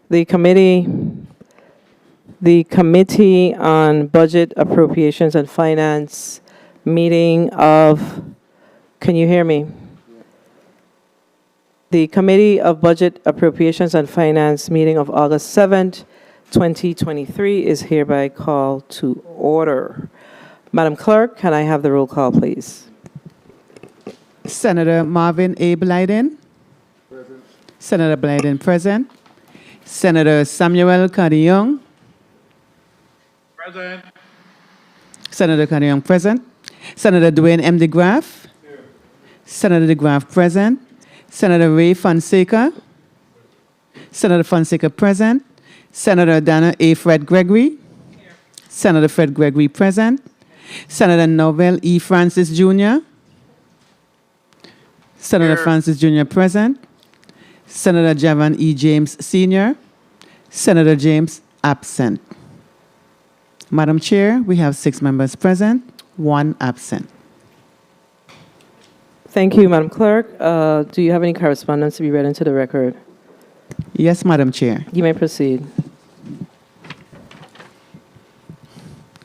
The Committee on Budget, Appropriations, and Finance meeting of, can you hear me? The Committee of Budget, Appropriations, and Finance meeting of August 7th, 2023 is hereby called to order. Madam Clerk, can I have the roll call, please? Senator Marvin A. Blyden. Present. Senator Blyden present. Senator Samuel Cardiong. Present. Senator Cardiong present. Senator Dwayne M. DeGraff. Here. Senator DeGraff present. Senator Ray Fonseca. Senator Fonseca present. Senator Dana A. Fred Gregory. Here. Senator Fred Gregory present. Senator Novell E. Francis Jr. Senator Here. Francis Jr. present. Senator Javan E. James Sr. Senator James absent. Madam Chair, we have 6 members present, 1 absent. Thank you, Madam Clerk. Do you have any correspondence to be read into the record? Yes, Madam Chair. You may proceed.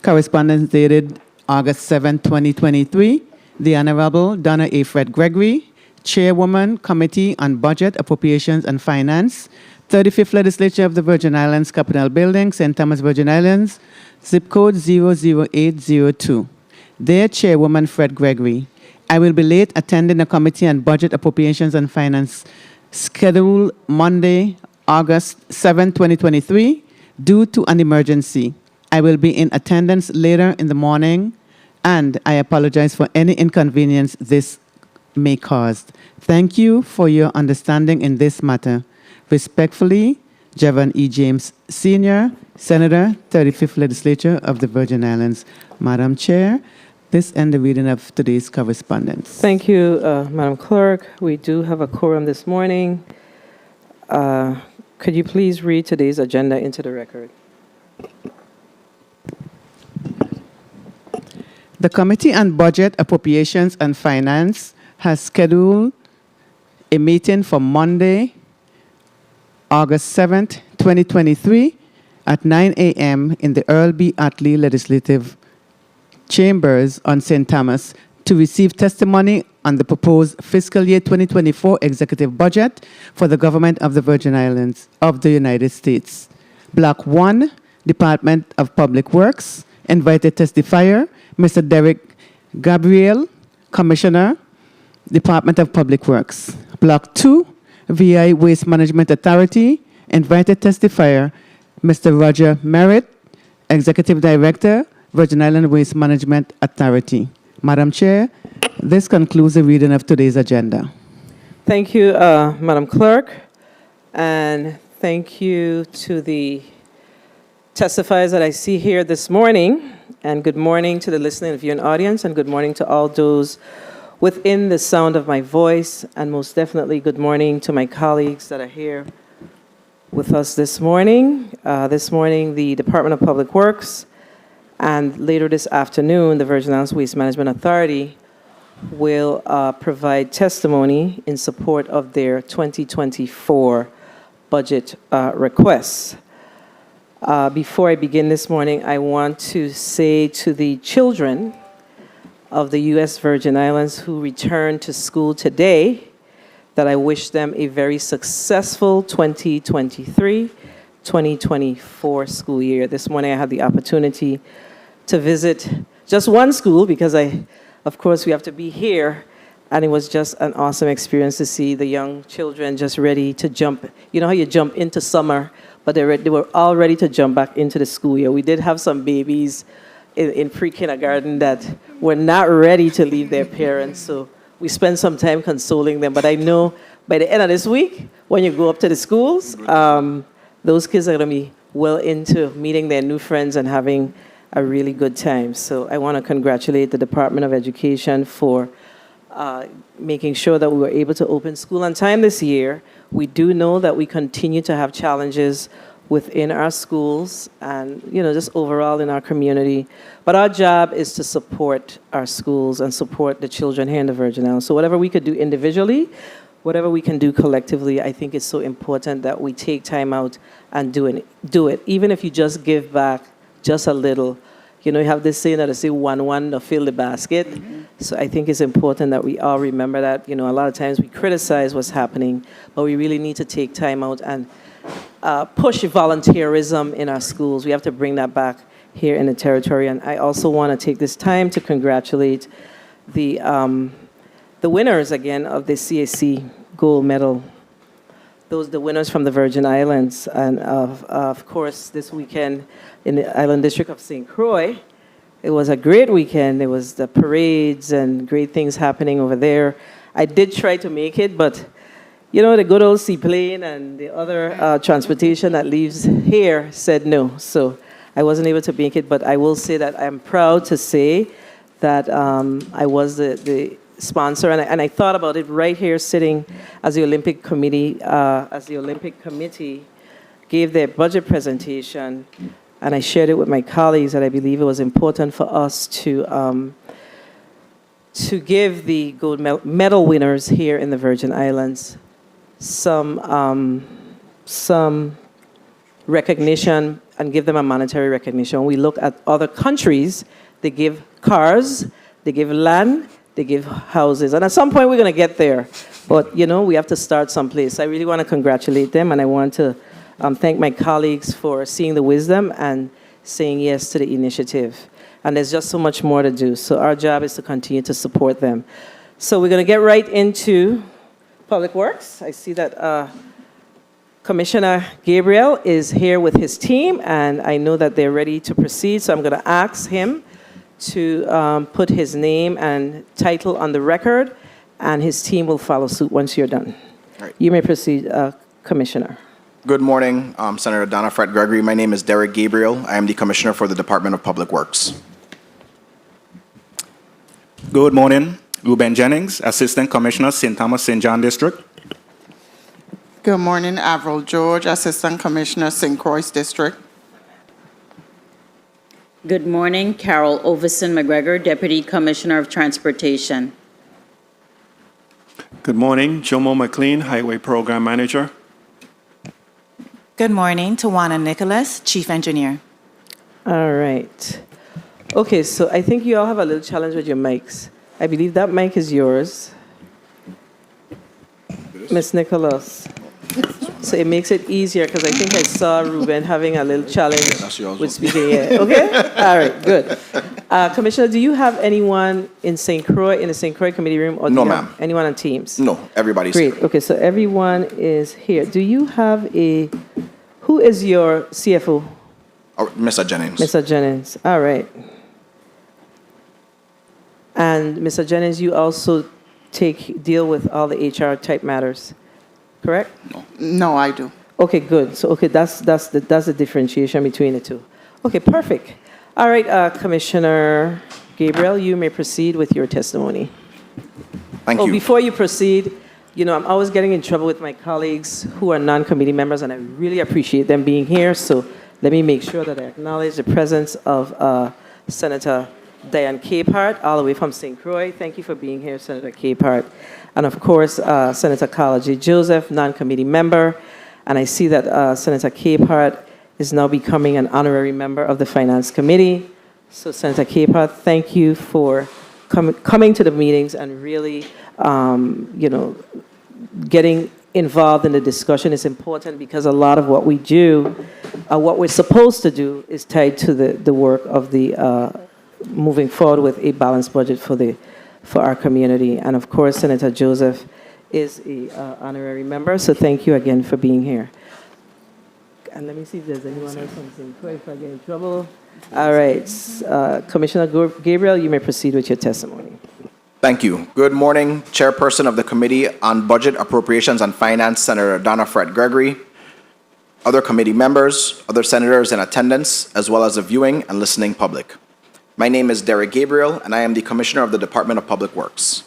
Correspondence dated August 7, 2023. The Honorable Donna A. Fred Gregory, Chairwoman, Committee on Budget, Appropriations, and Finance, 35th Legislature of the Virgin Islands, Capitol Building, St. Thomas, Virgin Islands, zip code 00802. Dear Chairwoman Fred Gregory, I will be late attending the Committee on Budget, Appropriations, and Finance scheduled Monday, August 7, 2023, due to an emergency. I will be in attendance later in the morning, and I apologize for any inconvenience this may cause. Thank you for your understanding in this matter. Respectfully, Javan E. James Sr., Senator, 35th Legislature of the Virgin Islands. Madam Chair, this ends the reading of today's correspondence. Thank you, Madam Clerk. We do have a quorum this morning. Could you please read today's agenda into the record? The Committee on Budget, Appropriations, and Finance has scheduled a meeting for Monday, August 7th, 2023 at 9 a.m. in the Earl B. Attlee Legislative Chambers on St. Thomas to receive testimony on the proposed fiscal year 2024 executive budget for the government of the Virgin Islands of the United States. Block 1, Department of Public Works, invited testifier, Mr. Derek Gabriel, Commissioner, Department of Public Works. Block 2, VI Waste Management Authority, invited testifier, Mr. Roger Merritt, Executive Director, Virgin Island Waste Management Authority. Madam Chair, this concludes the reading of today's agenda. Thank you, Madam Clerk, and thank you to the testifiers that I see here this morning, and good morning to the listening and viewing audience, and good morning to all those within the sound of my voice, and most definitely good morning to my colleagues that are here with us this morning. This morning, the Department of Public Works, and later this afternoon, the Virgin Islands Waste Management Authority will provide testimony in support of their 2024 budget requests. Before I begin this morning, I want to say to the children of the U.S. Virgin Islands who return to school today that I wish them a very successful 2023 2024 school year. This morning I had the opportunity to visit just one school because of course, we have to be here. And it was just an awesome experience to see the young children just ready to jump. You know how you jump into summer, but they were all ready to jump back into the school year. We did have some babies in pre-kindergarten that were not ready to leave their parents. So we spent some time consoling them. But I know by the end of this week, when you go up to the schools, those kids are going to be well into meeting their new friends and having a really good time. So I want to congratulate the Department of Education for making sure that we were able to open school on time this year. We do know that we continue to have challenges within our schools and, just overall in our community. But our job is to support our schools and support the children here in the Virgin Islands. So whatever we could do individually, whatever we can do collectively, I think it's so important that we take time out and do it. Even if you just give back just a little. You have this saying that I say one to fill the basket. Mm-hmm. So I think it's important that we all remember that. A lot of times we criticize what's happening, but we really need to take time out and push volunteerism in our schools. We have to bring that back here in the territory. And I also want to take this time to congratulate the winners again of the CAC gold medal. The winners from the Virgin Islands. And of course, this weekend in the Island District of St. Croix, it was a great weekend. There was the parades and great things happening over there. I did try to make it, but the good old seaplane and the other transportation that leaves here said no. So I wasn't able to make it, but I will say that I'm proud to say that I was the sponsor, and I thought about it right here sitting as the Olympic Committee, as the Olympic Committee gave their budget presentation, and I shared it with my colleagues that I believe it was important for us to give the gold medal winners here in the Virgin Islands some recognition and give them a monetary recognition. When we look at other countries, they give cars, they give land, they give houses. And at some point, we're going to get there. But, we have to start someplace. I really want to congratulate them, and I want to thank my colleagues for seeing the wisdom and saying yes to the initiative. And there's just so much more to do. So our job is to continue to support them. So we're going to get right into Public Works. I see that Commissioner Gabriel is here with his team, and I know that they're ready to proceed. So I'm going to ask him to put his name and title on the record, and his team will follow suit once you're done. Right. You may proceed, Commissioner. Good morning, Senator Donna Fred Gregory. My name is Derek Gabriel. I am the Commissioner for the Department of Public Works. Good morning, Ruben Jennings, Assistant Commissioner, St. Thomas St. John District. Good morning, Avril George, Assistant Commissioner, St. Croix District. Good morning, Carol Overson McGregor, Deputy Commissioner of Transportation. Good morning, Jomo McLean, Highway Program Manager. Good morning, Tawana Nicholas, Chief Engineer. All right. Okay, so I think you all have a little challenge with your mics. I believe that mic is yours. Ms. Nicholas. So it makes it easier because I think I saw Ruben having a little challenge with speaking. Yeah. Okay? All right, good. Commissioner, do you have anyone in the St. Croix committee room? Or No, do you have ma'am. anyone on Teams? No, everybody's Great. here. Okay, so everyone is here. Do you have who is your CFO? Oh, Mr. Jennings. Mr. Jennings. All right. And Mr. Jennings, you also deal with all the HR type matters, correct? No, I do. Okay, good. So, okay, that's the differentiation between the two. Okay, perfect. All right, Commissioner Gabriel, you may proceed with your testimony. Thank you. Before you proceed, I'm always getting in trouble with my colleagues who are non-committee members, and I really appreciate them being here. So let me make sure that I acknowledge the presence of Senator Diane Capehart, all the way from St. Croix. Thank you for being here, Senator Capehart. And of course, Senator Carla J. Joseph, non-committee member. And I see that Senator Capehart is now becoming an honorary member of the Finance Committee. So Senator Capehart, thank you for coming to the meetings and really, getting involved in the discussion is important because a lot of what we do, what we're supposed to do, is tied to the work of the moving forward with a balanced budget for our community. And of course, Senator Joseph is a honorary member, so thank you again for being here. And let me see if there's anyone else on St. Croix if I get in trouble. All right, Commissioner Gabriel, you may proceed with your testimony. Thank you. Good morning, Chairperson of the Committee on Budget, Appropriations, and Finance, Senator Donna Fred Gregory, other committee members, other senators in attendance, as well as the viewing and listening public. My name is Derek Gabriel, and I am the Commissioner of the Department of Public Works.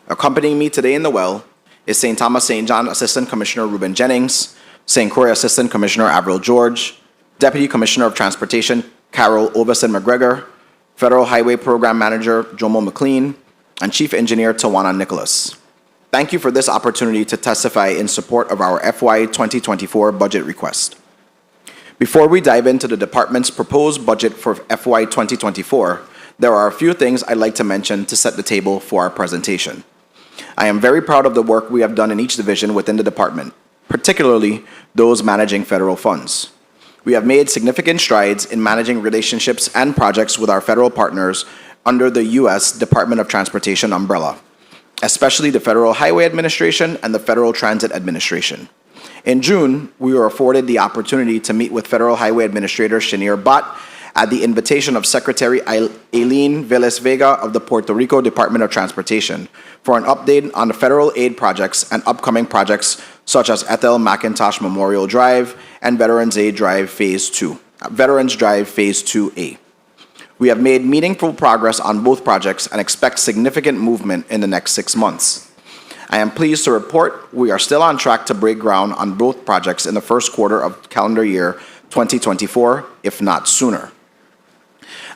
Accompanying me today in the well is St. Thomas St. John Assistant Commissioner Ruben Jennings, St. Croix Assistant Commissioner Avril George, Deputy Commissioner of Transportation Carol Overson McGregor, Federal Highway Program Manager Jomo McLean, and Chief Engineer Tawana Nicholas. Thank you for this opportunity to testify in support of our FY 2024 budget request. Before we dive into the department's proposed budget for FY 2024, there are a few things I'd like to mention to set the table for our presentation. I am very proud of the work we have done in each division within the department, particularly those managing federal funds. We have made significant strides in managing relationships and projects with our federal partners under the U.S. Department of Transportation umbrella, especially the Federal Highway Administration and the Federal Transit Administration. In June, we were afforded the opportunity to meet with Federal Highway Administrator Shanir Bott at the invitation of Secretary Aileen Velez Vega of the Puerto Rico Department of Transportation for an update on the federal aid projects and upcoming projects such as Ethel McIntosh Memorial Drive and Veterans Drive Phase 2A. We have made meaningful progress on both projects and expect significant movement in the next 6 months. I am pleased to report we are still on track to break ground on both projects in the first quarter of calendar year 2024, if not sooner.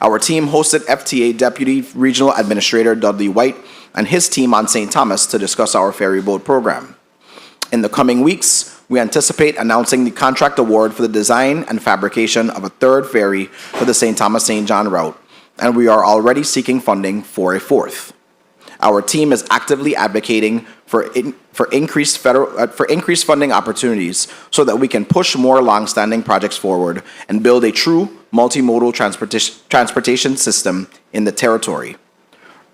Our team hosted FTA Deputy Regional Administrator Dudley White and his team on St. Thomas to discuss our ferry boat program. In the coming weeks, we anticipate announcing the contract award for the design and fabrication of a third ferry for the St. Thomas St. John route, and we are already seeking funding for a fourth. Our team is actively advocating for increased funding opportunities so that we can push more long-standing projects forward and build a true multimodal transportation system in the territory.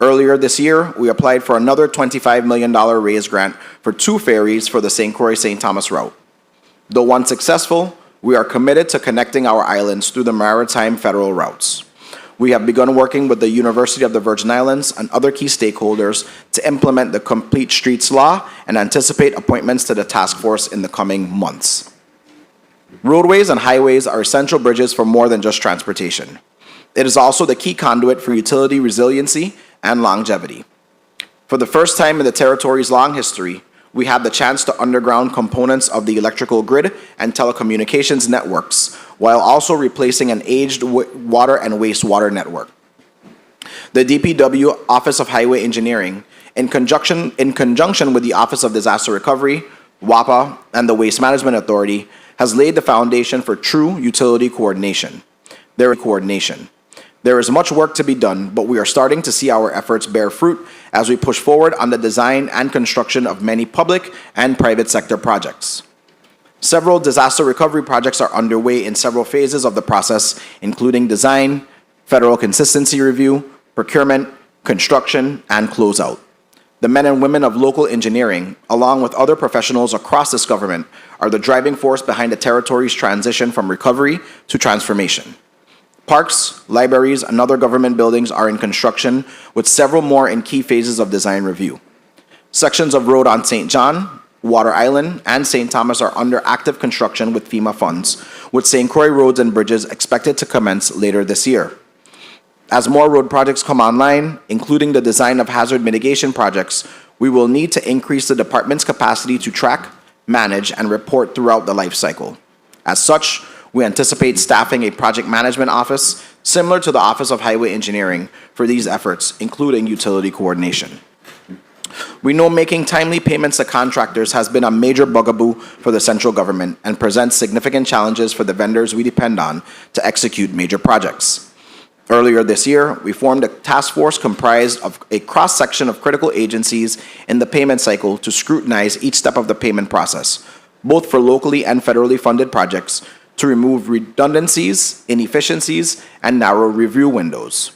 Earlier this year, we applied for another $25 million raise grant for 2 ferries for the St. Croix-St. Thomas route. Though unsuccessful, we are committed to connecting our islands through the maritime federal routes. We have begun working with the University of the Virgin Islands and other key stakeholders to implement the Complete Streets Law and anticipate appointments to the task force in the coming months. Roadways and highways are essential bridges for more than just transportation. It is also the key conduit for utility resiliency and longevity. For the first time in the territory's long history, we have the chance to underground components of the electrical grid and telecommunications networks, while also replacing an aged water and wastewater network. The DPW Office of Highway Engineering, in conjunction with the Office of Disaster Recovery, WAPA, and the Waste Management Authority, has laid the foundation for true utility coordination. There is much work to be done, but we are starting to see our efforts bear fruit as we push forward on the design and construction of many public and private sector projects. Several disaster recovery projects are underway in several phases of the process, including design, federal consistency review, procurement, construction, and closeout. The men and women of local engineering, along with other professionals across this government, are the driving force behind the territory's transition from recovery to transformation. Parks, libraries, and other government buildings are in construction, with several more in key phases of design review. Sections of road on St. John, Water Island, and St. Thomas are under active construction with FEMA funds, with St. Croix roads and bridges expected to commence later this year. As more road projects come online, including the design of hazard mitigation projects, we will need to increase the department's capacity to track, manage, and report throughout the life cycle. As such, we anticipate staffing a project management office similar to the Office of Highway Engineering for these efforts, including utility coordination. We know making timely payments to contractors has been a major bugaboo for the central government and presents significant challenges for the vendors we depend on to execute major projects. Earlier this year, we formed a task force comprised of a cross-section of critical agencies in the payment cycle to scrutinize each step of the payment process, both for locally and federally funded projects, to remove redundancies, inefficiencies, and narrow review windows.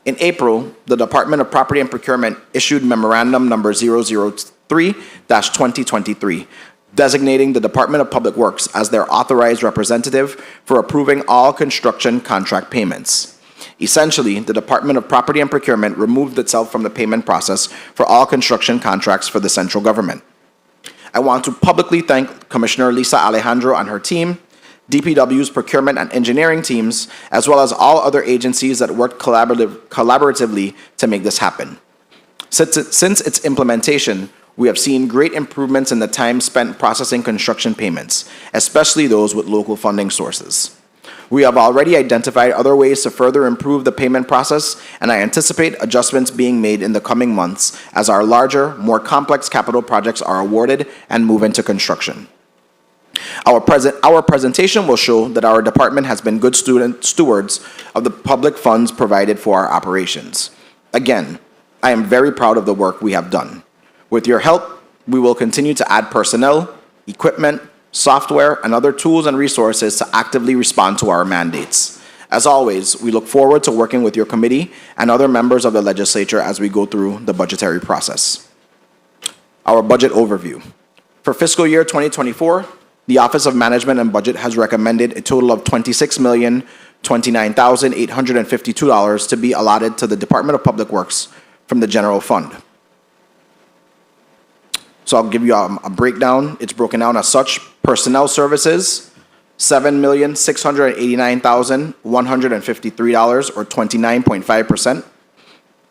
In April, the Department of Property and Procurement issued Memorandum Number 003-2023, designating the Department of Public Works as their authorized representative for approving all construction contract payments. Essentially, the Department of Property and Procurement removed itself from the payment process for all construction contracts for the central government. I want to publicly thank Commissioner Lisa Alejandro and her team, DPW's procurement and engineering teams, as well as all other agencies that worked collaboratively to make this happen. Since its implementation, we have seen great improvements in the time spent processing construction payments, especially those with local funding sources. We have already identified other ways to further improve the payment process, and I anticipate adjustments being made in the coming months as our larger, more complex capital projects are awarded and move into construction. Our presentation will show that our department has been good stewards of the public funds provided for our operations. Again, I am very proud of the work we have done. With your help, we will continue to add personnel, equipment, software, and other tools and resources to actively respond to our mandates. As always, we look forward to working with your committee and other members of the legislature as we go through the budgetary process. Our budget overview. For fiscal year 2024, the Office of Management and Budget has recommended a total of $26,029,852 to be allotted to the Department of Public Works from the general fund. So I'll give you a breakdown. It's broken down as such. Personnel services, $7,689,153, or 29.5%.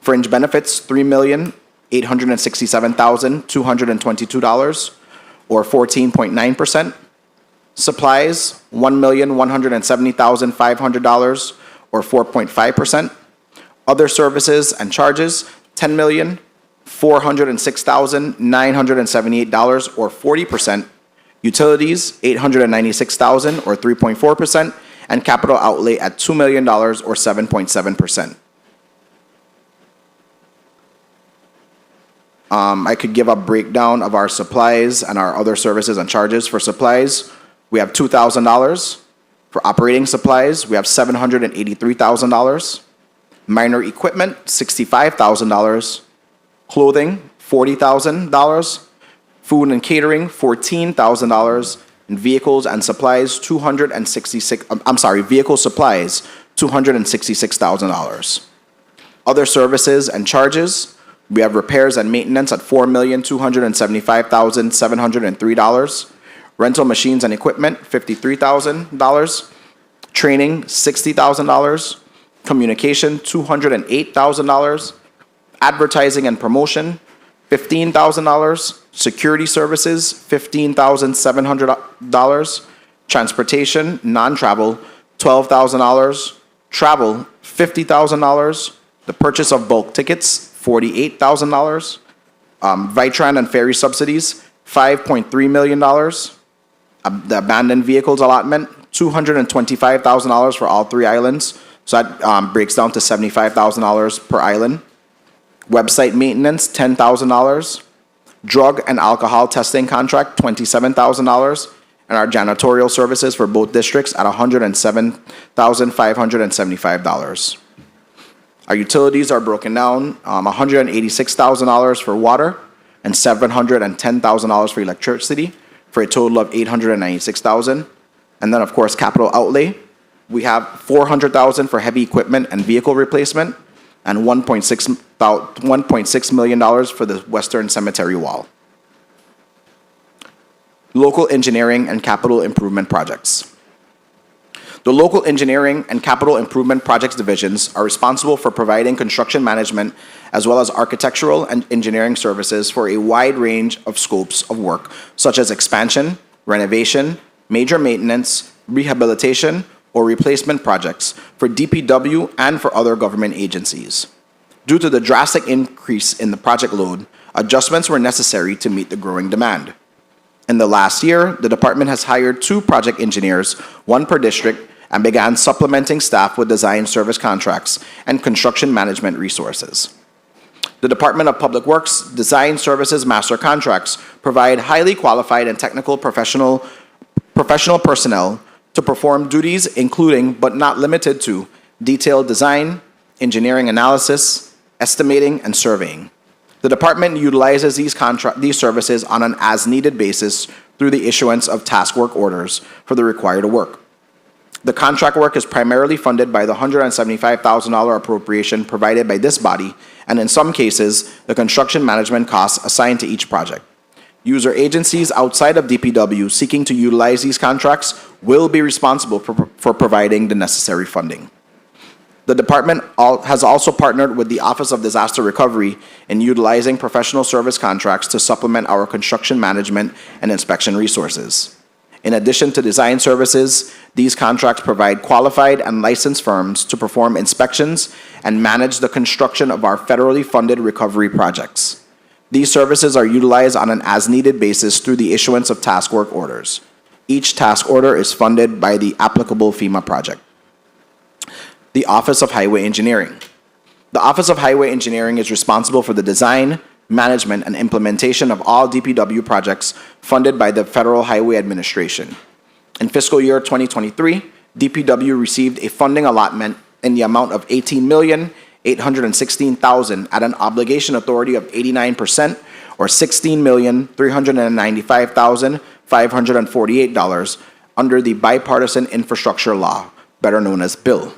Fringe benefits, $3,867,222, or 14.9%. Supplies, $1,170,500, or 4.5%. Other services and charges, $10,406,978, or 40%. Utilities, $896,000, or 3.4%, and capital outlay at $2 million, or 7.7%. I could give a breakdown of our supplies and our other services and charges. For supplies, we have $2,000. For operating supplies, we have $783,000. Minor equipment, $65,000. Clothing, $40,000. Food and catering, $14,000. And vehicles and supplies, vehicle supplies, $266,000. Other services and charges, we have repairs and maintenance at $4,275,703. Rental machines and equipment, $53,000. Training, $60,000. Communication, $208,000. Advertising and promotion, $15,000. Security services, $15,700. Transportation, non-travel, $12,000. Travel, $50,000. The purchase of bulk tickets, $48,000. Vitran and ferry subsidies, $5.3 million. The abandoned vehicles allotment, $225,000 for all three islands. So that breaks down to $75,000 per island. Website maintenance, $10,000. Drug and alcohol testing contract, $27,000. And our janitorial services for both districts at $107,575. Our utilities are broken down, $186,000 for water and $710,000 for electricity, for a total of $896,000. And then, of course, capital outlay, we have $400,000 for heavy equipment and vehicle replacement, and $1.6 million for the Western Cemetery Wall. Local engineering and capital improvement projects. The local engineering and capital improvement projects divisions are responsible for providing construction management as well as architectural and engineering services for a wide range of scopes of work, such as expansion, renovation, major maintenance, rehabilitation, or replacement projects for DPW and for other government agencies. Due to the drastic increase in the project load, adjustments were necessary to meet the growing demand. In the last year, the department has hired 2 project engineers, 1 per district, and began supplementing staff with design service contracts and construction management resources. The Department of Public Works Design Services Master Contracts provide highly qualified and technical professional personnel to perform duties including, but not limited to, detailed design, engineering analysis, estimating, and surveying. The department utilizes these services on an as-needed basis through the issuance of task work orders for the required work. The contract work is primarily funded by the $175,000 appropriation provided by this body, and in some cases, the construction management costs assigned to each project. User agencies outside of DPW seeking to utilize these contracts will be responsible for providing the necessary funding. The department has also partnered with the Office of Disaster Recovery in utilizing professional service contracts to supplement our construction management and inspection resources. In addition to design services, these contracts provide qualified and licensed firms to perform inspections and manage the construction of our federally funded recovery projects. These services are utilized on an as-needed basis through the issuance of task work orders. Each task order is funded by the applicable FEMA project. The Office of Highway Engineering. The Office of Highway Engineering is responsible for the design, management, and implementation of all DPW projects funded by the Federal Highway Administration. In fiscal year 2023, DPW received a funding allotment in the amount of $18,816,000 at an obligation authority of 89%, or $16,395,548 under the Bipartisan Infrastructure Law, better known as BILL.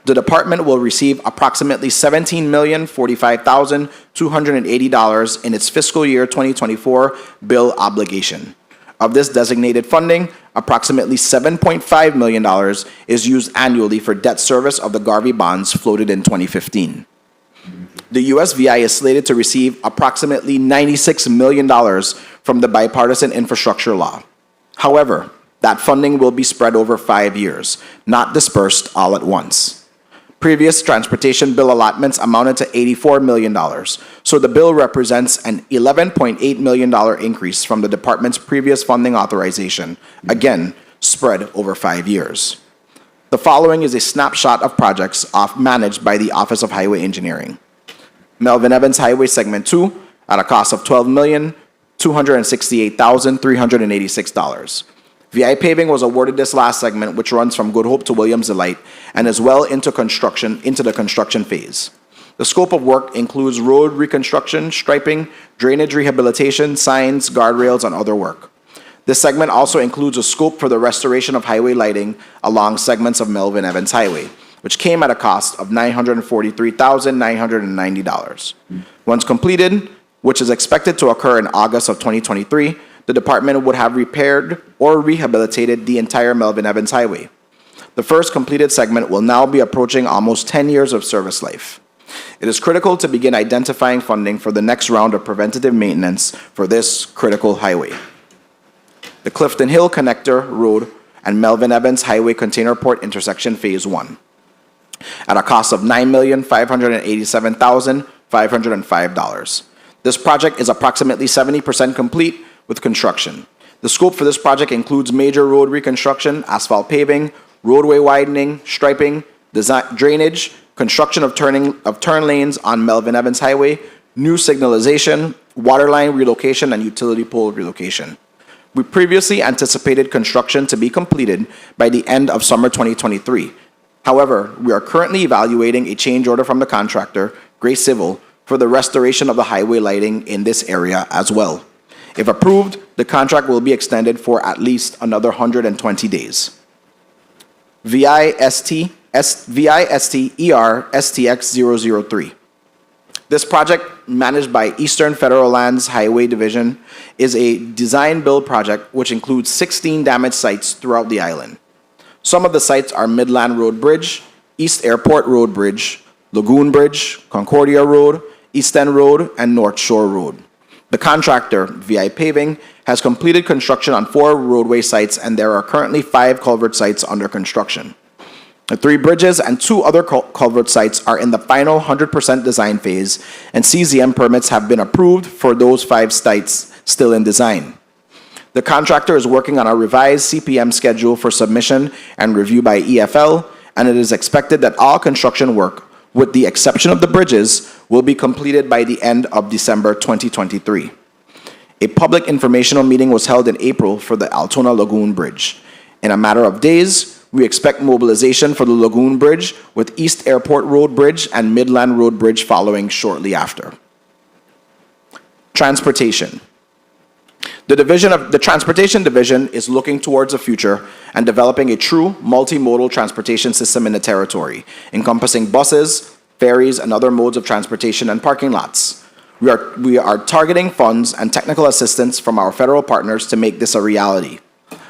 The department will receive approximately $17,045,280 in its fiscal year 2024 bill obligation. Of this designated funding, approximately $7.5 million is used annually for debt service of the Garvey bonds floated in 2015. The USVI is slated to receive approximately $96 million from the Bipartisan Infrastructure Law. However, that funding will be spread over 5 years, not dispersed all at once. Previous transportation bill allotments amounted to $84 million, so the bill represents an $11.8 million increase from the department's previous funding authorization, again, spread over 5 years. The following is a snapshot of projects managed by the Office of Highway Engineering. Melvin Evans Highway Segment 2 at a cost of $12,268,386. VI Paving was awarded this last segment, which runs from Good Hope to Williams Delight and is well into the construction phase. The scope of work includes road reconstruction, striping, drainage rehabilitation, signs, guardrails, and other work. This segment also includes a scope for the restoration of highway lighting along segments of Melvin Evans Highway, which came at a cost of $943,990. Once completed, which is expected to occur in August of 2023, the department would have repaired or rehabilitated the entire Melvin Evans Highway. The first completed segment will now be approaching almost 10 years of service life. It is critical to begin identifying funding for the next round of preventative maintenance for this critical highway. The Clifton Hill Connector Road and Melvin Evans Highway Container Port Intersection Phase 1 at a cost of $9,587,505. This project is approximately 70% complete with construction. The scope for this project includes major road reconstruction, asphalt paving, roadway widening, striping, drainage, construction of turn lanes on Melvin Evans Highway, new signalization, water line relocation, and utility pole relocation. We previously anticipated construction to be completed by the end of summer 2023. However, we are currently evaluating a change order from the contractor, Gray Civil, for the restoration of the highway lighting in this area as well. If approved, the contract will be extended for at least another 120 days. VIST ER STX 003. This project, managed by Eastern Federal Lands Highway Division, is a design-build project which includes 16 damaged sites throughout the island. Some of the sites are Midland Road Bridge, East Airport Road Bridge, Lagoon Bridge, Concordia Road, East End Road, and North Shore Road. The contractor, VI Paving, has completed construction on 4 roadway sites, and there are currently 5 culvert sites under construction. The 3 bridges and 2 other culvert sites are in the final 100% design phase, and CZM permits have been approved for those 5 sites still in design. The contractor is working on a revised CPM schedule for submission and review by EFL, and it is expected that all construction work, with the exception of the bridges, will be completed by the end of December 2023. A public informational meeting was held in April for the Altona Lagoon Bridge. In a matter of days, we expect mobilization for the Lagoon Bridge, with East Airport Road Bridge and Midland Road Bridge following shortly after. Transportation. The Transportation Division is looking towards the future and developing a true multimodal transportation system in the territory, encompassing buses, ferries, and other modes of transportation and parking lots. We are targeting funds and technical assistance from our federal partners to make this a reality.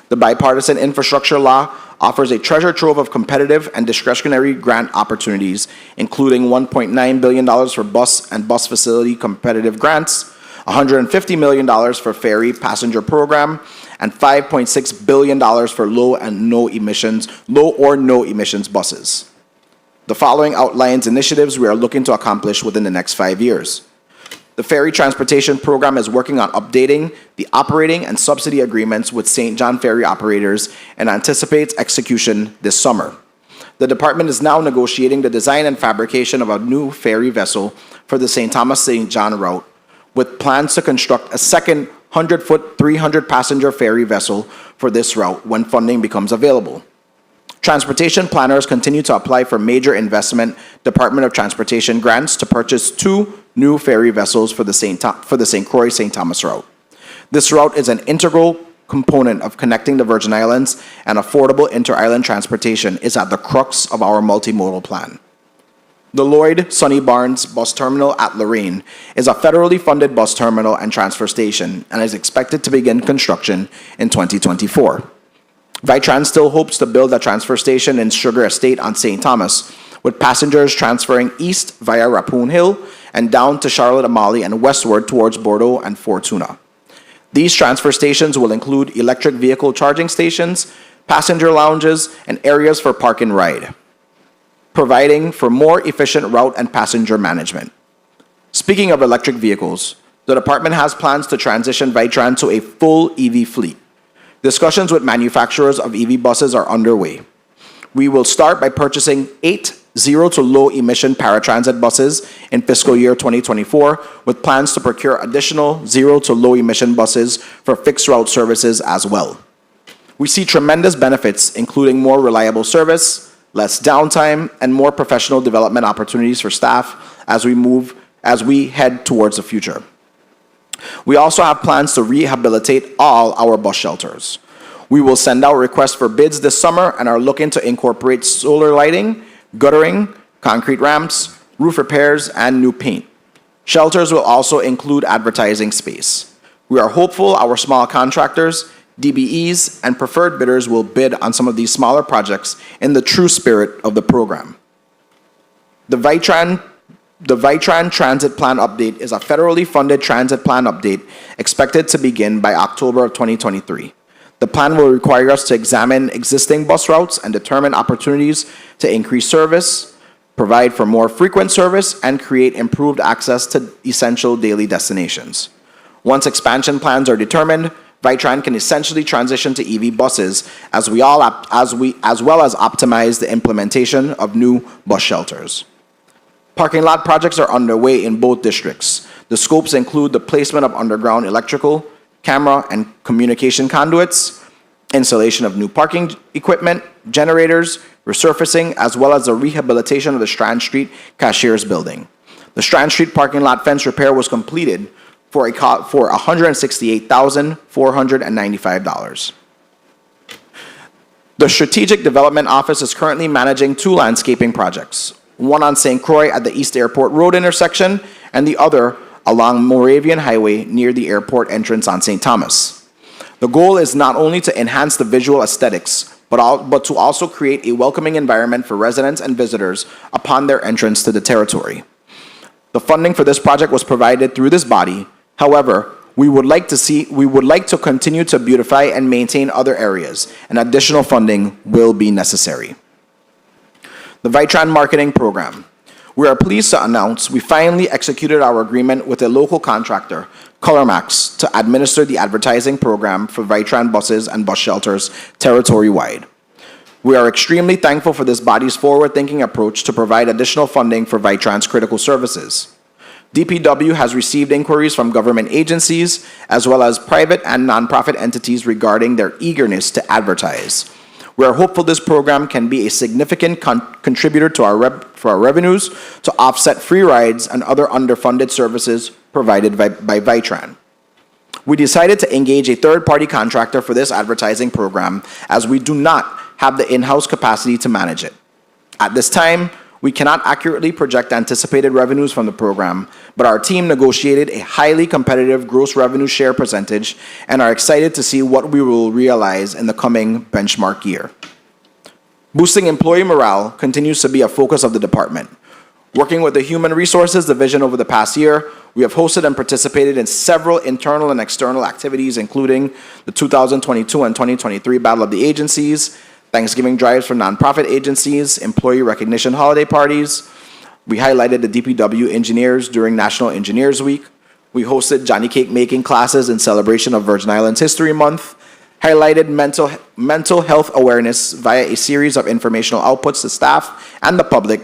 The bipartisan infrastructure law offers a treasure trove of competitive and discretionary grant opportunities, including $1.9 billion for bus and bus facility competitive grants, $150 million for ferry passenger program, and $5.6 billion for low or no emissions buses. The following outlines initiatives we are looking to accomplish within the next 5 years. The ferry transportation program is working on updating the operating and subsidy agreements with St. John Ferry operators and anticipates execution this summer. The department is now negotiating the design and fabrication of a new ferry vessel for the St. Thomas-St. John route, with plans to construct a second 100-foot, 300-passenger ferry vessel for this route when funding becomes available. Transportation planners continue to apply for major investment Department of Transportation grants to purchase 2 new ferry vessels for the St. Croix-St. Thomas route. This route is an integral component of connecting the Virgin Islands, and affordable inter-island transportation is at the crux of our multimodal plan. The Lloyd Sonny Barnes Bus Terminal at Lorraine is a federally funded bus terminal and transfer station and is expected to begin construction in 2024. Vitran still hopes to build a transfer station in Sugar Estate on St. Thomas, with passengers transferring east via Rappoon Hill and down to Charlotte Amalie and westward towards Bordeaux and Fortuna. These transfer stations will include electric vehicle charging stations, passenger lounges, and areas for park and ride, providing for more efficient route and passenger management. Speaking of electric vehicles, the department has plans to transition Vitran to a full EV fleet. Discussions with manufacturers of EV buses are underway. We will start by purchasing 8 zero to low emission paratransit buses in fiscal year 2024, with plans to procure additional zero to low emission buses for fixed route services as well. We see tremendous benefits, including more reliable service, less downtime, and more professional development opportunities for staff as we head towards the future. We also have plans to rehabilitate all our bus shelters. We will send out requests for bids this summer and are looking to incorporate solar lighting, guttering, concrete ramps, roof repairs, and new paint. Shelters will also include advertising space. We are hopeful our small contractors, DBEs, and preferred bidders will bid on some of these smaller projects in the true spirit of the program. The Vitran Transit Plan Update is a federally funded transit plan update expected to begin by October of 2023. The plan will require us to examine existing bus routes and determine opportunities to increase service, provide for more frequent service, and create improved access to essential daily destinations. Once expansion plans are determined, Vitran can essentially transition to EV buses as well as optimize the implementation of new bus shelters. Parking lot projects are underway in both districts. The scopes include the placement of underground electrical, camera, and communication conduits, installation of new parking equipment, generators, resurfacing, as well as the rehabilitation of the Strand Street Cashiers Building. The Strand Street parking lot fence repair was completed for $168,495. The Strategic Development Office is currently managing 2 landscaping projects, one on St. Croix at the East Airport Road intersection, and the other along Moravian Highway near the airport entrance on St. Thomas. The goal is not only to enhance the visual aesthetics, but to also create a welcoming environment for residents and visitors upon their entrance to the territory. The funding for this project was provided through this body. However, we would like to continue to beautify and maintain other areas, and additional funding will be necessary. The Vitran Marketing Program. We are pleased to announce we finally executed our agreement with a local contractor, ColorMax, to administer the advertising program for Vitran buses and bus shelters territory-wide. We are extremely thankful for this body's forward-thinking approach to provide additional funding for Vitran's critical services. DPW has received inquiries from government agencies as well as private and nonprofit entities regarding their eagerness to advertise. We are hopeful this program can be a significant contributor to our revenues to offset free rides and other underfunded services provided by Vitran. We decided to engage a third-party contractor for this advertising program as we do not have the in-house capacity to manage it. At this time, we cannot accurately project anticipated revenues from the program, but our team negotiated a highly competitive gross revenue share percentage and are excited to see what we will realize in the coming benchmark year. Boosting employee morale continues to be a focus of the department. Working with the Human Resources Division over the past year, we have hosted and participated in several internal and external activities, including the 2022 and 2023 Battle of the Agencies, Thanksgiving drives for nonprofit agencies, employee recognition holiday parties. We highlighted the DPW engineers during National Engineers Week. We hosted Johnny Cake making classes in celebration of Virgin Islands History Month, highlighted mental health awareness via a series of informational outputs to staff and the public.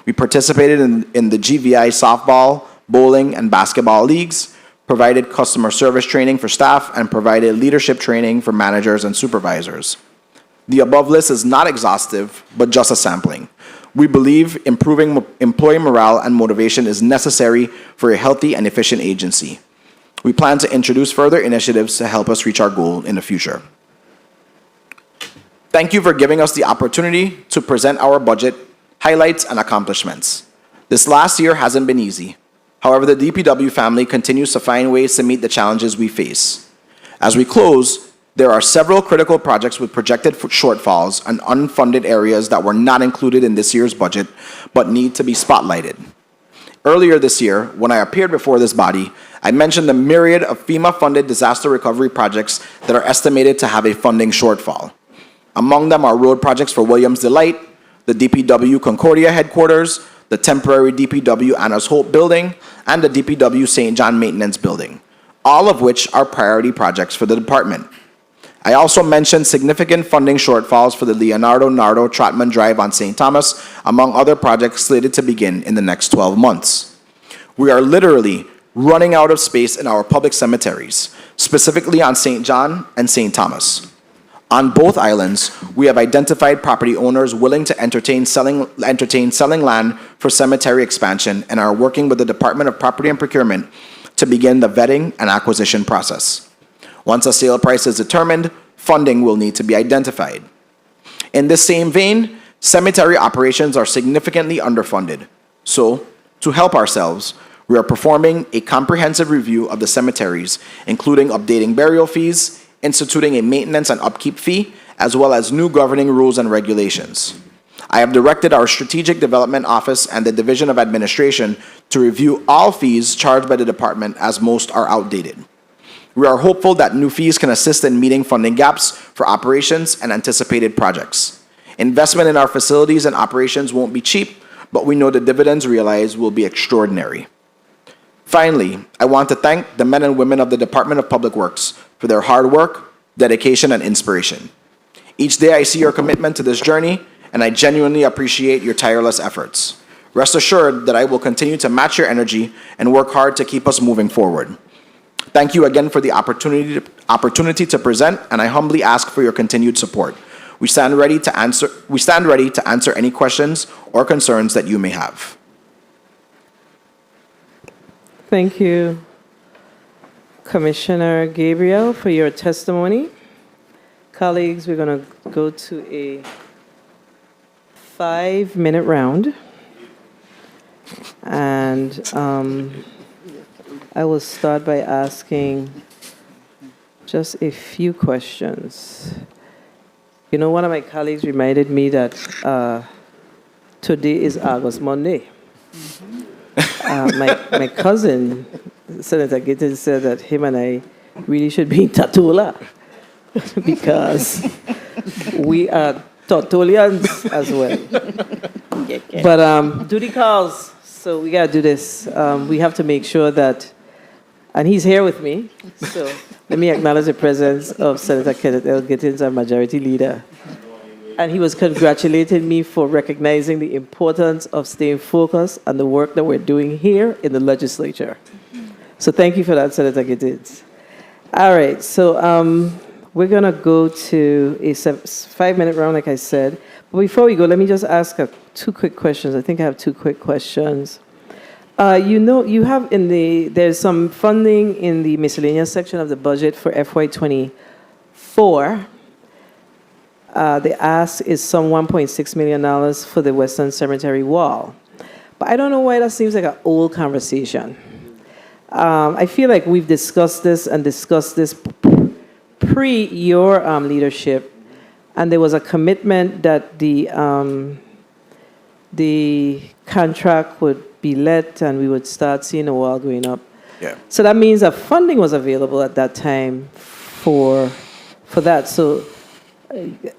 We participated in the GVI softball, bowling, and basketball leagues, provided customer service training for staff, and provided leadership training for managers and supervisors. The above list is not exhaustive, but just a sampling. We believe improving employee morale and motivation is necessary for a healthy and efficient agency. We plan to introduce further initiatives to help us reach our goal in the future. Thank you for giving us the opportunity to present our budget, highlights, and accomplishments. This last year hasn't been easy. However, the DPW family continues to find ways to meet the challenges we face. As we close, there are several critical projects with projected shortfalls and unfunded areas that were not included in this year's budget but need to be spotlighted. Earlier this year, when I appeared before this body, I mentioned the myriad of FEMA-funded disaster recovery projects that are estimated to have a funding shortfall. Among them are road projects for Williams Delight, the DPW Concordia headquarters, the temporary DPW Anna's Hope building, and the DPW St. John Maintenance building, all of which are priority projects for the department. I also mentioned significant funding shortfalls for the Leonardo Nardo Trotman Drive on St. Thomas, among other projects slated to begin in the next 12 months. We are literally running out of space in our public cemeteries, specifically on St. John and St. Thomas. On both islands, we have identified property owners willing to entertain selling land for cemetery expansion and are working with the Department of Property and Procurement to begin the vetting and acquisition process. Once a sale price is determined, funding will need to be identified. In this same vein, cemetery operations are significantly underfunded. So, to help ourselves, we are performing a comprehensive review of the cemeteries, including updating burial fees, instituting a maintenance and upkeep fee, as well as new governing rules and regulations. I have directed our Strategic Development Office and the Division of Administration to review all fees charged by the department, as most are outdated. We are hopeful that new fees can assist in meeting funding gaps for operations and anticipated projects. Investment in our facilities and operations won't be cheap, but we know the dividends realized will be extraordinary. Finally, I want to thank the men and women of the Department of Public Works for their hard work, dedication, and inspiration. Each day I see your commitment to this journey, and I genuinely appreciate your tireless efforts. Rest assured that I will continue to match your energy and work hard to keep us moving forward. Thank you again for the opportunity to present, and I humbly ask for your continued support. We stand ready to answer any questions or concerns that you may have. Thank you, Commissioner Gabriel, for your testimony. Colleagues, we're going to go to a 5-minute round. And I will start by asking just a few questions. You know, one of my colleagues reminded me that today is August Monday. My cousin, Senator Gittins, said that him and I really should be in Tatula because we are Tortolians as well. But duty calls, so we got to do this. We have to make sure that, and he's here with me, so let me acknowledge the presence of Senator Kenneth L. Gittins, our Majority Leader. And he was congratulating me for recognizing the importance of staying focused on the work that we're doing here in the legislature. So thank you for that, Senator Gittins. All right, so we're going to go to a 5-minute round, like I said. But before we go, let me just ask two quick questions. I think I have two quick questions. You have there's some funding in the miscellaneous section of the budget for FY24. The ask is some $1.6 million for the Western Cemetery wall. But I don't know why that seems like an old conversation. I feel like we've discussed this pre your leadership, and there was a commitment that the contract would be let and we would start seeing the wall going up. Yeah. So that means that funding was available at that time for that. So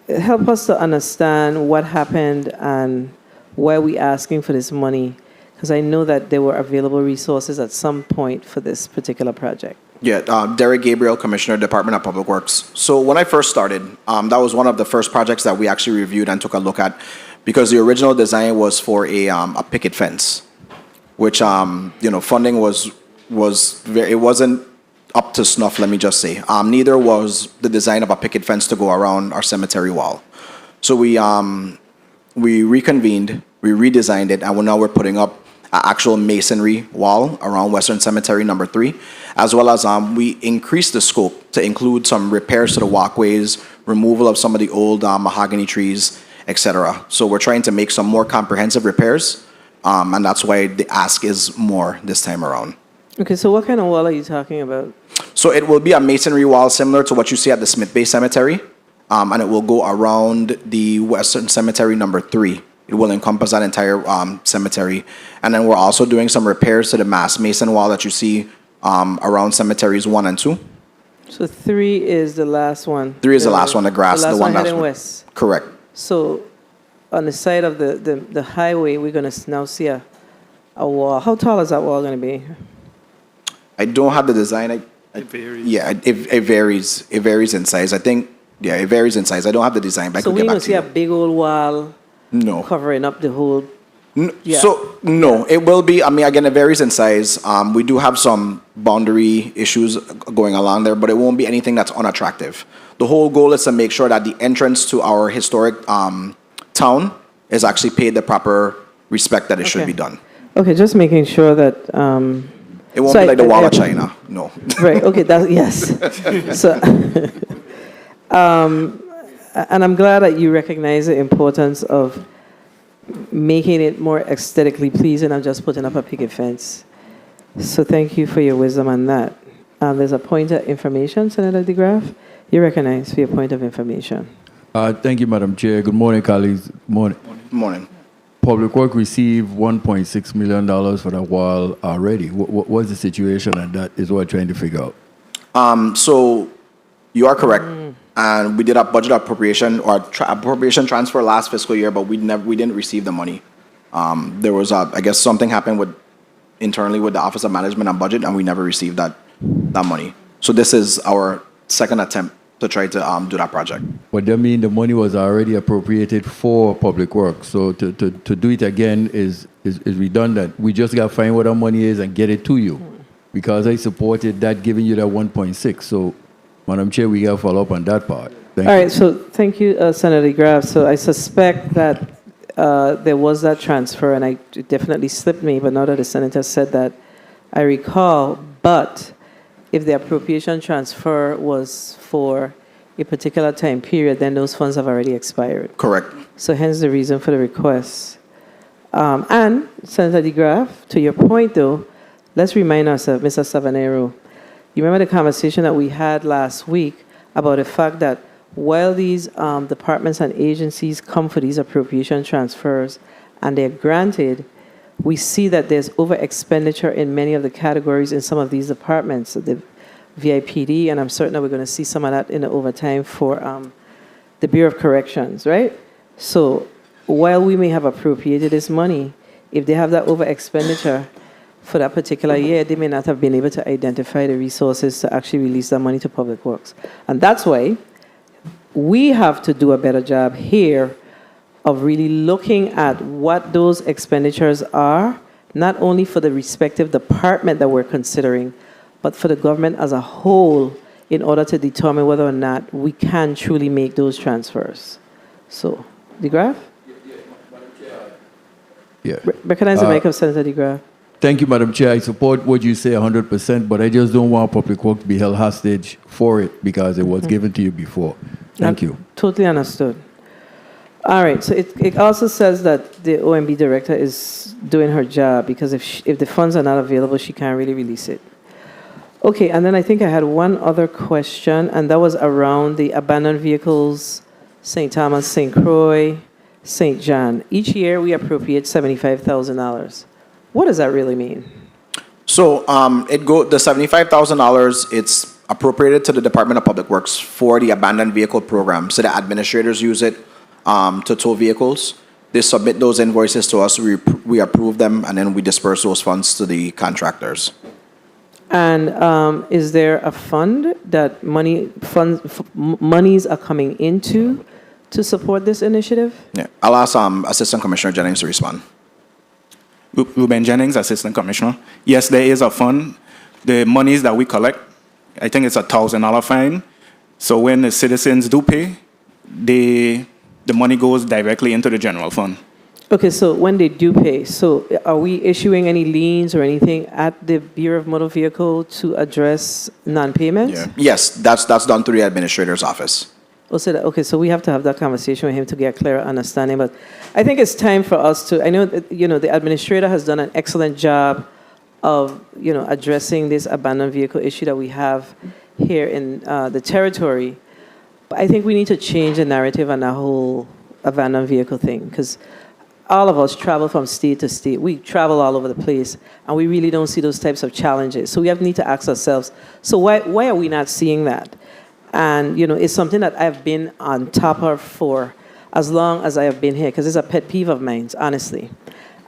help us to understand what happened and why we're asking for this money, because I know that there were available resources at some point for this particular project. Yeah, Derek Gabriel, Commissioner, Department of Public Works. So when I first started, that was one of the first projects that we actually reviewed and took a look at, because the original design was for a picket fence, which funding was it wasn't up to snuff, let me just say. Neither was the design of a picket fence to go around our cemetery wall. So we reconvened, we redesigned it, and now we're putting up an actual masonry wall around Western Cemetery number 3, as well as we increased the scope to include some repairs to the walkways, removal of some of the old mahogany trees, etc. So we're trying to make some more comprehensive repairs, and that's why the ask is more this time around. Okay, so what kind of wall are you talking about? So it will be a masonry wall similar to what you see at the Smith Bay Cemetery, and it will go around the Western Cemetery number 3. It will encompass that entire cemetery. And then we're also doing some repairs to the mass mason wall that you see around cemeteries 1 and 2. So 3 is the last one. 3 is the last one, the grass, the the last one one that's heading west. correct. So on the side of the highway, we're going to now see a wall. How tall is that wall going to be? I don't have the design. It varies. Yeah, it varies. It varies in size. I think, yeah, it varies in size. I don't have the design, but So I could we're get going back to to see a you. big old wall No. covering up the whole. Yeah. So, no, it will be, again, it varies in size. We do have some boundary issues going along there, but it won't be anything that's unattractive. The whole goal is to make sure that the entrance to our historic town is actually paid the proper respect that it should Okay. be done. Okay, just making sure that. It won't So be like the Wall of I- China, no. Right, okay, yes. So, and I'm glad that you recognize the importance of making it more aesthetically pleasing than just putting up a picket fence. So thank you for your wisdom on that. There's a point of information, Senator DeGraff. You're recognized for your point of information. Thank you, Madam Chair. Good morning, colleagues. Morning. Morning. Public Works received $1.6 million for the wall already. What's the situation on that is what we're trying to figure out. So you are correct. And we did a budget appropriation or appropriation transfer last fiscal year, but we didn't receive the money. There was I guess something happened internally with the Office of Management and Budget, and we never received that money. So this is our second attempt to try to do that project. But that means the money was already appropriated for Public Works. So to do it again is redundant. We just got to find what our money is and get it to you. Because I supported that, giving you that 1.6. So, Madam Chair, we got to follow up on that part. Thank All you. right, so thank you, Senator DeGraff. So I suspect that there was that transfer, and it definitely slipped me, but now that the senator said that, I recall. But if the appropriation transfer was for a particular time period, then those funds have already expired. Correct. So hence the reason for the request. And Senator DeGraff, to your point though, let's remind ourselves, Mr. Savanero, you remember the conversation that we had last week about the fact that while these departments and agencies come for these appropriation transfers and they're granted, we see that there's over expenditure in many of the categories in some of these departments. So the VIPD, and I'm certain that we're going to see some of that in the overtime for the Bureau of Corrections, right? So while we may have appropriated this money, if they have that over expenditure for that particular year, they may not have been able to identify the resources to actually release that money to Public Works. And that's why we have to do a better job here of really looking at what those expenditures are, not only for the respective department that we're considering, but for the government as a whole, in order to determine whether or not we can truly make those transfers. So, DeGraff? Yeah. Recognize the mic of Senator DeGraff. Thank you, Madam Chair. I support what you say 100%, but I just don't want Public Works to be held hostage for it because it was given to you before. Thank you. Totally understood. All right, so it also says that the OMB director is doing her job because if the funds are not available, she can't really release it. Okay, and then I think I had one other question, and that was around the abandoned vehicles, St. Thomas, St. Croix, St. John. Each year we appropriate $75,000. What does that really mean? So the $75,000, it's appropriated to the Department of Public Works for the abandoned vehicle program. So the administrators use it to tow vehicles. They submit those invoices to us, we approve them, and then we disperse those funds to the contractors. And is there a fund that monies are coming into to support this initiative? Yeah. I'll ask Assistant Commissioner Jennings to respond. Ruben Jennings, Assistant Commissioner. Yes, there is a fund. The monies that we collect, I think it's $1,000 fine. So when the citizens do pay, the money goes directly into the general fund. Okay, so when they do pay, so are we issuing any liens or anything at the Bureau of Motor Vehicle to address non-payments? Yeah. Yes, that's done through the administrator's office. Okay, so we have to have that conversation with him to get a clearer understanding. But I think it's time for us to, I know that, the administrator has done an excellent job of, addressing this abandoned vehicle issue that we have here in the territory. But I think we need to change the narrative on that whole abandoned vehicle thing, because all of us travel from state to state. We travel all over the place, and we really don't see those types of challenges. So we need to ask ourselves, so why are we not seeing that? And, it's something that I've been on top of for as long as I have been here, because it's a pet peeve of mine, honestly.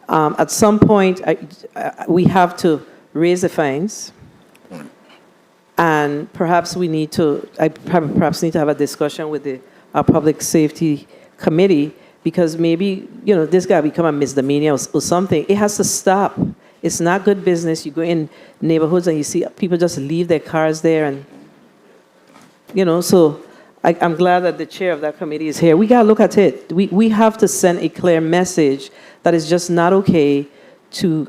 At some point, we have to raise the fines, and perhaps we need to, perhaps need to have a discussion with our Public Safety Committee, because maybe, this got to become a misdemeanor or something. It has to stop. It's not good business. You go in neighborhoods and you see people just leave their cars there, and so I'm glad that the chair of that committee is here. We got to look at it. We have to send a clear message that it's just not okay to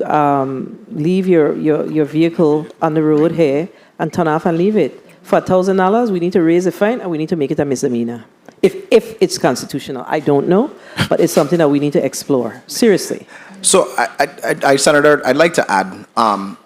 leave your vehicle on the road here and turn off and leave it. For $1,000, we need to raise the fine and we need to make it a misdemeanor. If it's constitutional, I don't know, but it's something that we need to explore. Seriously. So, Senator, I'd like to add,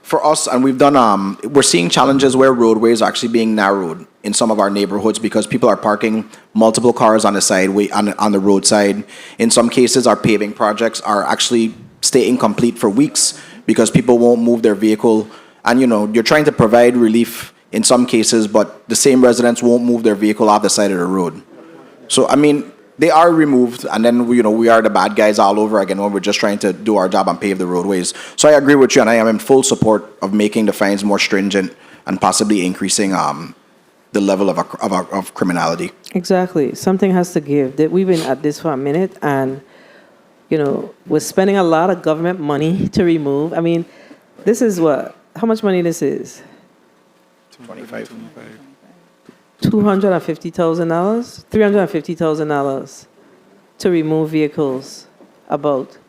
for us, and we've done, we're seeing challenges where roadways are actually being narrowed in some of our neighborhoods because people are parking multiple cars on the sideway, on the roadside. In some cases, our paving projects are actually stay incomplete for weeks because people won't move their vehicle. And, you're trying to provide relief in some cases, but the same residents won't move their vehicle off the side of the road. So, they are removed, and then we are the bad guys all over again when we're just trying to do our job and pave the roadways. So I agree with you, and I am in full support of making the fines more stringent and possibly increasing the level of criminality. Exactly. Something has to give. We've been at this for a minute, and we're spending a lot of government money to remove. This is what? How much money this is? 25. $250,000, $350,000 to remove vehicles about.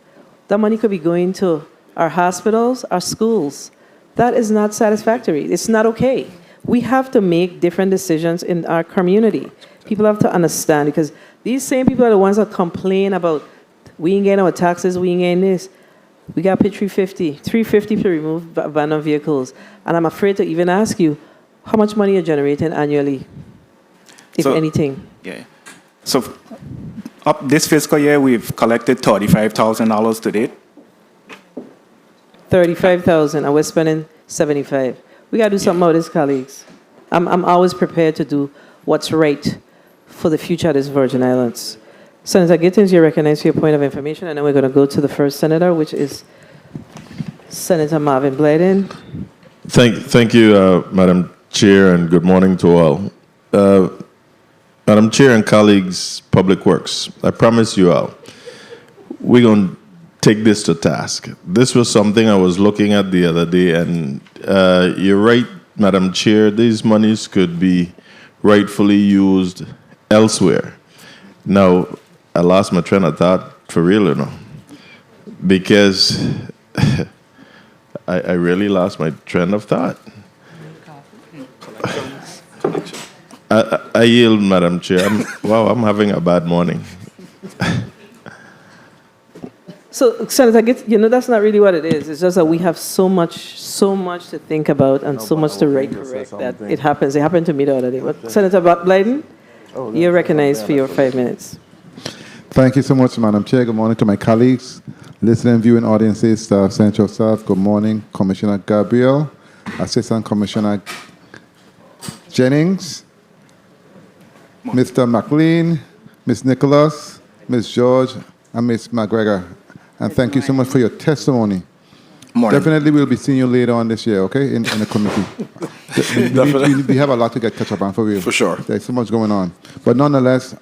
That money could be going to our hospitals, our schools. That is not satisfactory. It's not okay. We have to make different decisions in our community. People have to understand, because these same people are the ones that complain about, we ain't getting our taxes, we ain't getting this. We got to pay $350 to remove abandoned vehicles. And I'm afraid to even ask you, how much money you're generating annually, if anything? Yeah. So up this fiscal year, we've collected $35,000 to date. $35,000, and we're spending $75,000. We got to do something about this, colleagues. I'm always prepared to do what's right for the future of this Virgin Islands. Senator Gittins, you're recognized for your point of information, and then we're going to go to the first senator, which is Senator Marvin Bladen. Thank you, Madam Chair, and good morning to all. Madam Chair and colleagues, Public Works, I promise you all, we're going to take this to task. This was something I was looking at the other day, and you're right, Madam Chair, these monies could be rightfully used elsewhere. Now, I lost my train of thought for real, you know, because I really lost my train of thought. I yield, Madam Chair. I'm having a bad morning. So, Senator Gittins, you know, that's not really what it is. It's just that we have so much to think about and so much to correct that it happens. It happened to me the other day. But Senator Bladen, you're recognized for your 5 minutes. Thank you so much, Madam Chair. Good morning to my colleagues, listening and viewing audiences, staff, central staff. Good morning, Commissioner Gabriel, Assistant Commissioner Jennings, Mr. McLean, Ms. Nicholas, Ms. George, and Ms. McGregor. And thank you so much for your testimony. Morning. Definitely we'll be seeing you later on this year, okay, in the committee. we have a lot to get catch up on for real. For sure. There's so much going on. But nonetheless,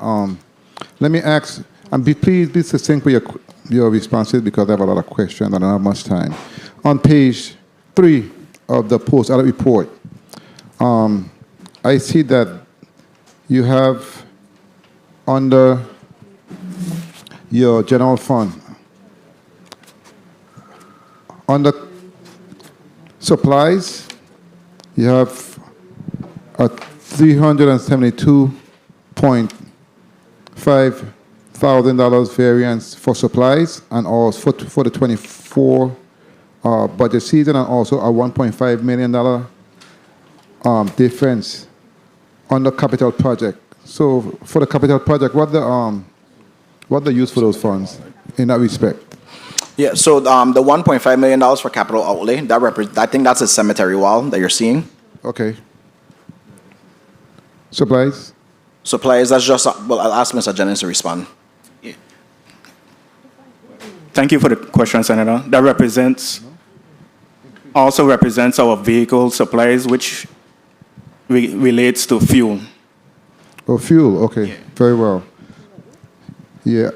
let me ask, and please be succinct with your responses because I have a lot of questions and I don't have much time. On page 3 of the post-audit report, I see that you have under your general fund, under supplies, you have a $372,500 variance for supplies and also for the 24 budget season, and also a $1.5 million difference on the capital project. So for the capital project, what the use for those funds in that respect? Yeah, so the $1.5 million for capital outlay, I think that's a cemetery wall that you're seeing. Okay. Supplies? Supplies, that's just, well, I'll ask Mr. Jennings to respond. Thank you for the question, Senator. That also represents our vehicle supplies, which relates to fuel. Oh, fuel, okay, yeah. Very well. Yeah,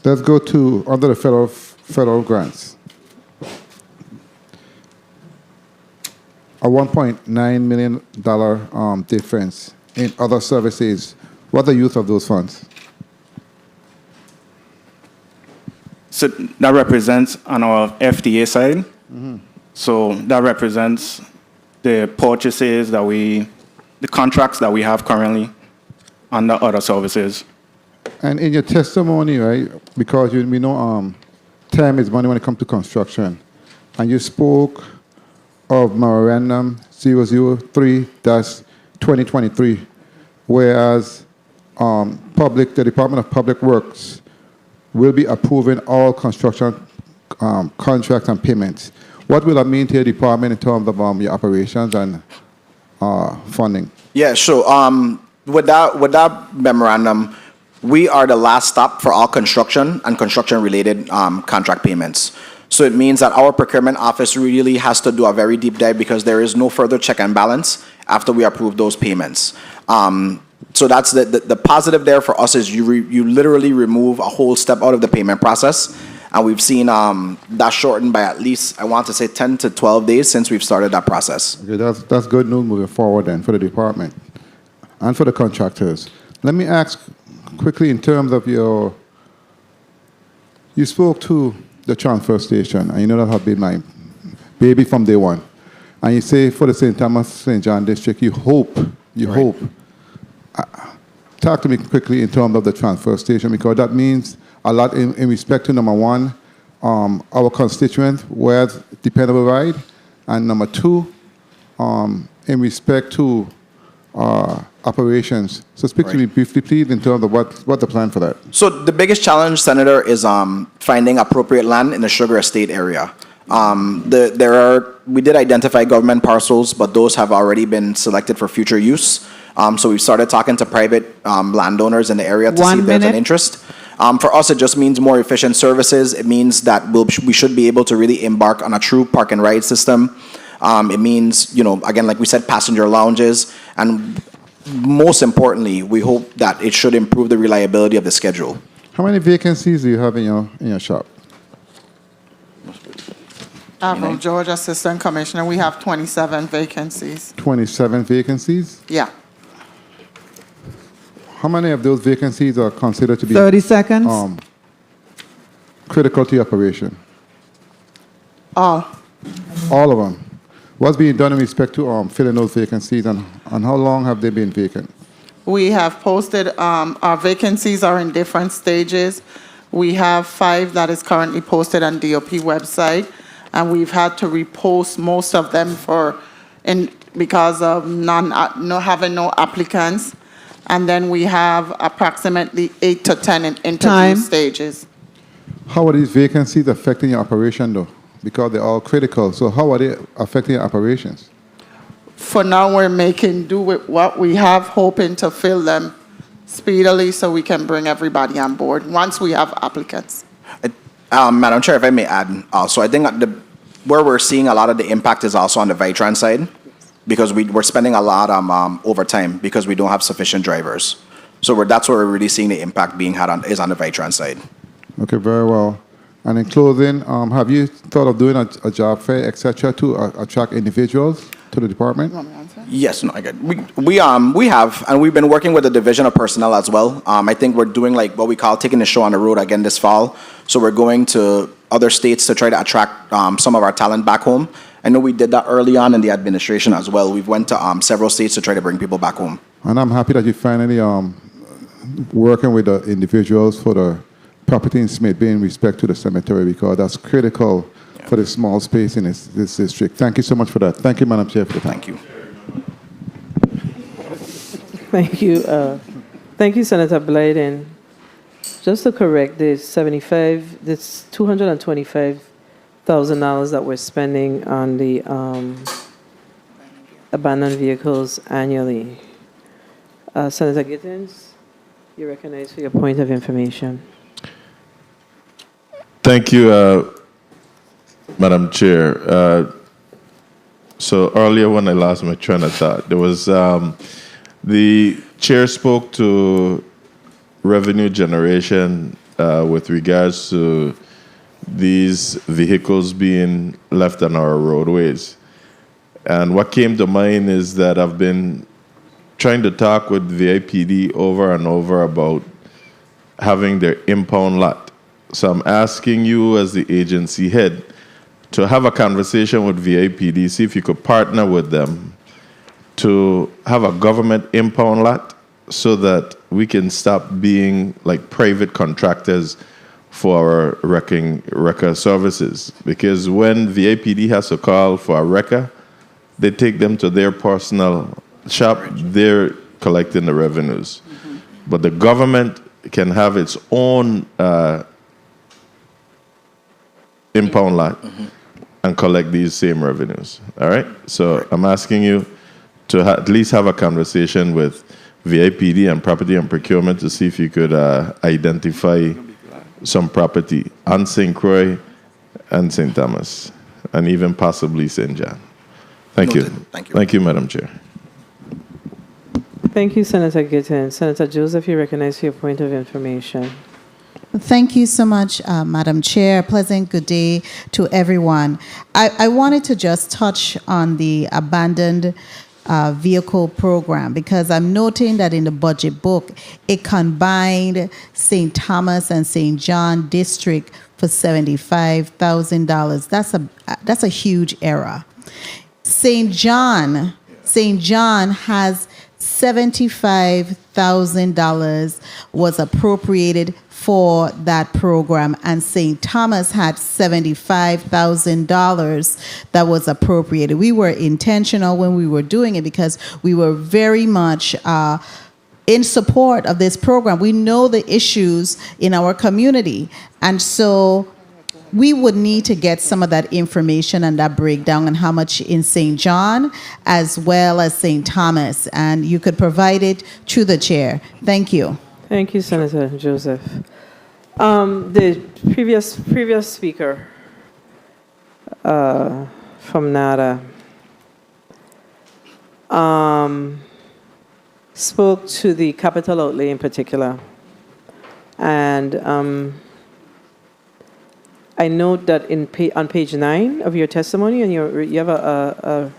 let's go to under the federal grants. A $1.9 million difference in other services. What the use of those funds? So that represents on our FDA side. Mm-hmm. So that represents the purchases the contracts that we have currently under other services. And in your testimony, right, because we know time is money when it comes to construction, and you spoke of Memorandum 003-2023, whereas the Department of Public Works will be approving all construction contracts and payments. What will that mean to your department in terms of your operations and funding? Yeah, sure. With that memorandum, we are the last stop for all construction and construction-related contract payments. So it means that our procurement office really has to do a very deep dive because there is no further check and balance after we approve those payments. So that's the positive there for us is you literally remove a whole step out of the payment process. And we've seen that shortened by at least, I want to say, 10 to 12 days since we've started that process. Okay, that's good news moving forward then for the department and for the contractors. Let me ask quickly in terms of you spoke to the transfer station, and you know that has been my baby from day one. And you say for the St. Thomas, St. John district, you hope. Talk to me quickly in terms of the transfer station, because that means a lot in respect to, number one, our constituents, where it's dependable ride, and number two, in respect to operations. So speak to me briefly, please, in terms of what the plan for that. So the biggest challenge, Senator, is finding appropriate land in the sugar estate area. We did identify government parcels, but those have already been selected for future use. So we've started talking to private landowners in the area to see 1 if there's an minute. interest. For us, it just means more efficient services. It means that we should be able to really embark on a true park and ride system. It means, again, like we said, passenger lounges, and most importantly, we hope that it should improve the reliability of the schedule. How many vacancies do you have in your shop? Avril George, Assistant Commissioner, we have 27 vacancies. 27 vacancies? Yeah. How many of those vacancies are considered to be 30 seconds. critical to your operation? All. All of them. What's being done in respect to filling those vacancies, and how long have they been vacant? We have posted, our vacancies are in different stages. We have 5 that is currently posted on DOP website, and we've had to repost most of them because of having no applicants. And then we have approximately 8 to 10 in interview Time. stages. How are these vacancies affecting your operation, though? Because they're all critical. So how are they affecting your operations? For now, we're making do with what we have, hoping to fill them speedily so we can bring everybody on board once we have applicants. Madam Chair, if I may add, also, I think where we're seeing a lot of the impact is also on the Vitran side, because we're spending a lot on overtime because we don't have sufficient drivers. So that's where we're really seeing the impact being had is on the Vitran side. Okay, very well. And in closing, have you thought of doing a job fair, et cetera, to attract individuals to the department? Yes, no, I get it. We have, and we've been working with the Division of Personnel as well. I think we're doing like what we call taking the show on the road again this fall. So we're going to other states to try to attract some of our talent back home. I know we did that early on in the administration as well. We've went to several states to try to bring people back home. And I'm happy that you finally working with the individuals for the property in Smith Bay in respect to the cemetery, because that's critical for the small space in this district. Thank you so much for that. Thank you, Madam Chair, for the time. Thank you. Thank you. Thank you, Senator Blyden. Just to correct this, this $225,000 that we're spending on the abandoned vehicles annually. Senator Gittins, you're recognized for your point of information. Thank you, Madam Chair. So earlier when I lost my train of thought, there was the chair spoke to revenue generation with regards to these vehicles being left on our roadways. And what came to mind is that I've been trying to talk with VIPD over and over about having their impound lot. So I'm asking you as the agency head to have a conversation with VIPD, see if you could partner with them to have a government impound lot so that we can stop being like private contractors for our wrecker services. Because when VIPD has to call for a wrecker, they take them to their personal shop, they're collecting the revenues. Mm-hmm. But the government can have its own impound lot and collect these same revenues. All right? So I'm asking you to at least have a conversation with VIPD and Property and Procurement to see if you could identify some property on St. Croix and St. Thomas, and even possibly St. John. Thank you. Thank you. Thank you, Madam Chair. Thank you, Senator Gittins. Senator Joseph, you recognize for your point of information. Thank you so much, Madam Chair. Pleasant good day to everyone. I wanted to just touch on the abandoned vehicle program, because I'm noting that in the budget book, it combined St. Thomas and St. John district for $75,000. That's a huge error. St. John has $75,000 was appropriated for that program, and St. Thomas had $75,000 that was appropriated. We were intentional when we were doing it because we were very much in support of this program. We know the issues in our community, and so we would need to get some of that information and that breakdown and how much in St. John as well as St. Thomas. And you could provide it to the chair. Thank you. Thank you, Senator Joseph. The previous speaker from NADA spoke to the capital outlay in particular. And I note that on page 9 of your testimony, and you have a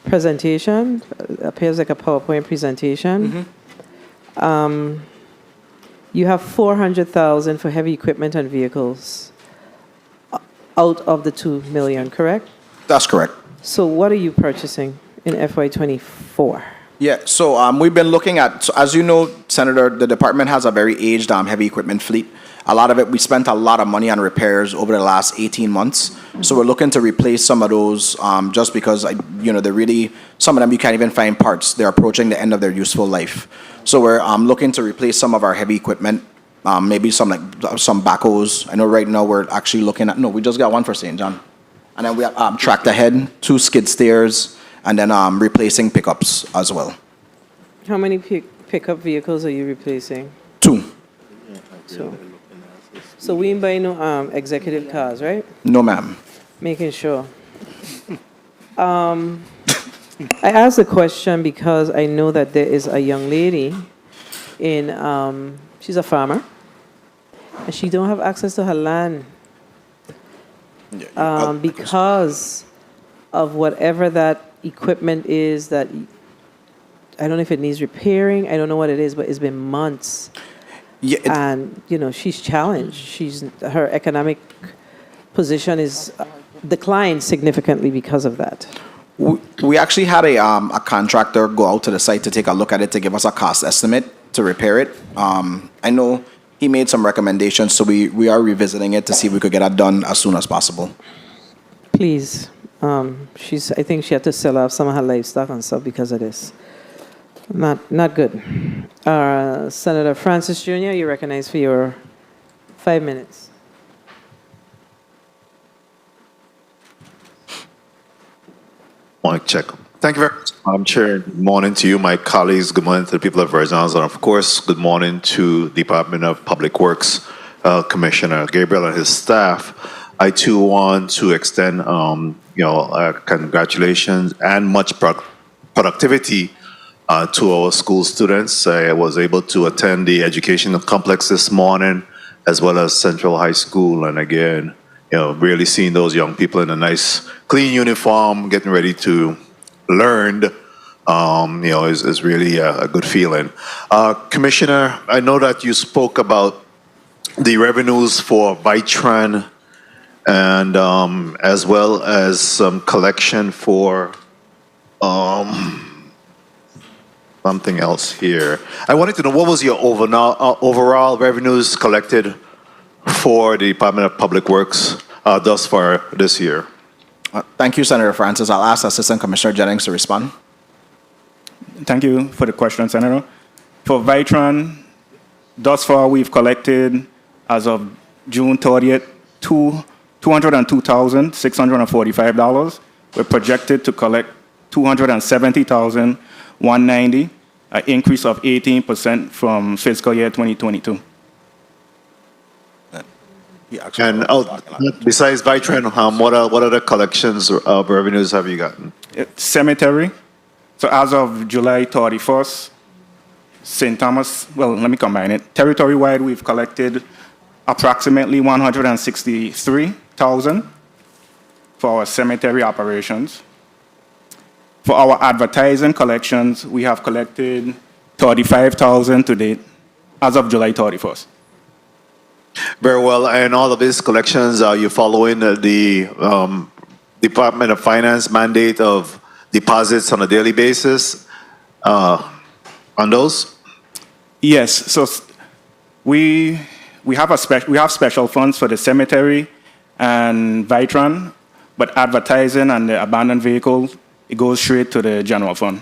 presentation, appears like a PowerPoint presentation. You have $400,000 for heavy equipment and vehicles out of the $2 million, correct? That's correct. So what are you purchasing in FY24? Yeah, so we've been looking at, so as you know, Senator, the department has a very aged heavy equipment fleet. A lot of it, we spent a lot of money on repairs over the last 18 months. So we're looking to replace some of those just because, they're really, some of them you can't even find parts. They're approaching the end of their useful life. So we're looking to replace some of our heavy equipment, maybe some backhoes. I know right now we're actually looking at, we just got one for St. John. And then we have tractor head, 2 skid steers, and then replacing pickups as well. How many pickup vehicles are you replacing? 2. 2. So we ain't buying no executive cars, right? No, ma'am. Making sure. I asked the question because I know that there is a young lady in, she's a farmer, and she don't have access to her land because of whatever that equipment is that, I don't know if it needs repairing, I don't know what it is, but it's been months. Yeah, And, she's challenged. Her economic position is declined significantly because of that. We actually had a contractor go out to the site to take a look at it to give us a cost estimate to repair it. I know he made some recommendations, so we are revisiting it to see if we could get that done as soon as possible. Please. I think she had to sell off some of her livestock and stuff because of this. Not good. Senator Francis Jr., you're recognized for your 5 minutes. Mic check. Thank you very much, Madam Chair. Good morning to you, my colleagues. Good morning to the people of Virgin Islands. And of course, good morning to Department of Public Works Commissioner Gabriel and his staff. I too want to extend, congratulations and much productivity to our school students. I was able to attend the educational complex this morning, as well as Central High School, and again, really seeing those young people in a nice, clean uniform, getting ready to learn, is really a good feeling. Commissioner, I know that you spoke about the revenues for Vitran, and as well as some collection for something else here. I wanted to know, what was your overall revenues collected for the Department of Public Works thus far this year? Thank you, Senator Francis. I'll ask Assistant Commissioner Jennings to respond. Thank you for the question, Senator. For Vitran, thus far we've collected, as of June 30th, $202,645. We're projected to collect $270,190, an increase of 18% from fiscal year 2022. And besides Vitran, what other collections of revenues have you gotten? Cemetery. So as of July 31st, St. Thomas, well, let me combine it. Territory-wide, we've collected approximately $163,000 for our cemetery operations. For our advertising collections, we have collected $35,000 to date as of July 31st. Very well. And all of these collections, are you following the Department of Finance mandate of deposits on a daily basis on those? Yes. So we have special funds for the cemetery and Vitran, but advertising and the abandoned vehicles, it goes straight to the general fund.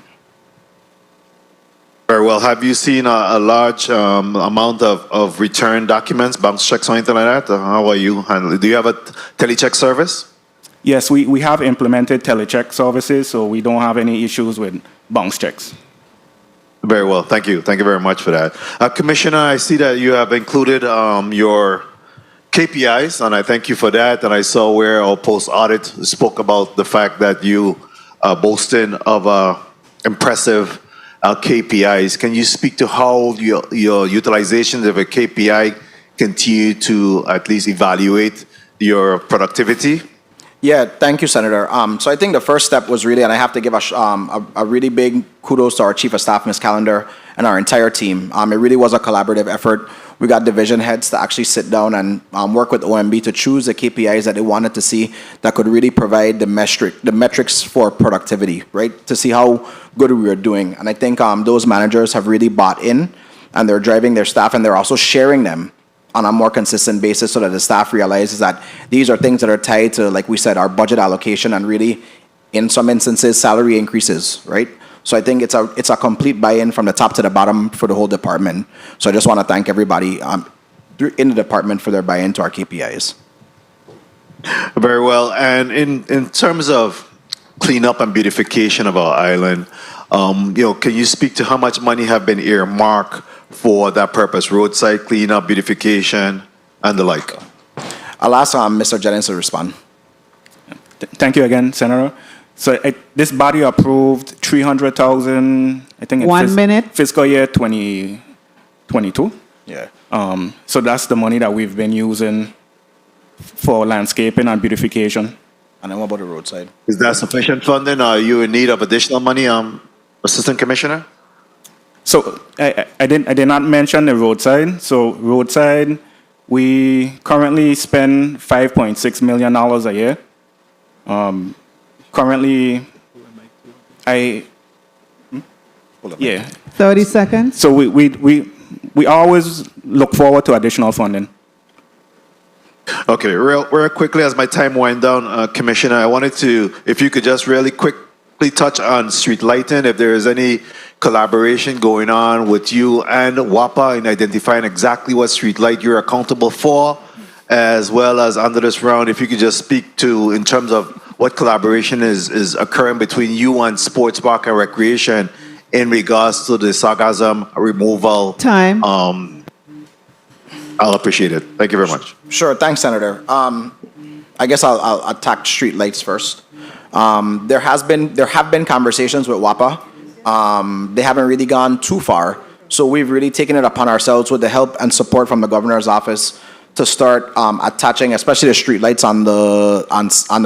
Very Very well. Have you seen a large amount of return documents, bounce checks, or anything like that? How are you handling? Do you have a telecheck service? Yes, we have implemented telecheck services, so we don't have any issues with bounce checks. Very well. Thank you. Thank you very much for that. Commissioner, I see that you have included your KPIs, and I thank you for that. And I saw where our post-audit spoke about the fact that you are boasting of impressive KPIs. Can you speak to how your utilization of a KPI continue to at least evaluate your productivity? Yeah, thank you, Senator. So I think the first step was really, and I have to give a really big kudos to our Chief of Staff, Ms. Callender, and our entire team. It really was a collaborative effort. We got division heads to actually sit down and work with OMB to choose the KPIs that they wanted to see that could really provide the metrics for productivity, right? To see how good we were doing. And I think those managers have really bought in, and they're driving their staff, and they're also sharing them on a more consistent basis so that the staff realizes that these are things that are tied to, like we said, our budget allocation and really, in some instances, salary increases, right? So I think it's a complete buy-in from the top to the bottom for the whole department. So I just want to thank everybody in the department for their buy-in to our KPIs. Very well. And in terms of cleanup and beautification of our island, can you speak to how much money have been earmarked for that purpose, roadside cleanup, beautification, and the like? I'll ask Mr. Jennings to respond. Thank you again, Senator. So this body approved $300,000, I think, in 1 minute. Fiscal year 2022. Yeah. So that's the money that we've been using for landscaping and beautification. And then what about the roadside? Is that sufficient funding? Are you in need of additional money, Assistant Commissioner? So I did not mention the roadside. So roadside, we currently spend $5.6 million a year. Currently, yeah. 30 seconds. So we always look forward to additional funding. Okay, real quickly as my time winds down, Commissioner, I wanted to, if you could just really quickly touch on street lighting, if there is any collaboration going on with you and WAPA in identifying exactly what street light you're accountable for, as well as under this round, if you could just speak to, in terms of what collaboration is occurring between you and Sports Park and Recreation in regards to the sargassum removal. Time. I'll appreciate it. Thank you very much. Sure. Thanks, Senator. I guess I'll attack street lights first. There have been conversations with WAPA. They haven't really gone too far. So we've really taken it upon ourselves with the help and support from the governor's office to start attaching, especially the street lights on the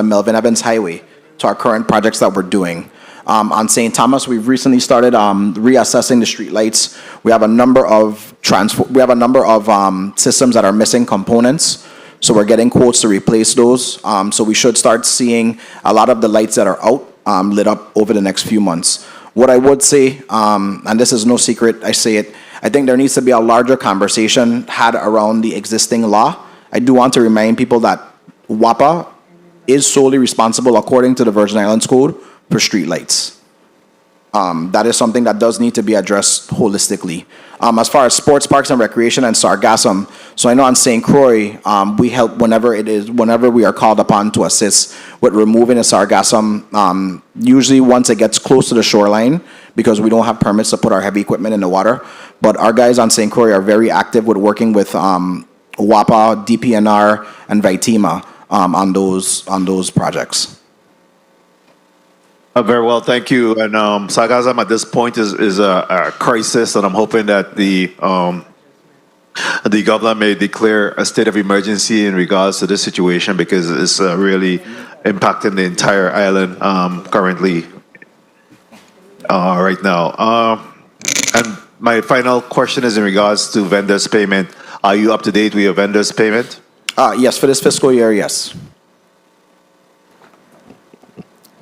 Melvin Evans Highway, to our current projects that we're doing. On St. Thomas, we've recently started reassessing the street lights. We have a number of systems that are missing components, so we're getting quotes to replace those. So we should start seeing a lot of the lights that are out lit up over the next few months. What I would say, and this is no secret, I say it, I think there needs to be a larger conversation had around the existing law. I do want to remind people that WAPA is solely responsible, according to the Virgin Islands Code, for streetlights. That is something that does need to be addressed holistically. As far as sports parks and recreation and sargassum, so I know on St. Croix, we help whenever we are called upon to assist with removing the sargassum, usually once it gets close to the shoreline, because we don't have permits to put our heavy equipment in the water. But our guys on St. Croix are very active with working with WAPA, DPNR, and Vitima on those projects. Very well, thank you. And sargassum at this point is a crisis, and I'm hoping that the governor may declare a state of emergency in regards to this situation, because it's really impacting the entire island currently right now. And my final question is in regards to vendors' payment. Are you up to date with your vendors' payment? Yes, for this fiscal year, yes.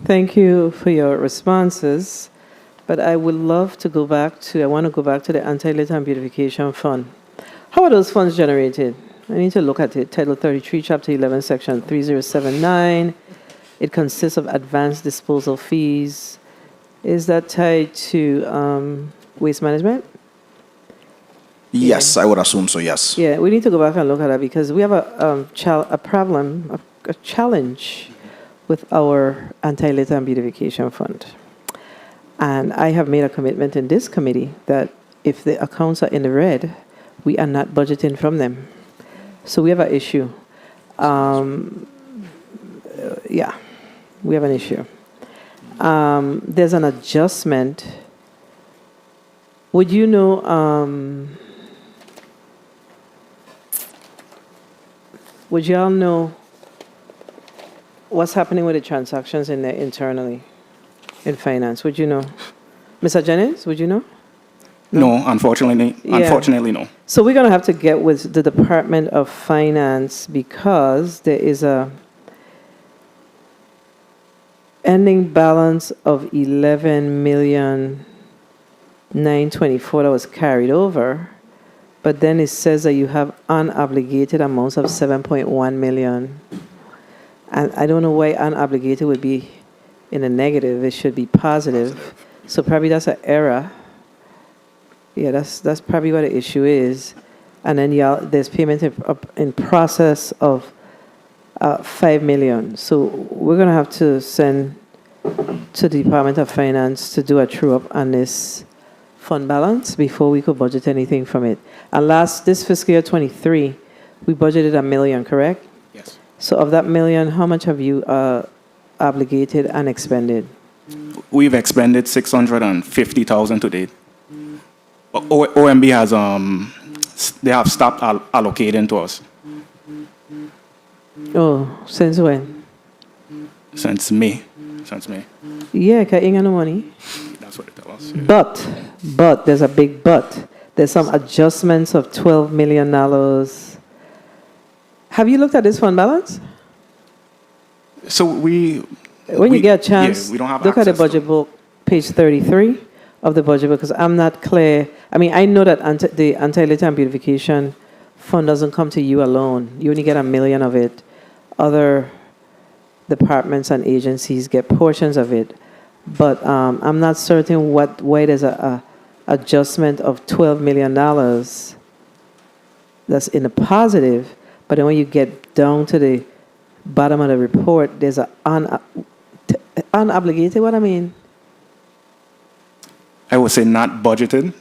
Thank you for your responses, but I would love to go back to, I want to go back to the Anti-Litter and Beautification Fund. How are those funds generated? I need to look at it. Title 33, Chapter 11, Section 3079. It consists of advanced disposal fees. Is that tied to waste management? Yes, I would assume so, yes. Yeah, we need to go back and look at that because we have a problem, a challenge with our anti-litter and beautification fund. And I have made a commitment in this committee that if the accounts are in the red, we are not budgeting from them. So we have an issue. Yeah, we have an issue. There's an adjustment. Would you know, would y'all know what's happening with the transactions in there internally in finance? Would you know? Mr. Jennings, would you know? No, unfortunately, Yeah. unfortunately, no. So we're going to have to get with the Department of Finance because there is a ending balance of 11,924,000 that was carried over, but then it says that you have unobligated amounts of 7.1 million. And I don't know why unobligated would be in a negative. It should be positive. So probably that's an error. Yeah, that's probably what the issue is. And then there's payment in process of 5 million. So we're going to have to send to the Department of Finance to do a true-up on this fund balance before we could budget anything from it. And this fiscal year 23, we budgeted $1 million, correct? Yes. So of that $1 million, how much have you obligated and expended? We've expended 650,000 to date. OMB has they have stopped allocating to us Oh, since when? since May. Since May. Yeah, because ain't got no money. That's what they tell us. Yeah. But, there's a big but. There's some adjustments of $12 million. Have you looked at this fund balance? So When you get a chance, we don't have look at the access to budget book, page 33 of the budget book, because I'm not clear. I mean, I know that the anti-litter and beautification fund doesn't come to you alone. You only get $1 million of it. Other departments and agencies get portions of it. But I'm not certain why there's a adjustment of $12 million that's in the positive, but then when you get down to the bottom of the report, there's a unobligated, what I mean? I would say not budgeted.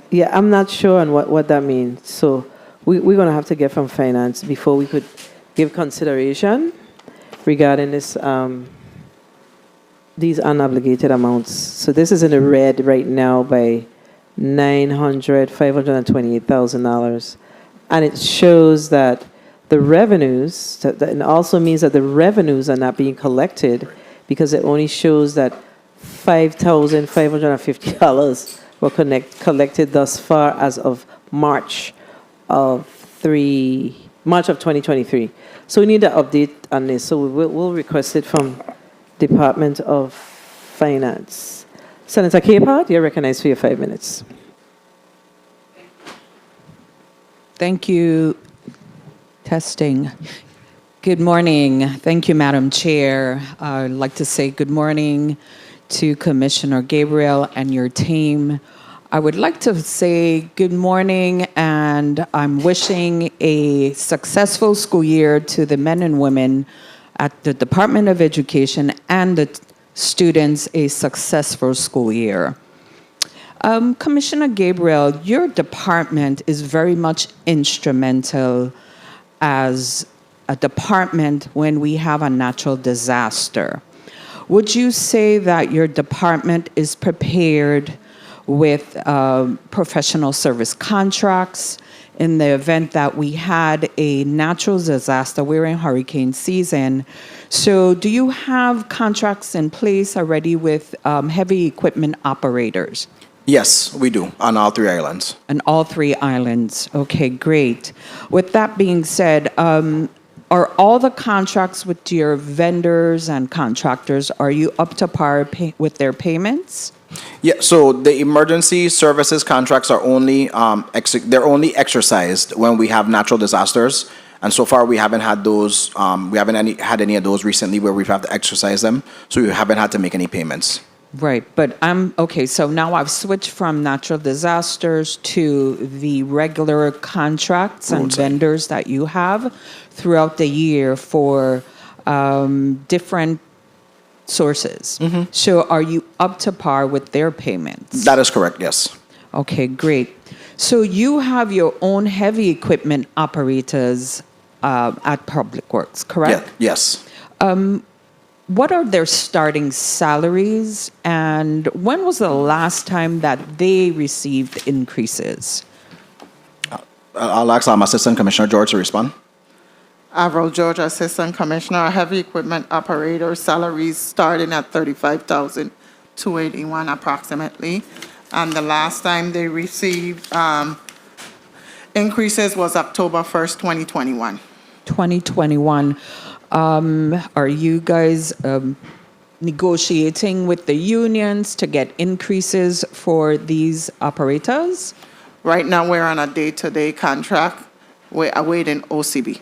Yeah, I'm not sure on what that means. So we're going to have to get from finance before we could give consideration regarding this, these unobligated amounts. So this is in the red right now by $528,000. And it shows that the revenues, and also means that the revenues are not being collected because it only shows that $5,550 were collected thus far as of March of 2023. So we need an update on this. So we'll request it from Department of Finance. Senator Capehart, you're recognized for your 5 minutes. Thank you. Testing. Good morning. Thank you, Madam Chair. I'd like to say good morning to Commissioner Gabriel and your team. I would like to say good morning, and I'm wishing a successful school year to the men and women at the Department of Education and the students a successful school year. Commissioner Gabriel, your department is very much instrumental as a department when we have a natural disaster. Would you say that your department is prepared with professional service contracts in the event that we had a natural disaster? We're in hurricane season. So do you have contracts in place already with heavy equipment operators? Yes, we do, on all 3 islands. On all 3 islands. Okay, great. With that being said, are all the contracts with your vendors and contractors, are you up to par with their payments? Yeah, so the emergency services contracts are only they're only exercised when we have natural disasters, and so far we haven't had those. We haven't had any of those recently where we've had to exercise them, so we haven't had to make any payments. Right, but okay, so now I've switched from natural disasters to the regular contracts and vendors that you have throughout the year for different sources. So are you up to par with their payments? That is correct, yes. Okay, great. So you have your own heavy equipment operators at Public Works, correct? Yes. What are their starting salaries, and when was the last time that they received increases? I'll ask Assistant Commissioner George to respond. Avril George, Assistant Commissioner. Our heavy equipment operator salaries starting at $35,281 approximately. And the last time they received increases was October 1st, 2021. 2021. Are you guys negotiating with the unions to get increases for these operators? Right now, we're on a day-to-day contract. We're awaiting OCB.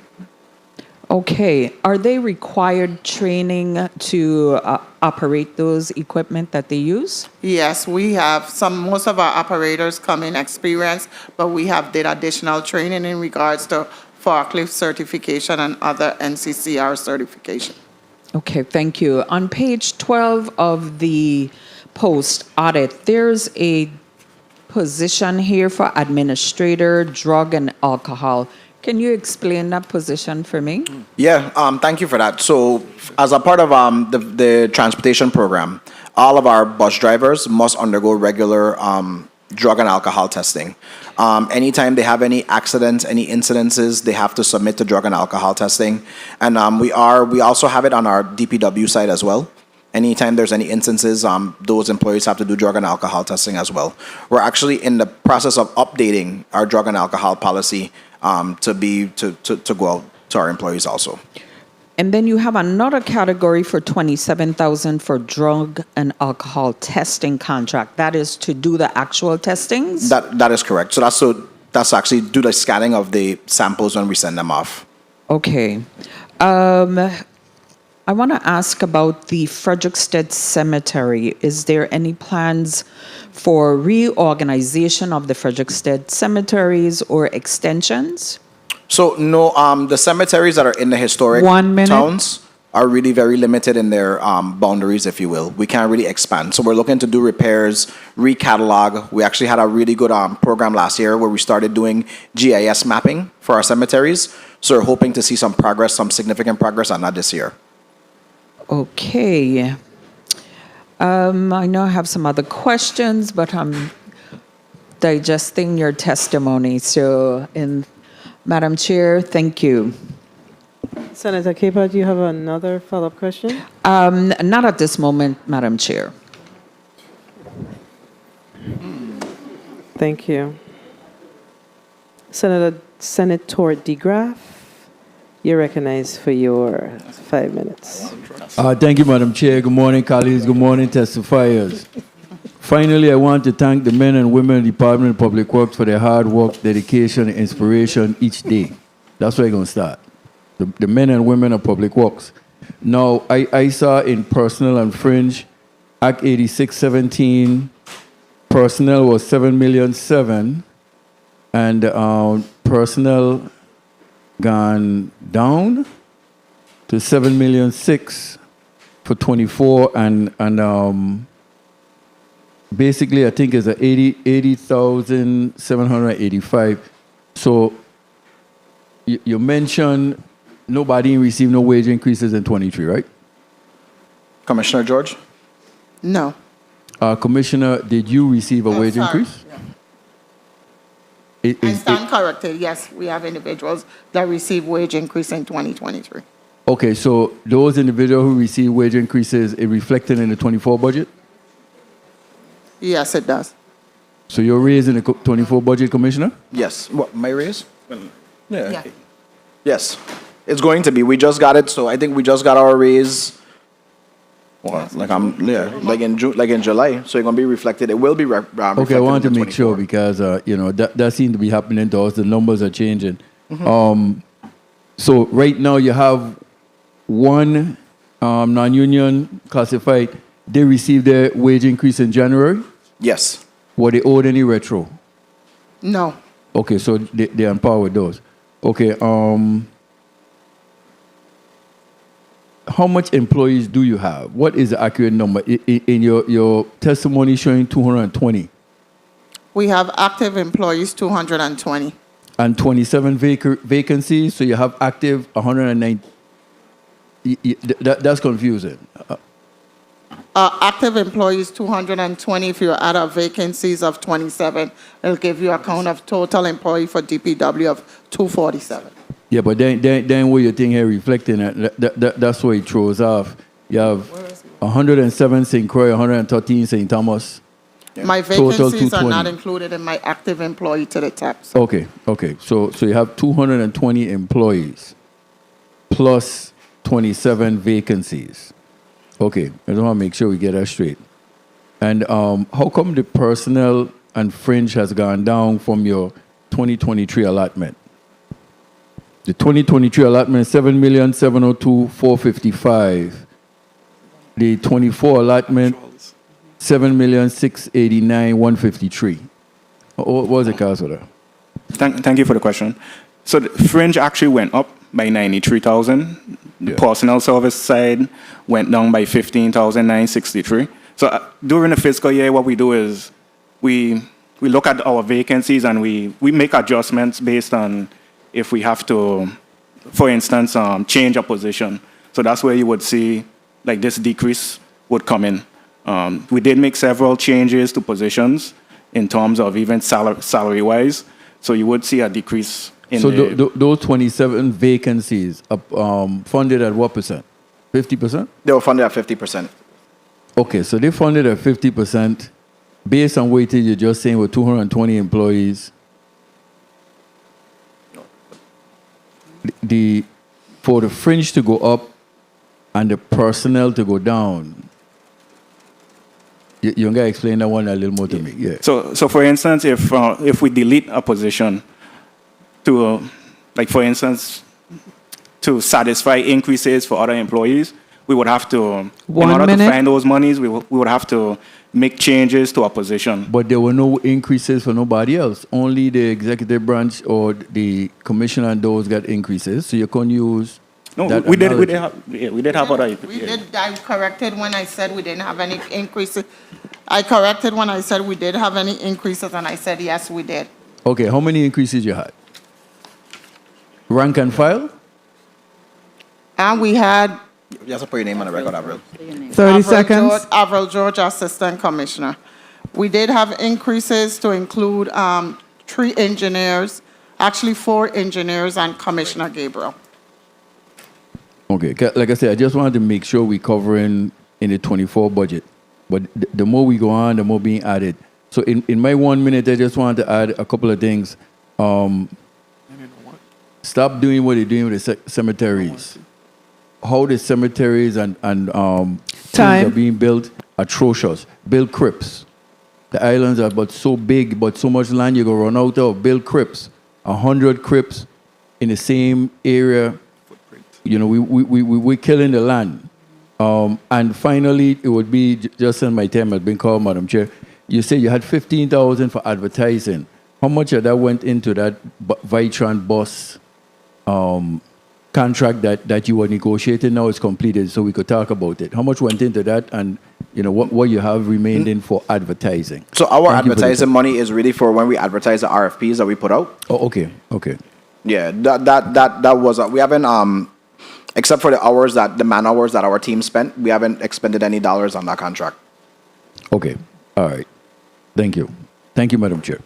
Okay. Are they required training to operate those equipment that they use? Yes, we have most of our operators come in experienced, but we have did additional training in regards to forklift certification and other NCCR certification. Okay, thank you. On page 12 of the post audit, there's a position here for administrator, drug and alcohol. Can you explain that position for me? Yeah, thank you for that. So as a part of the transportation program, all of our bus drivers must undergo regular drug and alcohol testing. Anytime they have any accidents, any incidences, they have to submit to drug and alcohol testing. And we also have it on our DPW side as well. Anytime there's any instances, those employees have to do drug and alcohol testing as well. We're actually in the process of updating our drug and alcohol policy to go out to our employees also. And then you have another category for $27,000 for drug and alcohol testing contract. That is to do the actual testings? That is correct. So that's actually do the scanning of the samples when we send them off. Okay. I want to ask about the Frederickstead Cemetery. Is there any plans for reorganization of the Frederickstead cemeteries or extensions? So no, the cemeteries that are in the historic towns are really very limited in their boundaries, if you will. We can't really expand. So we're looking to do repairs, recatalog. We actually had a really good program last year where we started doing GIS mapping for our cemeteries. So we're hoping to see some progress, some significant progress on that this year. Okay. I know I have some other questions, but I'm digesting your testimony. So, Madam Chair, thank you. Senator Capa, do you have another follow-up question? Not at this moment, Madam Chair. Thank you. Senator DeGraff, you're recognized for your 5 minutes. Thank you, Madam Chair. Good morning, colleagues. Good morning, testifiers. Finally, I want to thank the men and women of the Department of Public Works for their hard work, dedication, and inspiration each day. That's where I'm going to start. The men and women of Public Works. Now, I saw in personnel and fringe, Act 8617, personnel was $7,700,000, and personnel gone down to $7,600,000 for 24, and basically I think it's a 80,785. So you mentioned nobody received no wage increases in 23, right? Commissioner George? No. Commissioner, did you receive a wage increase? I stand corrected. Yes, we have individuals that receive wage increase in 2023. Okay, so those individuals who receive wage increases, it reflected in the 24 budget? Yes, it does. So you're raising the 24 budget, Commissioner? Yes. What, my raise? Yeah. Yes. It's going to be. We just got it, so I think we just got our raise. Well, like in July, so it's gonna be reflected. It will be reflected. Okay, I want to make sure because that seems to be happening to us. The numbers are changing. So right now you have one non-union classified they received their wage increase in January? Yes. Were they owed any retro? No. Okay, so they're on par with those. Okay, how much employees do you have? What is the accurate number? In your testimony showing 220 We have active employees, 220. and 27 vacancies, so you have active 109. That's confusing. Active employees, 220. If you add up vacancies of 27, it'll give you a count of total employee for DPW of 247. Yeah, but then what you think here reflecting that's what it throws off. You have 107 St. Croix, 113 St. Thomas. My Total vacancies are not 220. included in my active employee to the tax. Okay. So you have 220 employees plus 27 vacancies. Okay, I just want to make sure we get that straight. And how come the personnel and fringe has gone down from your 2023 allotment? The 2023 allotment is 7,702,455. The 24 allotment 7,689,153. What was the cause of that? Thank you for the question. So the fringe actually went up by 93,000. The personnel service side went down by 15,963. So during the fiscal year, what we do is we look at our vacancies and we make adjustments based on if we have to, for instance, change a position. So that's where you would see like this decrease would come in. We did make several changes to positions in terms of even salary-wise. So you would see a decrease in so those 27 vacancies funded at what percent? 50%? They were funded at 50%. Okay, so they funded at 50% based on weightage you're just saying with 220 employees. For the fringe to go up and the personnel to go down, you can explain that one a little more to me. Yeah. So for instance, if we delete a position to, like for instance, to satisfy increases for other employees, we would have to, in order to find those monies, we would have to make changes to our position. But there were no increases for nobody else. Only the executive branch or the commissioner and those got increases. So you couldn't use. No, that we did analogy. have other. We did. I corrected when I said we didn't have any increases. I corrected when I said we did have any increases, and I said yes, we did. Okay, how many increases you had? Rank and file? And we had You have to put your name on the record, Avril. 30 seconds. Avril George, Assistant Commissioner. We did have increases to include 3 engineers, actually 4 engineers, and Commissioner Gabriel. Okay, like I said, I just wanted to make sure we covering in the 24 budget. But the more we go on, the more being added. So in my 1 minute, I just wanted to add a couple of things. Stop doing what you're doing with the cemeteries. How the cemeteries and things are being built, atrocious. Build crypts. The islands are but so big, but so much land you're going to run out of. Build crypts. 100 crypts in the same area. You know, we're killing the land. And finally, it would be, just in my time has been called, Madam Chair, you say you had 15,000 for advertising. How much of that went into that Vitron bus contract that you were negotiating now is completed, so we could talk about it? How much went into that, and you know what you have remaining for advertising? So our advertising money is really for when we advertise the RFPs that we put out. Oh, okay. Yeah, that was we haven't except for the man hours that our team spent, we haven't expended any dollars on that contract. Okay, all right. Thank you, Madam Chair.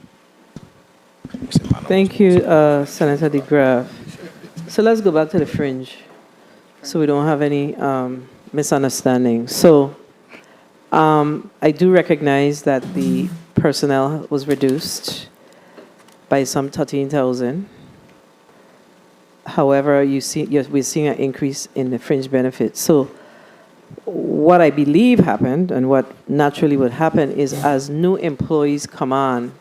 Thank you, Senator DeGraff. So let's go back to the fringe so we don't have any misunderstanding. So I do recognize that the personnel was reduced by some 13,000. However, we're seeing an increase in the fringe benefits. So what I believe happened and what naturally would happen is as new employees come on,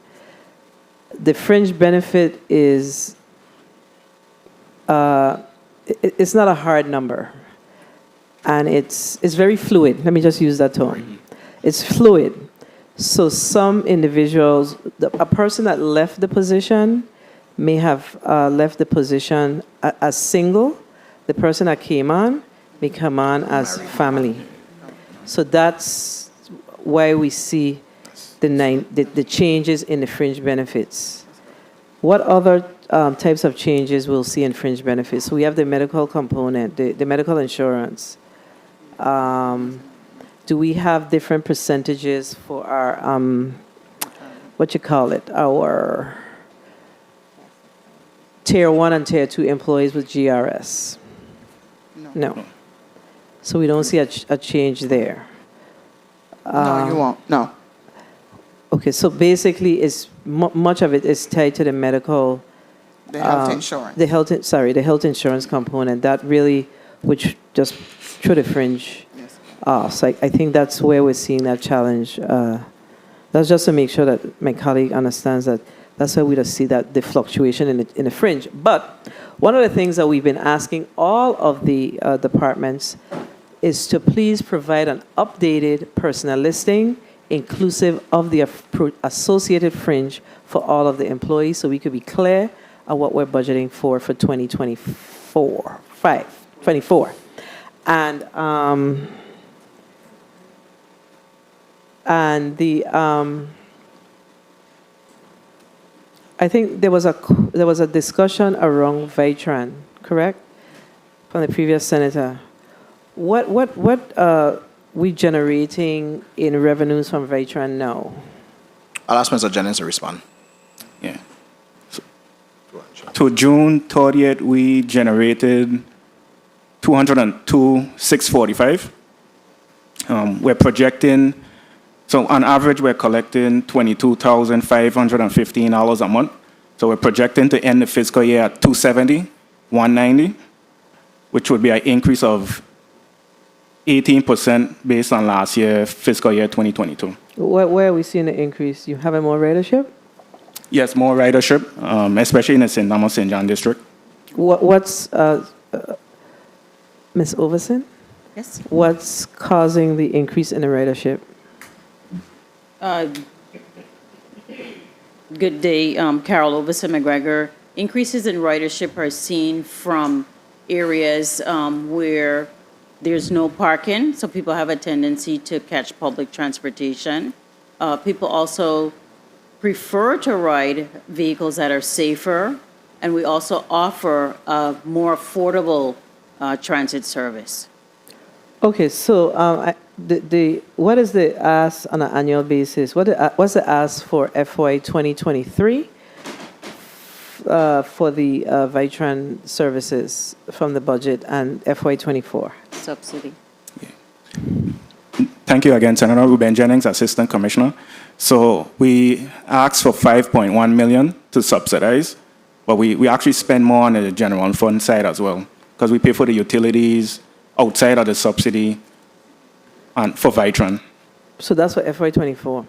the fringe benefit is, it's not a hard number. and it's very fluid. Let me just use that term. It's fluid. So some individuals, a person that left the position may have left the position as single. The person that came on may come on as family. So that's why we see the changes in the fringe benefits. What other types of changes we'll see in fringe benefits? So we have the medical component, the medical insurance. Do we have different percentages for our, our Tier 1 and Tier 2 employees with GRS? No. So we don't see a change there. No, you won't, no. Okay, so basically, much of it is tied to the medical. The health insurance. The health insurance component. That really, which just through the fringe. Yes. So I think that's where we're seeing that challenge. That's just to make sure that my colleague understands that that's why we just see that the fluctuation in the fringe. But one of the things that we've been asking all of the departments is to please provide an updated personnel listing inclusive of the associated fringe for all of the employees, so we could be clear on what we're budgeting for 2024. I think there was a discussion around Vitran, correct, from the previous senator. What we generating in revenues from Vitran now? I'll ask Mr. Jennings to respond. Yeah. To June 30th, we generated 202,645. We're projecting, so on average, we're collecting $22,515 a month. So we're projecting to end the fiscal year at 270, 190, which would be an increase of 18% based on last year, fiscal year 2022. Where are we seeing the increase? You having more ridership? Yes, more ridership, especially in the St. Thomas St. John district. What's, Ms. Overson? Yes. What's causing the increase in the ridership? Good day, Carol Overson McGregor. Increases in ridership are seen from areas where there's no parking, so people have a tendency to catch public transportation. People also prefer to ride vehicles that are safer, and we also offer a more affordable transit service. Okay, so what is the ask on an annual basis? What's the ask for FY 2023 for the Vitran services from the budget and FY 24? Subsidy. Thank you again, Senator Ruben Jennings, Assistant Commissioner. So we asked for 5.1 million to subsidize, but we actually spend more on the general fund side as well, because we pay for the utilities outside of the subsidy and for Vitran. So that's for FY 24?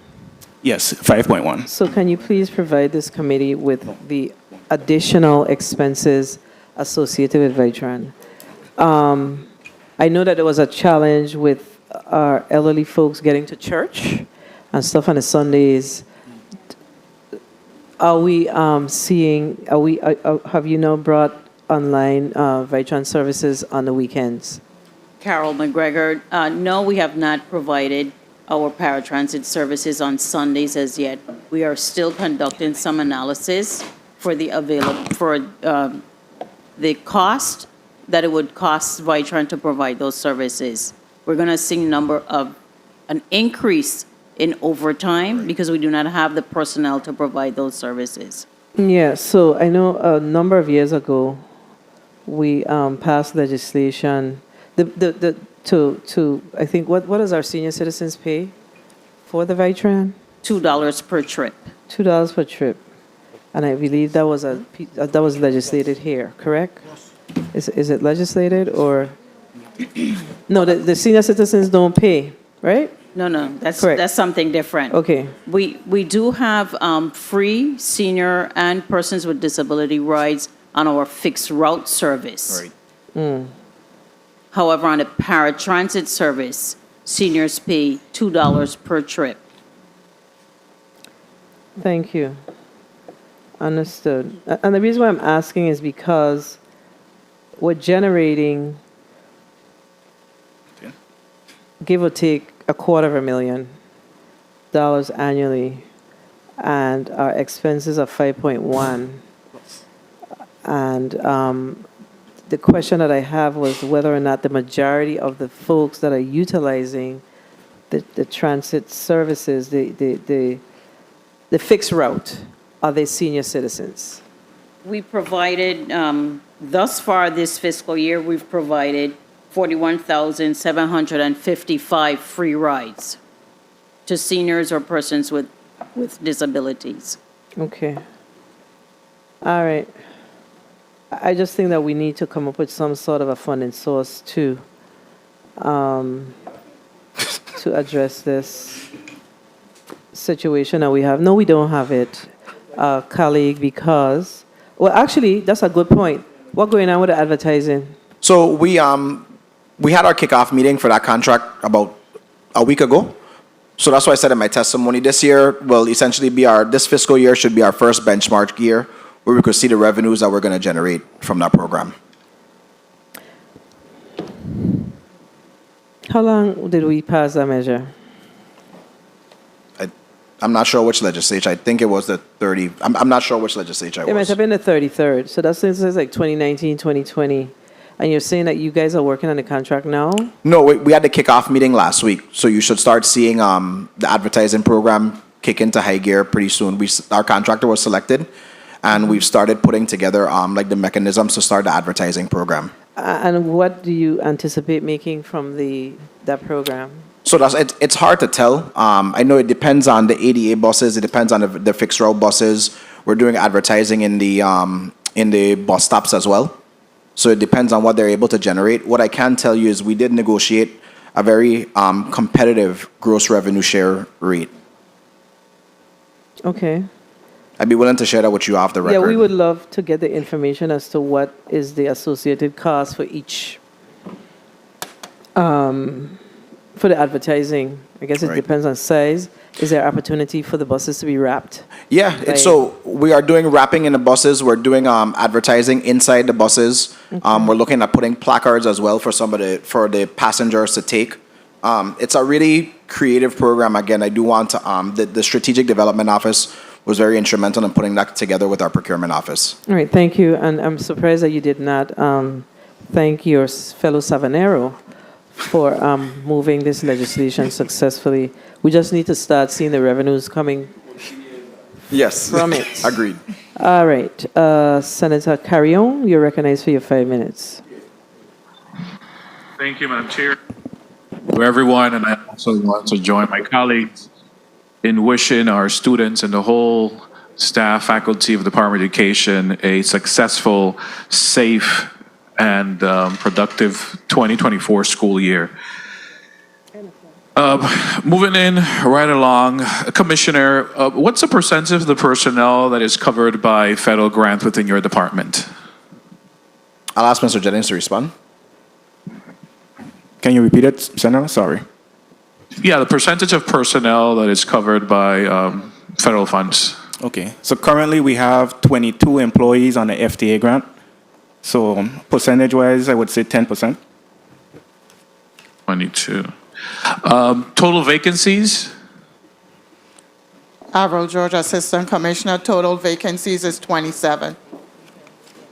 Yes, 5.1. So can you please provide this committee with the additional expenses associated with Vitran? I know that there was a challenge with our elderly folks getting to church and stuff on the Sundays. Are we seeing, have you now brought online Vitran services on the weekends? Carol McGregor, no, we have not provided our paratransit services on Sundays as yet. We are still conducting some analysis for the the cost that it would cost Vitran to provide those services. We're going to see an increase in overtime because we do not have the personnel to provide those services. Yeah, so I know a number of years ago, we passed legislation to I think, what does our senior citizens pay for the Vitran? $2 per trip. $2 per trip. And I believe that was legislated here, correct? Is it legislated or? No, the senior citizens don't pay, right? No, that's Correct. That's something different. Okay. We do have free senior and persons with disability rides on our fixed route service. Right. However, on a paratransit service, seniors pay $2 per trip. Thank you. Understood. And the reason why I'm asking is because we're generating, give or take, $250,000 annually, and our expenses are 5.1. And the question that I have was whether or not the majority of the folks that are utilizing the transit services, the fixed route, are they senior citizens? We provided, thus far this fiscal year, we've provided 41,755 free rides to seniors or persons with disabilities. Okay. All right. I just think that we need to come up with some sort of a funding source to address this situation that we have. No, we don't have it, colleague, because, well, actually, that's a good point. What's going on with the advertising? So we had our kickoff meeting for that contract about a week ago. So that's why I said in my testimony, this year will essentially be this fiscal year should be our first benchmark year where we could see the revenues that we're going to generate from that program. How long did we pass that measure? I'm not sure which legislature. I think it was the 30. I'm not sure which legislature it It might was. have been the 33rd. So that says like 2019, 2020. And you're saying that you guys are working on the contract now? No, we had the kickoff meeting last week. So you should start seeing the advertising program kick into high gear pretty soon. Our contractor was selected, and we've started putting together like the mechanisms to start the advertising program. And what do you anticipate making from that program? So it's hard to tell. I know it depends on the ADA buses. It depends on the fixed route buses. We're doing advertising in the bus stops as well. So it depends on what they're able to generate. What I can tell you is we did negotiate a very competitive gross revenue share rate. Okay. I'd be willing to share that with you off the record. Yeah, we would love to get the information as to what is the associated cost for each, for the advertising. I guess it Right. depends on size. Is there opportunity for the buses to be wrapped? Yeah, so we are doing wrapping in the buses. We're doing advertising inside the buses. We're looking at putting placards as well for for the passengers to take. It's a really creative program. Again, I do want to the Strategic Development Office was very instrumental in putting that together with our procurement office. All right, thank you. And I'm surprised that you did not thank your fellow Savanero for moving this legislation successfully. We just need to start seeing the revenues coming Yes, from it. agreed. All right. Senator Carrion, you're recognized for your 5 minutes. Thank you, Madam Chair. To everyone, and I also want to join my colleagues in wishing our students and the whole staff, faculty of the Department of Education a successful, safe, and productive 2024 school year. Moving in right along, Commissioner, what's the percentage of the personnel that is covered by federal grant within your department? I'll ask Mr. Jennings to respond. Can you repeat it, Senator? Sorry. Yeah, the percentage of personnel that is covered by federal funds. Okay. So currently we have 22 employees on the FTA grant. So percentage-wise, I would say 10%. 22. Total vacancies? Avro George, Assistant Commissioner, total vacancies is 27.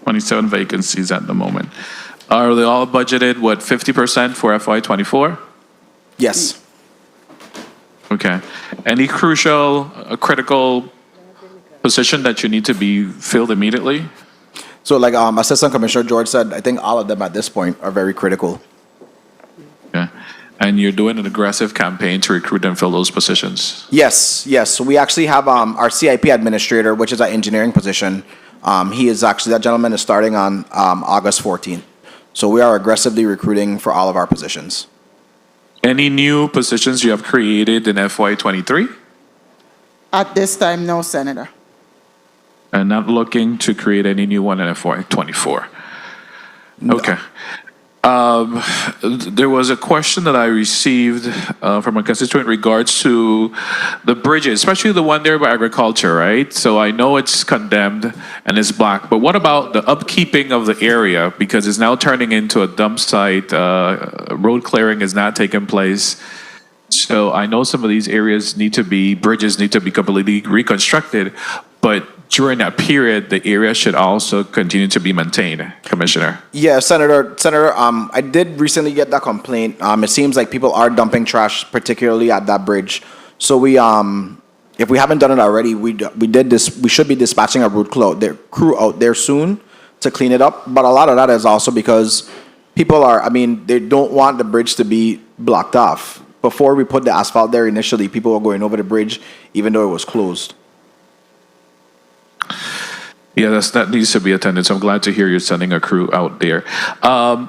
27 vacancies at the moment. Are they all budgeted, 50% for FY24? Yes. Okay. Any crucial, critical position that you need to be filled immediately? So like Assistant Commissioner George said, I think all of them at this point are very critical. Yeah. And you're doing an aggressive campaign to recruit and fill those positions? Yes. So we actually have our CIP administrator, which is our engineering position. That gentleman is starting on August 14th. So we are aggressively recruiting for all of our positions. Any new positions you have created in FY23? At this time, no, Senator. And not looking to create any new one in FY24? No. Okay. There was a question that I received from a constituent in regards to the bridges, especially the one there by agriculture, right? So I know it's condemned and it's blocked, but what about the upkeeping of the area? Because it's now turning into a dump site. Road clearing is not taking place. So I know some of these areas bridges need to be completely reconstructed, but during that period, the area should also continue to be maintained, Commissioner. Yeah, Senator, I did recently get that complaint. It seems like people are dumping trash, particularly at that bridge. So if we haven't done it already, we should be dispatching a crew out there soon to clean it up. But a lot of that is also because people they don't want the bridge to be blocked off. Before we put the asphalt there initially, people were going over the bridge even though it was closed. Yeah, that needs to be attended. So I'm glad to hear you're sending a crew out there.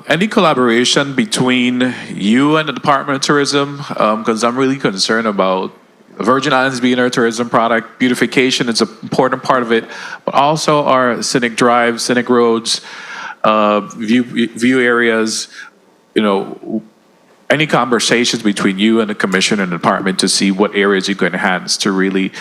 Any collaboration between you and the Department of Tourism? Because I'm really concerned about Virgin Islands being our tourism product. Beautification is an important part of it, but also our scenic drives, scenic roads, view areas. Any conversations between you and the commission and the department to see what areas you can enhance to really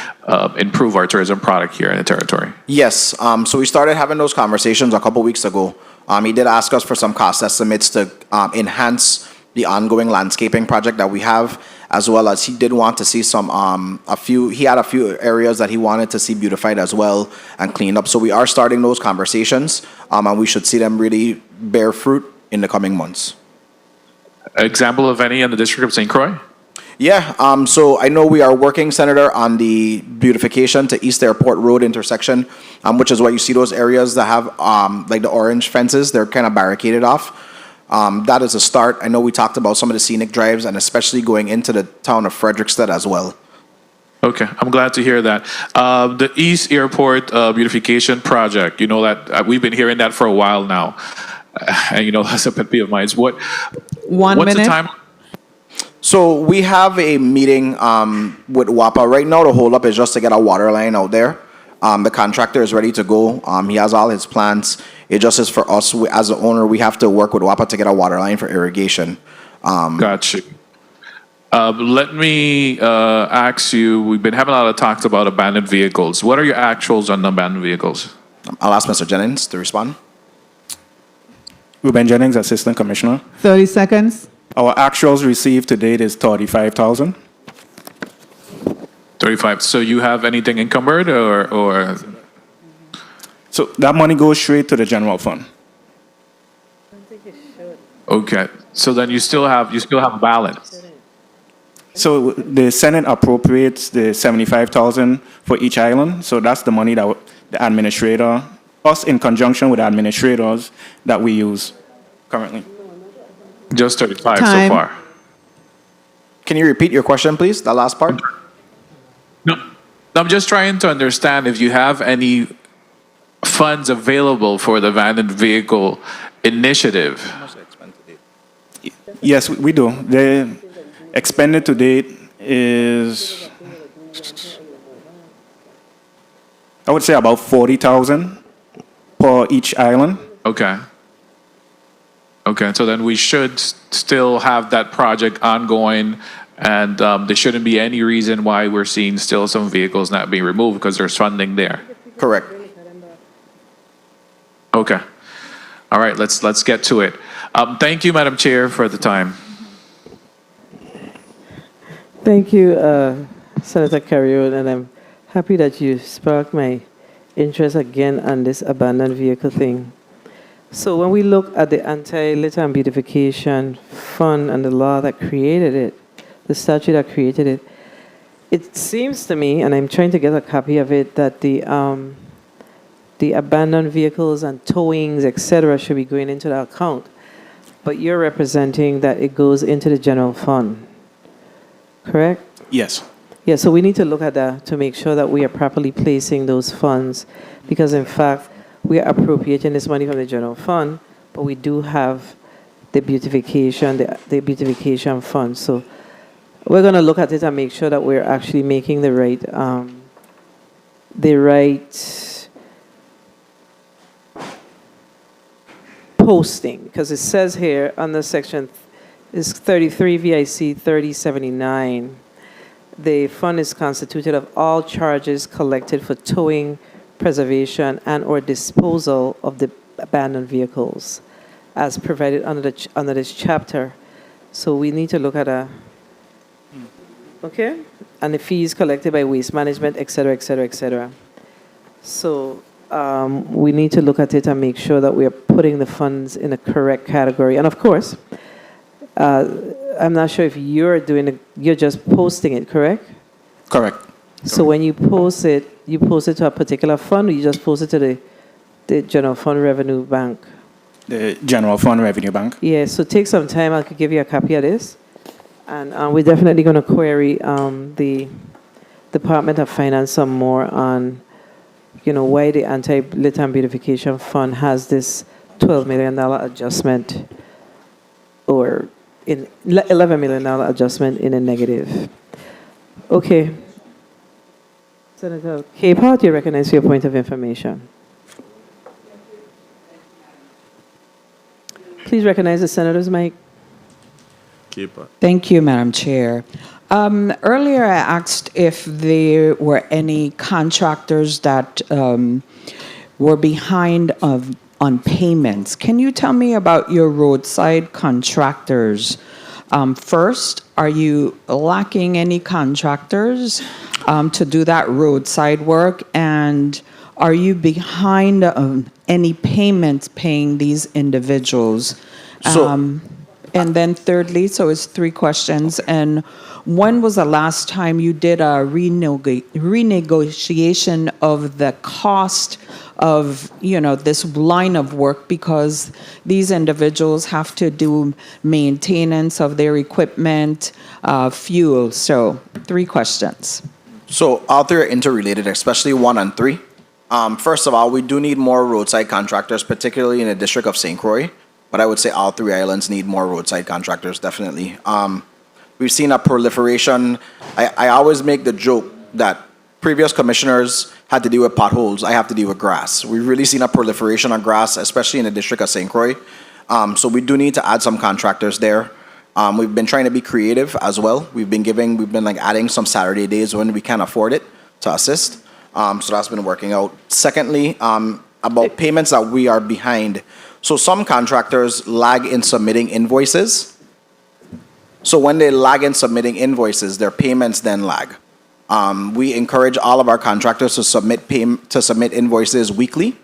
improve our tourism product here in the territory? Yes. So we started having those conversations a couple weeks ago. He did ask us for some cost estimates to enhance the ongoing landscaping project that we have, as well as he did want to see he had a few areas that he wanted to see beautified as well and cleaned up. So we are starting those conversations, and we should see them really bear fruit in the coming months. Example of any in the District of St. Croix? Yeah, so I know we are working, Senator, on the beautification to East Airport Road intersection, which is why you see those areas that have like the orange fences. They're kind of barricaded off. That is a start. I know we talked about some of the scenic drives and especially going into the town of Frederickstead as well. Okay, I'm glad to hear that. The East Airport beautification project, that we've been hearing that for a while now. And that's a pet peeve of mine. What's the time? So we have a meeting with WAPA right now. The hold up is just to get a water line out there. The contractor is ready to go. He has all his plans. It just is for us as the owner. We have to work with WAPA to get a water line for irrigation. Got you. Let me ask you. We've been having a lot of talks about abandoned vehicles. What are your actuals on abandoned vehicles? I'll ask Mr. Jennings to respond. Ruben Jennings, Assistant Commissioner. 30 seconds. Our actuals received to date is 35,000. 35. So you have anything encumbered or? So that money goes straight to the general fund. Okay. So then you still have a balance. So the Senate appropriates the 75,000 for each island. So that's the money that the administrator, us in conjunction with administrators, that we use currently. Just 35 Time. so far. Can you repeat your question, please? The last part? No, I'm just trying to understand if you have any funds available for the abandoned vehicle initiative. Yes, we do. The expended to date is, I would say, about 40,000 per each island. Okay. Okay, so then we should still have that project ongoing, and there shouldn't be any reason why we're seeing still some vehicles not being removed because there's funding there. Correct. Okay. All right, let's get to it. Thank you, Madam Chair, for the time. Thank you, Senator Carrion, and I'm happy that you sparked my interest again on this abandoned vehicle thing. So when we look at the Anti-Litter and Beautification Fund and the law that created it, the statute that created it, it seems to me, and I'm trying to get a copy of it, that the abandoned vehicles and towings, etc., should be going into the account. But you're representing that it goes into the general fund, correct? Yes. Yeah, so we need to look at that to make sure that we are properly placing those funds, because in fact, we are appropriating this money from the general fund, but we do have the beautification, the beautification fund. So we're going to look at it and make sure that we're actually making the right posting, because it says here under section is 33 VIC 3079, the fund is constituted of all charges collected for towing, preservation, and/or disposal of the abandoned vehicles, as provided under this chapter. So we need to look at okay, and the fees collected by waste management, et cetera, et cetera, et cetera. So we need to look at it and make sure that we are putting the funds in the correct category. And of course, I'm not sure if you're just posting it, correct? Correct. So when you post it to a particular fund, or you just post it to the General Fund Revenue Bank? The General Fund Revenue Bank. Yeah, so take some time. I could give you a copy of this. And we're definitely going to query the Department of Finance some more on, why the Anti-Litter and Beautification Fund has this $12 million adjustment or in $11 million adjustment in a negative. Okay. Senator Capehart, you recognize your point of information. Please recognize the senator's mic. Thank you, Madam Chair. Earlier, I asked if there were any contractors that were behind on payments. Can you tell me about your roadside contractors? First, are you lacking any contractors to do that roadside work? And are you behind any payments paying these individuals? And then thirdly, so it's 3 questions. And when was the last time you did a renegotiation of the cost of, this line of work? Because these individuals have to do maintenance of their equipment, fuel. So 3 questions. So all 3 are interrelated, especially 1 and 3. First of all, we do need more roadside contractors, particularly in the District of St. Croix. But I would say all 3 islands need more roadside contractors, definitely. We've seen a proliferation. I always make the joke that previous commissioners had to deal with potholes. I have to deal with grass. We've really seen a proliferation of grass, especially in the District of St. Croix. So we do need to add some contractors there. We've been trying to be creative as well. We've been adding some Saturday days when we can afford it to assist. So that's been working out. Secondly, about payments that we are behind. So some contractors lag in submitting invoices. So when they lag in submitting invoices, their payments then lag. We encourage all of our contractors to submit invoices weekly,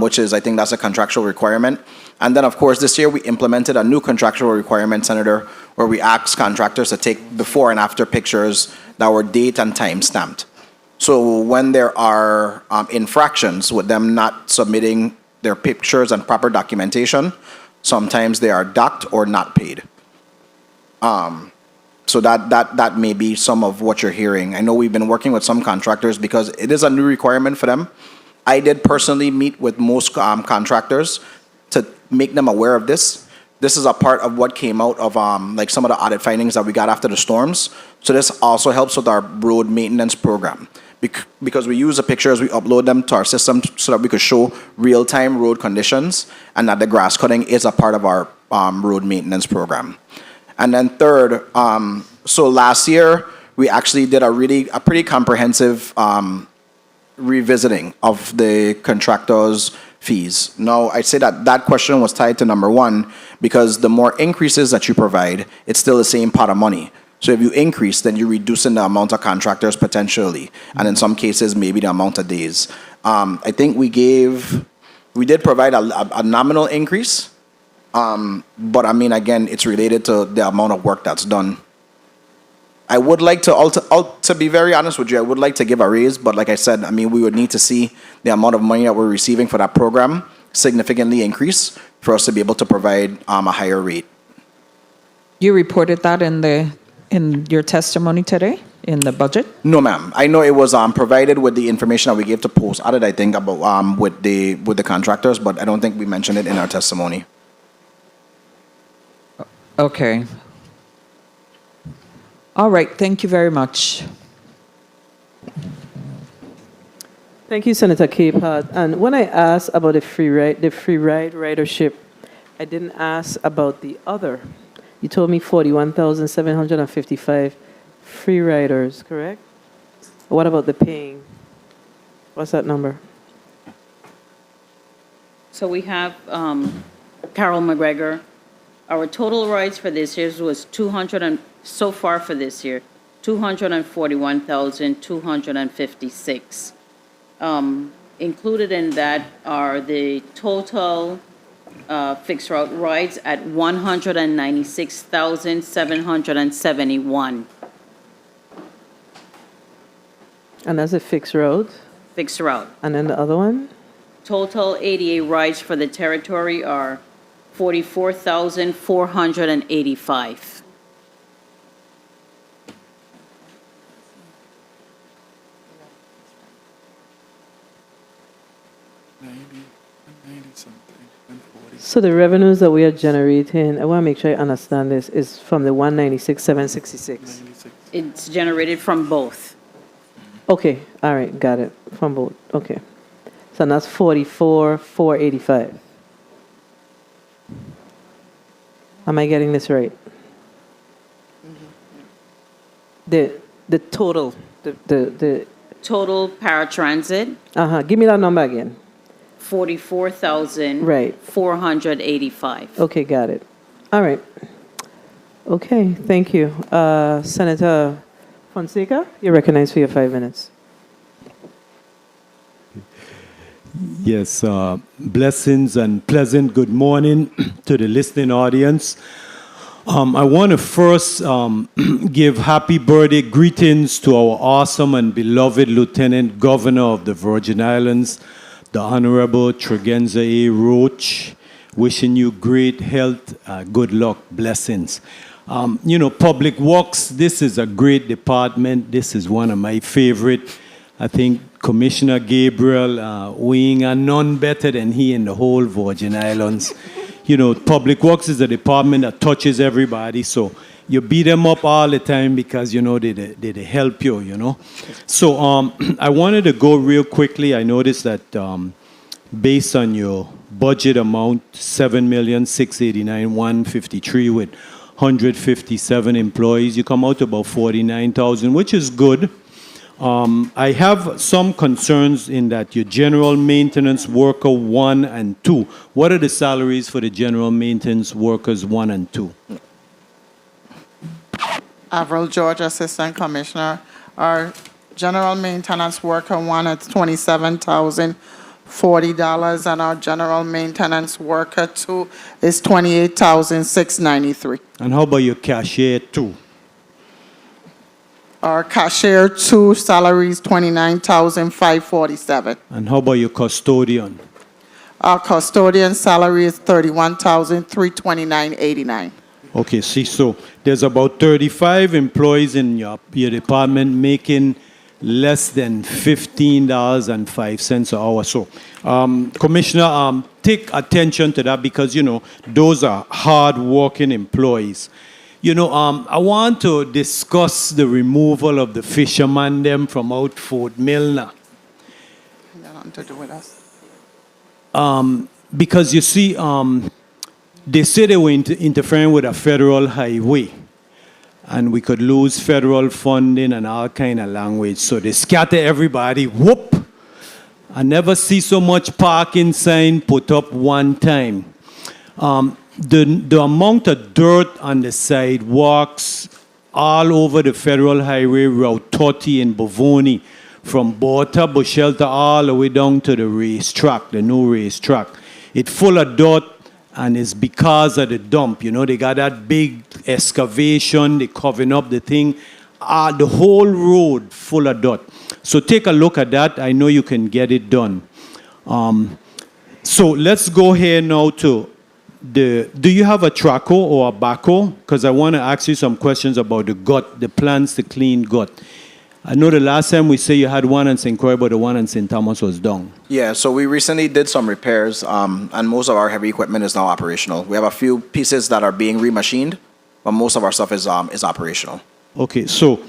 which is, I think that's a contractual requirement. And then, of course, this year we implemented a new contractual requirement, Senator, where we asked contractors to take before and after pictures that were date and time stamped. So when there are infractions with them not submitting their pictures and proper documentation, sometimes they are docked or not paid. So that may be some of what you're hearing. I know we've been working with some contractors because it is a new requirement for them. I did personally meet with most contractors to make them aware of this. This is a part of what came out of like some of the audit findings that we got after the storms. So this also helps with our road maintenance program. Because we use the pictures, we upload them to our system so that we could show real-time road conditions and that the grass cutting is a part of our road maintenance program. And then third, so last year, we actually did a pretty comprehensive revisiting of the contractors' fees. Now, I'd say that question was tied to number 1, because the more increases that you provide, it's still the same pot of money. So if you increase, then you're reducing the amount of contractors potentially, and in some cases, maybe the amount of days. I think we did provide a nominal increase, but I mean, again, it's related to the amount of work that's done. I would like to be very honest with you, I would like to give a raise, but like I said, I mean, we would need to see the amount of money that we're receiving for that program significantly increase for us to be able to provide a higher rate. You reported that in your testimony today, in the budget? No, ma'am. I know it was provided with the information that we gave to post audit, I think, about with the contractors, but I don't think we mentioned it in our testimony. Okay. All right. Thank you very much. Thank you, Senator Capehart. And when I asked about the free ride ridership, I didn't ask about the other. You told me 41,755 free riders, correct? What about the paying? What's that number? So we have Carol McGregor. Our total rides for this year was 200 and so far for this year, 241,256. Included in that are the total fixed route rides at 196,771. And that's a fixed road? Fixed route. And then the other one? Total ADA rides for the territory are 44,485. So the revenues that we are generating, I want to make sure I understand this, is from the 196,766. It's generated from both. Okay, all right, got it. From both. Okay. So that's 44,485. Am I getting this right? The total, the Total paratransit, give me that number again. 44,485. Right. 485. Okay, got it. All right. Okay, thank you. Senator Fonseca, you're recognized for your 5 minutes. Yes, blessings and pleasant good morning to the listening audience. I want to first give happy birthday greetings to our awesome and beloved Lieutenant Governor of the Virgin Islands, the Honorable Tregenza A. Roach. Wishing you great health, good luck, blessings. Public Works, this is a great department. This is one of my favorite. I think Commissioner Gabriel, we ain't none better than he in the whole Virgin Islands. Public Works is a department that touches everybody, so you beat them up all the time because, they help you, So I wanted to go real quickly. I noticed that based on your budget amount, $7,689,153 with 157 employees, you come out to about 49,000, which is good. I have some concerns in that your general maintenance worker 1 and 2. What are the salaries for the general maintenance workers 1 and 2? Avril George, Assistant Commissioner. Our general maintenance worker 1 at $27,040, and our general maintenance worker 2 is $28,693. And how about your cashier 2? Our cashier 2 salary is $29,547. And how about your custodian? Our custodian salary is $31,329.89. Okay, see, so there's about 35 employees in your department making less than $15.05 an hour. So, Commissioner, take attention to that because, those are hard-working employees. I want to discuss the removal of the fishermen them from out Fort Milner. Nothing to do with us. Because you see, they say they were interfering with a federal highway, and we could lose federal funding and all kind of language. So they scatter everybody. Whoop! I never see so much parking sign put up one time. The amount of dirt on the sidewalks all over the Federal Highway Route 30 in Bovoni, from Borta, Bushelta, all the way down to the racetrack, the new racetrack. It's full of dirt, and it's because of the dump. They got that big excavation, they covering up the thing. The whole road full of dirt. So take a look at that. I know you can get it done. So let's go here now to do you have a traco or a backhoe? Because I want to ask you some questions about the gut, the plans to clean gut. I know the last time we say you had one in St. Croix, but the one in St. Thomas was down. Yeah, so we recently did some repairs, and most of our heavy equipment is now operational. We have a few pieces that are being remachined, but most of our stuff is operational. Okay, so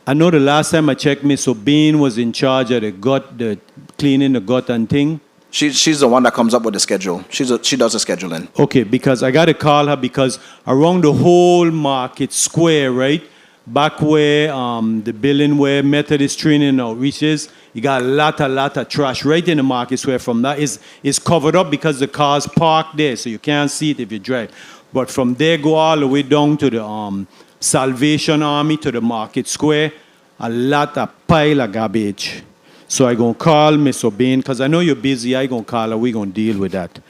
I know the last time I checked, Miss O'Bain was in charge of the cleaning the gut and thing. She's the one that comes up with the schedule. She does the scheduling. Okay, because I got to call her because around the whole market square, right? Back where the building where Methodist Training and Outreach is, you got a lot of trash right in the market square. From that is covered up because the cars parked there, so you can't see it if you drive. But from there, go all the way down to the Salvation Army to the market square, a lot of pile of garbage. So I'm going to call Miss O'Bain, because I know you're busy. I'm going to call her. We're going to deal with that.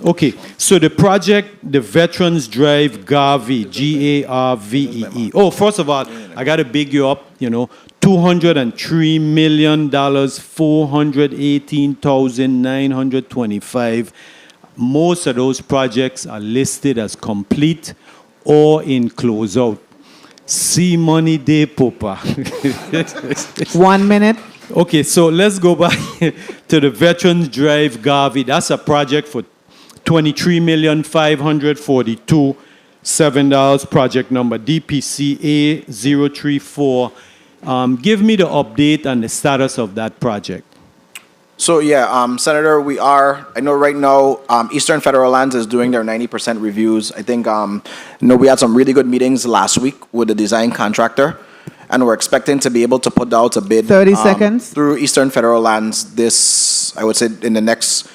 Okay, so the project, the Veterans Drive Garvey, Garvee. Oh, first of all, I got to big you up, $203 million, 418,925. Most of those projects are listed as complete or in closeout. See money day, Papa. 1 minute. Okay, so let's go back to the Veterans Drive Garvey. That's a project for $23,542,700, project number DPCA 034. Give me the update and the status of that project. So yeah, Senator, I know right now Eastern Federal Lands is doing their 90% reviews. I think, we had some really good meetings last week with the design contractor, and we're expecting to be able to put out a bid 30 seconds. through Eastern Federal Lands this, I would say, in the next,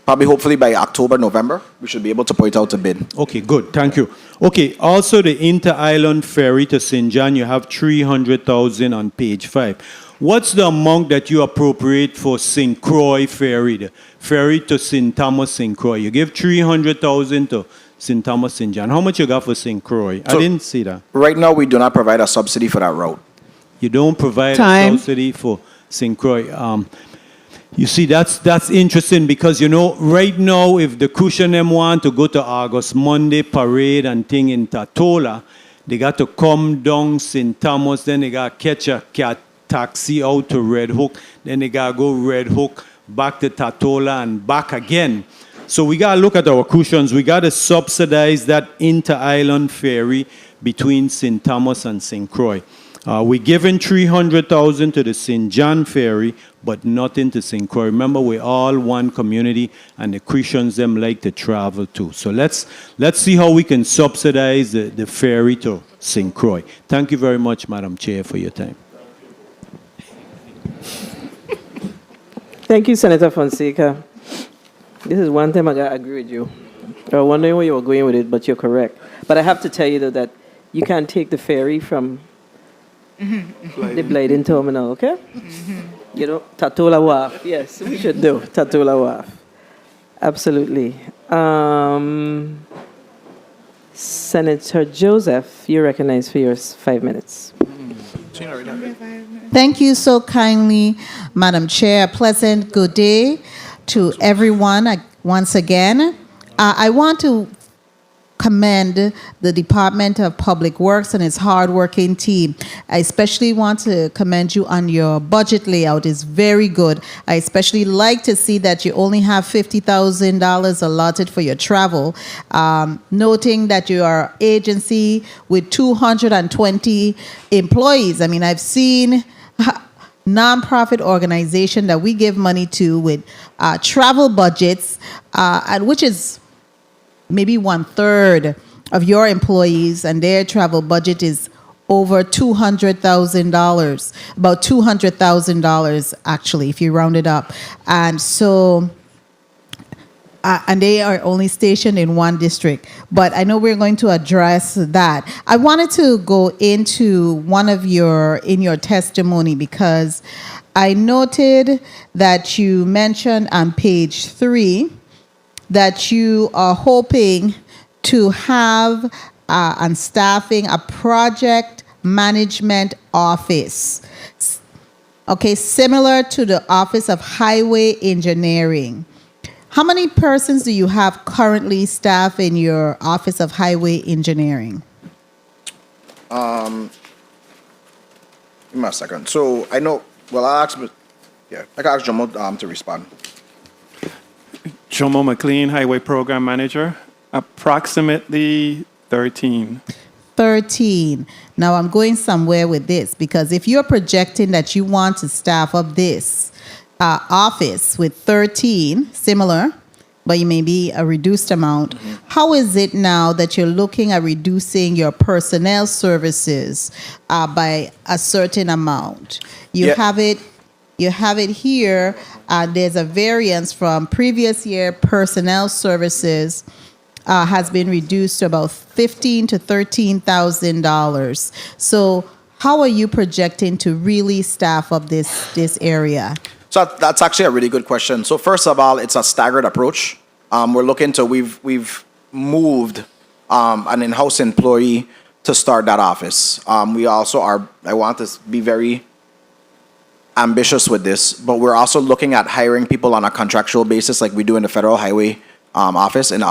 probably hopefully by October, November, we should be able to put it out a bid. Okay, good. Thank you. Okay, also the Inter-Island Ferry to St. John, you have $300,000 on page 5. What's the amount that you appropriate for St. Croix Ferry, the ferry to St. Thomas, St. Croix? You give $300,000 to St. Thomas, St. John. How much you got for St. Croix? I didn't see that. Right now, we do not provide a subsidy for that route. You don't provide a subsidy for St. Croix. You see, that's interesting because, right now, if the cushion them want to go to August Monday parade and thing in Tatola, they got to come down St. Thomas, then they got to catch a taxi out to Red Hook, then they got to go Red Hook, back to Tatola and back again. So we got to look at our cushions. We got to subsidize that inter-island ferry between St. Thomas and St. Croix. We're giving $300,000 to the St. John ferry, but nothing to St. Croix. Remember, we're all one community, and the Christians them like to travel too. So let's see how we can subsidize the ferry to St. Croix. Thank you very much, Madam Chair, for your time. Thank you, Senator Fonseca. This is one time I got to agree with you. I was wondering where you were going with it, but you're correct. But I have to tell you, though, that you can't take the ferry from the Blyden Terminal, okay? Tatola Wharf. Yes, we should do Tatola Wharf. Absolutely. Senator Joseph, you're recognized for your 5 minutes. Thank you so kindly, Madam Chair. A pleasant good day to everyone once again. I want to commend the Department of Public Works and its hardworking team. I especially want to commend you on your budget layout. It's very good. I especially like to see that you only have $50,000 allotted for your travel, noting that you are an agency with 220 employees. I mean, I've seen nonprofit organization that we give money to with travel budgets, and which is maybe 1/3 of your employees, and their travel budget is over $200,000, about $200,000 actually, if you round it up. And so, and they are only stationed in one district. But I know we're going to address that. I wanted to go into in your testimony, because I noted that you mentioned on page 3 that you are hoping to have and staffing a project management office, okay, similar to the Office of Highway Engineering. How many persons do you have currently staff in your Office of Highway Engineering? Give me a second. So I know, well, I can ask Jomo to respond. Jomo McLean, Highway Program Manager, approximately 13. 13. Now I'm going somewhere with this because if you're projecting that you want to staff up this office with 13, similar, but you may be a reduced amount, how is it now that you're looking at reducing your personnel services by a certain amount? You have it here. There's a variance from previous year personnel services has been reduced to about $15,000 to $13,000. So how are you projecting to really staff up this area? So that's actually a really good question. So first of all, it's a staggered approach. We've moved an in-house employee to start that office. We also I want to be very ambitious with this, but we're also looking at hiring people on a contractual basis like we do in the Federal Highway Office, in the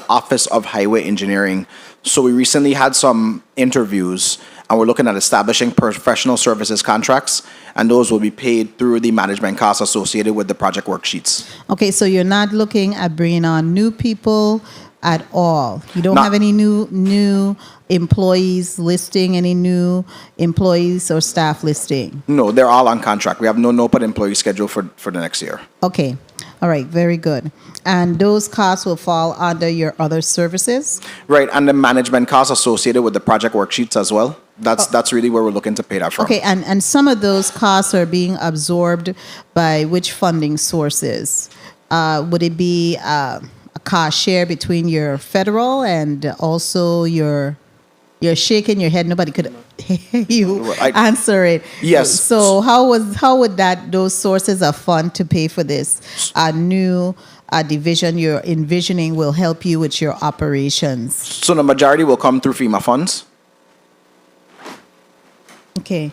Office of Highway Engineering. So we recently had some interviews, and we're looking at establishing professional services contracts, and those will be paid through the management costs associated with the project worksheets. Okay, so you're not looking at bringing on new people at all. You don't have any new employees listing, any new employees or staff listing? No, they're all on contract. We have no NOPAD employee schedule for the next year. Okay. All right, very good. And those costs will fall under your other services? Right, and the management costs associated with the project worksheets as well. That's really where we're looking to pay that from. Okay, and some of those costs are being absorbed by which funding sources? Would it be a cost share between your federal and also you're shaking your head, nobody could hear you answer it. Yes. So how would those sources of fund to pay for this new division you're envisioning will help you with your operations? So the majority will come through FEMA funds. Okay.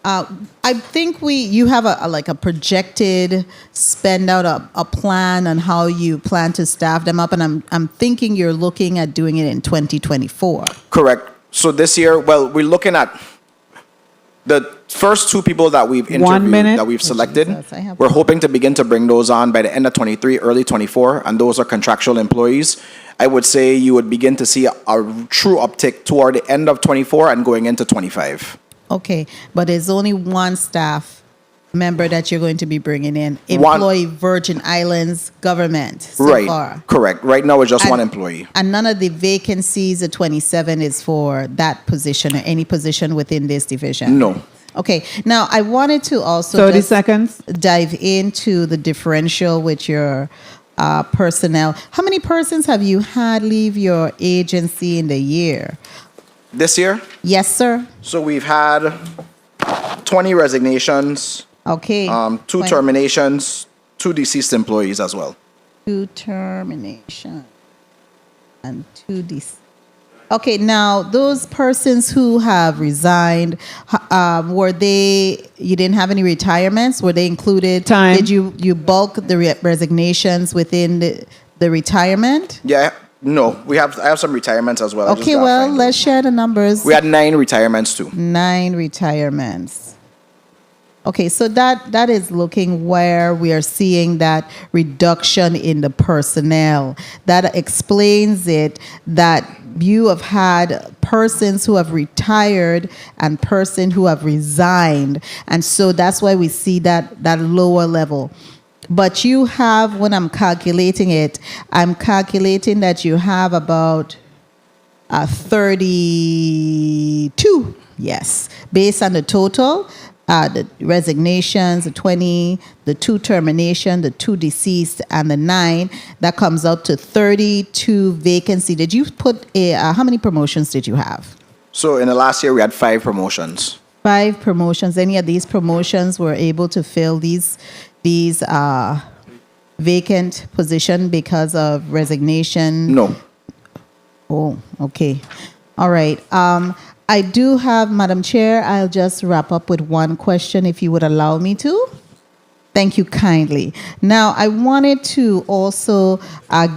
I think you have a projected spend out a plan on how you plan to staff them up, and I'm thinking you're looking at doing it in 2024. Correct. So this year, well, we're looking at the first two people that we've interviewed, that we've selected. We're hoping to begin to bring those on by the end of 23, early 24, and those are contractual employees. I would say you would begin to see a true uptick toward the end of 24 and going into 25. Okay, but there's only one staff member that you're going to be bringing in. Employee Virgin Islands government so far. Correct. Right now it's just one employee. And none of the vacancies at 27 is for that position or any position within this division? No. Okay, now I wanted to also 30 seconds. dive into the differential with your personnel. How many persons have you had leave your agency in the year? This year? Yes, sir. So we've had 20 resignations. Okay. 2 terminations, 2 deceased employees as well. 2 terminations and 2 deceased. Okay, now those persons who have resigned, you didn't have any retirements? Were they included? Time. Did you bulk the resignations within the retirement? Yeah. No, I have some retirements as well. Okay, well, let's share the numbers. We had 9 retirements too. 9 retirements. Okay, so that is looking where we are seeing that reduction in the personnel. That explains it, that you have had persons who have retired and persons who have resigned. And so that's why we see that lower level. But you have, when I'm calculating it, I'm calculating that you have about 32, yes, based on the total, the resignations, the 20, the 2 termination, the 2 deceased, and the 9, that comes out to 32 vacancy. Did you put how many promotions did you have? So in the last year, we had 5 promotions. 5 promotions. Any of these promotions were able to fill these vacant position because of resignation? No. Oh, okay. All right. I do have, Madam Chair, I'll just wrap up with one question if you would allow me to. Thank you kindly. Now, I wanted to also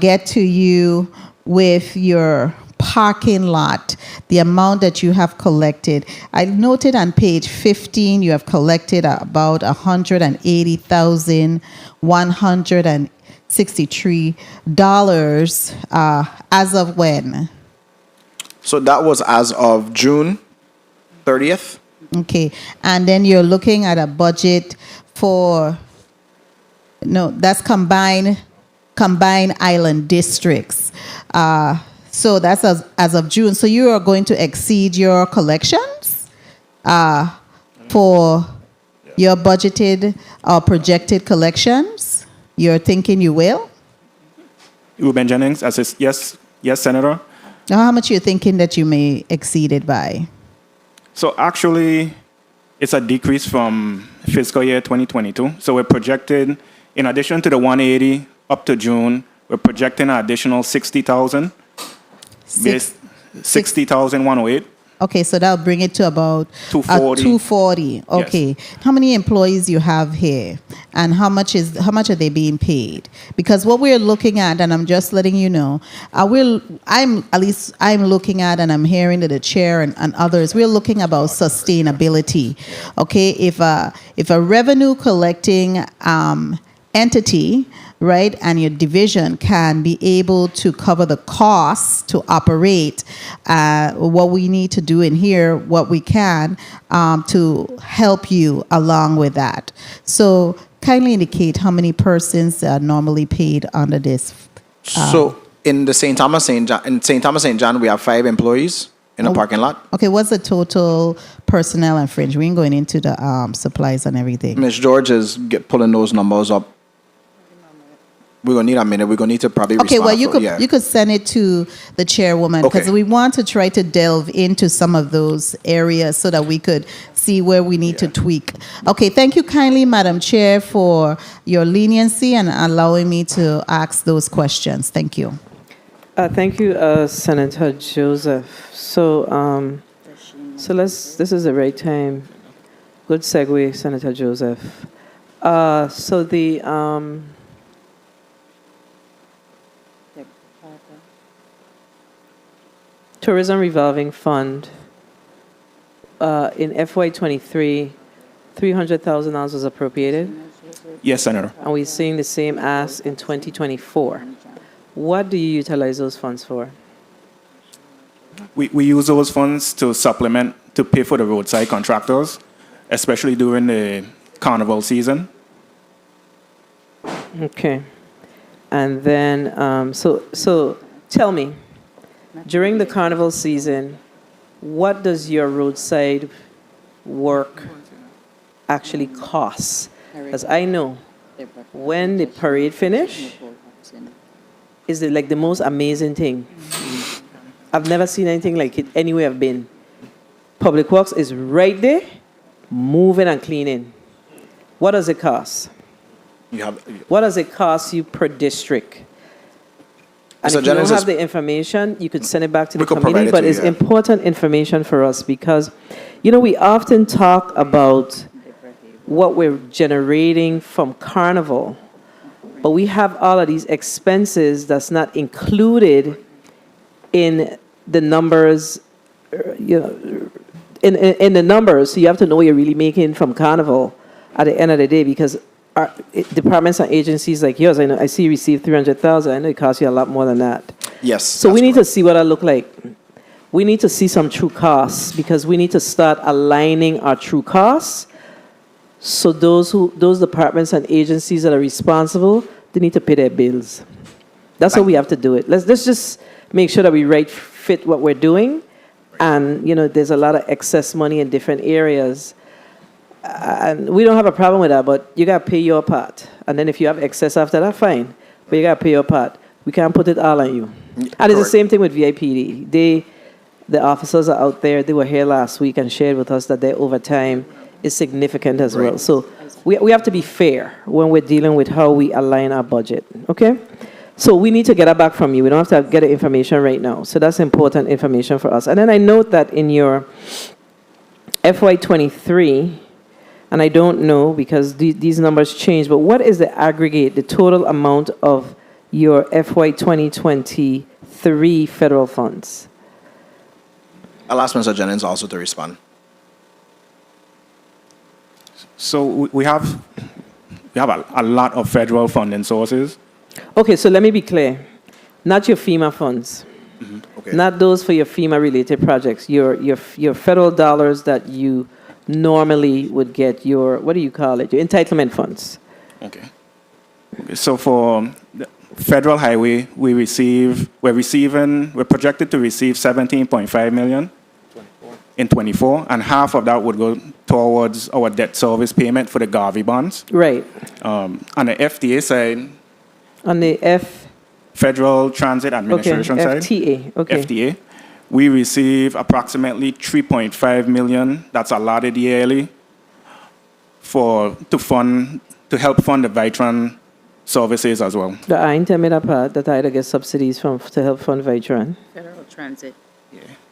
get to you with your parking lot, the amount that you have collected. I noted on page 15 you have collected about $180,163 as of when? So that was as of June 30th. Okay, and then you're looking at a budget for, no, that's combined island districts. So that's as of June. So you are going to exceed your collections for your budgeted or projected collections? You're thinking you will? Ruben Jennings, yes, Senator. Now, how much you're thinking that you may exceed it by? So actually, it's a decrease from fiscal year 2022. So we're projected, in addition to the 180 up to June, we're projecting an additional 60,000. 60,108. Okay, so that'll bring it to about 240. 240. Okay. Yes. How many employees you have here, and how much are they being paid? Because what we're looking at, and I'm just letting you know, I'm looking at, and I'm hearing that the chair and others, we're looking about sustainability. Okay, if a revenue collecting entity, right, and your division can be able to cover the costs to operate, what we need to do in here, what we can to help you along with that. So kindly indicate how many persons are normally paid under this. So in the St. Thomas St. John, we have 5 employees in the parking lot. Okay, what's the total personnel and fringe? We ain't going into the supplies and everything. Ms. George is pulling those numbers up. We're going to need a minute. We're going to need to probably Okay, well, respond you could send it to the chairwoman, because Okay. we want to try to delve into some of those areas so that we could see where we need to tweak. Okay, thank you kindly, Madam Chair, for your leniency and allowing me to ask those questions. Thank you. Thank you, Senator Joseph. So this is the right time. Good segue, Senator Joseph. So the Tourism Revolving Fund in FY23, $300,000 was appropriated, Yes, Senator. and we're seeing the same ask in 2024. What do you utilize those funds for? We use those funds to supplement, to pay for the roadside contractors, especially during the carnival season. Okay. And then, so tell me, during the carnival season, what does your roadside work actually cost? As I know, when the parade finish, is it like the most amazing thing. I've never seen anything like it anywhere I've been. Public Works is right there, moving and cleaning. What does it cost? What does it cost you per district? And So if you don't Genesis- have the information, you could send it back to the We could provide committee, it but to you, it's yeah. important information for us because, we often talk about what we're generating from Carnival, but we have all of these expenses that's not included in the numbers, in the numbers. So you have to know what you're really making from Carnival at the end of the day, because our departments and agencies like yours, I see you received $300,000. I know it costs you a lot more than that. Yes. So we need to see what that look like. We need to see some true costs, because we need to start aligning our true costs. So those departments and agencies that are responsible, they need to pay their bills. That's how we have to do it. Let's just make sure that we fit what we're doing. And, there's a lot of excess money in different areas. And we don't have a problem with that, but you got to pay your part. And then if you have excess after that, fine. But you got to pay your part. We can't put it all on you. And it's the same thing with VIPD. The officers are out there. They were here last week and shared with us that their overtime is significant as well. So we have to be fair when we're dealing with how we align our budget, okay? So we need to get that back from you. We don't have to get the information right now. So that's important information for us. And then I note that in your FY23, and I don't know because these numbers change, but what is the aggregate, the total amount of your FY 2023 federal funds? I'll ask Mr. Jennings also to respond. So we have a lot of federal funding sources. Okay, so let me be clear. Not your FEMA funds. Okay. Not those for your FEMA-related projects, your federal dollars that you normally would get your, what do you call it, your entitlement funds. Okay. So for the federal highway, we're projected to receive 17.5 million in 24, and half of that would go towards our debt service payment for the Garvey bonds. Right. On the FTA side, On the Federal Transit Administration side, FTA, okay. FTA, we receive approximately 3.5 million that's allotted yearly to help fund the Vitron services as well. The I tell me that part, that I get subsidies to help fund Vitron. Federal Transit.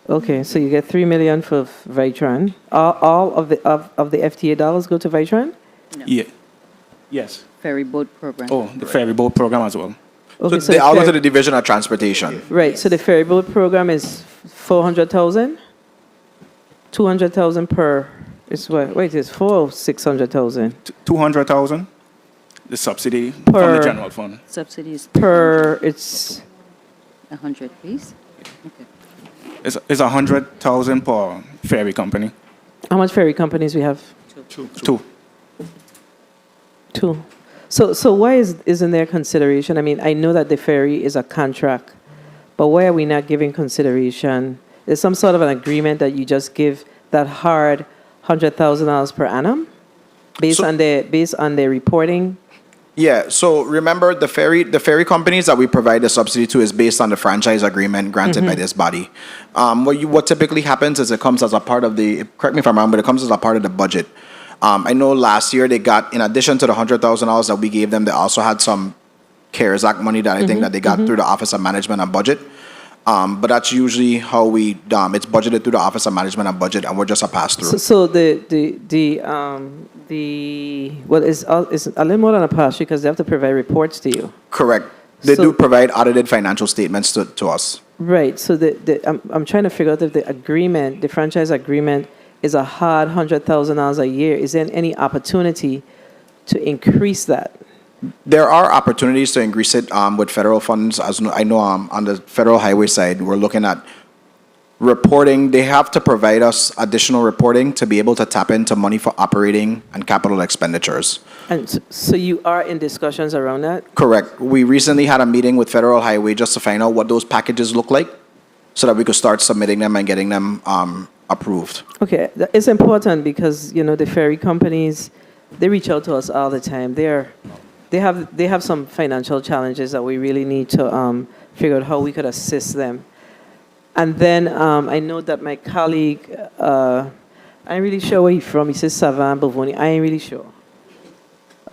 Okay, so you get 3 million for Vitron. All of the FTA dollars go to Vitron? Yeah. Yes. Ferry boat program. Oh, the ferry boat program as well. Okay, So they all go to the Division of Transportation. Right, so the ferry boat program is 400,000? 200,000 per, it's what, wait, it's 600,000? 200,000, the subsidy from Per- the general fund. Subsidies. Per, it's, 100, please. Okay. It's 100,000 per ferry company. how much ferry companies we have? Two. Two. So why isn't there consideration? I mean, I know that the ferry is a contract, but why are we not giving consideration? There's some sort of an agreement that you just give that hard $100,000 per annum based on the reporting. Yeah, so remember the ferry companies that we provide the subsidy to is based on the franchise agreement granted by this body. What typically happens is it comes as a part of the, correct me if I'm wrong, but it comes as a part of the budget. I know last year they got, in addition to the $100,000 that we gave them, they also had some CARES Act money that I think that they got through the Office of Management and Budget. But that's usually how it's budgeted through the Office of Management and Budget, and we're just a pass-through. So well, it's a little more than a pass because they have to provide reports to you. Correct. They So- do provide audited financial statements to us. Right. So I'm trying to figure out if the franchise agreement is a hard $100,000 a year. Is there any opportunity to increase that? There are opportunities to increase it with federal funds. As I know, on the federal highway side, we're looking at reporting. They have to provide us additional reporting to be able to tap into money for operating and capital expenditures. And so you are in discussions around that? Correct. We recently had a meeting with Federal Highway just to find out what those packages look like so that we could start submitting them and getting them approved. Okay, it's important because, the ferry companies, they reach out to us all the time. They have some financial challenges that we really need to figure out how we could assist them. And then I know that my colleague, I ain't really sure where he's from. He says Savan Bovoni. I ain't really sure.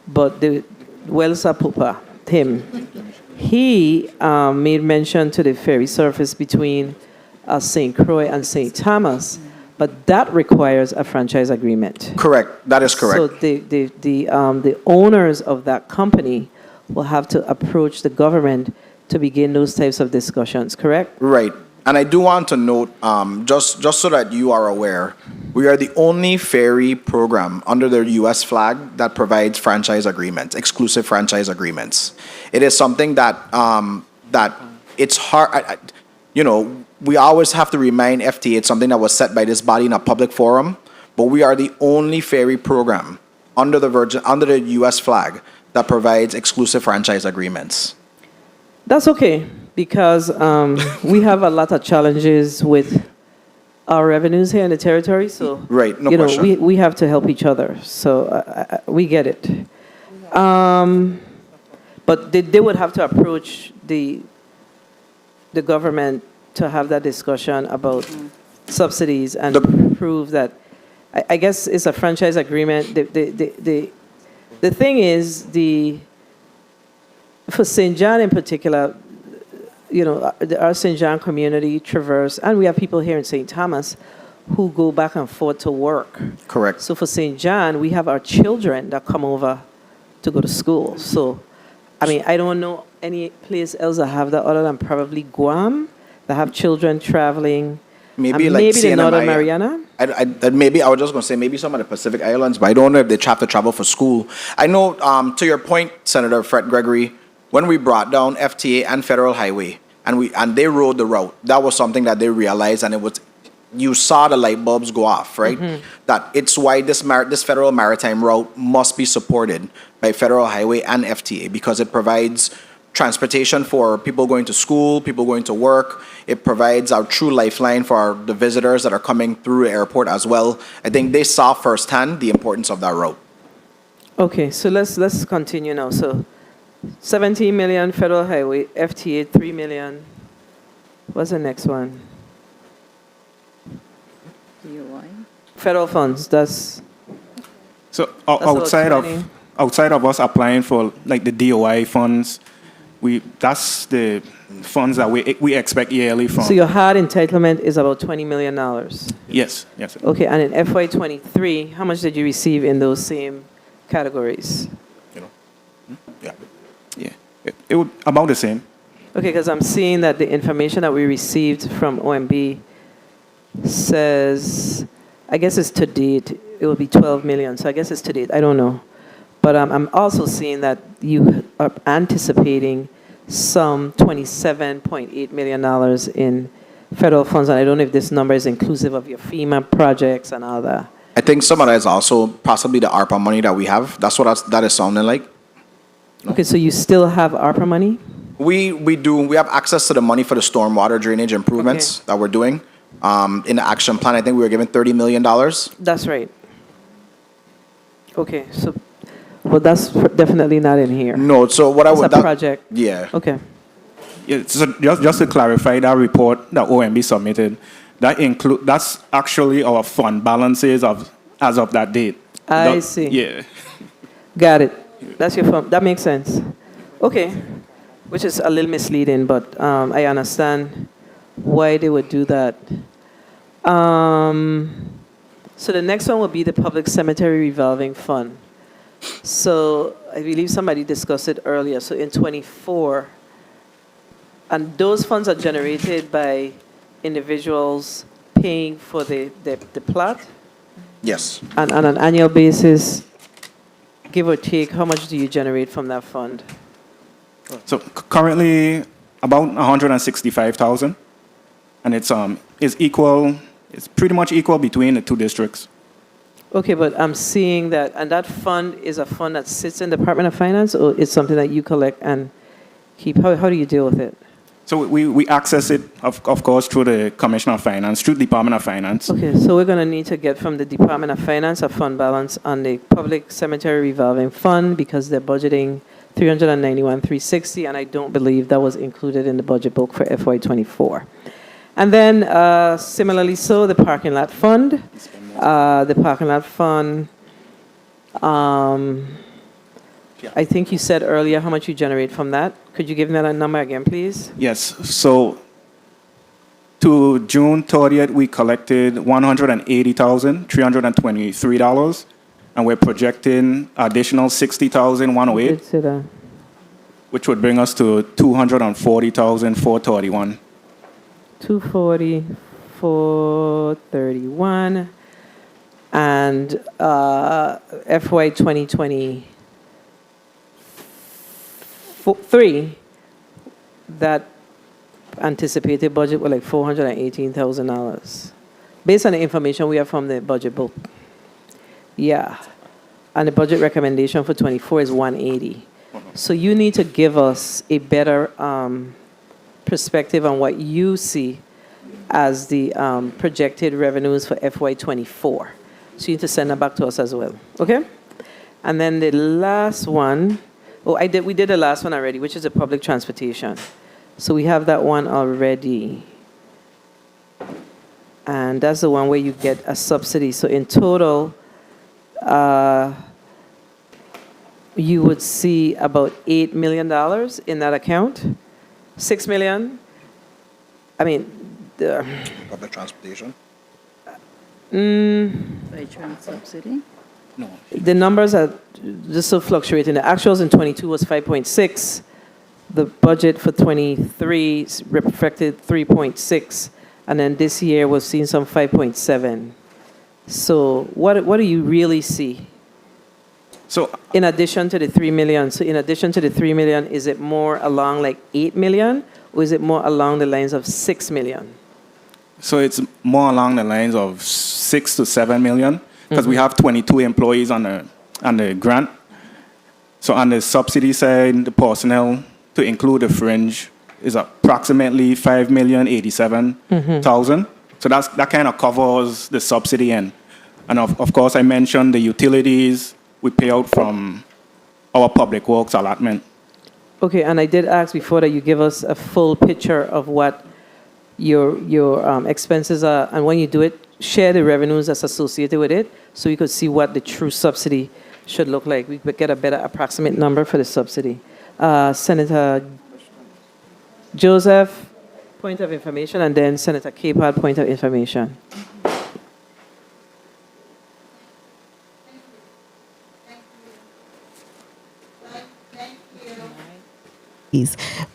But the Welsa Pupa, him, he made mention to the ferry service between St. Croix and St. Thomas, but that requires a franchise agreement. Correct. That is correct. So the owners of that company will have to approach the government to begin those types of discussions, correct? Right. And I do want to note, just so that you are aware, we are the only ferry program under the U.S. flag that provides franchise agreements, exclusive franchise agreements. It is something that it's hard. We always have to remind FTA it's something that was set by this body in a public forum, but we are the only ferry program under the U.S. flag that provides exclusive franchise agreements. That's okay, because we have a lot of challenges with our revenues here in the territory. So, right, no question. We have to help each other. So we get it. But they would have to approach the government to have that discussion about subsidies and prove that. I guess it's a franchise agreement. The thing is, for St. John in particular, our St. John community, Traverse, and we have people here in St. Thomas who go back and forth to work. Correct. So for St. John, we have our children that come over to go to school. So, I don't know any place else that have that other than probably Guam, that have children traveling. Maybe and like maybe the CNMI. Northern Mariana. Maybe I was just going to say maybe some of the Pacific Islands, but I don't know if they have to travel for school. I know, to your point, Senator Fred Gregory, when we brought down FTA and Federal Highway, and they rode the route. That was something that they realized, and you saw the light bulbs go off, right? That it's why this federal maritime route must be supported by Federal Highway and FTA, because it provides transportation for people going to school, people going to work. It provides our true lifeline for the visitors that are coming through the airport as well. I think they saw firsthand the importance of that route. Okay, so let's continue now. So 17 million federal highway, FTA 3 million. What's the next one? DOI. Federal funds, that's So about outside of us applying for like the DOI funds, that's the funds that we expect yearly from. so your hard entitlement is about $20 million. Yes. Okay, and in FY23, how much did you receive in those same categories? It would about the same. Okay, because I'm seeing that the information that we received from OMB says, I guess it's to date, it will be 12 million, so I guess it's to date, I don't know. But I'm also seeing that you are anticipating some $27.8 million in federal funds, and I don't know if this number is inclusive of your FEMA projects and all that. I think some of that is also possibly the ARPA money that we have. That's what that is sounding like. Okay, so you still have ARPA money? We do. We have access to the money for the stormwater drainage improvements that we're doing. In the action plan, I think we were given $30 million. That's right. Okay, so, well, that's definitely not in here. No, so what I would... It's a project. Yeah. Okay. Yeah, so just to clarify, that report that OMB submitted, that's actually our fund balances as of that date. I see. Yeah. Got it. That's your fund. That makes sense. Okay. Which is a little misleading, but I understand why they would do that. So the next one will be the Public Cemetery Revolving Fund. So I believe somebody discussed it earlier. So in 24, and those funds are generated by individuals paying for the plot? Yes. And on an annual basis, give or take, how much do you generate from that fund? So currently about 165,000, and it's equal. It's pretty much equal between the two districts. Okay, but I'm seeing that, and that fund is a fund that sits in the Department of Finance, or it's something that you collect and keep? How do you deal with it? So we access it, of course, through the Commissioner of Finance, through the Department of Finance. Okay, so we're going to need to get from the Department of Finance a fund balance on the Public Cemetery Revolving Fund, because they're budgeting $391,360, and I don't believe that was included in the budget book for FY24. And then similarly so, the Parking Lot Fund. The Parking Lot Fund, I think you said earlier how much you generate from that. Could you give me that number again, please? Yes. So to June 30th, we collected $180,323, and we're projecting additional $60,108, which would bring us to $240,431. 240,431, and FY 2023, that anticipated budget was like $418,000, based on the information we have from the budget book. Yeah, and the budget recommendation for 24 is 180. So you need to give us a better perspective on what you see as the projected revenues for FY24. So you need to send that back to us as well, okay? And then the last one, we did the last one already, which is the public transportation. So we have that one already. And that's the one where you get a subsidy. So in total, you would see about $8 million in that account. 6 million. I mean, Public transportation. By subsidy? No. The numbers are just so fluctuating. The actuals in 22 was 5.6. The budget for 23 reflected 3.6, and then this year we've seen some 5.7. So what do you really see? So in addition to the 3 million, so in addition to the 3 million, is it more along like 8 million, or is it more along the lines of 6 million? So it's more along the lines of 6 to 7 million, because we have 22 employees on the grant. So on the subsidy side, the personnel, to include the fringe, is approximately 5,087,000. So that kind of covers the subsidy end. And of course, I mentioned the utilities we pay out from our public works allotment. Okay, and I did ask before that you give us a full picture of what your expenses are, and when you do it, share the revenues that's associated with it, so we could see what the true subsidy should look like. We could get a better approximate number for the subsidy. Senator Joseph, point of information, and then Senator Capehart, point of information.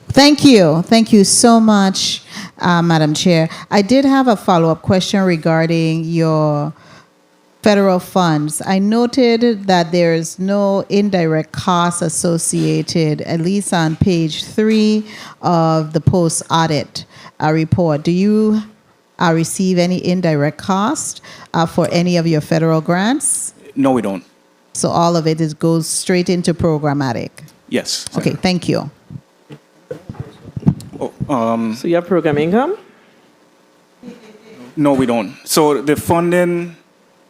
Thank you. Thank you so much, Madam Chair. I did have a follow-up question regarding your federal funds. I noted that there's no indirect costs associated, at least on page 3 of the post-audit report. Do you receive any indirect cost for any of your federal grants? No, we don't. So all of it goes straight into programmatic? Yes. Okay, thank you. So you have program income? No, we don't. So the funding,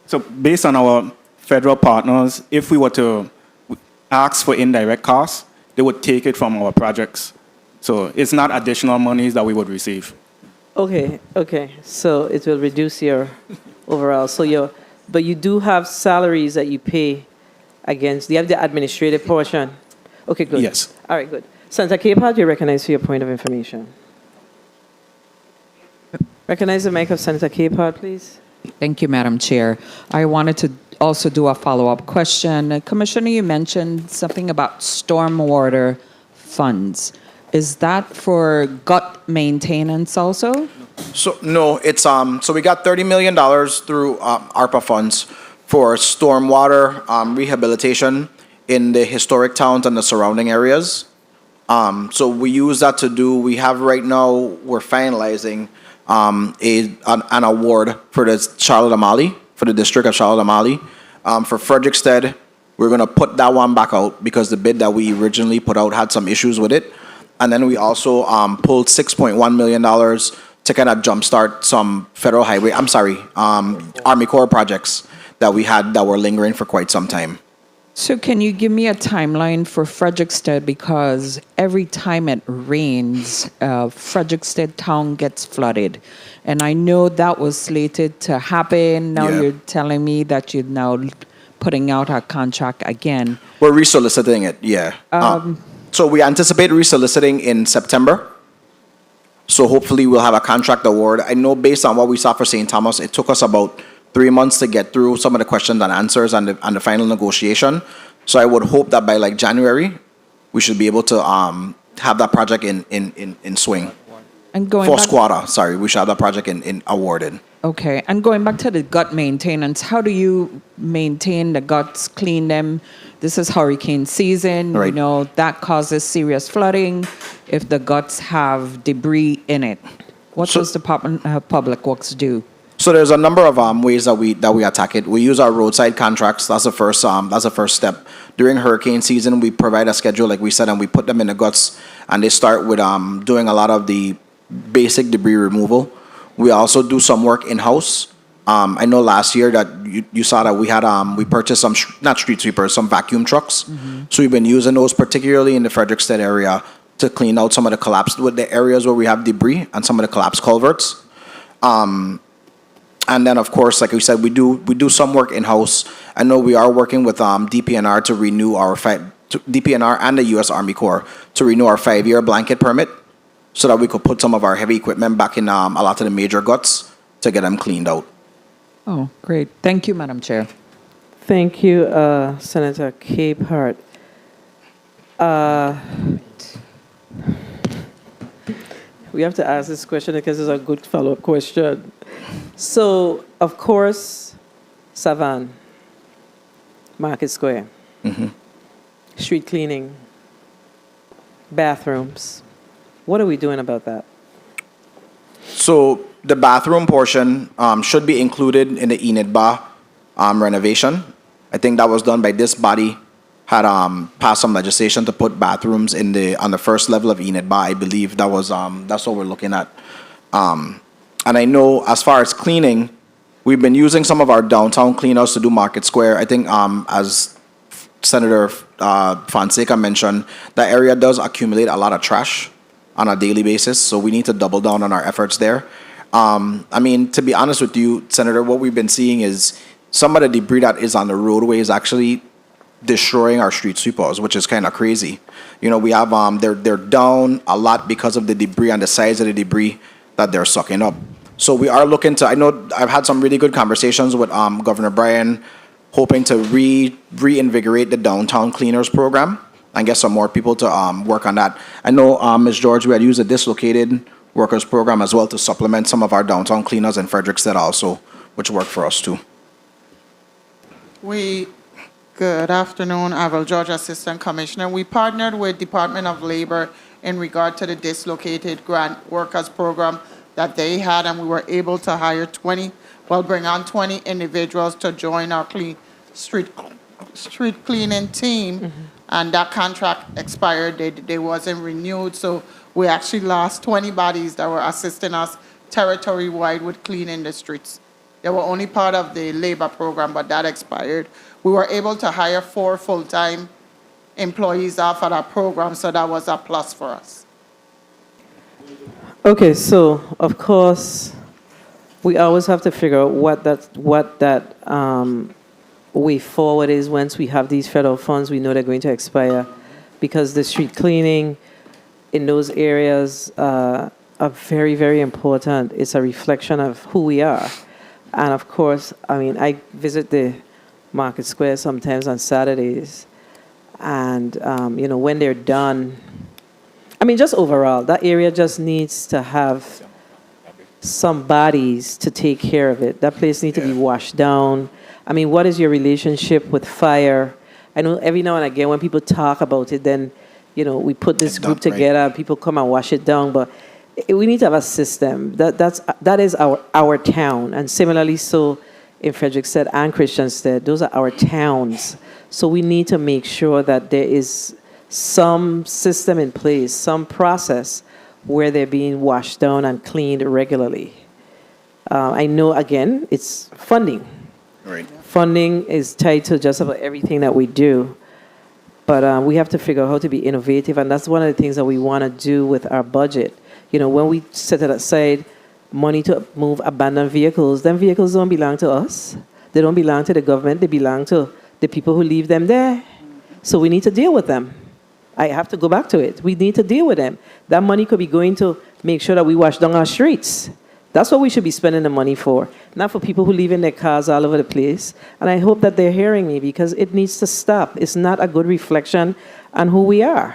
so based on our federal partners, if we were to ask for indirect costs, they would take it from our projects. So it's not additional monies that we would receive. Okay. So it will reduce your overall. But you do have salaries that you pay against. You have the administrative portion. Okay, good. Yes. All right, good. Senator Capehart, you're recognized for your point of information. Recognize the mic of Senator Capehart, please. Thank you, Madam Chair. I wanted to also do a follow-up question. Commissioner, you mentioned something about stormwater funds. Is that for gut maintenance also? So no, it's so we got $30 million through ARPA funds for stormwater rehabilitation in the historic towns and the surrounding areas. So we use that to do. We have right now. We're finalizing an award for the Charlotte Amalie, for the district of Charlotte Amalie. For Frederickstead, we're going to put that one back out because the bid that we originally put out had some issues with it. And then we also pulled $6.1 million to kind of jumpstart some federal highway, Army Corps projects that we had that were lingering for quite some time. So can you give me a timeline for Frederickstead? Because every time it rains, Frederickstead town gets flooded. And I know that was slated to happen. Now you're telling me that you're now putting out a contract again. We're resoliciting it, yeah. So we anticipate resoliciting in September. So hopefully we'll have a contract award. I know based on what we saw for St. Thomas, it took us about 3 months to get through some of the questions and answers and the final negotiation. So I would hope that by like January, we should be able to have that project in swing. And going Fourth back, quarter, sorry, we should have that project in awarded. okay. And going back to the gut maintenance, how do you maintain the guts, clean them? This is hurricane season. Right. You know, that causes serious flooding if the guts have debris in it. What does the Public Works do? So there's a number of ways that we attack it. We use our roadside contracts. That's the first step. During hurricane season, we provide a schedule, like we said, and we put them in the guts. And they start with doing a lot of the basic debris removal. We also do some work in house. I know last year that you saw that we purchased some not street sweepers, some vacuum trucks. Mm-hmm. So we've been using those particularly in the Frederickstead area to clean out some of the areas where we have debris and some of the collapsed culverts. And then, of course, like we said, we do some work in-house. I know we are working with DPNR to renew DPNR and the U.S. Army Corps to renew our 5-year blanket permit so that we could put some of our heavy equipment back in a lot of the major guts to get them cleaned out. Oh, great. Thank you, Madam Chair. Thank you, Senator Capehart. We have to ask this question because it's a good follow-up question. So, of course, Savan, Market Square, street cleaning, bathrooms, What are we doing about that? So the bathroom portion should be included in the Enidba renovation. I think that was done by this body, had passed some legislation to put bathrooms on the first level of Enidba. I believe that's what we're looking at. And I know as far as cleaning, we've been using some of our downtown cleaners to do Market Square. I think as Senator Fonseca mentioned, that area does accumulate a lot of trash on a daily basis, so we need to double down on our efforts there. I mean, to be honest with you, Senator, what we've been seeing is some of the debris that is on the roadway is actually destroying our street sweepers, which is kind of crazy. You know, we have they're down a lot because of the debris and the size of the debris that they're sucking up. So we are looking to. I know I've had some really good conversations with Governor Bryan, hoping to reinvigorate the downtown cleaners program and get some more people to work on that. I know, Ms. George, we had used a dislocated workers program as well to supplement some of our downtown cleaners in Frederickstead also, which worked for us too. Good afternoon, Avril George, Assistant Commissioner. We partnered with Department of Labor in regard to the dislocated grant workers program that they had, and we were able to hire bring on 20 individuals to join our street cleaning team, and that contract expired. They wasn't renewed, so we actually lost 20 bodies that were assisting us territory-wide with cleaning the streets. They were only part of the labor program, but that expired. We were able to hire 4 full-time employees off of that program, so that was a plus for us. Okay, so of course, we always have to figure out what that way forward is once we have these federal funds. We know they're going to expire, because the street cleaning in those areas are very, very important. It's a reflection of who we are. And of course, I mean, I visit the Market Square sometimes on Saturdays, and you know, when they're done, I mean, just overall, that area just needs to have some bodies to take care of it. That place needs to be washed down. I mean, what is your relationship with fire? I know every now and again when people talk about it, then, you know, we put this group together, people come and wash it down, but we need to have a system. That is our town, and similarly so in Frederickstead and Christiansted, those are our towns. So we need to make sure that there is some system in place, some process where they're being washed down and cleaned regularly. I know, again, it's funding. Right. Funding is tied to just about everything that we do. But we have to figure out how to be innovative, and that's one of the things that we want to do with our budget. You know, when we set it aside money to move abandoned vehicles, them vehicles don't belong to us. They don't belong to the government. They belong to the people who leave them there. So we need to deal with them. I have to go back to it. We need to deal with them. That money could be going to make sure that we wash down our streets. That's what we should be spending the money for, not for people who leave in their cars all over the place. And I hope that they're hearing me, because it needs to stop. It's not a good reflection on who we are.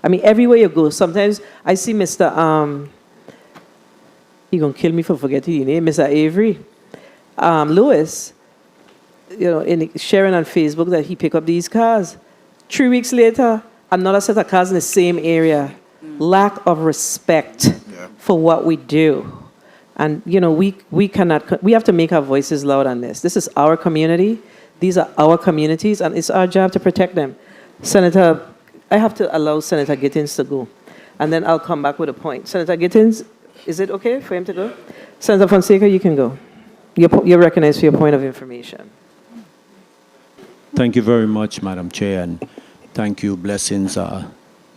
I mean, everywhere you go, sometimes I see Mr. He gonna kill me for forgetting his name, Mr. Avery Lewis, you know, sharing on Facebook that he picked up these cars. 3 weeks later, another set of cars in the same area. Lack of respect for what we do. And, you know, we have to make our voices loud on this. This is our community. These are our communities, and it's our job to protect them. Senator, I have to allow Senator Gittins to go, and then I'll come back with a point. Senator Gittins, is it okay for him to go? Senator Fonseca, you can go. You're recognized for your point of information. Thank you very much, Madam Chair, and thank you, blessings,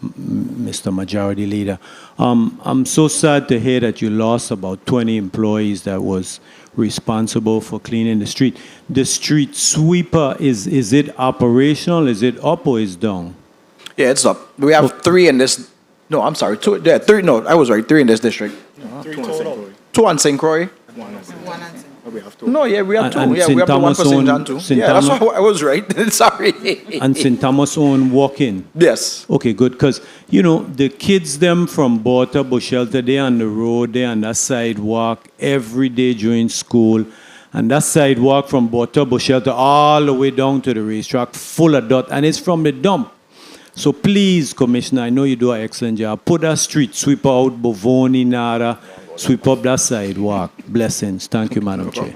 Mr. Majority Leader. I'm so sad to hear that you lost about 20 employees that was responsible for cleaning the street. The street sweeper, is it operational? Is it up or is down? Yeah, it's up. We have 3 in this. No, I'm sorry. 2. Yeah, 3. No, I was right. 3 in this district. 3 total. 2 on St. Croix. 1 on St. We have 2. No, yeah, we have 2. And Yeah, we have the one for St. John too. Yeah, that's why I was right. Sorry. And St. Thomas own walk-in? Yes. Okay, good. Because, you know, the kids them from Borta Shelter, they on the road, they on that sidewalk every day during school. And that sidewalk from Borta Shelter all the way down to the racetrack full of dirt. And it's from the dump. So please, Commissioner, I know you do an excellent job. Put that street sweeper out, Bovoni, Nara, sweep up that sidewalk. Blessings. Thank you, Madam Chair.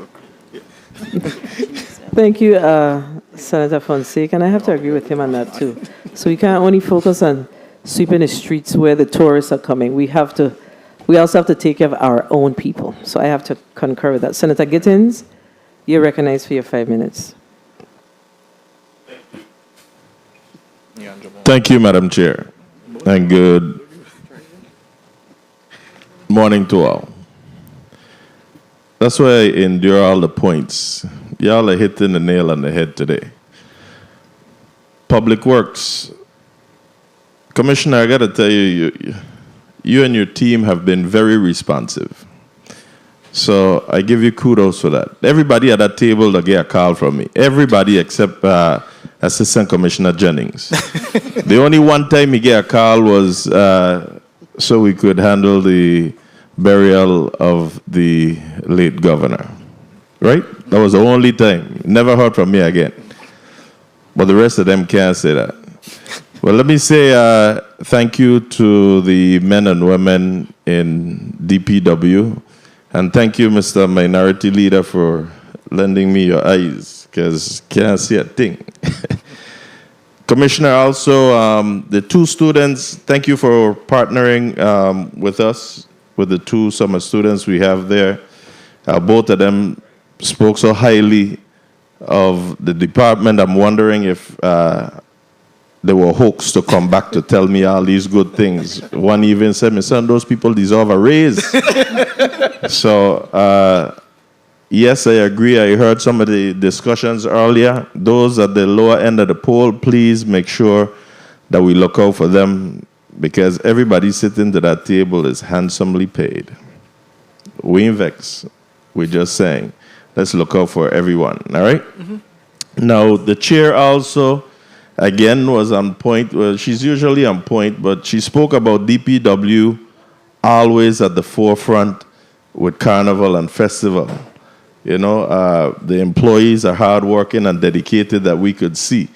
Thank you, Senator Fonseca, and I have to agree with him on that too. So we can't only focus on sweeping the streets where the tourists are coming. We also have to take care of our own people. So I have to concur with that. Senator Gittins, you're recognized for your 5 minutes. Thank you, Madam Chair, and good morning to all. That's why I endure all the points. Y'all are hitting the nail on the head today. Public Works. Commissioner, I got to tell you, you and your team have been very responsive. So I give you kudos for that. Everybody at that table that get a call from me. Everybody except Assistant Commissioner Jennings. The only one time he get a call was so we could handle the burial of the late governor. Right? That was the only time. Never heard from me again. But the rest of them can't say that. Well, let me say thank you to the men and women in DPW. And thank you, Mr. Minority Leader, for lending me your eyes, because can't see a thing. Commissioner, also, the two students, thank you for partnering with us, with the two summer students we have there. Both of them spoke so highly of the department. I'm wondering if they were hoaxed to come back to tell me all these good things. One even said, "My son, those people deserve a raise." So, yes, I agree. I heard some of the discussions earlier. Those at the lower end of the poll, please make sure that we look out for them, because everybody sitting to that table is handsomely paid. We ain't vex. We're just saying, let's look out for everyone, all right? Now, the chair also, again, was on point. Well, she's usually on point, but she spoke about DPW always at the forefront with Carnival and Festival. You know, the employees are hardworking and dedicated that we could see.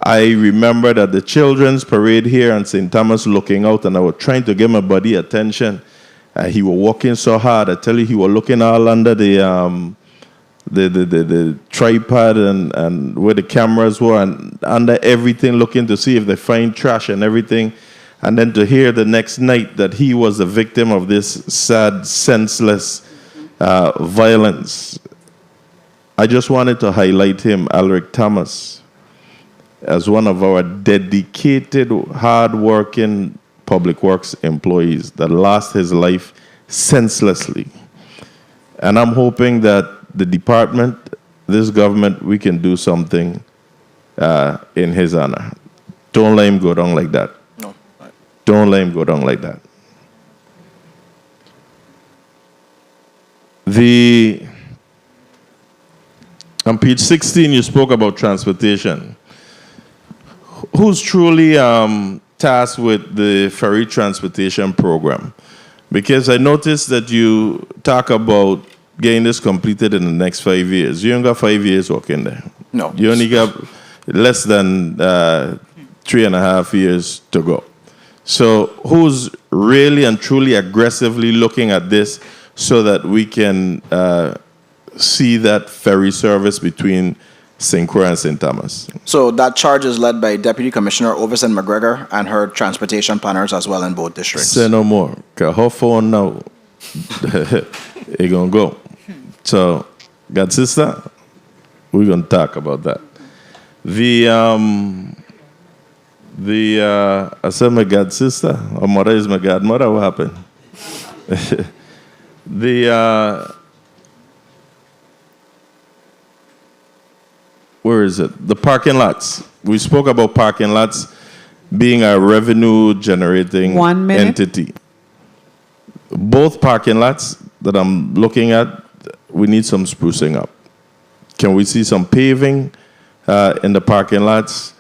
I remember that the children's parade here in St. Thomas looking out, and I was trying to give my buddy attention. He was working so hard. I tell you, he was looking all under the tripod and where the cameras were, and under everything, looking to see if they find trash and everything. And then to hear the next night that he was the victim of this sad, senseless violence. I just wanted to highlight him, Alric Thomas, as one of our dedicated, hard-working public works employees that lost his life senselessly. And I'm hoping that the department, this government, we can do something in his honor. Don't let him go down like that. No. Don't let him go down like that. On page 16, you spoke about transportation. Who's truly tasked with the ferry transportation program? Because I noticed that you talk about getting this completed in the next 5 years. You ain't got 5 years working there. No. You only got less than 3.5 years to go. So who's really and truly aggressively looking at this so that we can see that ferry service between St. Croix and St. Thomas? So that charge is led by Deputy Commissioner Overson McGregor and her transportation planners as well in both districts. Say no more. Cause her phone now, it gonna go. So, God sister, we're gonna talk about that. I said my God sister, or mother is my godmother. What happened? Where is it? The parking lots. We spoke about parking lots being a revenue generating 1 minute. entity. Both parking lots that I'm looking at, we need some sprucing up. Can we see some paving in the parking lots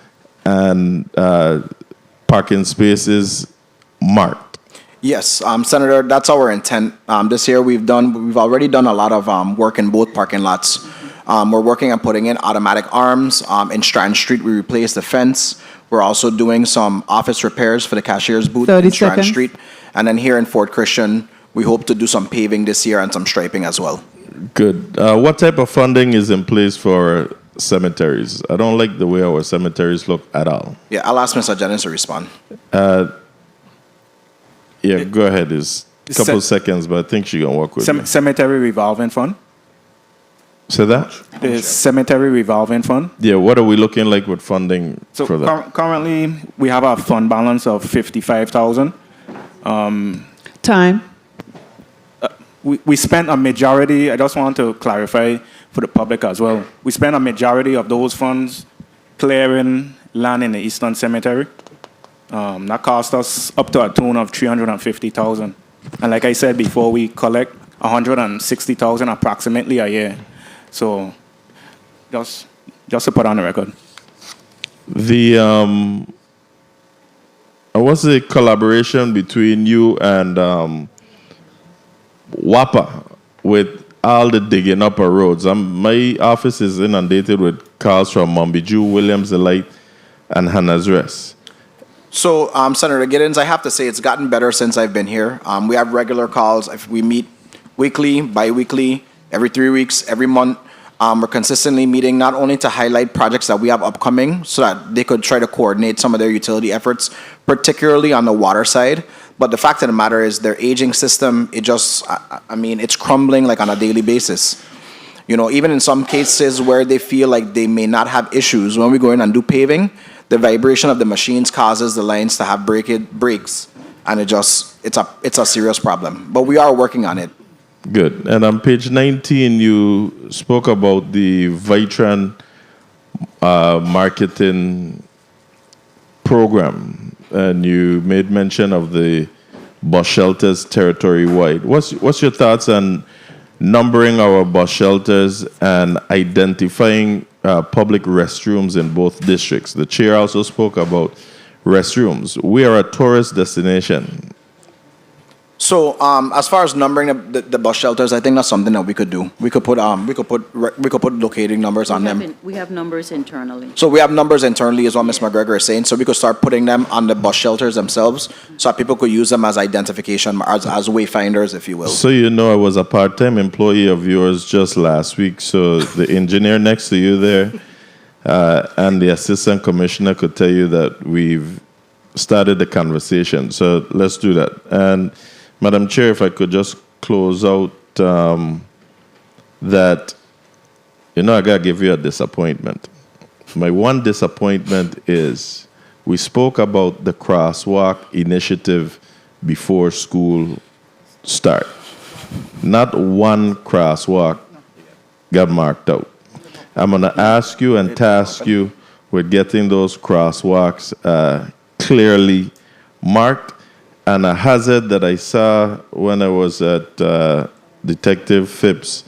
and parking spaces marked? Yes, Senator, that's our intent. This year we've already done a lot of work in both parking lots. We're working on putting in automatic arms. In Stratton Street, we replaced the fence. We're also doing some office repairs for the cashier's booth 30 in Strand seconds. Street. And then here in Fort Christian, we hope to do some paving this year and some striping as well. Good. What type of funding is in place for cemeteries? I don't like the way our cemeteries look at all. Yeah, I'll ask Mr. Jennings to respond. Yeah, go ahead. It's a couple seconds, but I think she can work with me. Cemetery revolving fund. Say that? The cemetery revolving fund. Yeah, what are we looking like with funding So for that? currently, we have a fund balance of 55,000. Time. We spent a majority, I just want to clarify for the public as well. We spent a majority of those funds clearing land in the Eastern Cemetery. That cost us up to a tune of 350,000. And like I said before, we collect 160,000 approximately a year. So just to put on the record. What's the collaboration between you and WAPA with all the digging up of roads? My office is inundated with calls from Mumbiju, Williams Delight, and Hannah's Rest. So, Senator Giddens, I have to say it's gotten better since I've been here. We have regular calls. If we meet weekly, bi-weekly, every 3 weeks, every month. We're consistently meeting not only to highlight projects that we have upcoming so that they could try to coordinate some of their utility efforts, particularly on the water side. But the fact of the matter is their aging system, it's crumbling like on a daily basis. You know, even in some cases where they feel like they may not have issues, when we go in and do paving, the vibration of the machines causes the lines to have breaks, and it's a serious problem. But we are working on it. Good. And on page 19, you spoke about the Vitran marketing program, and you made mention of the bus shelters territory-wide. What's your thoughts on numbering our bus shelters and identifying public restrooms in both districts? The chair also spoke about restrooms. We are a tourist destination. So, as far as numbering the bus shelters, I think that's something that we could do. We could put locating numbers on them. We have numbers internally. So we have numbers internally, is what Ms. McGregor is saying. So we could start putting them on the bus shelters themselves, so that people could use them as identification, as wayfinders, if you will. So you know I was a part-time employee of yours just last week, so the engineer next to you there and the assistant commissioner could tell you that we've started the conversation. So let's do that. And Madam Chair, if I could just close out that, I got to give you a disappointment. My one disappointment is we spoke about the crosswalk initiative before school start. Not one crosswalk got marked out. I'm going to ask you and task you with getting those crosswalks clearly marked. And a hazard that I saw when I was at Detective Phipps'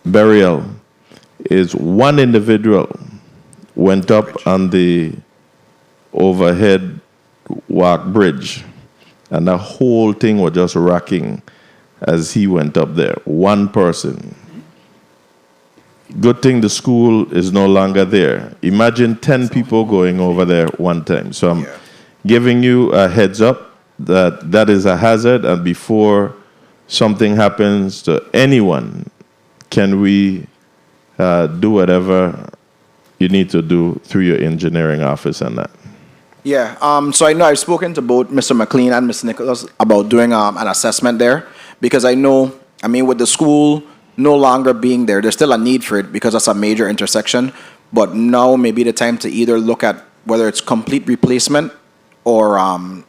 burial is one individual went up on the overhead walk bridge, and the whole thing was just rocking as he went up there. One person. Good thing the school is no longer there. Imagine 10 people going over there one time. So I'm giving you a heads up that is a hazard, and before something happens to anyone, can we do whatever you need to do through your engineering office on that? Yeah, so I know I've spoken to both Mr. McLean and Ms. Nicholas about doing an assessment there, because I know, with the school no longer being there, there's still a need for it because that's a major intersection, but now may be the time to either look at whether it's complete replacement or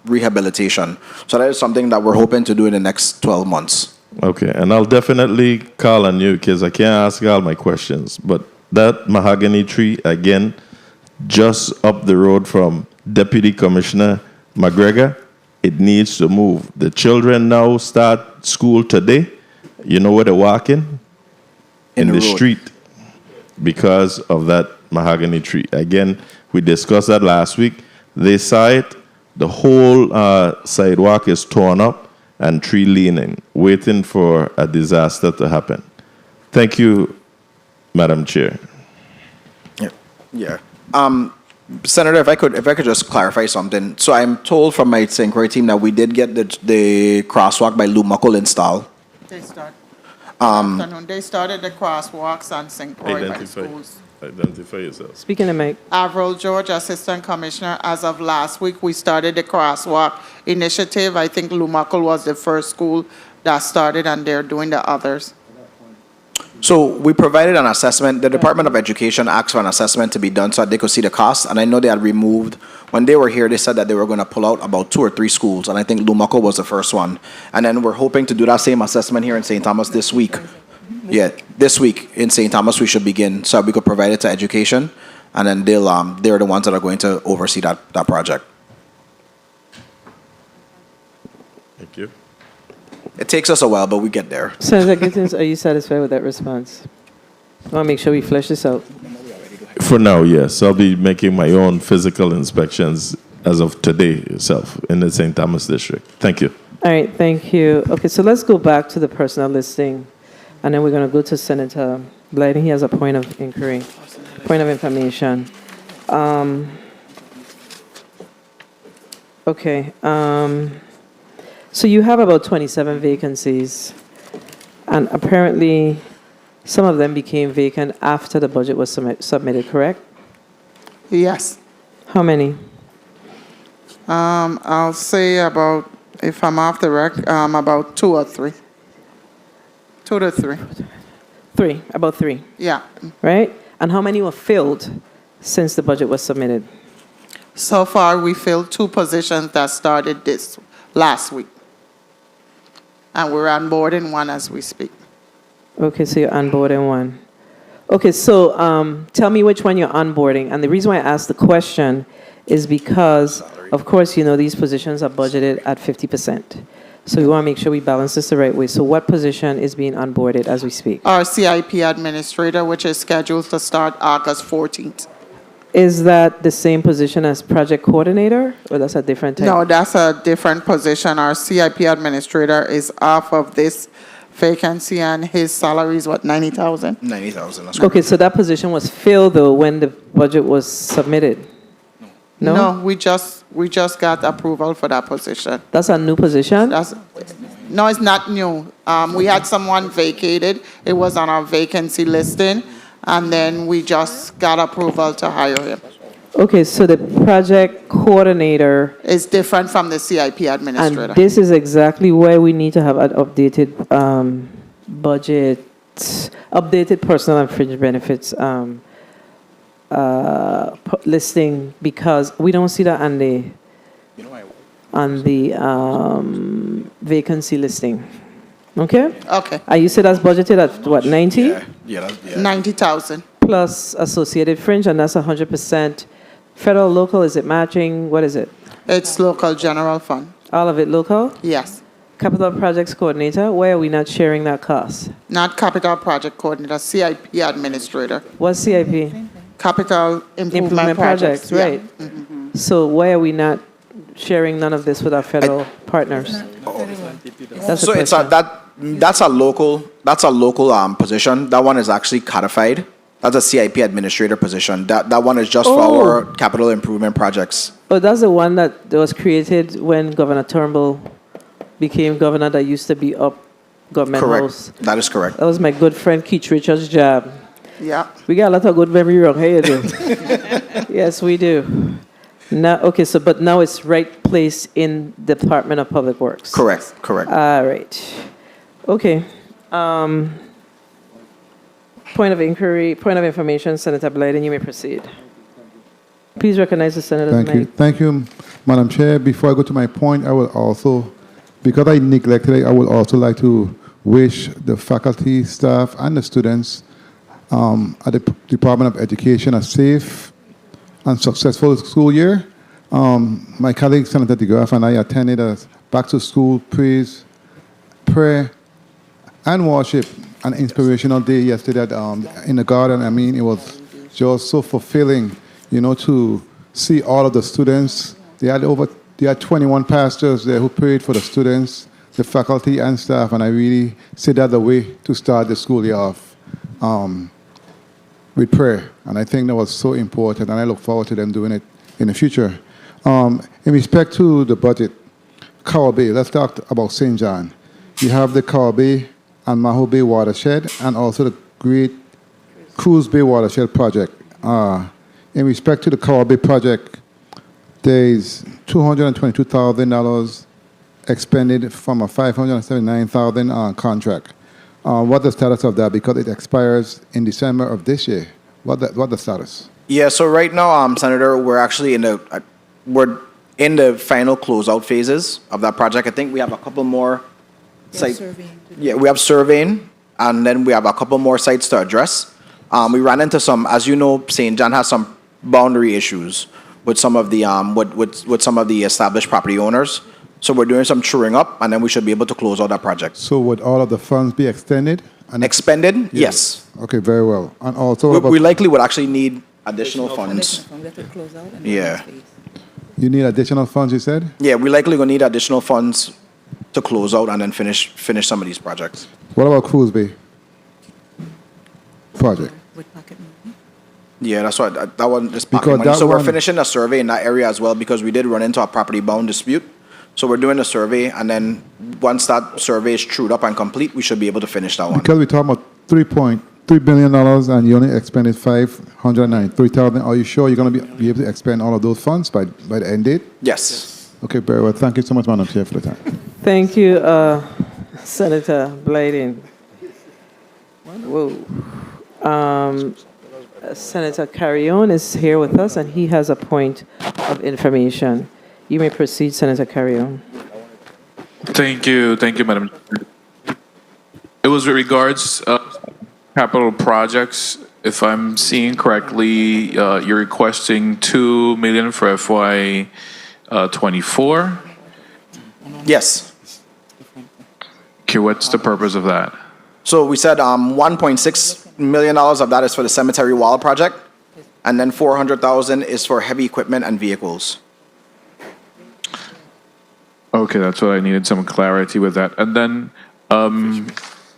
rehabilitation. So that is something that we're hoping to do in the next 12 months. Okay, and I'll definitely call on you because I can't ask all my questions. But that mahogany tree, again, just up the road from Deputy Commissioner McGregor, it needs to move. The children now start school today. You know where they're walking? In the street because of that mahogany tree. Again, we discussed that last week. They saw it. The whole sidewalk is torn up and tree leaning, waiting for a disaster to happen. Thank you, Madam Chair. Yeah. Senator, if I could just clarify something. So I'm told from my St. Croix team that we did get the crosswalk by Lumaco installed. They start. Afternoon. They started the crosswalks on St. Croix by schools. Identify yourself. Speaking of Mike. Avril George, Assistant Commissioner. As of last week, we started the crosswalk initiative. I think Lumaco was the first school that started, and they're doing the others. So we provided an assessment. The Department of Education asked for an assessment to be done so that they could see the cost. And I know they had removed, when they were here, they said that they were going to pull out about 2 or 3 schools. And I think Lumaco was the first one. And then we're hoping to do that same assessment here in St. Thomas this week. Yeah, this week in St. Thomas we should begin so we could provide it to education. And then they're the ones that are going to oversee that project. Thank you. It takes us a while, but we get there. Senator Gittins, are you satisfied with that response? I want to make sure we flesh this out. For now, yes. I'll be making my own physical inspections as of today itself in the St. Thomas district. Thank you. All right, thank you. Okay, so let's go back to the personnel listing, and then we're going to go to Senator Blyden. He has a point of inquiry, point of information. Okay. So you have about 27 vacancies, and apparently some of them became vacant after the budget was submitted, correct? Yes. How many? I'll say about, if I'm off the rec, about 2 or 3. 2 to 3. 3, about 3. Yeah. Right? And how many were filled since the budget was submitted? So far, we filled 2 positions that started this last week. And we're onboarding 1 as we speak. Okay, so you're onboarding 1. Okay, so tell me which one you're onboarding. And the reason why I asked the question is because, of course, you know these positions are budgeted at 50%. So we want to make sure we balance this the right way. So what position is being onboarded as we speak? Our CIP administrator, which is scheduled to start August 14th. Is that the same position as project coordinator, or that's a different type? No, that's a different position. Our CIP administrator is off of this vacancy, and his salary is what, 90,000? 90,000. That's Okay, so that position was filled though when the budget was submitted. No. No, we just got approval for that position. That's a new position. No, it's not new. We had someone vacated. It was on our vacancy listing. And then we just got approval to hire him. Okay, so the project coordinator is different from the CIP administrator. And this is exactly why we need to have an updated budget, updated personal and fringe benefits listing, because we don't see that on the vacancy listing. Okay? Okay. You said that's budgeted at what, 90? Yeah. 90,000. Plus associated fringe, and that's 100% federal, local. Is it matching? What is it? It's local general fund. All of it local? Yes. Capital projects coordinator, why are we not sharing that cost? Not capital project coordinator, CIP administrator. What's CIP? Capital improvement projects. Right. Yeah. Mm-hmm. So why are we not sharing none of this with our federal partners? So that's a local position. That one is actually codified. That's a CIP administrator position. That one is just for our capital improvement projects. Oh, that's the one that was created when Governor Turnbull became governor, that used to be up Government House. Correct. That is correct. That was my good friend Keith Richards' job. Yeah. We got a lot of good memory around here, though. Yes, we do. Now, okay, but now it's right place in Department of Public Works. Correct. All right. Okay. Point of inquiry, point of information, Senator Blyden, you may proceed. Please recognize the senator's mic. Thank you, Madam Chair. Before I go to my point, I will also, because I neglected it, I would also like to wish the faculty, staff, and the students at the Department of Education a safe and successful school year. My colleague, Senator DeGraff, and I attended a back-to-school praise, prayer, and worship an inspirational day yesterday in the garden. I mean, it was just so fulfilling, to see all of the students. They had 21 pastors there who prayed for the students, the faculty and staff, and I really see that the way to start the school year off. with prayer. And I think that was so important, and I look forward to them doing it in the future. In respect to the budget, Cow Bay, let's talk about St. John. You have the Cow Bay and Maho Bay watershed, and also the Great Cruise Bay watershed project. In respect to the Cow Bay project, there is $222,000 expended from a $579,000 contract. What's the status of that? Because it expires in December of this year. What the status? Yeah, so right now, Senator, we're actually in the final closeout phases of that project. I think we have a couple more sites. Yeah, we have surveying, and then we have a couple more sites to address. We ran into some, as you know, St. John has some boundary issues with some of the with some of the established property owners. So we're doing some truing up, and then we should be able to close out that project. So would all of the funds be extended? Expended? Yes. Okay, very well. And also, We likely would actually need additional funds. Yeah. You need additional funds, you said? Yeah, we likely gonna need additional funds to close out and then finish some of these projects. What about Cruise Bay project? Yeah, that's why that one is Because pocket money. that So we're one- finishing a survey in that area as well, because we did run into a property bound dispute. So we're doing a survey, and then once that survey is trued up and complete, we should be able to finish that one. Because we're talking about $3.3 billion and you only expended $593,000. Are you sure you're going to be able to expend all of those funds by the end date? Yes. Okay, very well. Thank you so much, Madam Chair, for the time. Thank you, Senator Blading. Whoa. Senator Carrion is here with us, and he has a point of information. You may proceed, Senator Carrion. Thank you, Madam Chair. It was with regards capital projects. If I'm seeing correctly, you're requesting $2 million for FY 24. Yes. Okay, what's the purpose of that? So we said $1.6 million of that is for the cemetery wall project, and then $400,000 is for heavy equipment and vehicles. Okay, that's what I needed, some clarity with that. And then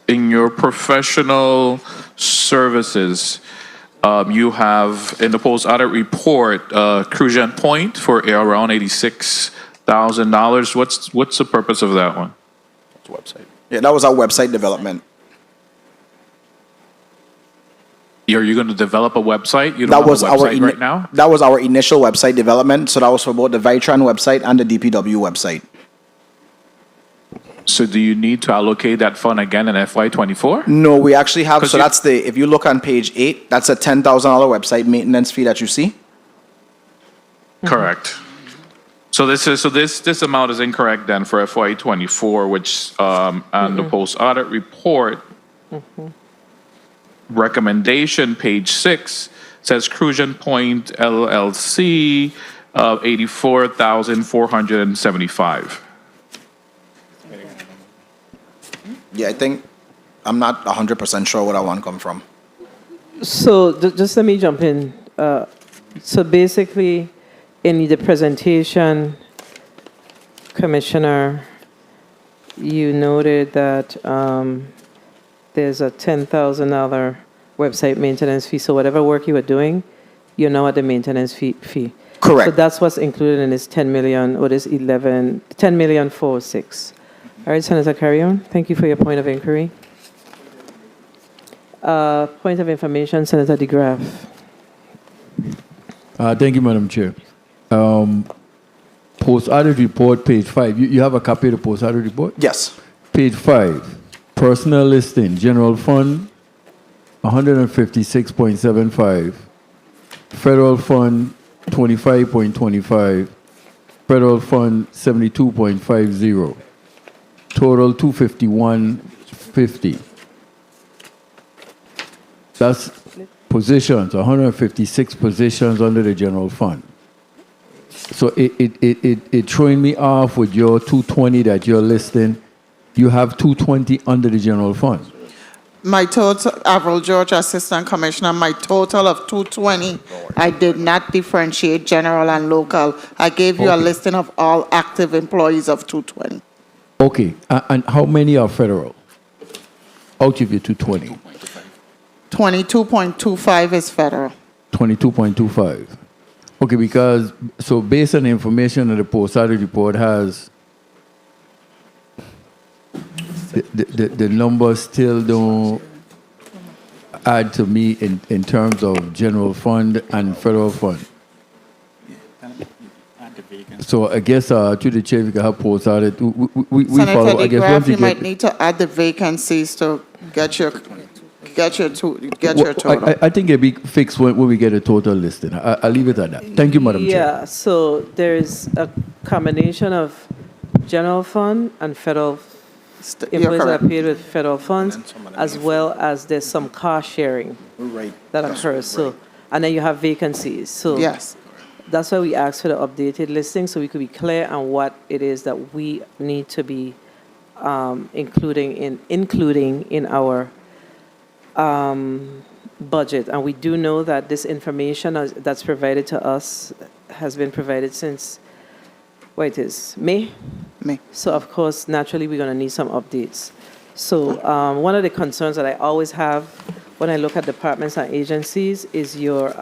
in your professional services, you have in the post-audit report, Crucian Point for around $86,000. What's the purpose of that one? Website. Yeah, that was our website development. Are you going to develop a website? You don't have a website right now? That was our initial website development. So that was for both the Vitran website and the DPW website. So do you need to allocate that fund again in FY 24? No, we actually have. So that's if you look on page 8, that's a $10,000 website maintenance fee that you see. Correct. So this amount is incorrect then for FY 24, which on the post audit report recommendation, page 6 says Crucian Point LLC of $84,475. Yeah, I think I'm not 100% sure where that one come from. So just let me jump in. So basically, in the presentation, Commissioner, you noted that there's a $10,000 website maintenance fee. So whatever work you were doing, you're now at the maintenance fee. Correct. So that's what's included in this 10 million or this 10,406. All right, Senator Carrion, thank you for your point of inquiry. Point of information, Senator DeGraff. Thank you, Madam Chair. Post-audit report, page 5. You have a copy of the post-audit report? Yes. Page 5, personnel listing, general fund, 156.75. Federal fund, 25.25. Federal fund, 72.50. Total 251.50. That's positions, 156 positions under the general fund. So it throwing me off with your 220 that you're listing. You have 220 under the general fund. My total, Avril George, Assistant Commissioner, my total of 220, I did not differentiate general and local. I gave you a listing of all active employees of 220. Okay, and how many are federal? Out of your 220? 22.25 is federal. 22.25. Okay, because, so based on the information that the post-audit report has, the numbers still don't add to me in terms of general fund and federal fund. So I guess to the chair, we can have post-audit. We Senator follow, I guess, DeGraff, once you you might get... need to add the vacancies to get your Well, total. I think it'll be fixed when we get a total listing. I'll leave it at that. Thank you, Madam Chair. Yeah, so there's a combination of general fund and federal employees that are paid with federal funds, as well as there's some cost sharing that occurs. So, and then you have vacancies. So Yes. that's why we asked for the updated listing, so we could be clear on what it is that we need to be including in our budget. And we do know that this information that's provided to us has been provided since, what it is, May? May. So of course, naturally, we're going to need some updates. So one of the concerns that I always have when I look at departments and agencies is your,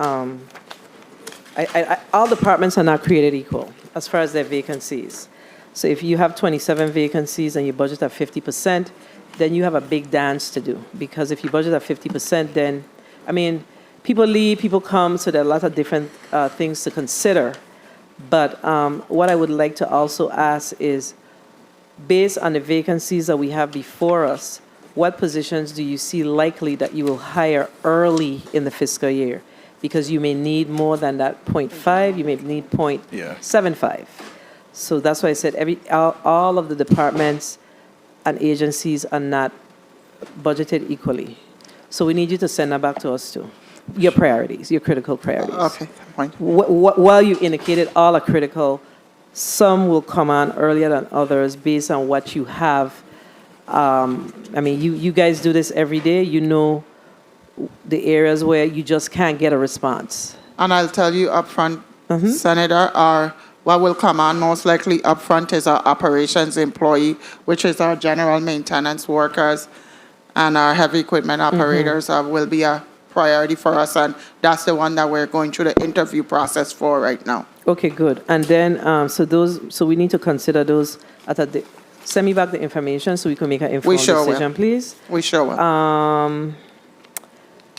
all departments are not created equal as far as their vacancies. So if you have 27 vacancies and you budget at 50%, then you have a big dance to do. Because if you budget at 50%, then, I mean, people leave, people come, so there are a lot of different things to consider. But what I would like to also ask is, based on the vacancies that we have before us, what positions do you see likely that you will hire early in the fiscal year? Because you may need more than that 0.5, you may need 0.75. So that's why I said all of the departments and agencies are not budgeted equally. So we need you to send that back to us too. Your priorities, your critical priorities. Okay, point. While you indicated all are critical, some will come on earlier than others based on what you have. I mean, you guys do this every day. You know the areas where you just can't get a response. And I'll tell you upfront, Senator, what will come on most likely upfront is our operations employee, which is our general maintenance workers, and our heavy equipment operators will be a priority for us, and that's the one that we're going through the interview process for right now. Okay, good. And then, so we need to consider those send me back the information so we can make an informed decision, please. We sure will.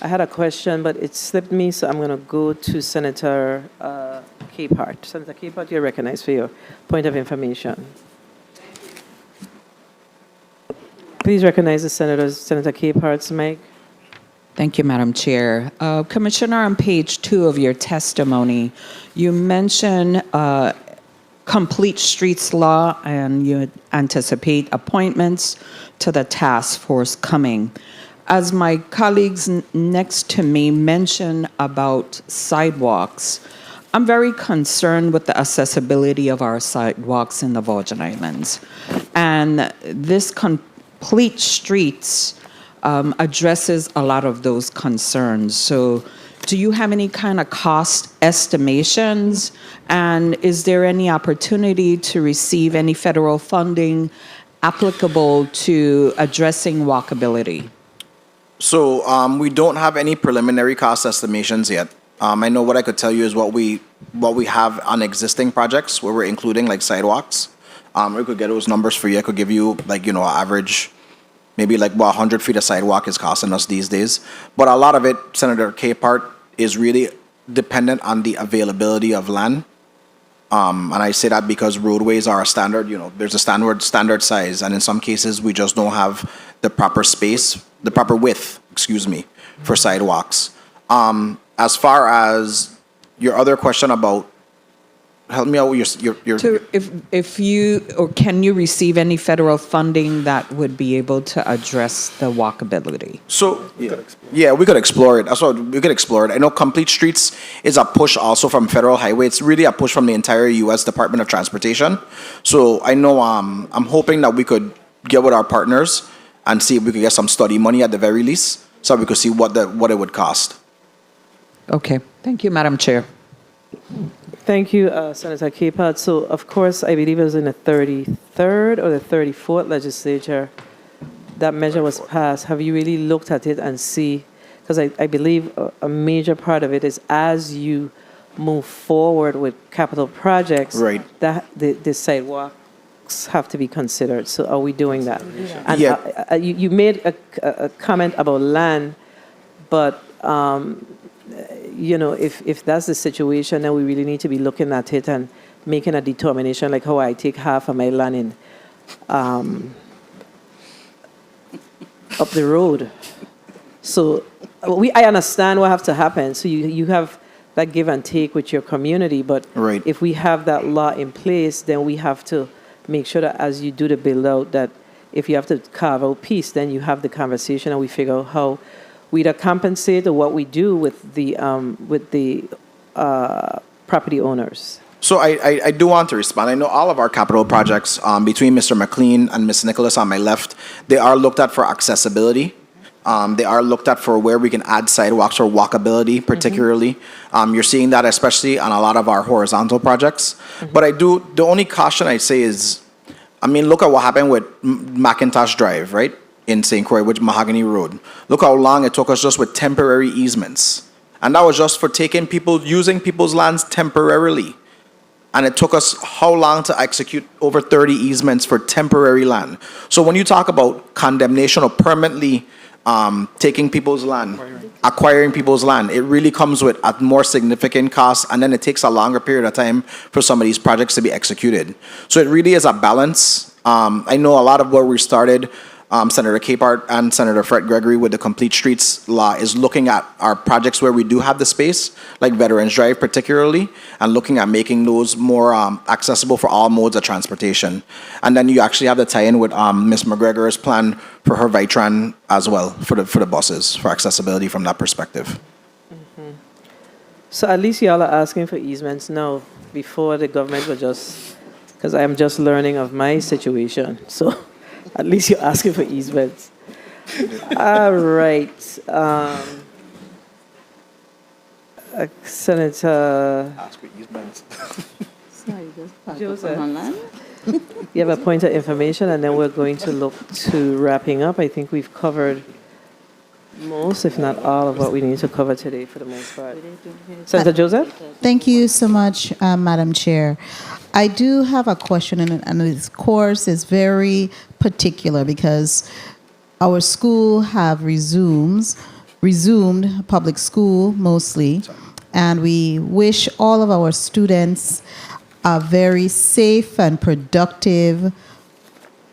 I had a question, but it slipped me, so I'm going to go to Senator Capehart. Senator Capehart, you're recognized for your point of information. Please recognize the Senator Capehart's mic. Thank you, Madam Chair. Commissioner, on page 2 of your testimony, you mention complete streets law, and you anticipate appointments to the task force coming. As my colleagues next to me mention about sidewalks, I'm very concerned with the accessibility of our sidewalks in the Virgin Islands. And this complete streets addresses a lot of those concerns. So do you have any kind of cost estimations? And is there any opportunity to receive any federal funding applicable to addressing walkability? So we don't have any preliminary cost estimations yet. I know what I could tell you is what we have on existing projects where we're including like sidewalks. We could get those numbers for you. I could give you like, average, maybe like 100 feet of sidewalk is costing us these days. But a lot of it, Senator Capehart, is really dependent on the availability of land. And I say that because roadways are a standard, there's a standard size. And in some cases, we just don't have the proper space, the proper width, for sidewalks. As far as your other question about, help me out with your So if you, or can you receive any federal funding that would be able to address the walkability? So, yeah, we could explore it. That's what we could explore it. I know Complete Streets is a push also from Federal Highway. It's really a push from the entire U.S. Department of Transportation. So I know I'm hoping that we could get with our partners and see if we could get some study money at the very least, so we could see what it would cost. Okay. Thank you, Madam Chair. Thank you, Senator Capehart. So, of course, I believe it was in the 33rd or the 34th legislature that measure was passed. Have you really looked at it and see? because I believe a major part of it is as you move forward with capital projects, Right. that the sidewalks have to be considered. So are we doing that? And Yeah. you made a comment about land, but if that's the situation, then we really need to be looking at it and making a determination, like how I take half of my land in up the road. So I understand what have to happen. So you have that give and take with your community, but Right. if we have that law in place, then we have to make sure that as you do the build out, that if you have to carve out piece, then you have the conversation and we figure out how we either compensate or what we do with the property owners. So I do want to respond. I know all of our capital projects, between Mr. McLean and Ms. Nicholas on my left, they are looked at for accessibility. They are looked at for where we can add sidewalks or walkability, particularly. You're seeing that especially on a lot of our horizontal projects. But the only caution I say is, look at what happened with McIntosh Drive, right? In St. Croix, with Mahogany Road. Look how long it took us just with temporary easements. And that was just for using people's lands temporarily. And it took us how long to execute over 30 easements for temporary land. So when you talk about condemnation or permanently taking people's land, acquiring people's land, it really comes with a more significant cost, and then it takes a longer period of time for some of these projects to be executed. So it really is a balance. I know a lot of where we started, Senator Capehart and Senator Fred Gregory with the Complete Streets law is looking at our projects where we do have the space, like Veterans Drive particularly, and looking at making those more accessible for all modes of transportation. And then you actually have the tie-in with Ms. McGregor's plan for her Vitran as well for the buses, for accessibility from that perspective. So at least y'all are asking for easements now. Before, the government was just, because I'm just learning of my situation. So at least you're asking for easements. All right. Senator Ask for easements. Joseph, you have a point of information, and then we're going to look to wrapping up. I think we've covered most, if not all, of what we need to cover today for the most part. Senator Joseph? Thank you so much, Madam Chair. I do have a question, and this course is very particular because our school have resumed public school mostly, and we wish all of our students a very safe and productive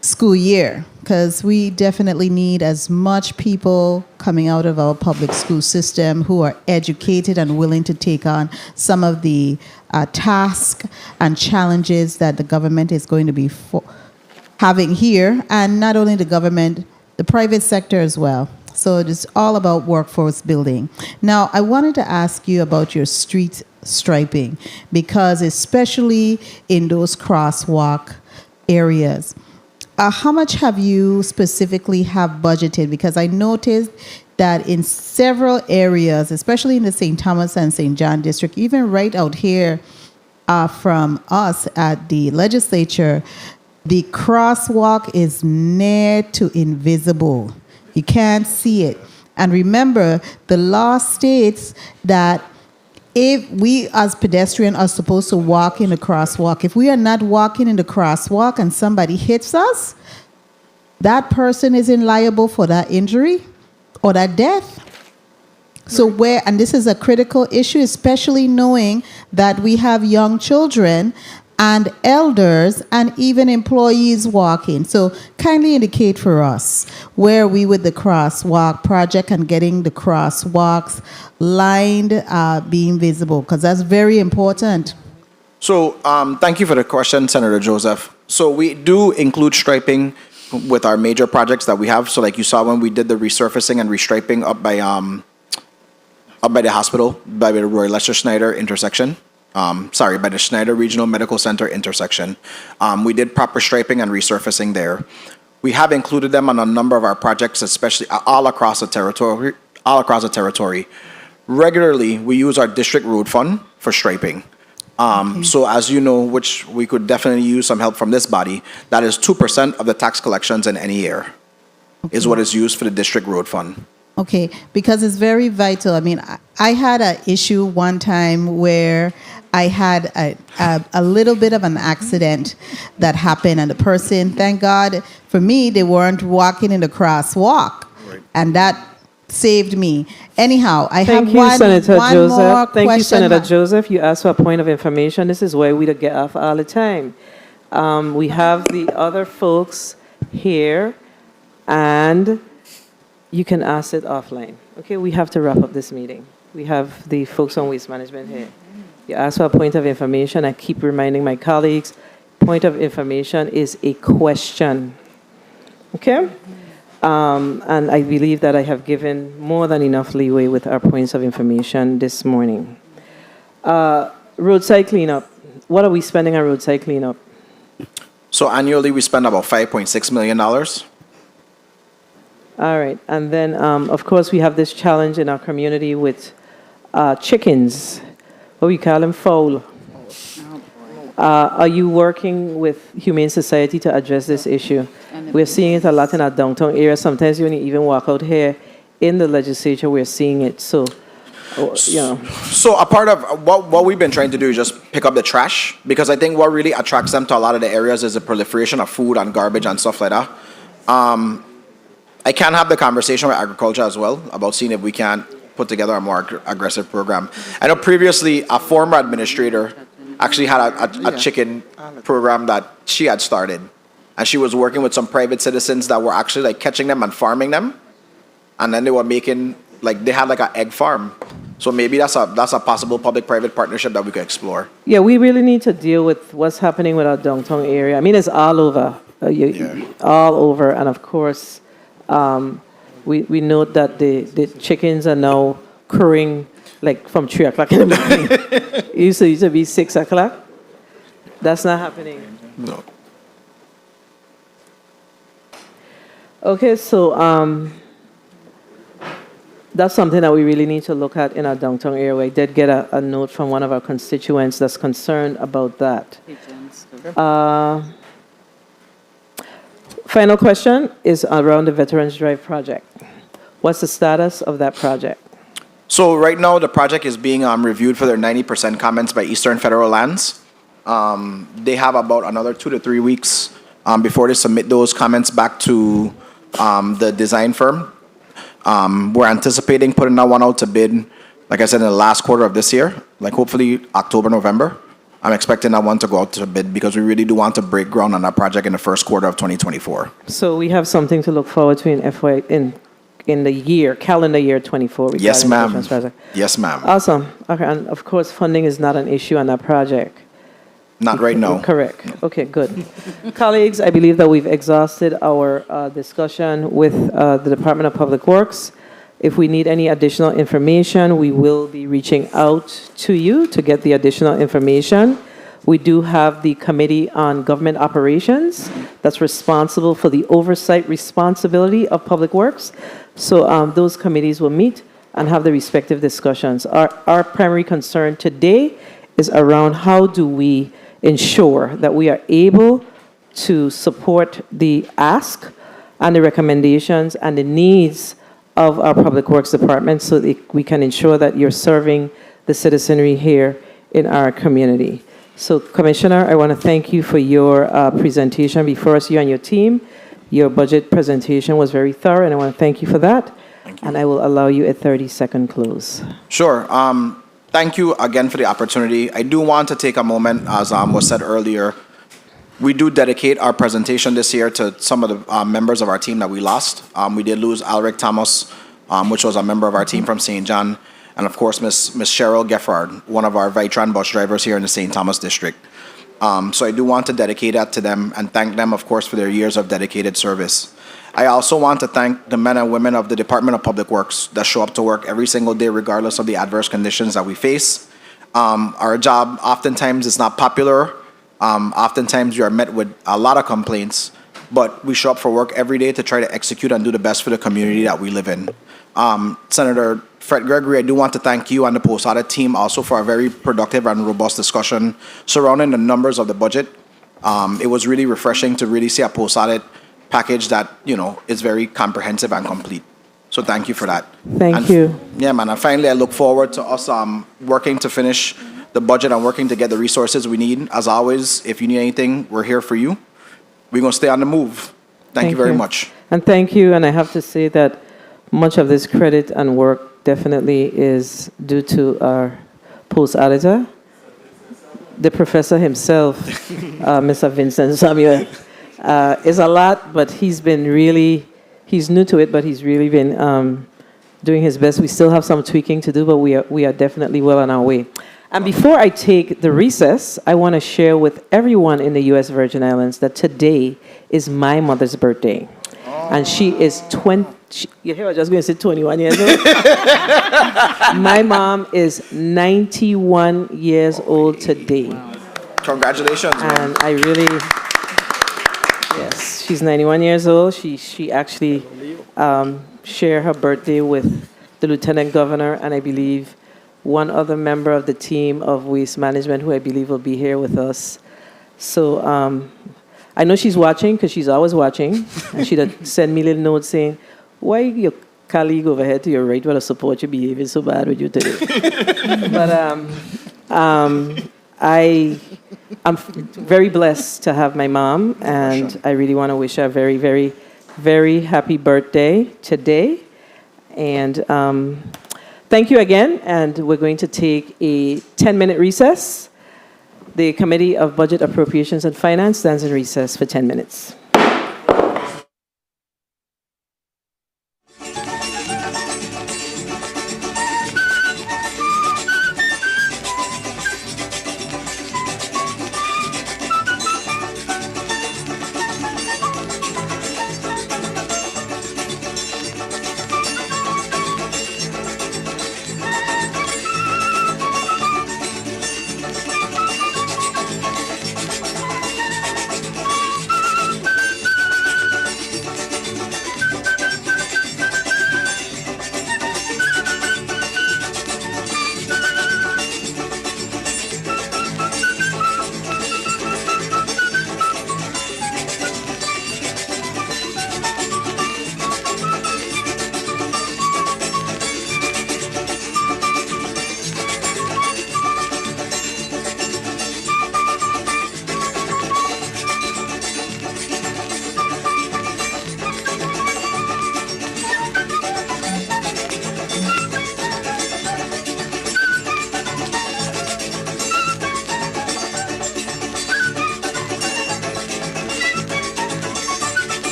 school year, because we definitely need as much people coming out of our public school system who are educated and willing to take on some of the tasks and challenges that the government is going to be having here, and not only the government, the private sector as well. So it's all about workforce building. Now, I wanted to ask you about your street striping, because especially in those crosswalk areas, how much have you specifically have budgeted? Because I noticed that in several areas, especially in the St. Thomas and St. John district, even right out here from us at the legislature, the crosswalk is near to invisible. You can't see it. And remember, the law states that if we as pedestrians are supposed to walk in the crosswalk, if we are not walking in the crosswalk and somebody hits us, that person is liable for that injury or that death. So and this is a critical issue, especially knowing that we have young children and elders and even employees walking. So kindly indicate for us where we with the crosswalk project and getting the crosswalks lined, being visible, because that's very important. So thank you for the question, Senator Joseph. So we do include striping with our major projects that we have. So like you saw when we did the resurfacing and restriping up by the hospital, by the Roy Lester Schneider intersection. By the Schneider Regional Medical Center intersection. We did proper striping and resurfacing there. We have included them on a number of our projects, especially all across the territory. Regularly, we use our district road fund for striping. So as you know, which we could definitely use some help from this body, that is 2% of the tax collections in any year is what is used for the district road fund. Okay, because it's very vital. I mean, I had an issue one time where I had a little bit of an accident that happened, and the person, thank God, for me, they weren't walking in the crosswalk, and that saved me. Anyhow, I Thank have you, one Senator more Joseph. Thank you, question. Senator Joseph. You asked for a point of information. This is why we don't get off all the time. We have the other folks here, and you can ask it offline. Okay, we have to wrap up this meeting. We have the folks on waste management here. You asked for a point of information. I keep reminding my colleagues, point of information is a question. Okay? And I believe that I have given more than enough leeway with our points of information this morning. Roadside cleanup. What are we spending on roadside cleanup? So annually, we spend about $5.6 million. All right. And then, of course, we have this challenge in our community with chickens. What we call them, fowl. Are you working with Humane Society to address this issue? We're seeing it a lot in our downtown area. Sometimes when you even walk out here in the legislature, we're seeing it. So, you know. So a part of what we've been trying to do is just pick up the trash, because I think what really attracts them to a lot of the areas is the proliferation of food and garbage and stuff like that. I can have the conversation with agriculture as well about seeing if we can put together a more aggressive program. I know previously a former administrator actually had a chicken program that she had started, and she was working with some private citizens that were actually like catching them and farming them, and then they were making they had like an egg farm. So maybe that's a possible public-private partnership that we could explore. Yeah, we really need to deal with what's happening with our downtown area. I mean, it's all over, all over, and of course, we note that the chickens are now crowing like from 3 o'clock in the morning. It used to be 6 o'clock. That's not happening. No. Okay, so that's something that we really need to look at in our downtown area. I did get a note from one of our constituents that's concerned about that. Final question is around the Veterans Drive project. What's the status of that project? So right now, the project is being reviewed for their 90% comments by Eastern Federal Lands. They have about another 2 to 3 weeks before they submit those comments back to the design firm. We're anticipating putting that one out to bid, like I said, in the last quarter of this year, like hopefully October, November. I'm expecting that one to go out to bid because we really do want to break ground on that project in the first quarter of 2024. So we have something to look forward to in the calendar year 24. Yes, regarding the ma'am. Veterans project. Yes, ma'am. Awesome. Okay, and of course, funding is not an issue on that project. Not right now. Correct. Okay, good. Colleagues, I believe that we've exhausted our discussion with the Department of Public Works. If we need any additional information, we will be reaching out to you to get the additional information. We do have the Committee on Government Operations that's responsible for the oversight responsibility of Public Works. So those committees will meet and have the respective discussions. Our primary concern today is around how do we ensure that we are able to support the ask and the recommendations and the needs of our Public Works Department so that we can ensure that you're serving the citizenry here in our community. So, Commissioner, I want to thank you for your presentation before us, you and your team. Your budget presentation was very thorough, and I want to thank you for that. Thank you. And I will allow you a 30-second close. Sure. Thank you again for the opportunity. I do want to take a moment, as was said earlier. We do dedicate our presentation this year to some of the members of our team that we lost. We did lose Alric Thomas, which was a member of our team from St. John, and of course, Miss Cheryl Geffard, one of our Vitran bus drivers here in the St. Thomas district. So I do want to dedicate that to them and thank them, of course, for their years of dedicated service. I also want to thank the men and women of the Department of Public Works that show up to work every single day, regardless of the adverse conditions that we face. Our job oftentimes is not popular. Oftentimes we are met with a lot of complaints, but we show up for work every day to try to execute and do the best for the community that we live in. Senator Fred Gregory, I do want to thank you and the post-audit team also for a very productive and robust discussion surrounding the numbers of the budget. It was really refreshing to really see a post-audit package that, is very comprehensive and complete. So thank you for that. Thank you. Yeah, man. And finally, I look forward to us working to finish the budget and working to get the resources we need. As always, if you need anything, we're here for you. We're going to stay on the move. Thank you very much. And thank you. And I have to say that much of this credit and work definitely is due to our post auditor, the professor himself, Mr. Vincent Samuel. It's a lot, but he's new to it, but he's really been doing his best. We still have some tweaking to do, but we are definitely well on our way. And before I take the recess, I want to share with everyone in the U.S. Virgin Islands that today is my mother's birthday. And she is 20, you hear I was just going to say 21 years old? My mom is 91 years old today. Congratulations, man. And I really, yes, she's 91 years old. She actually shared her birthday with the Lieutenant Governor and I believe one other member of the team of Waste Management who I believe will be here with us. So I know she's watching because she's always watching. And she'd send me a little note saying, why your colleague over here to your right will support you behaving so bad with you today? But I'm very blessed to have my mom, and I really want to wish her a very, very, very happy birthday today. And thank you again, and we're going to take a 10-minute recess. The Committee of Budget, Appropriations, and Finance stands in recess for 10 minutes.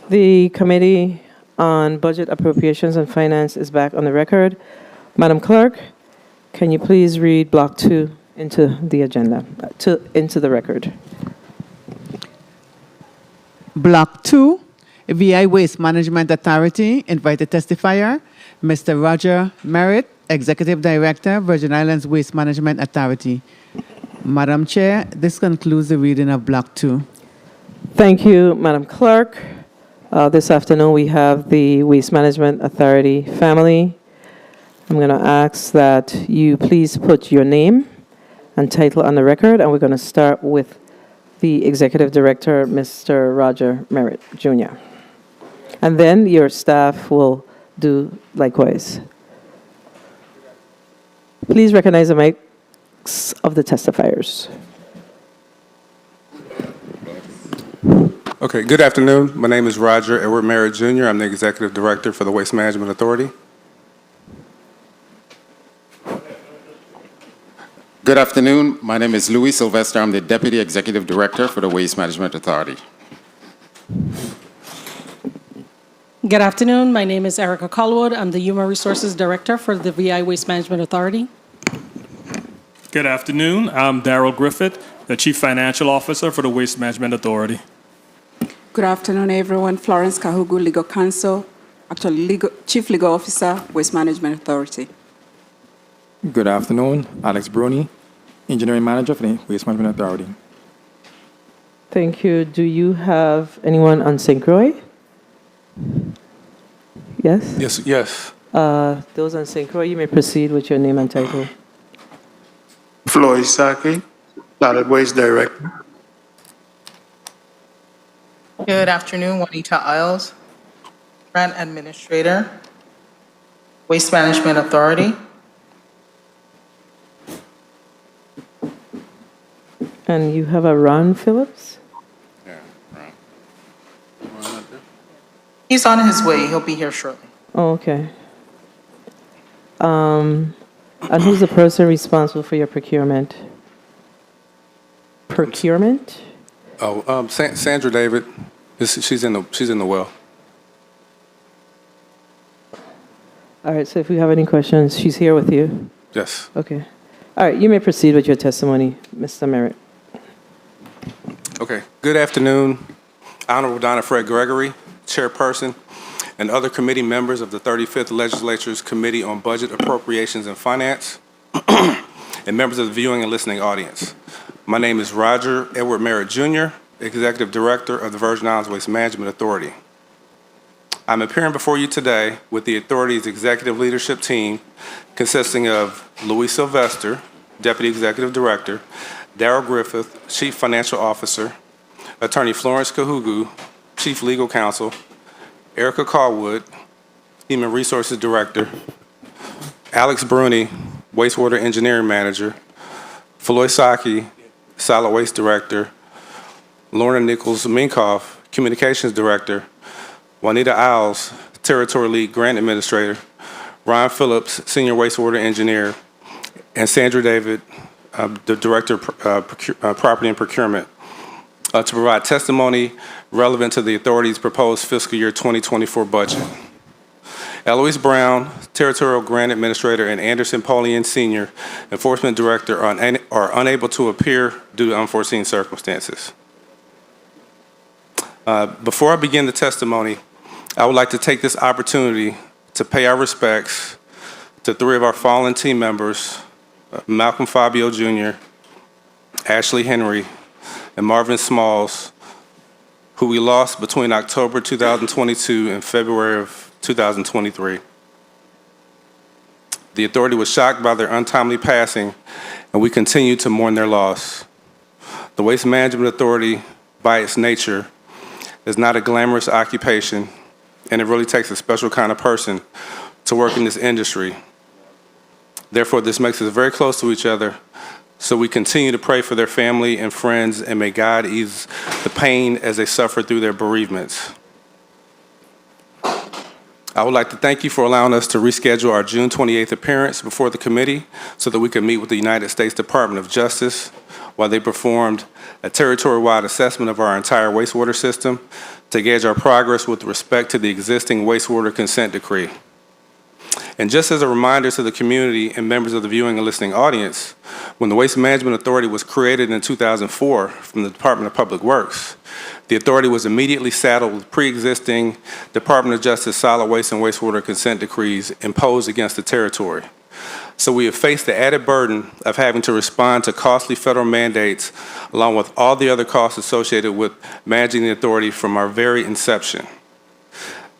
The Committee on Budget, Appropriations, and Finance is back on the record. Madam Clerk, can you please read Block 2 into the agenda, into the record? Block 2, VI Waste Management Authority, invited testifier, Mr. Roger Merritt, Executive Director, Virgin Islands Waste Management Authority. Madam Chair, this concludes the reading of Block 2. Thank you, Madam Clerk. This afternoon, we have the Waste Management Authority family. I'm going to ask that you please put your name and title on the record, and we're going to start with the Executive Director, Mr. Roger Merritt, Jr. And then your staff will do likewise. Please recognize the mics of the testifiers. Okay, good afternoon. My name is Roger Edward Merritt Jr. I'm the Executive Director for the Waste Management Authority. Good afternoon. My name is Louis Sylvester. I'm the Deputy Executive Director for the Waste Management Authority. Good afternoon. My name is Erica Colwood. I'm the Human Resources Director for the VI Waste Management Authority. Good afternoon. I'm Darrell Griffith, the Chief Financial Officer for the Waste Management Authority. Good afternoon, everyone. Florence Kahugu, Legal Counsel, Chief Legal Officer, Waste Management Authority. Good afternoon. Alex Bruni, Engineering Manager for the Waste Management Authority. Thank you. Do you have anyone on Syncroy? Yes? Yes. Those on Syncroy, you may proceed with your name and title. Floyd Saki, Solid Waste Director. Good afternoon, Juanita Isles, Grant Administrator, Waste Management Authority. And you have a Ron Phillips? He's on his way. He'll be here shortly. Oh, okay. And who's the person responsible for your procurement? Procurement? Oh, Sandra David. She's in the well. All right, so if we have any questions, she's here with you? Yes. Okay. All right, you may proceed with your testimony, Mr. Merritt. Okay. Good afternoon, Honorable Donna Fred Gregory, Chairperson, and other committee members of the 35th Legislature's Committee on Budget, Appropriations, and Finance, and members of the viewing and listening audience. My name is Roger Edward Merritt Jr., Executive Director of the Virgin Islands Waste Management Authority. I'm appearing before you today with the Authority's executive leadership team consisting of Louis Sylvester, Deputy Executive Director, Darrell Griffith, Chief Financial Officer, Attorney Florence Kahugu, Chief Legal Counsel, Erica Carwood, Human Resources Director, Alex Bruni, Wastewater Engineering Manager, Floyd Saki, Solid Waste Director, Lorna Nichols-Minkoff, Communications Director, Juanita Isles, Territory Lead Grant Administrator, Ron Phillips, Senior Wastewater Engineer, and Sandra David, the Director of Property and Procurement, to provide testimony relevant to the Authority's proposed fiscal year 2024 budget. Eloise Brown, Territorial Grant Administrator, and Anderson Polian, Senior Enforcement Director, are unable to appear due to unforeseen circumstances. Before I begin the testimony, I would like to take this opportunity to pay our respects to three of our fallen team members, Malcolm Fabio Jr., Ashley Henry, and Marvin Smalls, who we lost between October 2022 and February of 2023. The Authority was shocked by their untimely passing, and we continue to mourn their loss. The Waste Management Authority, by its nature, is not a glamorous occupation, and it really takes a special kind of person to work in this industry. Therefore, this makes us very close to each other, so we continue to pray for their family and friends, and may God ease the pain as they suffer through their bereavements. I would like to thank you for allowing us to reschedule our June 28th appearance before the committee so that we can meet with the United States Department of Justice while they performed a territory-wide assessment of our entire wastewater system to gauge our progress with respect to the existing wastewater consent decree. And just as a reminder to the community and members of the viewing and listening audience, when the Waste Management Authority was created in 2004 from the Department of Public Works, the authority was immediately saddled with pre-existing Department of Justice solid waste and wastewater consent decrees imposed against the territory. So we have faced the added burden of having to respond to costly federal mandates along with all the other costs associated with managing the authority from our very inception.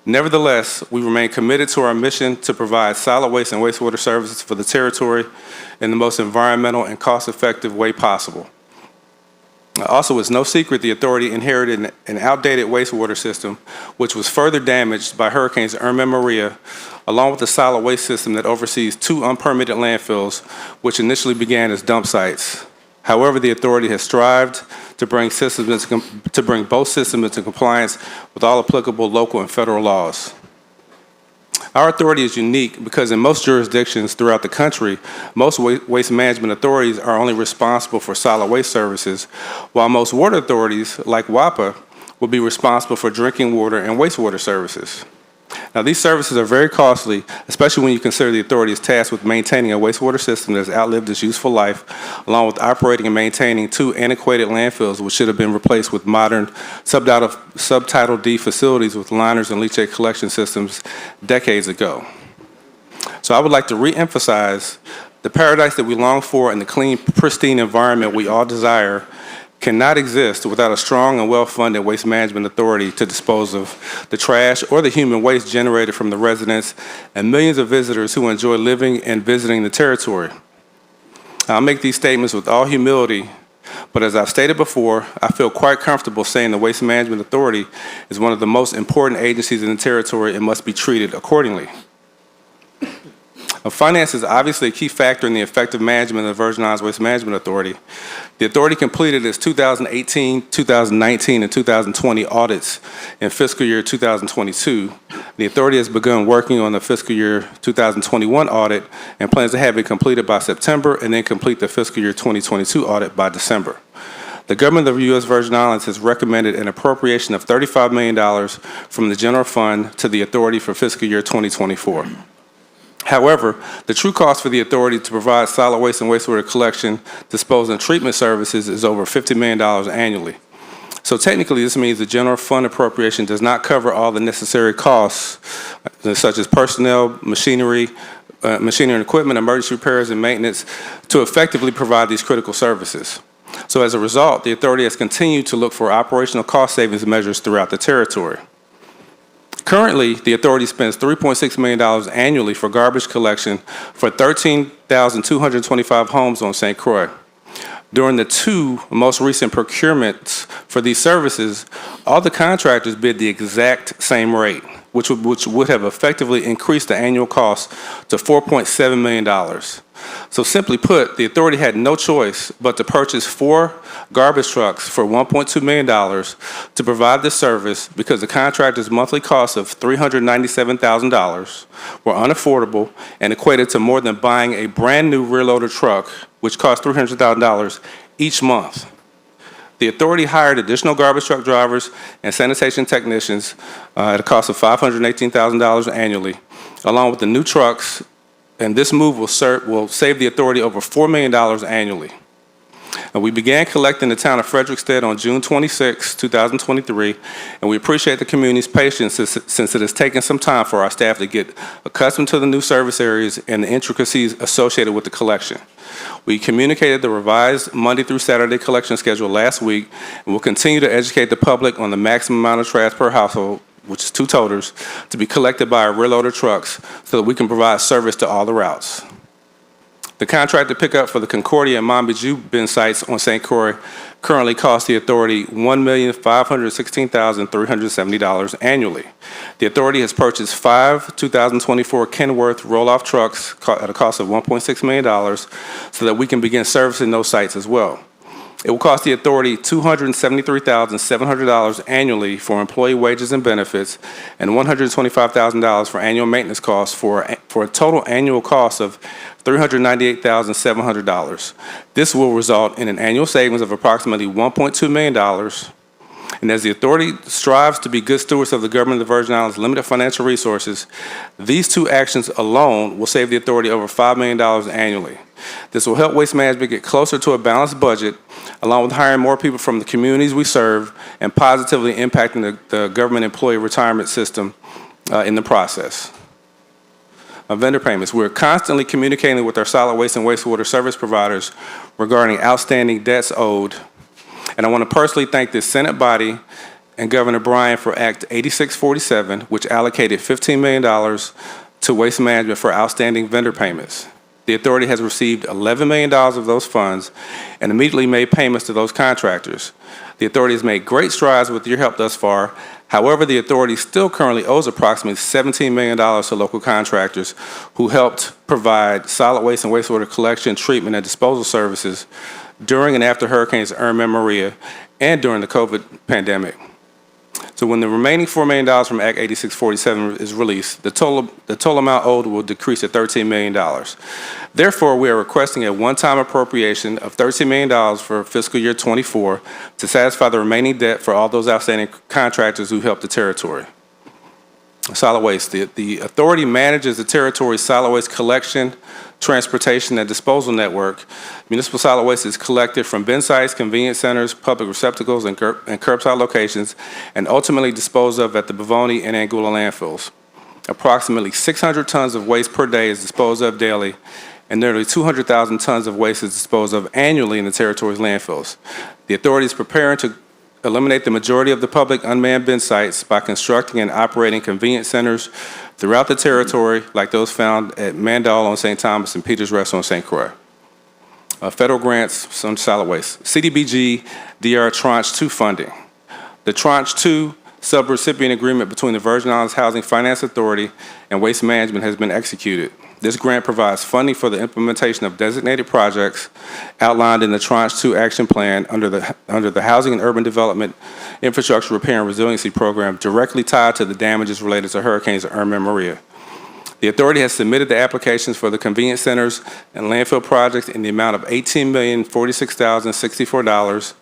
Nevertheless, we remain committed to our mission to provide solid waste and wastewater services for the territory in the most environmental and cost-effective way possible. Also, it's no secret the authority inherited an outdated wastewater system, which was further damaged by Hurricanes Irma and Maria, along with the solid waste system that oversees 2 unpermitted landfills, which initially began as dump sites. However, the authority has strived to bring both systems into compliance with all applicable local and federal laws. Our authority is unique because in most jurisdictions throughout the country, most waste management authorities are only responsible for solid waste services, while most water authorities, like WAPA, will be responsible for drinking water and wastewater services. Now, these services are very costly, especially when you consider the authority is tasked with maintaining a wastewater system that has outlived its useful life, along with operating and maintaining 2 antiquated landfills, which should have been replaced with modern Subtitle D facilities with liners and leachate collection systems decades ago. So I would like to re-emphasize the paradise that we long for and the clean, pristine environment we all desire cannot exist without a strong and well-funded waste management authority to dispose of the trash or the human waste generated from the residents and millions of visitors who enjoy living and visiting the territory. I'll make these statements with all humility, but as I've stated before, I feel quite comfortable saying the Waste Management Authority is one of the most important agencies in the territory and must be treated accordingly. Finance is obviously a key factor in the effective management of the Virgin Islands Waste Management Authority. The authority completed its 2018, 2019, and 2020 audits in fiscal year 2022. The authority has begun working on the fiscal year 2021 audit and plans to have it completed by September and then complete the fiscal year 2022 audit by December. The government of the U.S. Virgin Islands has recommended an appropriation of $35 million from the general fund to the authority for fiscal year 2024. However, the true cost for the authority to provide solid waste and wastewater collection, disposal, and treatment services is over $50 million annually. So technically, this means the general fund appropriation does not cover all the necessary costs, such as personnel, machinery and equipment, emergency repairs, and maintenance, to effectively provide these critical services. So as a result, the authority has continued to look for operational cost savings measures throughout the territory. Currently, the authority spends $3.6 million annually for garbage collection for 13,225 homes on St. Croix. During the 2 most recent procurements for these services, all the contractors bid the exact same rate, which would have effectively increased the annual cost to $4.7 million. So simply put, the authority had no choice but to purchase 4 garbage trucks for $1.2 million to provide this service because the contractor's monthly costs of $397,000 were unaffordable and equated to more than buying a brand new rear loader truck, which cost $300,000 each month. The authority hired additional garbage truck drivers and sanitation technicians at a cost of $518,000 annually, along with the new trucks, and this move will save the authority over $4 million annually. And we began collecting the town of Frederickstead on June 26, 2023, and we appreciate the community's patience since it has taken some time for our staff to get accustomed to the new service areas and the intricacies associated with the collection. We communicated the revised Monday through Saturday collection schedule last week, and will continue to educate the public on the maximum amount of trash per household, which is 2 toters, to be collected by our rear loader trucks so that we can provide service to all the routes. The contracted pickup for the Concordia and Monbijou bin sites on St. Croix currently costs the authority $1,516,370 annually. The authority has purchased 5 2024 Kenworth roll-off trucks at a cost of $1.6 million so that we can begin servicing those sites as well. It will cost the authority $273,700 annually for employee wages and benefits and $125,000 for annual maintenance costs for a total annual cost of $398,700. This will result in an annual savings of approximately $1.2 million. And as the authority strives to be good stewards of the government of the Virgin Islands' limited financial resources, these two actions alone will save the authority over $5 million annually. This will help Waste Management get closer to a balanced budget, along with hiring more people from the communities we serve and positively impacting the government employee retirement system in the process. Vendor payments. We're constantly communicating with our solid waste and wastewater service providers regarding outstanding debts owed. And I want to personally thank this Senate body and Governor Bryan for Act 8647, which allocated $15 million to Waste Management for outstanding vendor payments. The authority has received $11 million of those funds and immediately made payments to those contractors. The authority has made great strides with your help thus far. However, the authority still currently owes approximately $17 million to local contractors who helped provide solid waste and wastewater collection, treatment, and disposal services during and after Hurricanes Irma and Maria and during the COVID pandemic. So when the remaining $4 million from Act 8647 is released, the total amount owed will decrease to $13 million. Therefore, we are requesting a one-time appropriation of $13 million for fiscal year 24 to satisfy the remaining debt for all those outstanding contractors who helped the territory. Solid waste. The authority manages the territory's solid waste collection, transportation, and disposal network. Municipal solid waste is collected from bin sites, convenience centers, public receptacles, and curbside locations, and ultimately disposed of at the Bavoni and Anguilla landfills. Approximately 600 tons of waste per day is disposed of daily, and nearly 200,000 tons of waste is disposed of annually in the territory's landfills. The authority is preparing to eliminate the majority of the public unmanned bin sites by constructing and operating convenience centers throughout the territory, like those found at Mandal on St. Thomas and Peters Rest on St. Croix. Federal grants on solid waste. CDBG DR Tranche 2 funding. The Tranche 2 subrecipient agreement between the Virgin Islands Housing Finance Authority and Waste Management has been executed. This grant provides funding for the implementation of designated projects outlined in the Tranche 2 Action Plan under the Housing and Urban Development Infrastructure Repair and Resiliency Program, directly tied to the damages related to Hurricanes Irma and Maria. The authority has submitted the applications for the convenience centers and landfill projects in the amount of $18,046,064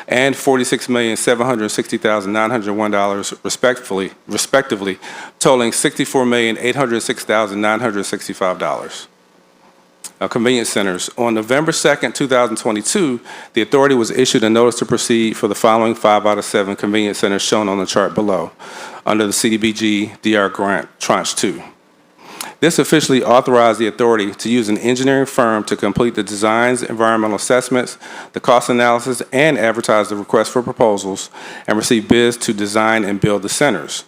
and $46,760,901 respectively, totaling $64,806,965. Convenience centers. On November 2nd, 2022, the authority was issued a notice to proceed for the following 5 out of 7 convenience centers shown on the chart below under the CDBG DR Grant Tranche 2. This officially authorized the authority to use an engineering firm to complete the designs, environmental assessments, the cost analysis, and advertise the request for proposals and receive bids to design and build the centers.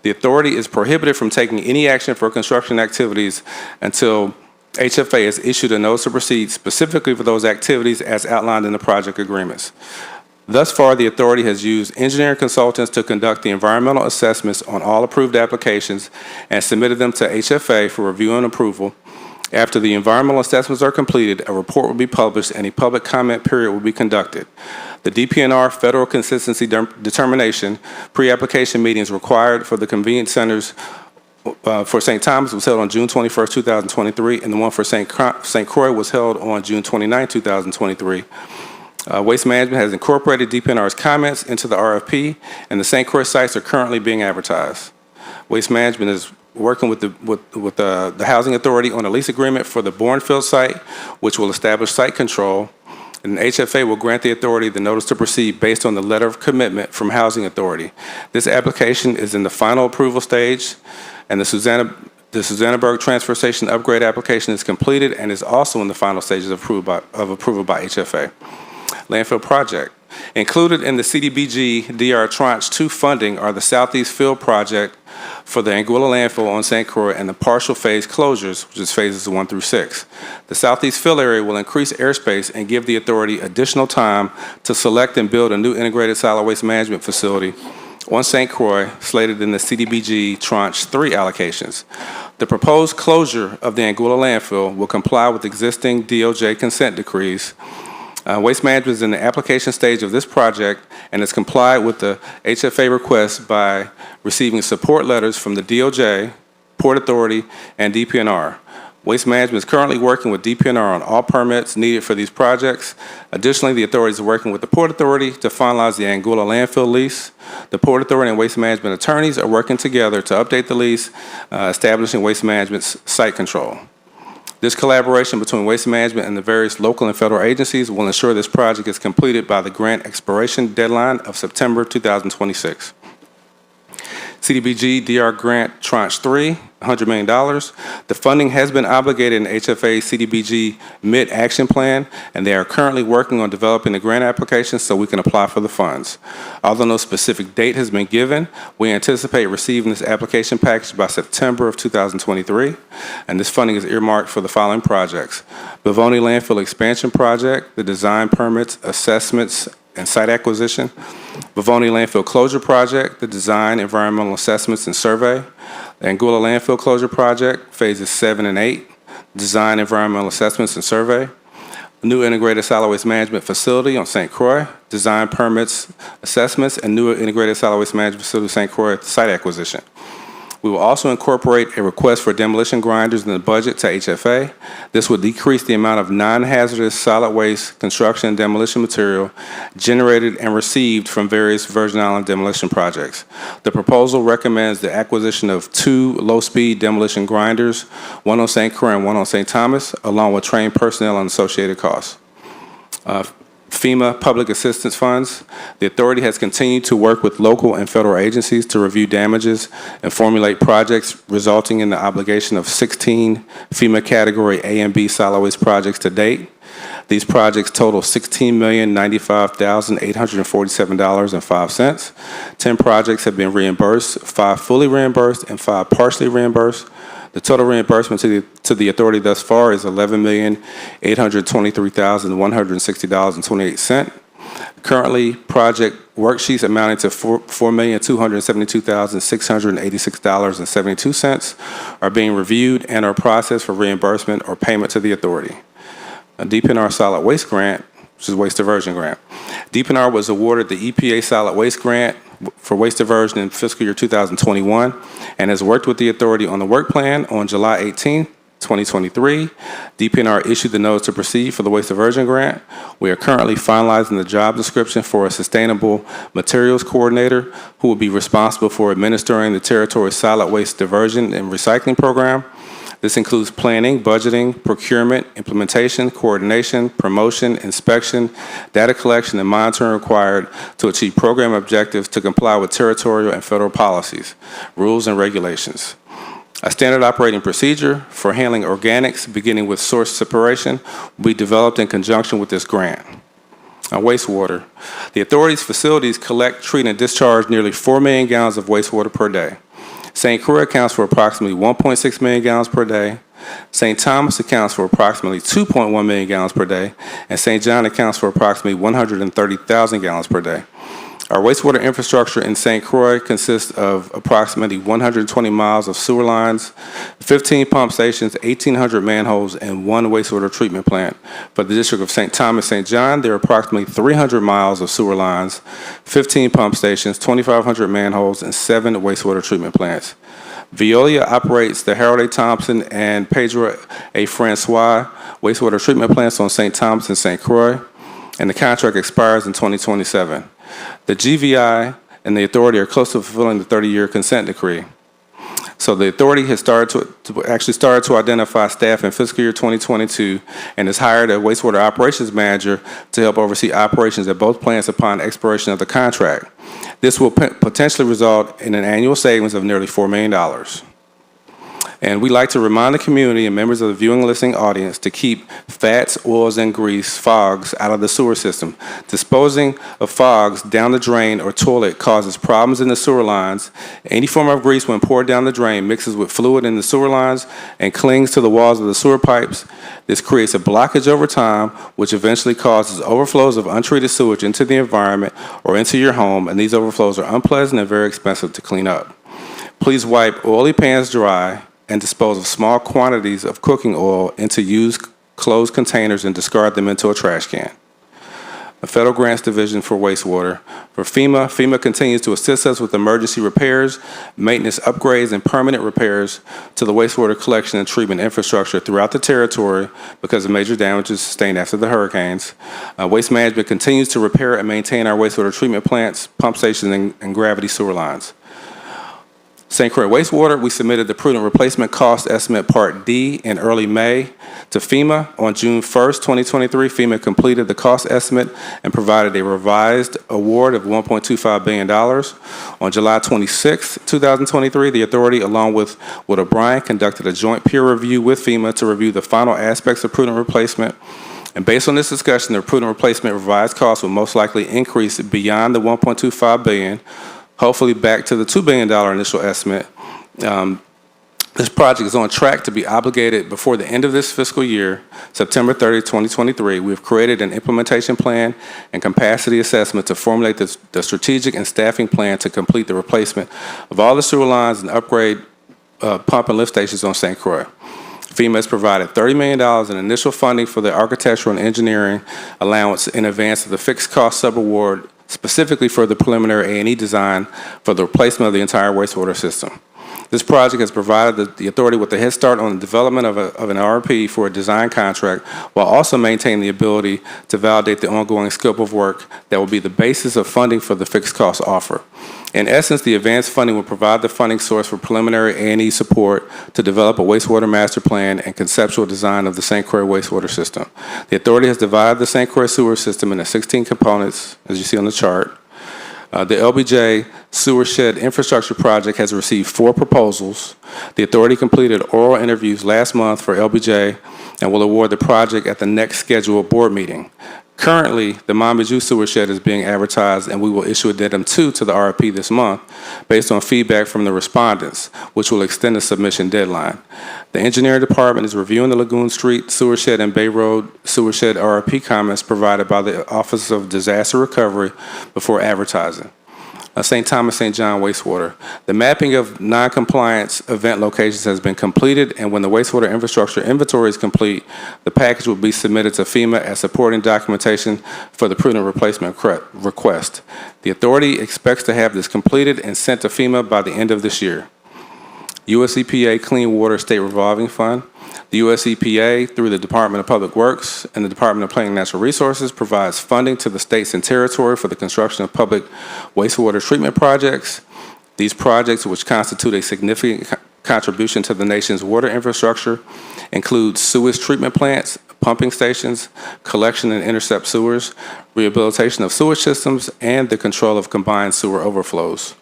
The authority is prohibited from taking any action for construction activities until HFA has issued a notice to proceed specifically for those activities as outlined in the project agreements. Thus far, the authority has used engineering consultants to conduct the environmental assessments on all approved applications and submitted them to HFA for review and approval. After the environmental assessments are completed, a report will be published and a public comment period will be conducted. The DPNR Federal Consistency Determination pre-application meetings required for the convenience centers for St. Thomas was held on June 21st, 2023, and the one for St. Croix was held on June 29, 2023. Waste Management has incorporated DPNR's comments into the RFP, and the St. Croix sites are currently being advertised. Waste Management is working with the Housing Authority on a lease agreement for the Bournefield site, which will establish site control, and HFA will grant the authority the notice to proceed based on the letter of commitment from Housing Authority. This application is in the final approval stage, and the Susannaburg Transfer Station upgrade application is completed and is also in the final stages of approval by HFA. Landfill project. Included in the CDBG DR Tranche 2 funding are the Southeast Fill project for the Anguilla landfill on St. Croix and the partial phase closures, which is phases 1 through 6. The Southeast Fill area will increase airspace and give the authority additional time to select and build a new integrated solid waste management facility on St. Croix, slated in the CDBG Tranche 3 allocations. The proposed closure of the Anguilla landfill will comply with existing DOJ consent decrees Waste Management is in the application stage of this project and has complied with the HFA request by receiving support letters from the DOJ, Port Authority, and DPNR. Waste Management is currently working with DPNR on all permits needed for these projects. Additionally, the authorities are working with the Port Authority to finalize the Anguilla landfill lease. The Port Authority and Waste Management attorneys are working together to update the lease, establishing Waste Management's site control. This collaboration between Waste Management and the various local and federal agencies will ensure this project is completed by the grant expiration deadline of September 2026. CDBG DR Grant Tranche 3, $100 million. The funding has been obligated in HFA CDBG Mid-Action Plan, and they are currently working on developing the grant application so we can apply for the funds. Although no specific date has been given, we anticipate receiving this application package by September of 2023, and this funding is earmarked for the following projects: Bavoni Landfill Expansion Project, the design permits, assessments, and site acquisition; Bavoni Landfill Closure Project, the design, environmental assessments, and survey; the Anguilla Landfill Closure Project, phases 7 and 8, design, environmental assessments, and survey; a new integrated solid waste management facility on St. Croix, design, permits, assessments, and new integrated solid waste management facility St. Croix site acquisition. We will also incorporate a request for demolition grinders in the budget to HFA. This will decrease the amount of non-hazardous solid waste construction and demolition material generated and received from various Virgin Island demolition projects. The proposal recommends the acquisition of 2 low-speed demolition grinders, one on St. Croix and one on St. Thomas, along with trained personnel and associated costs. FEMA Public Assistance Funds. The authority has continued to work with local and federal agencies to review damages and formulate projects, resulting in the obligation of 16 FEMA Category A and B solid waste projects to date. These projects total $16,095,847.05. 10 projects have been reimbursed, 5 fully reimbursed, and 5 partially reimbursed. The total reimbursement to the authority thus far is $11,823,160.28. Currently, project worksheets amounting to $4,272,686.72 are being reviewed and are processed for reimbursement or payment to the authority. A DPNR Solid Waste Grant, which is Waste Diversion Grant. DPNR was awarded the EPA Solid Waste Grant for waste diversion in fiscal year 2021 and has worked with the authority on the work plan. On July 18, 2023, DPNR issued the notice to proceed for the waste diversion grant. We are currently finalizing the job description for a sustainable materials coordinator who will be responsible for administering the territory's solid waste diversion and recycling program. This includes planning, budgeting, procurement, implementation, coordination, promotion, inspection, data collection, and monitoring required to achieve program objectives to comply with territorial and federal policies, rules, and regulations. A standard operating procedure for handling organics, beginning with source separation, will be developed in conjunction with this grant. Wastewater. The authority's facilities collect, treat, and discharge nearly 4 million gallons of wastewater per day. St. Croix accounts for approximately 1.6 million gallons per day. St. Thomas accounts for approximately 2.1 million gallons per day. And St. John accounts for approximately 130,000 gallons per day. Our wastewater infrastructure in St. Croix consists of approximately 120 miles of sewer lines, 15 pump stations, 1,800 manholes, and 1 wastewater treatment plant. For the district of St. Thomas, St. John, there are approximately 300 miles of sewer lines, 15 pump stations, 2,500 manholes, and 7 wastewater treatment plants. Veolia operates the Harold A. Thompson and Pedro A. Francois wastewater treatment plants on St. Thomas and St. Croix, and the contract expires in 2027. The GVI and the authority are close to fulfilling the 30-year consent decree. So the authority has started to identify staff in fiscal year 2022 and has hired a wastewater operations manager to help oversee operations at both plants upon expiration of the contract. This will potentially result in an annual savings of nearly $4 million. And we'd like to remind the community and members of the viewing and listening audience to keep fats, oils, and grease, fogs, out of the sewer system. Disposing of fogs down the drain or toilet causes problems in the sewer lines. Any form of grease, when poured down the drain, mixes with fluid in the sewer lines and clings to the walls of the sewer pipes. This creates a blockage over time, which eventually causes overflows of untreated sewage into the environment or into your home, and these overflows are unpleasant and very expensive to clean up. Please wipe oily pans dry and dispose of small quantities of cooking oil into used closed containers and discard them into a trash can. the Federal Grants Division for Wastewater. For FEMA, FEMA continues to assist us with emergency repairs, maintenance upgrades, and permanent repairs to the wastewater collection and treatment infrastructure throughout the territory because of major damages sustained after the hurricanes. Waste Management continues to repair and maintain our wastewater treatment plants, pump stations, and gravity sewer lines. St. Croix Wastewater, we submitted the Prudent Replacement Cost Estimate Part D in early May to FEMA. On June 1st, 2023, FEMA completed the cost estimate and provided a revised award of $1.25 billion. On July 26th, 2023, the authority, along with Wood O'Brien, conducted a joint peer review with FEMA to review the final aspects of prudent replacement. And based on this discussion, the prudent replacement revised cost will most likely increase beyond the $1.25 billion, hopefully back to the $2 billion initial estimate. This project is on track to be obligated before the end of this fiscal year, September 30, 2023. We have created an implementation plan and capacity assessment to formulate the strategic and staffing plan to complete the replacement of all the sewer lines and upgrade pump and lift stations on St. Croix. FEMA has provided $30 million in initial funding for the architectural and engineering allowance in advance of the fixed cost subaward, specifically for the preliminary A&E design for the replacement of the entire wastewater system. This project has provided the authority with a head start on the development of an RFP for a design contract, while also maintaining the ability to validate the ongoing scope of work that will be the basis of funding for the fixed cost offer. In essence, the advanced funding will provide the funding source for preliminary A&E support to develop a wastewater master plan and conceptual design of the St. Croix wastewater system. The authority has divided the St. Croix sewer system into 16 components, as you see on the chart. The LBJ Sewer Shed Infrastructure Project has received 4 proposals. The authority completed oral interviews last month for LBJ and will award the project at the next scheduled board meeting. Currently, the Monbijou Sewer Shed is being advertised, and we will issue addendum 2 to the RFP this month based on feedback from the respondents, which will extend the submission deadline. The engineering department is reviewing the Lagoon Street Sewer Shed and Bay Road Sewer Shed RFP comments provided by the Office of Disaster Recovery before advertising. St. Thomas St. John wastewater. The mapping of non-compliance event locations has been completed, and when the wastewater infrastructure inventory is complete, the package will be submitted to FEMA as supporting documentation for the prudent replacement request. The authority expects to have this completed and sent to FEMA by the end of this year. U.S. EPA Clean Water State Revolving Fund. The U.S. EPA, through the Department of Public Works and the Department of Planning and Natural Resources, provides funding to the states and territory for the construction of public wastewater treatment projects. These projects, which constitute a significant contribution to the nation's water infrastructure, include sewage treatment plants, pumping stations, collection and intercept sewers, rehabilitation of sewage systems, and the control of combined sewer overflows.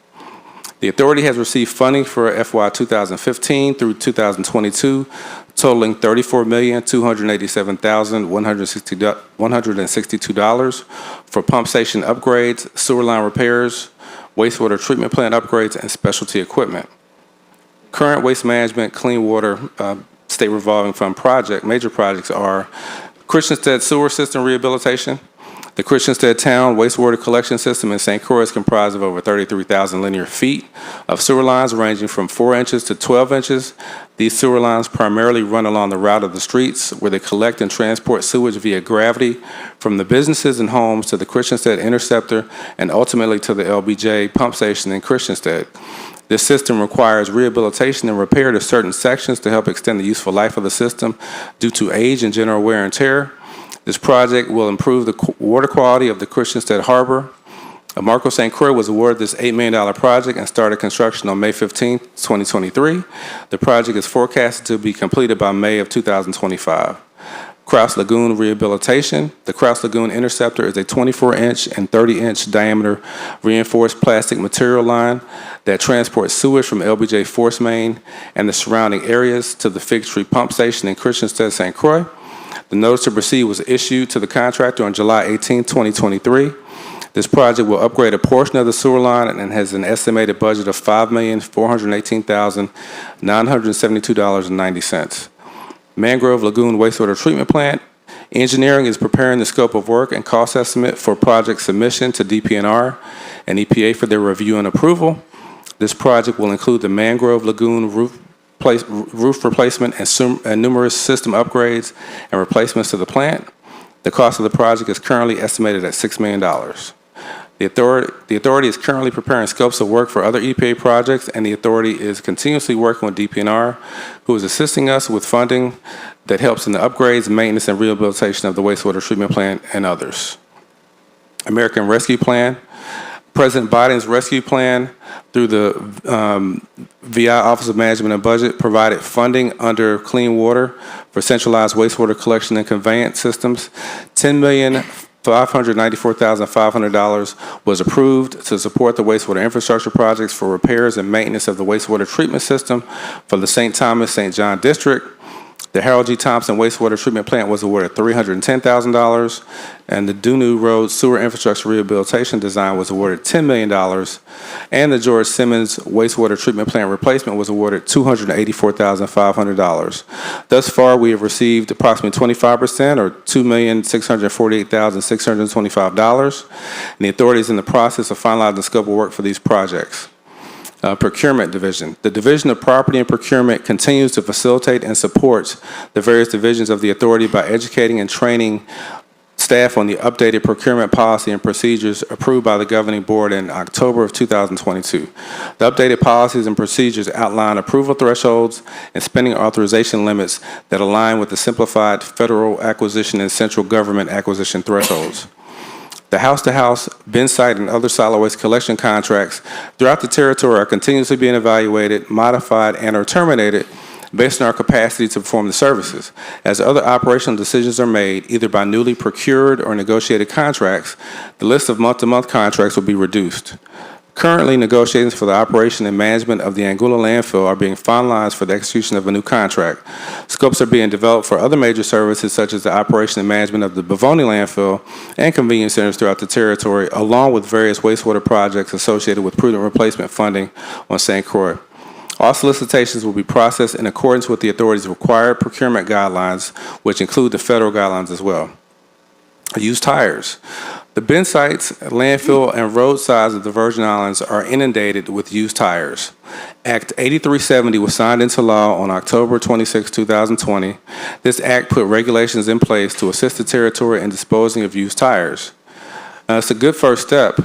The authority has received funding for FY 2015 through 2022, totaling $34,287,162 for pump station upgrades, sewer line repairs, wastewater treatment plant upgrades, and specialty equipment. Current waste management, clean water, state revolving fund major projects are Christiansted Sewer System Rehabilitation. The Christiansted Town Wastewater Collection System in St. Croix is comprised of over 33,000 linear feet of sewer lines ranging from 4 inches to 12 inches. These sewer lines primarily run along the route of the streets where they collect and transport sewage via gravity from the businesses and homes to the Christiansted Interceptor and ultimately to the LBJ pump station in Christiansted. This system requires rehabilitation and repair to certain sections to help extend the useful life of the system due to age and general wear and tear. This project will improve the water quality of the Christiansted Harbor. Marco St. Croix was awarded this $8 million project and started construction on May 15, 2023. The project is forecasted to be completed by May of 2025. Kraus Lagoon Rehabilitation. The Kraus Lagoon Interceptor is a 24-inch and 30-inch diameter reinforced plastic material line that transports sewage from LBJ Force Main and the surrounding areas to the Fig Tree Pump Station in Christiansted, St. Croix. The notice to proceed was issued to the contractor on July 18, 2023. This project will upgrade a portion of the sewer line and has an estimated budget of $5,418,972.90. Mangrove Lagoon Wastewater Treatment Plant. Engineering is preparing the scope of work and cost estimate for project submission to DPNR and EPA for their review and approval. This project will include the Mangrove Lagoon roof replacement and numerous system upgrades and replacements to the plant. The cost of the project is currently estimated at $6 million. The authority is currently preparing scopes of work for other EPA projects, and the authority is continuously working with DPNR, who is assisting us with funding that helps in the upgrades, maintenance, and rehabilitation of the wastewater treatment plant and others. American Rescue Plan. President Biden's rescue plan through the VI Office of Management and Budget provided funding under clean water for centralized wastewater collection and conveyance systems. $10,594,500 was approved to support the wastewater infrastructure projects for repairs and maintenance of the wastewater treatment system for the St. Thomas, St. John District. The Harold G. Thompson wastewater treatment plant was awarded $310,000, and the Dunu Road sewer infrastructure rehabilitation design was awarded $10 million, and the George Simmons wastewater treatment plant replacement was awarded $284,500. Thus far, we have received approximately 25%, or $2,648,625, and the authority is in the process of finalizing the scope of work for these projects. Procurement Division. The Division of Property and Procurement continues to facilitate and supports the various divisions of the authority by educating and training staff on the updated procurement policy and procedures approved by the governing board in October of 2022. The updated policies and procedures outline approval thresholds and spending authorization limits that align with the simplified federal acquisition and central government acquisition thresholds. The house-to-house, bin site, and other solid waste collection contracts throughout the territory are continuously being evaluated, modified, and or terminated based on our capacity to perform the services. As other operational decisions are made, either by newly procured or negotiated contracts, the list of month-to-month contracts will be reduced. Currently, negotiations for the operation and management of the Anguilla landfill are being finalized for the execution of a new contract. Scopes are being developed for other major services such as the operation and management of the Bavoni landfill and convenience centers throughout the territory, along with various wastewater projects associated with prudent replacement funding on St. Croix. All solicitations will be processed in accordance with the authority's required procurement guidelines, which include the federal guidelines as well. Used tires. The bin sites, landfill, and road sides of the Virgin Islands are inundated with used tires. Act 8370 was signed into law on October 26, 2020. This act put regulations in place to assist the territory in disposing of used tires. It's a good first step,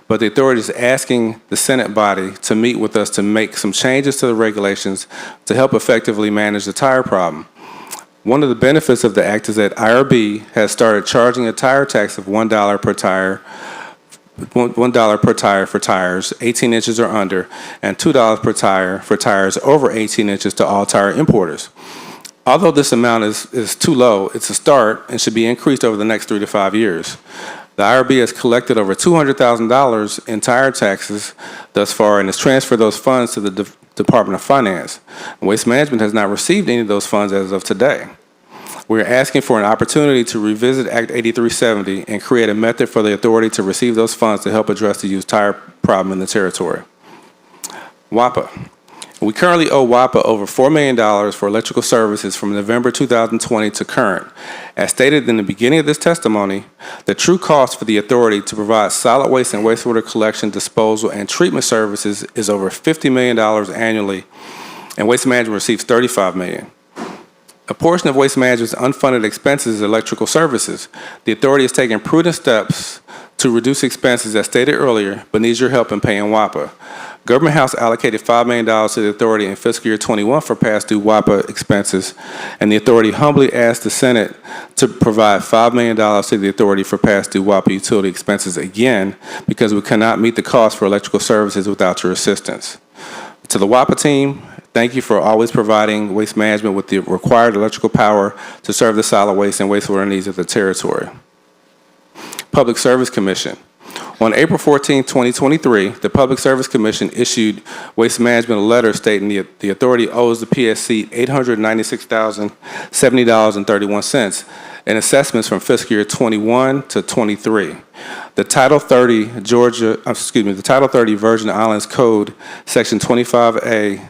but the authority is asking the Senate body to meet with us to make some changes to the regulations to help effectively manage the tire problem. One of the benefits of the act is that IRB has started charging a tire tax of $1 per tire, $1 per tire for tires 18 inches or under, and $2 per tire for tires over 18 inches to all tire importers. Although this amount is too low, it's a start and should be increased over the next 3 to 5 years. The IRB has collected over $200,000 in tire taxes thus far and has transferred those funds to the Department of Finance. Waste Management has not received any of those funds as of today. We are asking for an opportunity to revisit Act 8370 and create a method for the authority to receive those funds to help address the used tire problem in the territory. WAPA. We currently owe WAPA over $4 million for electrical services from November 2020 to current. As stated in the beginning of this testimony, the true cost for the authority to provide solid waste and wastewater collection, disposal, and treatment services is over $50 million annually, and Waste Management receives $35 million. A portion of Waste Management's unfunded expenses is electrical services. The authority is taking prudent steps to reduce expenses as stated earlier, but needs your help in paying WAPA. Government House allocated $5 million to the authority in fiscal year 21 for past due WAPA expenses, and the authority humbly asked the Senate to provide $5 million to the authority for past due WAPA utility expenses again, because we cannot meet the cost for electrical services without your assistance. To the WAPA team, thank you for always providing Waste Management with the required electrical power to serve the solid waste and wastewater needs of the territory. Public Service Commission. On April 14, 2023, the Public Service Commission issued Waste Management a letter stating the authority owes the PSC $896,070.31 in assessments from fiscal year 21 to 23. The Title 30 Virgin Islands Code, Section 25A,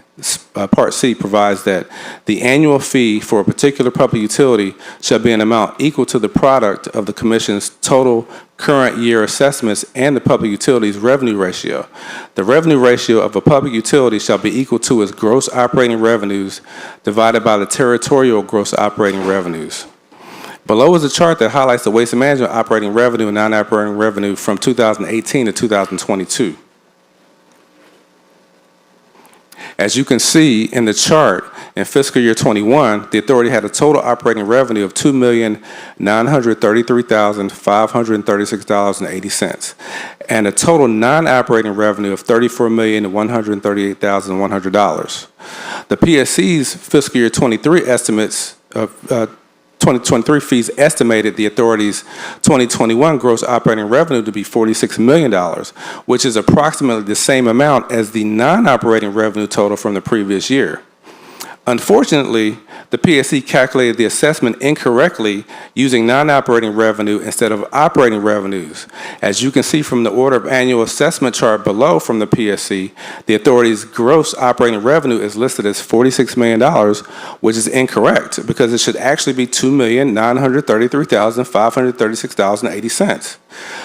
Part C provides that the annual fee for a particular public utility shall be an amount equal to the product of the Commission's total current year assessments and the public utility's revenue ratio. The revenue ratio of a public utility shall be equal to its gross operating revenues divided by the territorial gross operating revenues. Below is a chart that highlights the waste management operating revenue and non-operating revenue from 2018 to 2022. As you can see in the chart, in fiscal year 21, the authority had a total operating revenue of $2,933,536.80 and a total non-operating revenue of $34,138,100. The PSC's fiscal year 23 estimates of 2023 fees estimated the authority's 2021 gross operating revenue to be $46 million, which is approximately the same amount as the non-operating revenue total from the previous year. Unfortunately, the PSC calculated the assessment incorrectly using non-operating revenue instead of operating revenues. As you can see from the order of annual assessment chart below from the PSC, the authority's gross operating revenue is listed as $46 million, which is incorrect because it should actually be $2,933,536.80.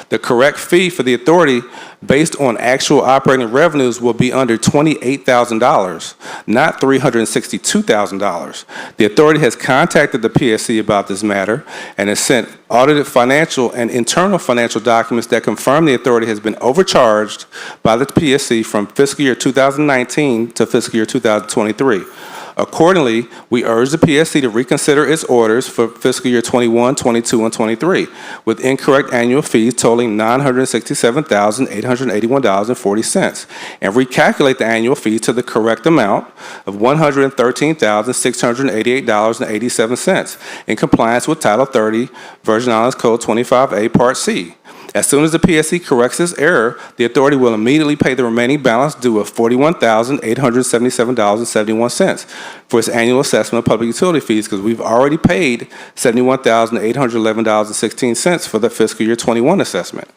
The correct fee for the authority based on actual operating revenues will be under $28,000, not $362,000. The authority has contacted the PSC about this matter and has sent audited financial and internal financial documents that confirm the authority has been overcharged by the PSC from fiscal year 2019 to fiscal year 2023. Accordingly, we urge the PSC to reconsider its orders for fiscal year 21, 22, and 23 with incorrect annual fees totaling $967,881.40 and recalculate the annual fees to the correct amount of $113,688.87 in compliance with Title 30, Virgin Islands Code 25A, Part C. As soon as the PSC corrects this error, the authority will immediately pay the remaining balance due of $41,877.71 for its annual assessment of public utility fees because we've already paid $71,811.16 for the fiscal year 21 assessment.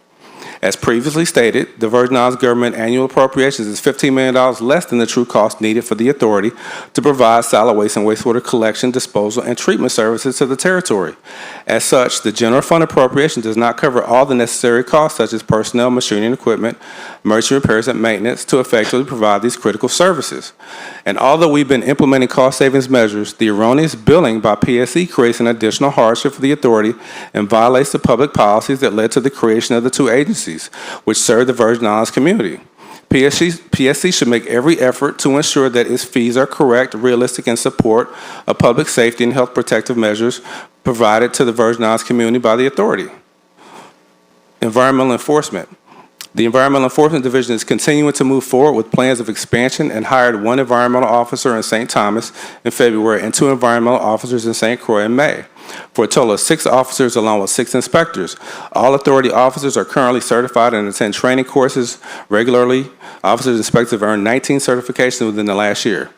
As previously stated, the Virgin Islands government annual appropriations is $15 million less than the true cost needed for the authority to provide solid waste and wastewater collection, disposal, and treatment services to the territory. As such, the general fund appropriation does not cover all the necessary costs such as personnel, machinery, and equipment, emergency repairs, and maintenance to effectively provide these critical services. And although we've been implementing cost savings measures, the erroneous billing by PSC creates an additional hardship for the authority and violates the public policies that led to the creation of the two agencies, which serve the Virgin Islands community. PSC should make every effort to ensure that its fees are correct, realistic, and support of public safety and health protective measures provided to the Virgin Islands community by the authority. Environmental enforcement. The Environmental Enforcement Division is continuing to move forward with plans of expansion and hired one environmental officer in St. Thomas in February and two environmental officers in St. Croix in May, for a total of 6 officers along with 6 inspectors. All authority officers are currently certified and attend training courses regularly. Officers and inspectors have earned 19 certifications within the last year.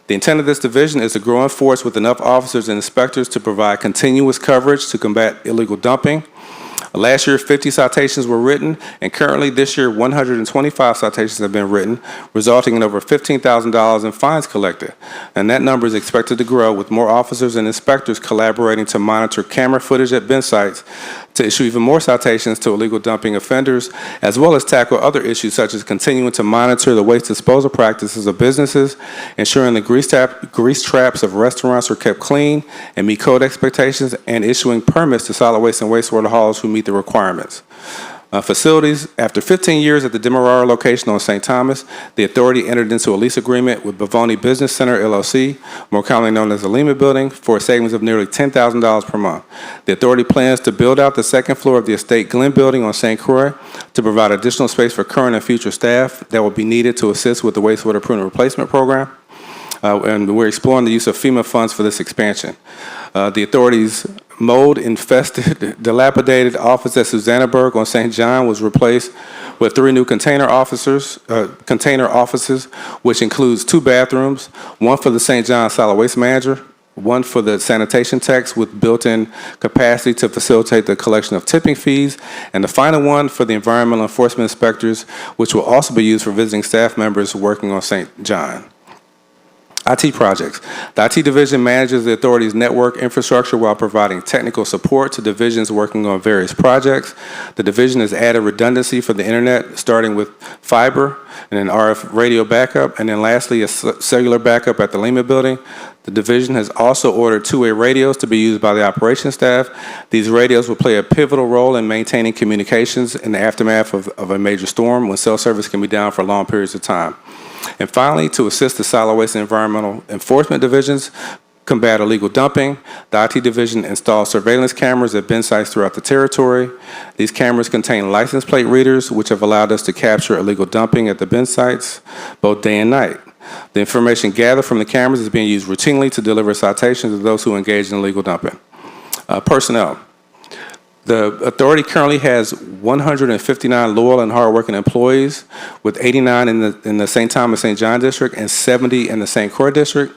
The intent of this division is to grow in force with enough officers and inspectors to provide continuous coverage to combat illegal dumping. Last year, 50 citations were written, and currently this year, 125 citations have been written, resulting in over $15,000 in fines collected. And that number is expected to grow with more officers and inspectors collaborating to monitor camera footage at bin sites to issue even more citations to illegal dumping offenders, as well as tackle other issues such as continuing to monitor the waste disposal practices of businesses, ensuring the grease traps of restaurants are kept clean and meet code expectations, and issuing permits to solid waste and wastewater haulers who meet the requirements. Facilities. After 15 years at the Demerara location on St. Thomas, the authority entered into a lease agreement with Bavoni Business Center, LLC, more commonly known as the Lima Building, for a savings of nearly $10,000 per month. The authority plans to build out the second floor of the Estate Glen Building on St. Croix to provide additional space for current and future staff that will be needed to assist with the wastewater prudent replacement program. And we're exploring the use of FEMA funds for this expansion. The authority's mold-infested, dilapidated office at Susannaburg on St. John was replaced with 3 new container offices, which includes 2 bathrooms, one for the St. John solid waste manager, one for the sanitation techs with built-in capacity to facilitate the collection of tipping fees, and the final one for the environmental enforcement inspectors, which will also be used for visiting staff members working on St. John. IT projects. The IT division manages the authority's network infrastructure while providing technical support to divisions working on various projects. The division has added redundancy for the internet, starting with fiber and an RF radio backup, and then lastly, a cellular backup at the Lima building. The division has also ordered two-way radios to be used by the operations staff. These radios will play a pivotal role in maintaining communications in the aftermath of a major storm when cell service can be down for long periods of time. And finally, to assist the solid waste and environmental enforcement divisions combat illegal dumping, the IT division installs surveillance cameras at bin sites throughout the territory. These cameras contain license plate readers, which have allowed us to capture illegal dumping at the bin sites, both day and night. The information gathered from the cameras is being used routinely to deliver citations to those who engage in illegal dumping. Personnel. The authority currently has 159 loyal and hardworking employees, with 89 in the St. Thomas St. John district and 70 in the St. Croix district.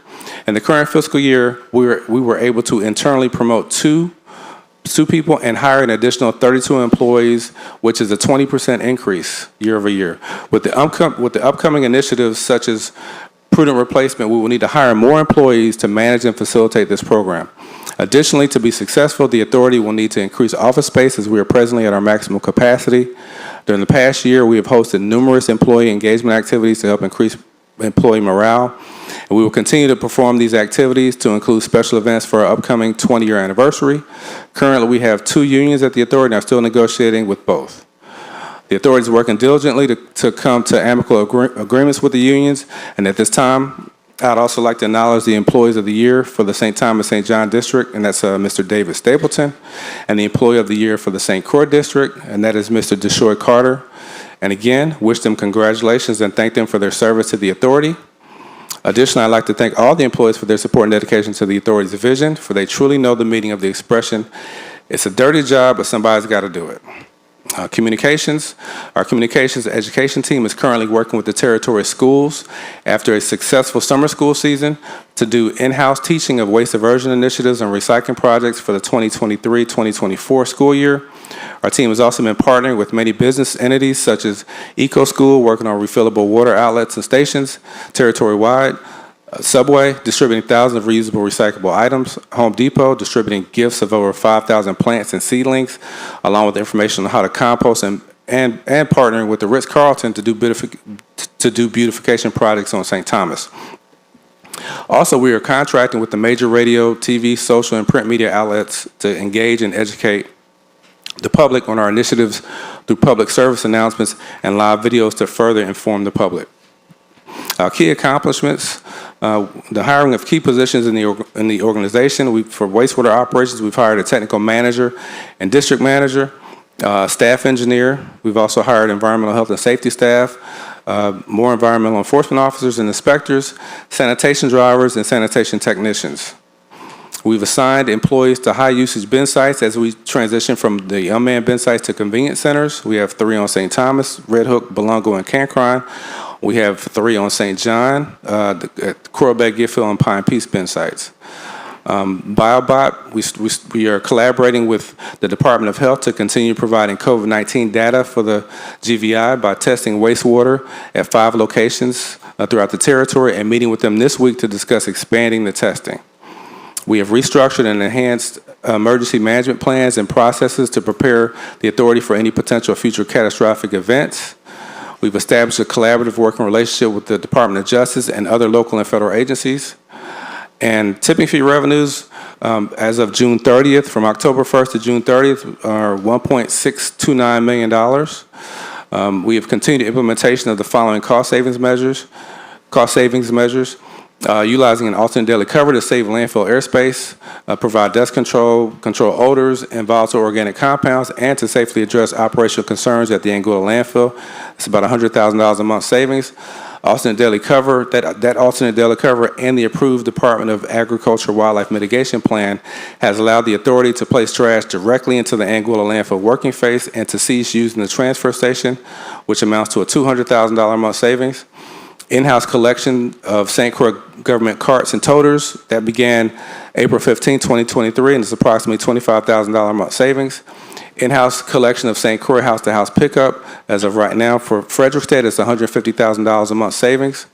In the current fiscal year, we were able to internally promote two people and hire an additional 32 employees, which is a 20% increase year over year. With the upcoming initiatives such as prudent replacement, we will need to hire more employees to manage and facilitate this program. Additionally, to be successful, the authority will need to increase office space as we are presently at our maximum capacity. During the past year, we have hosted numerous employee engagement activities to help increase employee morale, and we will continue to perform these activities to include special events for our upcoming 20-year anniversary. Currently, we have 2 unions at the authority and are still negotiating with both. The authority is working diligently to come to amicable agreements with the unions, and at this time, I'd also like to acknowledge the Employees of the Year for the St. Thomas St. John District, and that's Mr. David Stapleton, and the Employee of the Year for the St. Croix District, and that is Mr. Deshoy Carter. And again, wish them congratulations and thank them for their service to the authority. Additionally, I'd like to thank all the employees for their support and dedication to the authority's vision, for they truly know the meaning of the expression, "It's a dirty job, but somebody's got to do it." Communications. Our communications education team is currently working with the territory schools after a successful summer school season to do in-house teaching of waste diversion initiatives and recycling projects for the 2023-2024 school year. Our team has also been partnering with many business entities such as EcoSchool, working on refillable water outlets and stations territory-wide, Subway, distributing thousands of reusable recyclable items, Home Depot, distributing gifts of over 5,000 plants and seedlings, along with information on how to compost, and partnering with the Ritz-Carlton to do beautification projects on St. Thomas. Also, we are contracting with the major radio, TV, social, and print media outlets to engage and educate the public on our initiatives through public service announcements and live videos to further inform the public. Key accomplishments, the hiring of key positions in the organization. For wastewater operations, we've hired a technical manager and district manager, staff engineer. We've also hired environmental health and safety staff, more environmental enforcement officers and inspectors, sanitation drivers, and sanitation technicians. We've assigned employees to high-usage bin sites as we transition from the unmanned bin sites to convenience centers. We have 3 on St. Thomas, Red Hook, Belungo, and Cancrine. We have 3 on St. John, at Coralbed, Giffhill, and Pine Peace bin sites. BioBot, we are collaborating with the Department of Health to continue providing COVID-19 data for the GVI by testing wastewater at 5 locations throughout the territory and meeting with them this week to discuss expanding the testing. We have restructured and enhanced emergency management plans and processes to prepare the authority for any potential future catastrophic events. We've established a collaborative working relationship with the Department of Justice and other local and federal agencies. And tipping fee revenues as of June 30th, from October 1st to June 30th, are $1.629 million. We have continued implementation of the following cost savings measures. Utilizing an alternate daily cover to save landfill airspace, provide dust control odors and volatile organic compounds, and to safely address operational concerns at the Anguilla landfill. It's about $100,000 a month savings. Alternate daily cover, that alternate daily cover and the approved Department of Agriculture Wildlife Mitigation Plan has allowed the authority to place trash directly into the Anguilla landfill working phase and to cease using the transfer station, which amounts to a $200,000 a month savings. In-house collection of St. Croix government carts and toters that began April 15, 2023, and it's approximately $25,000 a month savings. In-house collection of St. Croix house-to-house pickup, as of right now, for Frederickstead, it's $150,000 a month savings.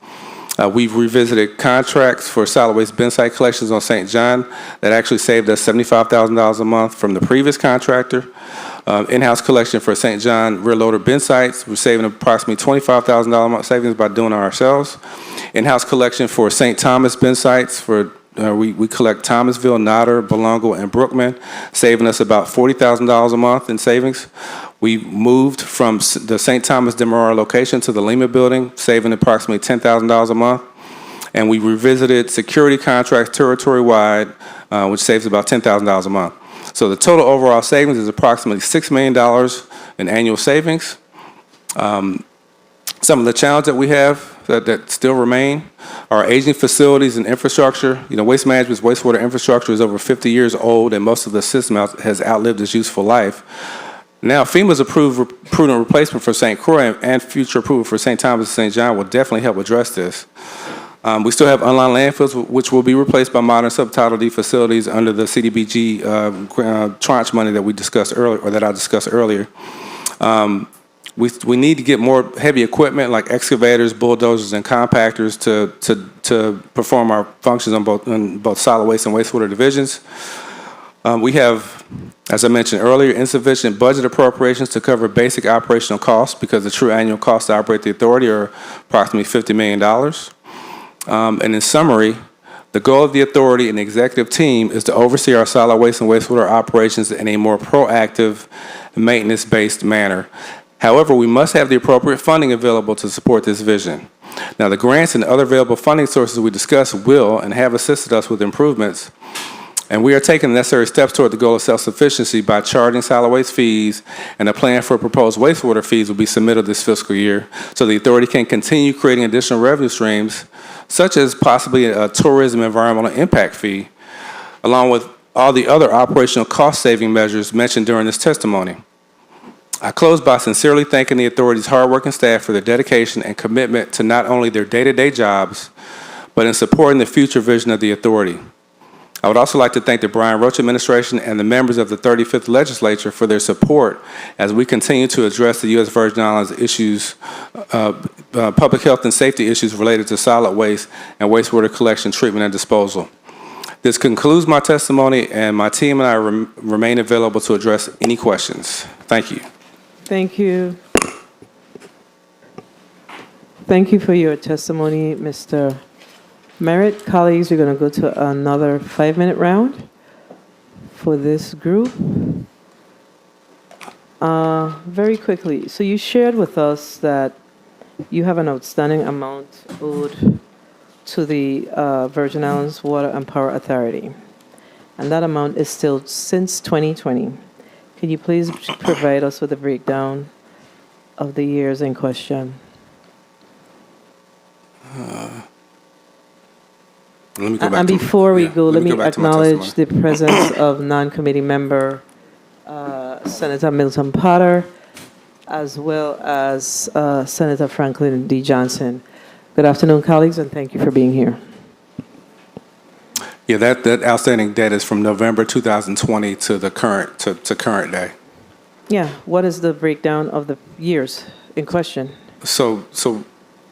We've revisited contracts for solid waste bin site collections on St. John that actually saved us $75,000 a month from the previous contractor. In-house collection for St. John rear loader bin sites, we're saving approximately $25,000 a month savings by doing it ourselves. In-house collection for St. Thomas bin sites for we collect Thomasville, Nodder, Belongo, and Brookman, saving us about $40,000 a month in savings. We moved from the St. Thomas Demerara location to the Lima building, saving approximately $10,000 a month. And we revisited security contracts territory-wide, which saves about $10,000 a month. So the total overall savings is approximately $6 million in annual savings. Some of the challenges that we have that still remain are aging facilities and infrastructure. You know, Waste Management's wastewater infrastructure is over 50 years old, and most of the system has outlived its useful life. Now, FEMA's approved prudent replacement for St. Croix and future approval for St. Thomas and St. John will definitely help address this. We still have unlined landfills, which will be replaced by modern Subtitle D facilities under the CDBG tranche money that we discussed earlier, or that I discussed earlier. We need to get more heavy equipment like excavators, bulldozers, and compactors to perform our functions on both solid waste and wastewater divisions. We have, as I mentioned earlier, insufficient budget appropriations to cover basic operational costs because the true annual costs to operate the authority are approximately $50 million. And in summary, the goal of the authority and the executive team is to oversee our solid waste and wastewater operations in a more proactive, maintenance-based manner. However, we must have the appropriate funding available to support this vision. Now, the grants and other available funding sources we discussed will and have assisted us with improvements, and we are taking the necessary steps toward the goal of self-sufficiency by charging solid waste fees, and a plan for proposed wastewater fees will be submitted this fiscal year so the authority can continue creating additional revenue streams, such as possibly a tourism environmental impact fee, along with all the other operational cost-saving measures mentioned during this testimony. I close by sincerely thanking the authority's hardworking staff for their dedication and commitment to not only their day-to-day jobs, but in supporting the future vision of the authority. I would also like to thank the Brian Roach administration and the members of the 35th Legislature for their support as we continue to address the U.S. Virgin Islands issues, public health and safety issues related to solid waste and wastewater collection, treatment, and disposal. This concludes my testimony, and my team and I remain available to address any questions. Thank you. Thank you. Thank you for your testimony, Mr. Merritt. Colleagues, we're going to go to another 5-minute round for this group. Very quickly, so you shared with us that you have an outstanding amount owed to the Virgin Islands Water and Power Authority, and that amount is still since 2020. Can you please provide us with a breakdown of the years in question? And before we go, let me acknowledge the presence of non-committee member Senator Milton Potter, as well as Senator Franklin D. Johnson. Good afternoon, colleagues, and thank you for being here. Yeah, that outstanding debt is from November 2020 to the current to current day. Yeah, what is the breakdown of the years in question? So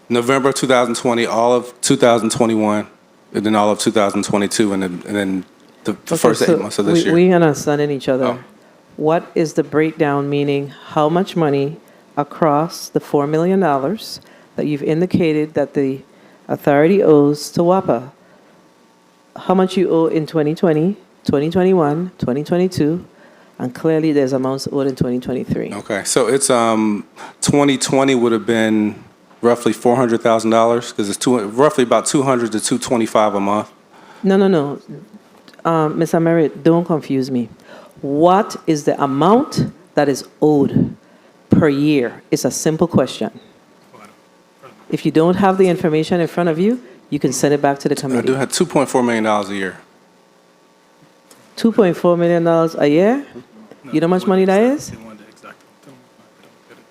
November 2020, all of 2021, and then all of 2022, and then the first 8 months of this year. We understand each other. Oh. What is the breakdown, meaning how much money across the $4 million that you've indicated that the authority owes to WAPA? How much you owe in 2020, 2021, 2022, and clearly there's amounts owed in 2023. Okay, so it's 2020 would have been roughly $400,000 because it's roughly about $200 to $225 a month. No. Mr. Merritt, don't confuse me. What is the amount that is owed per year? It's a simple question. If you don't have the information in front of you, you can send it back to the committee. I do have $2.4 million a year. $2.4 million a year? You know how much money that is?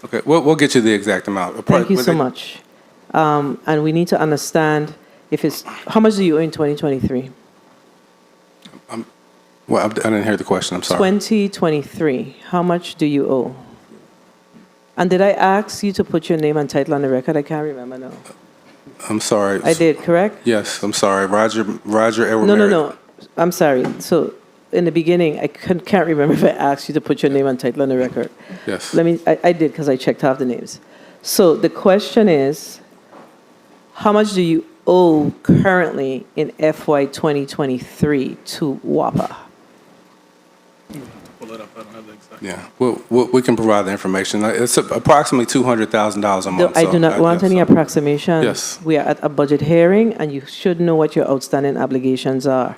Okay, we'll get you the exact amount. Thank you so much. And we need to understand if it's, how much do you owe in 2023? Well, I didn't hear the question, I'm sorry. 2023, how much do you owe? And did I ask you to put your name and title on the record? I can't remember now. I'm sorry. I did, correct? Yes, I'm sorry. Roger Edward No, no, Merritt. no. I'm sorry. So in the beginning, I can't remember if I asked you to put your name and title on the record. Yes. I did because I checked half the names. So the question is, how much do you owe currently in FY 2023 to WAPA? Yeah, we can provide the information. It's approximately $200,000 a month. I do not want any approximation. Yes. We are at a budget hearing, and you should know what your outstanding obligations are.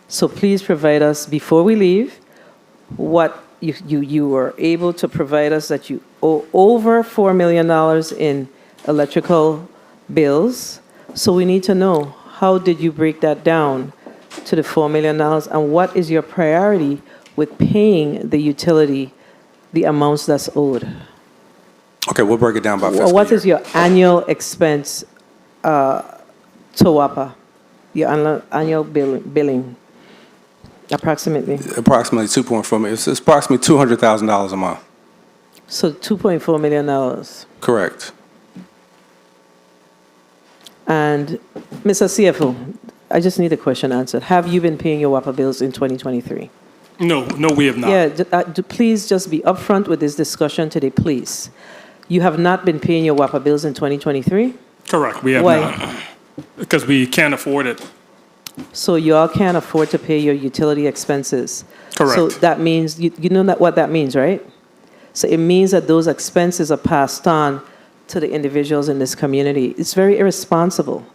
So please provide us, before we leave, what you were able to provide us that you owe over $4 million in electrical bills. So we need to know, how did you break that down to the $4 million, and what is your priority with paying the utility the amounts that's owed? Okay, we'll break it down by fiscal What year. is your annual expense to WAPA? Your annual billing, approximately? Approximately 2.4 million. It's approximately $200,000 a month. So $2.4 million. Correct. And Mr. CFO, I just need a question answered. Have you been paying your WAPA bills in 2023? No, we have not. Yeah, please just be upfront with this discussion today, please. You have not been paying your WAPA bills in 2023? Correct, we have Why? not. Because we can't afford it. So you all can't afford to pay your utility expenses? Correct. So that means, you know what that means, right? So it means that those expenses are passed on to the individuals in this community. It's very irresponsible.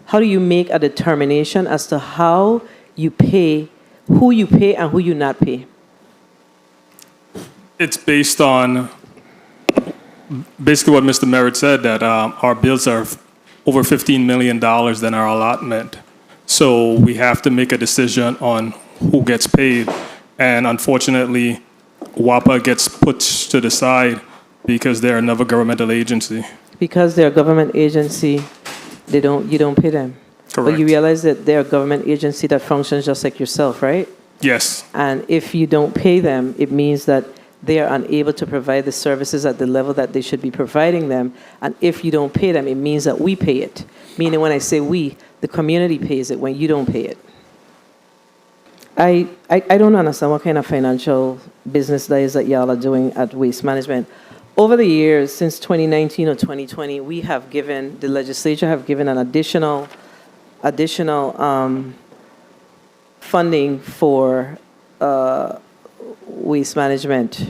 How do you make a determination as to how you pay, who you pay and who you not pay? It's based on basically what Mr. Merritt said, that our bills are over $15 million than our allotment. So we have to make a decision on who gets paid. And unfortunately, WAPA gets put to the side because they're another governmental agency. Because they're a government agency, you don't pay them. Correct. But you realize that they're a government agency that functions just like yourself, right? Yes. And if you don't pay them, it means that they are unable to provide the services at the level that they should be providing them. And if you don't pay them, it means that we pay it. Meaning when I say we, the community pays it when you don't pay it. I don't understand what kind of financial business that is that y'all are doing at Waste Management. Over the years, since 2019 or 2020, the legislature have given an additional funding for waste management.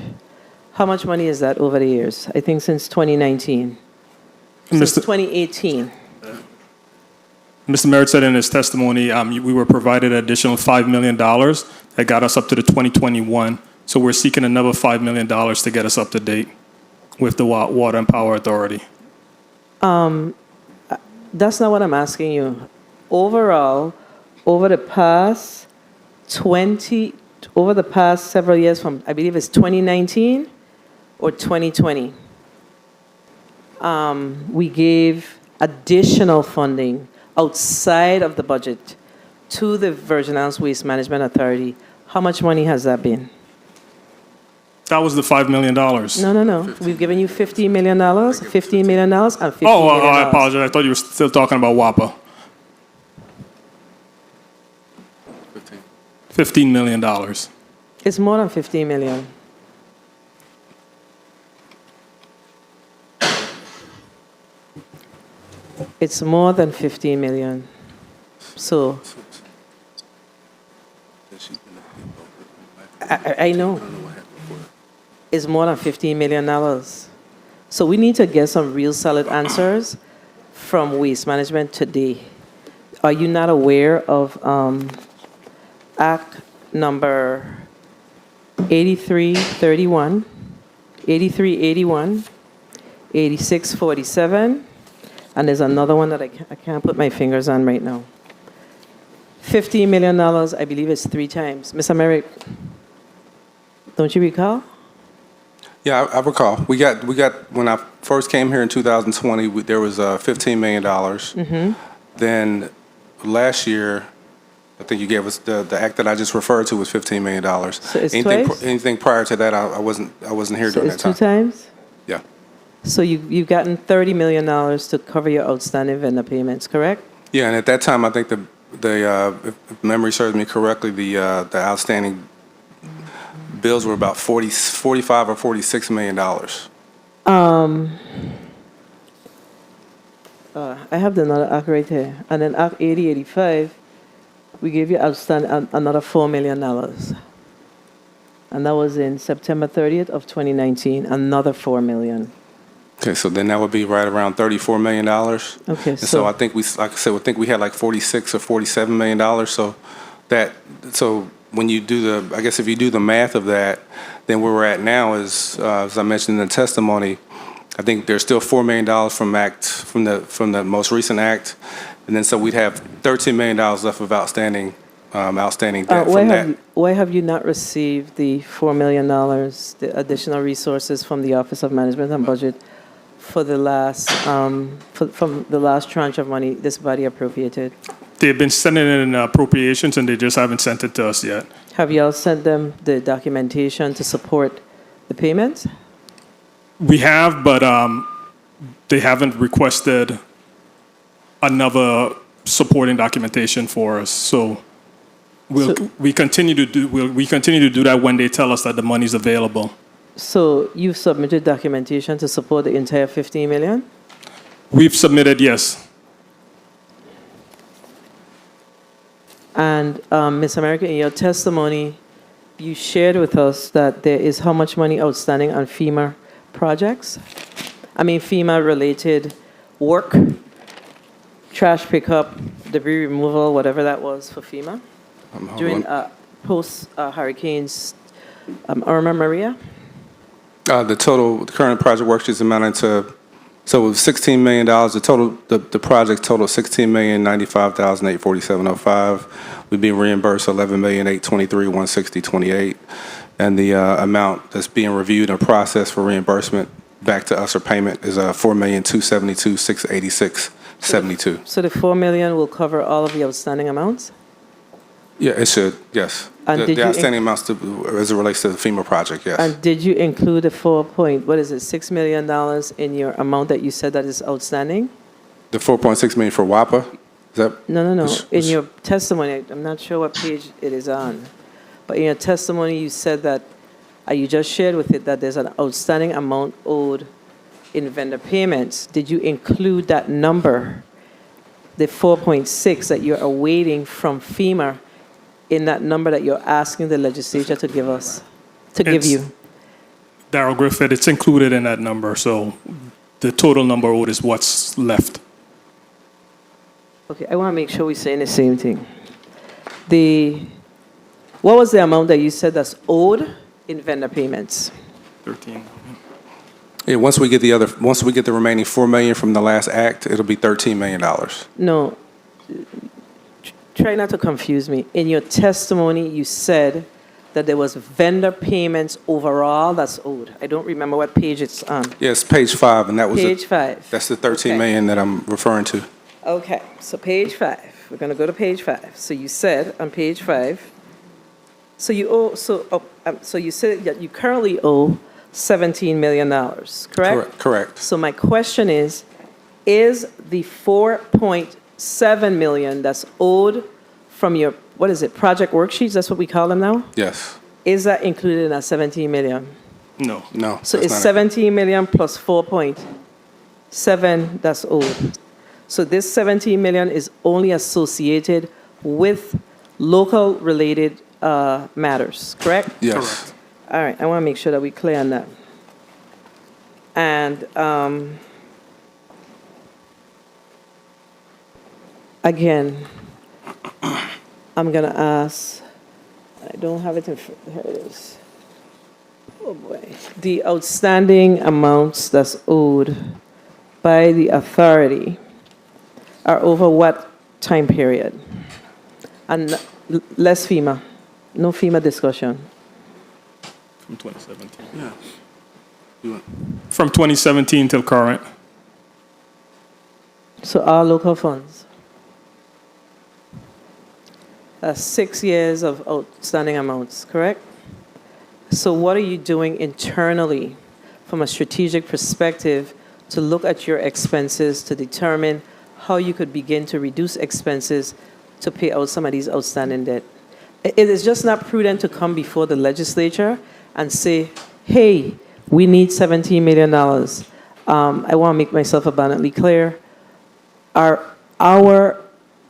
How much money is that over the years? I think since 2019. Since 2018. Mr. Merritt said in his testimony, we were provided an additional $5 million that got us up to the 2021. So we're seeking another $5 million to get us up to date with the Water and Power Authority. That's not what I'm asking you. Overall, over the past several years, from I believe it's 2019 or 2020, we gave additional funding outside of the budget to the Virgin Islands Waste Management Authority. How much money has that been? That was the $5 million. No. We've given you $15 million, $15 million, and $15 million. I apologize. I thought you were still talking about WAPA. $15 million. It's more than $15 million. It's more than $15 million. So, I know. It's more than $15 million. So we need to get some real solid answers from Waste Management today. Are you not aware of Act number 8331, 8381, 8647, and there's another one that I can't put my fingers on right now. $15 million, I believe it's 3 times. Mr. Merrick, don't you recall? Yeah, I recall. We got when I first came here in 2020, there was $15 million. Mm-hmm. Then last year, I think you gave us the act that I just referred to was $15 million. So it's twice? Anything prior to that, I wasn't here So during it's that time. 2 times? Yeah. So you've gotten $30 million to cover your outstanding vendor payments, correct? Yeah, and at that time, I think if memory serves me correctly, the outstanding bills were about 45 or $46 million. I have the another act right here. And then Act 8085, we gave you outstanding another $4 million. And that was in September 30th of 2019, another $4 million. Okay, so then that would be right around $34 million. Okay, And so I think like I said, I think we had like $46 or $47 million. So when you do I guess if you do the math of that, then where we're at now is, as I mentioned in the testimony, I think there's still $4 million from the most recent act, and then so we'd have $13 million left of outstanding debt from that. Why have you not received the $4 million, the additional resources from the Office of Management and Budget for the last, from the last tranche of money this body appropriated? They've been sending it in appropriations, and they just haven't sent it to us yet. Have you all sent them the documentation to support the payment? We have, but they haven't requested another supporting documentation for us. So we continue to do that when they tell us that the money's available. So you've submitted documentation to support the entire $15 million? We've submitted, yes. And Ms. America, in your testimony, you shared with us that there is how much money outstanding on FEMA projects? I mean, FEMA-related work, trash pickup, debris removal, whatever that was for FEMA during post-hurricanes Irma, Maria? The current project worksheets amounting to, so it was $16 million. The project total $16,095,847.05. We've been reimbursed $11,823,160.28, and the amount that's being reviewed and processed for reimbursement back to us or payment is $4,272,686.72. So the $4 million will cover all of the outstanding amounts? Yeah, it should. Yes. And The outstanding amounts as it relates to the FEMA project. Yes. And did you include the $6 million in your amount that you said that is outstanding? The 4.6 million for WAPA? Is that? No. In your testimony, I'm not sure what page it is on, but in your testimony, you said that you just shared with it that there's an outstanding amount owed in vendor payments. Did you include that number, the 4.6 that you're awaiting from FEMA, in that number that you're asking the legislature to give us, give you? Darrell Griffith, it's included in that number, so the total number owed is what's left. Okay, I want to make sure we're saying the same thing. What was the amount that you said that's owed in vendor payments? 13. Yeah, once we get the remaining $4 million from the last act, it'll be $13 million. No. Try not to confuse me. In your testimony, you said that there was vendor payments overall that's owed. I don't remember what page it's on. Yes, page 5, and that was page 5. That's the $13 million that I'm referring to. Okay, so page 5. We're going to go to page 5. So you said on page 5. So you said that you currently owe $17 million, correct? Correct. So my question is the $4.7 million that's owed from your, project worksheets, that's what we call them now? Yes. Is that included in that $17 million? No. So it's $17 million plus 4.7 that's owed. So this $17 million is only associated with local related matters, correct? Yes. Correct. All right, I want to make sure that we're clear on that. And again, I'm going to ask, I don't have it in front, here it is. Oh boy. The outstanding amounts that's owed by the authority are over what time period? And less FEMA, no FEMA discussion. From 2017. Yeah. From 2017 till current. So all local funds. That's 6 years of outstanding amounts, correct? So what are you doing internally from a strategic perspective to look at your expenses to determine how you could begin to reduce expenses to pay out some of these outstanding debt. It is just not prudent to come before the legislature and say, hey, we need $17 million. I want to make myself abundantly clear. Our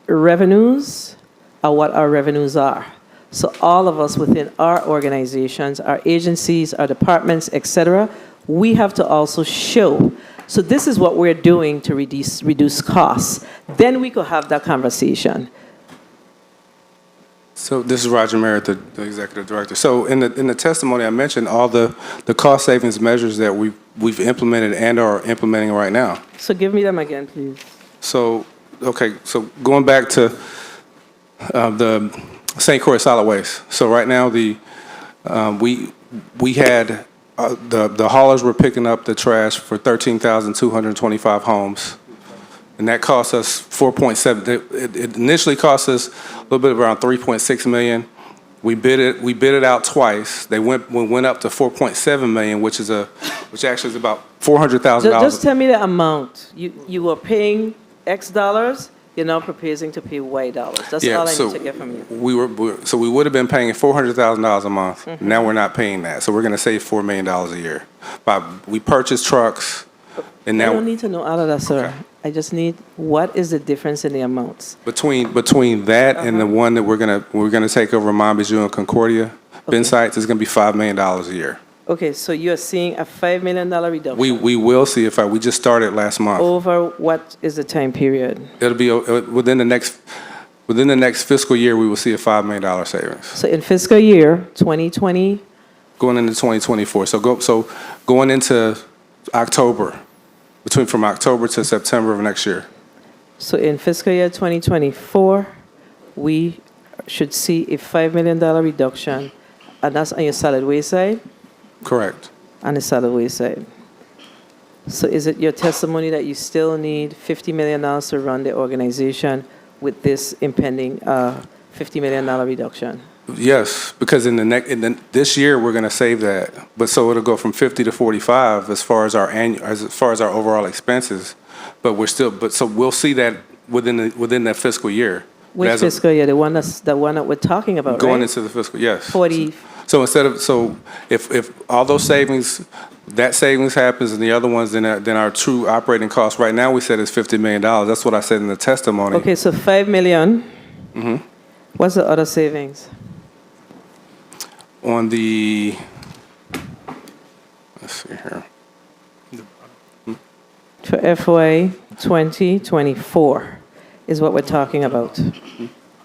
revenues are what our revenues are. So all of us within our organizations, our agencies, our departments, etc., we have to also show. So this is what we're doing to reduce costs. Then we could have that conversation. So this is Roger Merritt, the executive director. So in the testimony, I mentioned all the cost savings measures that we've implemented and are implementing right now. So give me them again, please. So, okay, so going back to the St. Croix solid waste. So right now, we had the haulers were picking up the trash for 13,225 homes, and that cost us 4.7. It initially cost us a little bit around 3.6 million. We bid it out twice. We went up to 4.7 million, which actually is about $400,000. Just tell me the amount. You were paying X dollars. You're now proposing to pay Y dollars. That's all I need to get from you. We would have been paying $400,000 a month. Mm-hmm. Now we're not paying that. So we're going to save $4 million a year. We purchased trucks, and now I don't need to know all of that, sir. Okay. I just need what is the difference in the amounts between that and the one that we're gonna take over Montbijou and Concordia bin sites is going to be $5 million a year. Okay, so you are seeing a $5 million reduction. We will see we just started last month. Over what is the time period? It'll be within the next fiscal year. We will see a $5 million savings. So in fiscal year 2020, going into 2024. So going into October, from October to September of next year. So in fiscal year 2024, we should see a $5 million reduction, and that's on your solid waste side? Correct. On the solid waste side. So is it your testimony that you still need $50 million to run the organization with this impending $50 million reduction? Yes, because this year we're going to save that, but so it'll go from 50 to 45 as far as our overall expenses. But so we'll see that within that fiscal year. Which fiscal year? The one that we're talking about, going right? Into the fiscal, yes. 40. So if all those savings, that savings happens and the other ones, then our true operating costs right now we said is $50 million. That's what I said in the testimony. Okay, so $5 million. Mm-hmm. What's the other savings? On the, let's see here. For FY 2024 is what we're talking about. All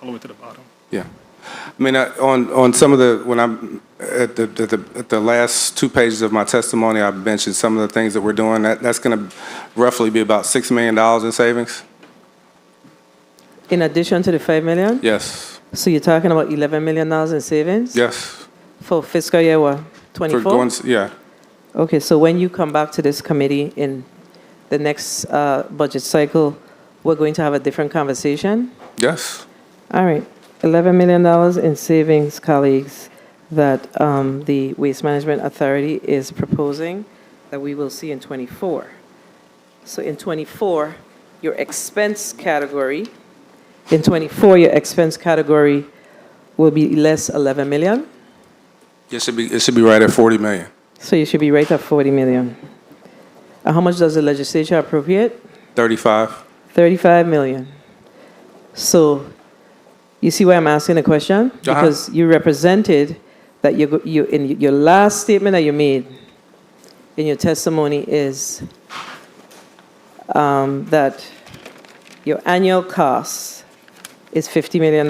the way to the bottom. Yeah. I mean, on some of when I'm at the last 2 pages of my testimony, I mentioned some of the things that we're doing. That's going to roughly be about $6 million in savings. In addition to the $5 million? Yes. So you're talking about $11 million in savings? Yes. For fiscal year what? 24? Yeah. Okay, so when you come back to this committee in the next budget cycle, we're going to have a different conversation? Yes. All right. $11 million in savings, colleagues, that the Waste Management Authority is proposing that we will see in 24. So in 24, your expense category, will be less $11 million. It should be right at $40 million. So you should be right at $40 million. How much does the legislature appropriate? 35. 35 million. So you see why I'm asking the question? Because you represented that you in your last statement that you made in your testimony is that your annual cost is $50 million.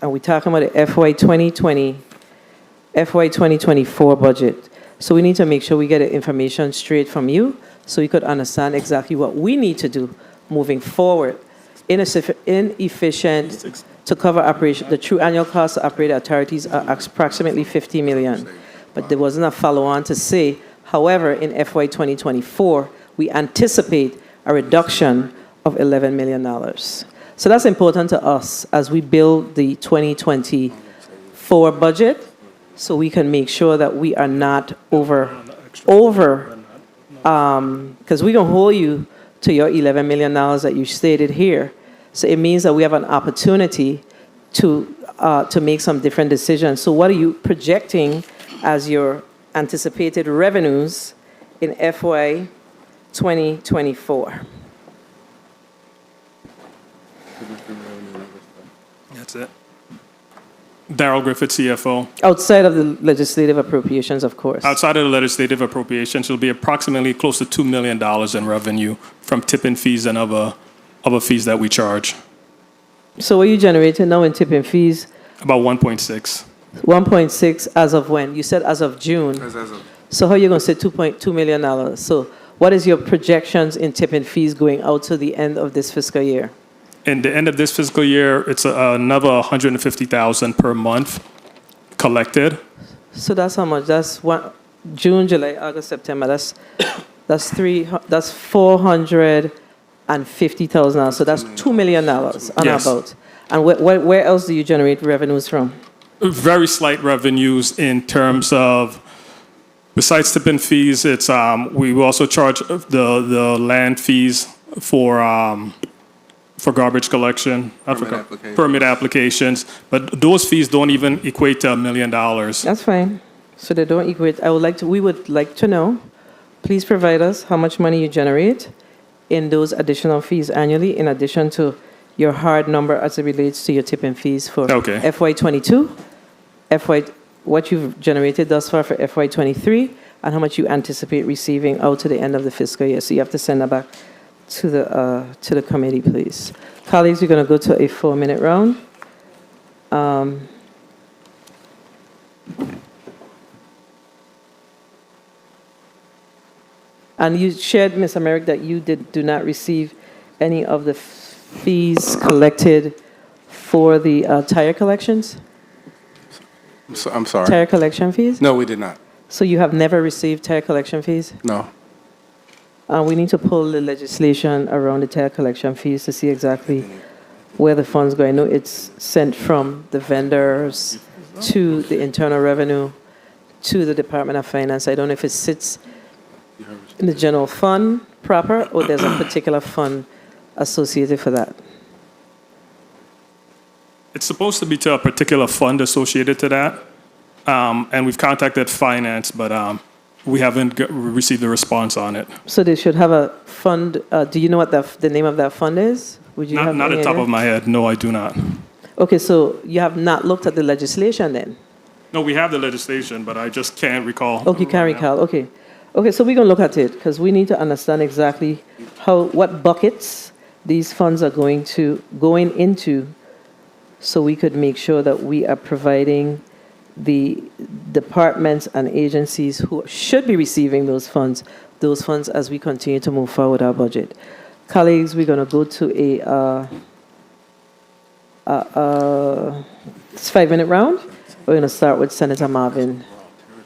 And we're talking about the FY 2024 budget. So we need to make sure we get the information straight from you so we could understand exactly what we need to do moving forward. Inefficient to cover operation. The true annual cost to operate authorities are approximately $50 million. But there wasn't a follow-on to say, however, in FY 2024, we anticipate a reduction of $11 million. So that's important to us as we build the 2024 budget, so we can make sure that we are not over because we're going to hold you to your $11 million that you stated here. So it means that we have an opportunity to make some different decisions. So what are you projecting as your anticipated revenues in FY 2024? That's it. Darrell Griffith, CFO. Outside of the legislative appropriations, of course. Outside of the legislative appropriations, it'll be approximately close to $2 million in revenue from tipping fees and other fees that we charge. So what are you generating now in tipping fees? About 1.6. 1.6 as of when? You said as of June. So how are you going to say $2.2 million? So what is your projections in tipping fees going out to the end of this fiscal year? In the end of this fiscal year, it's another $150,000 per month collected. So that's how much? That's June, July, August, September. That's $450,000. So that's $2 million on Yes. about. And where else do you generate revenues from? Very slight revenues in terms of, besides tipping fees, it's we also charge the land fees for garbage collection, permit applications, but those fees don't even equate to $1 million. That's fine. So they don't equate. We would like to know, please provide us how much money you generate in those additional fees annually, in addition to your hard number as it relates to your tipping fees for FY22, what you've generated thus far for FY23, and how much you anticipate receiving out to the end of the fiscal year. So you have to send that back to the committee, please. Colleagues, we're going to go to a 4-minute round. And you shared, Ms. Americ, that you do not receive any of the fees collected for the tire collections? I'm sorry. Tire collection fees? No, we did not. So you have never received tire collection fees? No. We need to pull the legislation around the tire collection fees to see exactly where the funds go. I know it's sent from the vendors to the Internal Revenue to the Department of Finance. I don't know if it sits in the general fund proper or there's a particular fund associated for that. It's supposed to be to a particular fund associated to that, and we've contacted finance, but we haven't received a response on it. So they should have a fund. Do you know what the name of that fund is? Would you have Not at the top of my head. No, I do not. Okay, so you have not looked at the legislation then? No, we have the legislation, but I just can't recall. Okay, you can't recall. Okay. Okay, so we're going to look at it because we need to understand exactly what buckets these funds are going into, so we could make sure that we are providing the departments and agencies who should be receiving those funds as we continue to move forward our budget. Colleagues, we're going to go to a 5-minute round. We're going to start with Senator Marvin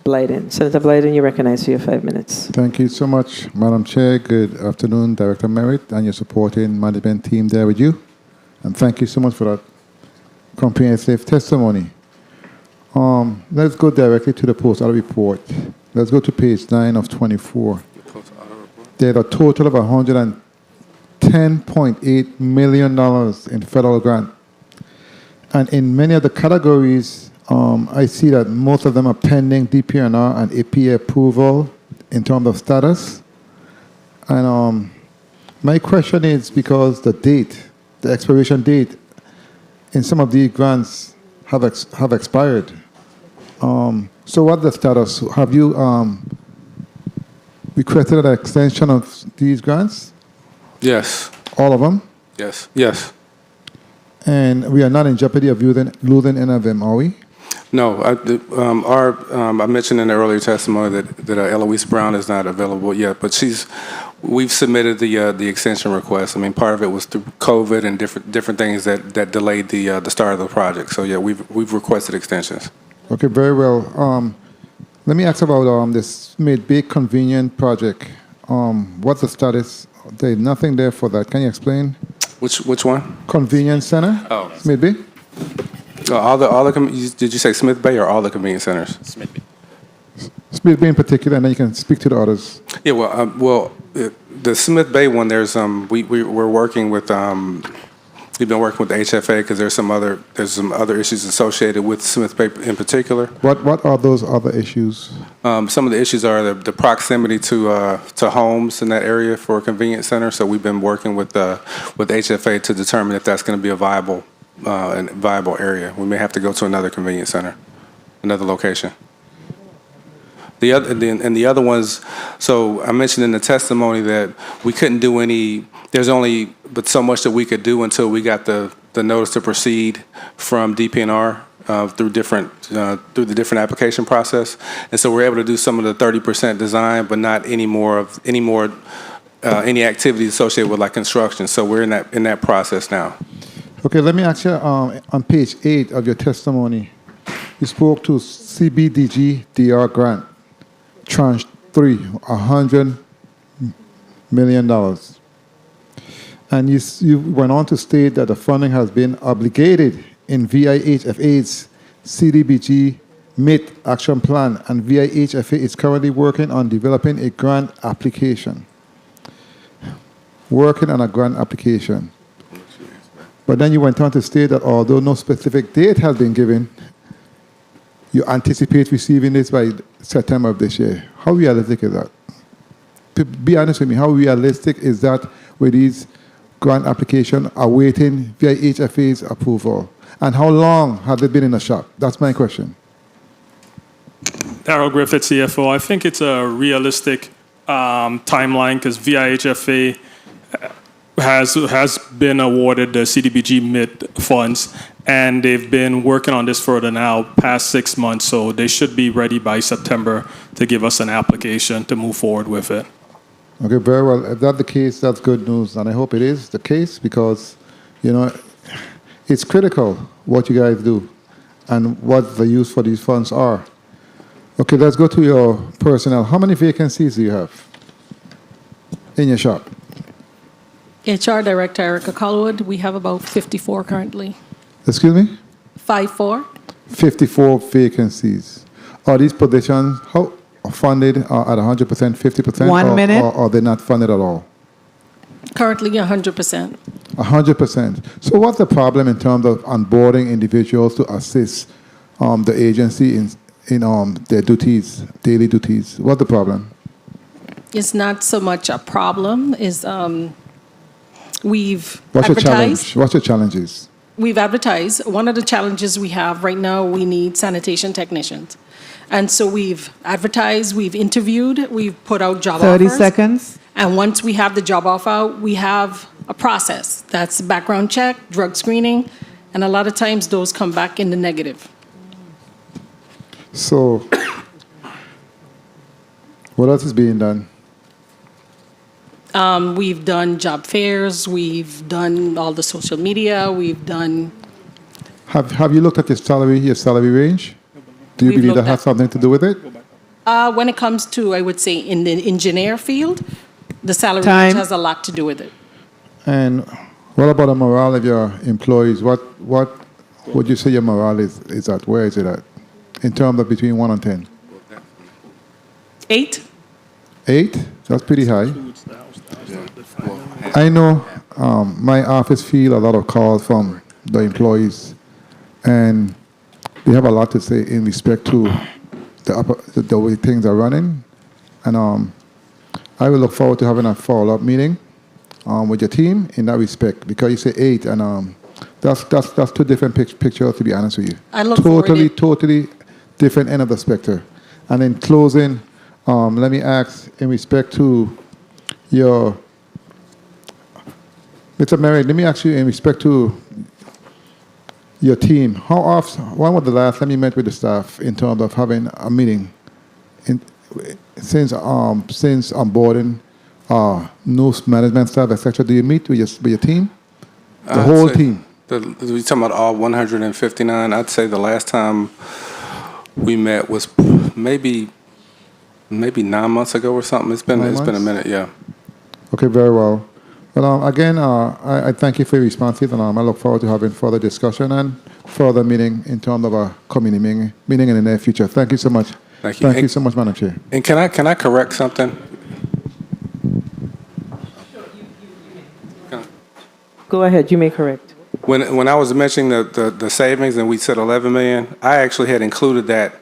Blyden. Senator Blyden, you're recognized for your 5 minutes. Thank you so much, Madam Chair. Good afternoon, Director Merritt, and your supporting management team there with you. And thank you so much for that comprehensive testimony. Let's go directly to the post-audit report. Let's go to page 9 of 24. There's a total of $110.8 million in federal grant. And in many of the categories, I see that most of them are pending DPNR and APA approval in terms of status. And my question is because the expiration date in some of these grants have expired. So what's the status? Have you requested an extension of these grants? Yes. All of them? Yes. Yes. And we are not in jeopardy of losing any of them, are we? No. I mentioned in the earlier testimony that Eloise Brown is not available yet, but we've submitted the extension request. I mean, part of it was through COVID and different things that delayed the start of the project. So yeah, we've requested extensions. Okay, very well. Let me ask about this Mid-Bay Convenient project. What's the status? There's nothing there for that. Can you explain? Which one? Convenience Center? Oh. Mid-Bay? Did you say Smith Bay or all the convenience centers? Smith Smith Bay in particular, and then you can speak to the others. Yeah, the Smith Bay one, we're working with, we've been working with the HFA because there's some other issues associated with Smith Bay in particular. What are those other issues? Some of the issues are the proximity to homes in that area for a convenience center. So we've been working with HFA to determine if that's going to be a viable area. We may have to go to another convenience center, another location. The other ones, so I mentioned in the testimony that we couldn't do any, there's only but so much that we could do until we got the notice to proceed from DPNR through the different application process. And so we're able to do some of the 30% design, but not any activities associated with like construction. So we're in that process now. Okay, let me ask you, on page 8 of your testimony, you spoke to CBDG DR grant, tranche 3, $100 million. And you went on to state that the funding has been obligated in VIHFA's CDBG MIT action plan, and VIHFA is currently working on developing a grant application. But then you went on to state that although no specific date has been given, you anticipate receiving this by September of this year. How realistic is that? To be honest with me, how realistic is that with these grant application awaiting VIHFA's approval? And how long have they been in the shop? That's my question. Darrell Griffith, CFO. I think it's a realistic timeline because VIHFA has been awarded the CDBG MIT funds, and they've been working on this further now, past 6 months, so they should be ready by September to give us an application to move forward with it. Okay, very well. If that's the case, that's good news, and I hope it is the case because, it's critical what you guys do and what the use for these funds are. Okay, let's go to your personnel. How many vacancies do you have in your shop? HR Director Erica Colwood, we have about 54 currently. Excuse me? 54. 54 vacancies. Are these positions funded at 100%, 50%? 1 minute. Or they're not funded at all? Currently 100%. 100%. So what's the problem in terms of onboarding individuals to assist the agency in their duties, daily duties? What's the problem? It's not so much a problem. We've What's your advertised. challenge? What's your challenges? We've advertised. One of the challenges we have right now, we need sanitation technicians. And so we've advertised, we've interviewed, we've put out job 30 offers. seconds. And once we have the job offer out, we have a process. That's background check, drug screening, and a lot of times those come back in the negative. So what else is being done? We've done job fairs, we've done all the social media, we've done. Have you looked at your salary range? Do you We've believe that looked has at- something to do with it? When it comes to, I would say, in the engineer field, the salary Time. range has a lot to do with it. And what about the morale of your employees? What would you say your morale is at? Where is it at? In terms of between 1 and 10? 8. 8? That's pretty high. I know my office feel a lot of calls from the employees, and they have a lot to say in respect to the way things are running. And I will look forward to having a follow-up meeting with your team in that respect, because you say 8, and that's two different pictures, to be honest with you. I look forward to- Totally different end of the spectrum. And in closing, let me ask in respect to your, Mr. Merritt, let me ask you in respect to your team, when was the last time you met with the staff in terms of having a meeting? Since onboarding new management staff, etc., do you meet with your team? The whole team? We talking about all 159? I'd say the last time we met was maybe 9 months ago or something. It's been a minute, yeah. Okay, very well. Well, again, I thank you for your responses, and I look forward to having further discussion and further meeting in terms of a community meeting in the near future. Thank you so much. Thank you. Thank you so much, Madam Chair. And can I correct something? Go ahead, you may correct. When I was mentioning the savings and we said 11 million, I actually had included that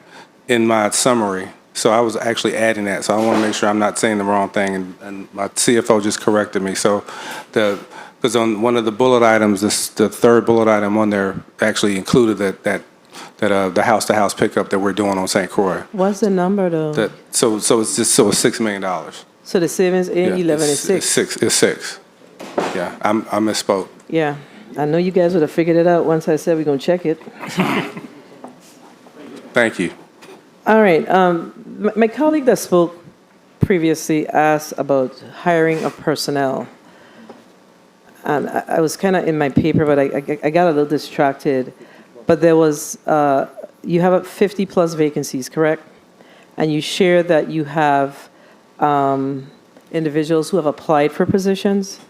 in my summary. So I was actually adding that. So I want to make sure I'm not saying the wrong thing. And my CFO just corrected me. So because on one of the bullet items, the third bullet item on there actually included that the house-to-house pickup that we're doing on St. Croix. What's the number though? So it's $6 million. So the savings in 11 is 6. It's six. Yeah, I misspoke. Yeah, I know you guys would have figured it out once I said we're going to check it. Thank you. All right. My colleague that spoke previously asked about hiring of personnel. And I was kind of in my paper, but I got a little distracted. But there was, you have 50 plus vacancies, correct? And you share that you have individuals who have applied for positions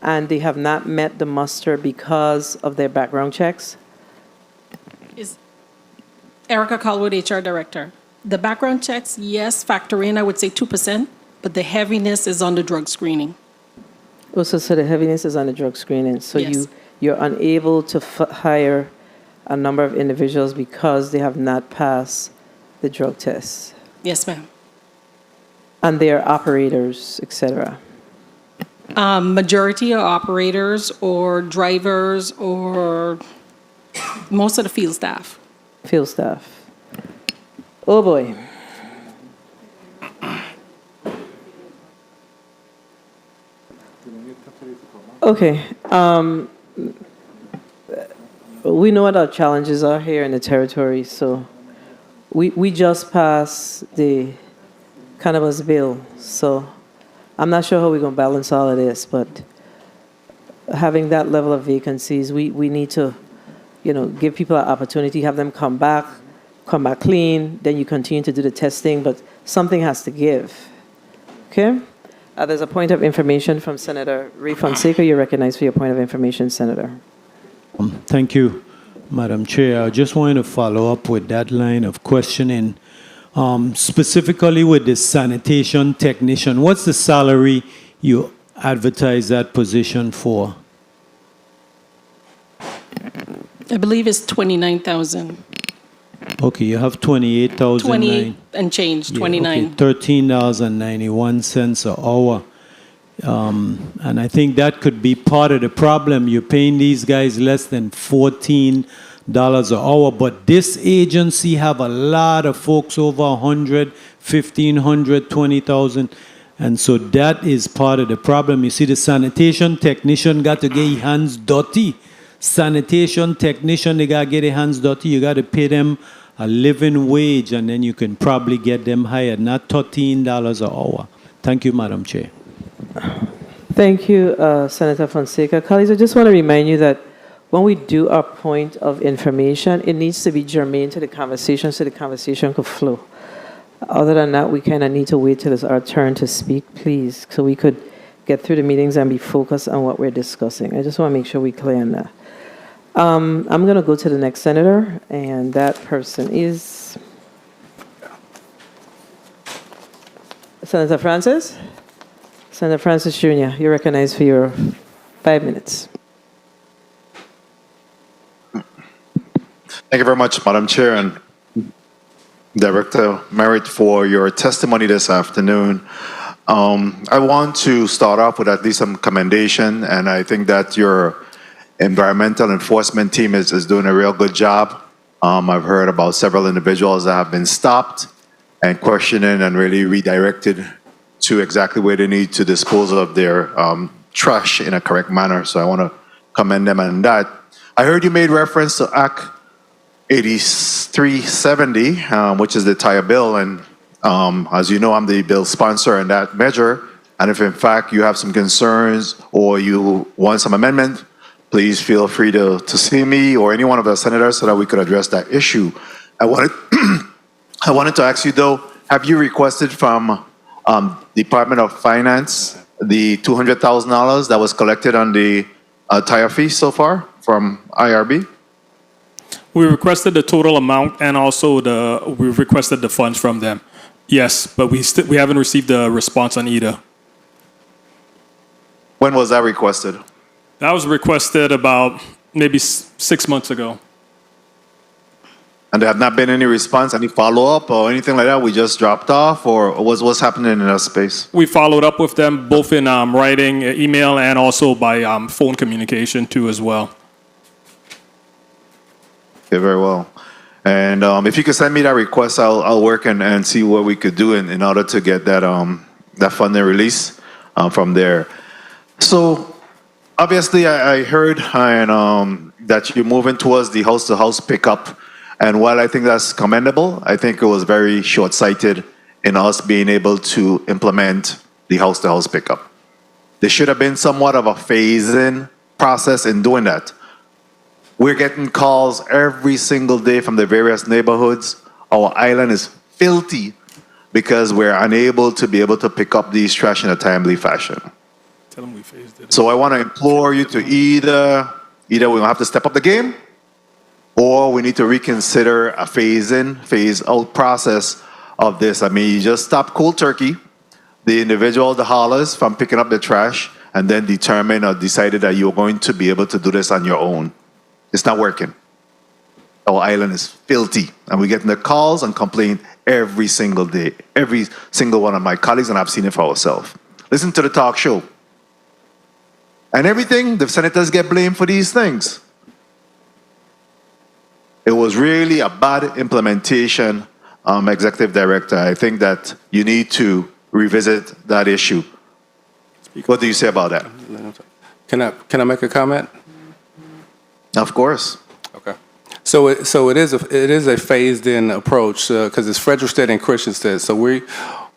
and they have not met the muster because of their background checks. Is Erica Colwood, HR Director. The background checks, yes, factor in, I would say 2%, but the heaviness is on the drug screening. Also, so the heaviness is on the drug screening. So Yes. you're unable to hire a number of individuals because they have not passed the drug tests. Yes, ma'am. And they're operators, et cetera. Majority are operators or drivers or most of the field staff. Field staff. Oh, boy. Okay. We know what our challenges are here in the territory, so we just passed the cannabis bill, so I'm not sure how we're going to balance all of this, but having that level of vacancies, we need to, give people an opportunity, have them come back clean, then you continue to do the testing, but something has to give. Okay? There's a point of information from Senator Ray Fonseca. You're recognized for your point of information, Senator. Thank you, Madam Chair. I just wanted to follow up with that line of questioning, specifically with the sanitation technician. What's the salary you advertise that position for? I believe it's 29,000. Okay, you have 28,000. 20 and change, 29. Okay, $13.91 an hour. And I think that could be part of the problem. You're paying these guys less than $14 an hour, but this agency have a lot of folks over 100, 1,500, 20,000. And so that is part of the problem. You see, the sanitation technician got to get his hands dirty. Sanitation technician, they got to get their hands dirty. You got to pay them a living wage, and then you can probably get them hired, not $13 an hour. Thank you, Madam Chair. Thank you, Senator Fonseca. Colleagues, I just want to remind you that when we do our point of information, it needs to be germane to the conversation so the conversation could flow. Other than that, we kind of need to wait till it's our turn to speak, please, so we could get through the meetings and be focused on what we're discussing. I just want to make sure we're clear on that. I'm going to go to the next senator, and that person is Senator Francis. Senator Francis Jr., you're recognized for your 5 minutes. Thank you very much, Madam Chair and Director Merritt, for your testimony this afternoon. I want to start off with at least some commendation, and I think that your environmental enforcement team is doing a real good job. I've heard about several individuals that have been stopped and questioned and really redirected to exactly where they need to dispose of their trash in a correct manner. So I want to commend them on that. I heard you made reference to Act 8370, which is the tire bill. And as you know, I'm the bill sponsor in that measure. And if in fact you have some concerns or you want some amendment, please feel free to see me or any one of the senators so that we could address that issue. I wanted to ask you though, have you requested from Department of Finance the $200,000 that was collected on the tire fee so far from IRB? We requested the total amount and also we requested the funds from them. Yes, but we haven't received a response on either. When was that requested? That was requested about maybe 6 months ago. And there have not been any response, any follow-up or anything like that? We just dropped off, or what's happening in that space? We followed up with them both in writing, email, and also by phone communication too as well. Okay, very well. And if you could send me that request, I'll work and see what we could do in order to get that that funding release from there. So obviously, I heard that you're moving towards the house-to-house pickup. And while I think that's commendable, I think it was very short-sighted in us being able to implement the house-to-house pickup. There should have been somewhat of a phase-in process in doing that. We're getting calls every single day from the various neighborhoods. Our island is filthy because we're unable to be able to pick up these trash in a timely fashion. Tell them we phased it. So I want to implore you to either we'll have to step up the game, or we need to reconsider a phase-in, phase-out process of this. I mean, you just stop cold turkey, the haulers from picking up the trash, and then determine or decided that you're going to be able to do this on your own. It's not working. Our island is filthy, and we're getting the calls and complaints every single day. Every single one of my colleagues, and I've seen it for ourselves. Listen to the talk show. And everything, the senators get blamed for these things. It was really a bad implementation, Executive Director. I think that you need to revisit that issue. What do you say about that? Can I make a comment? Of course. Okay. So it is a phased-in approach because it's Frederickstead and Christiansted. So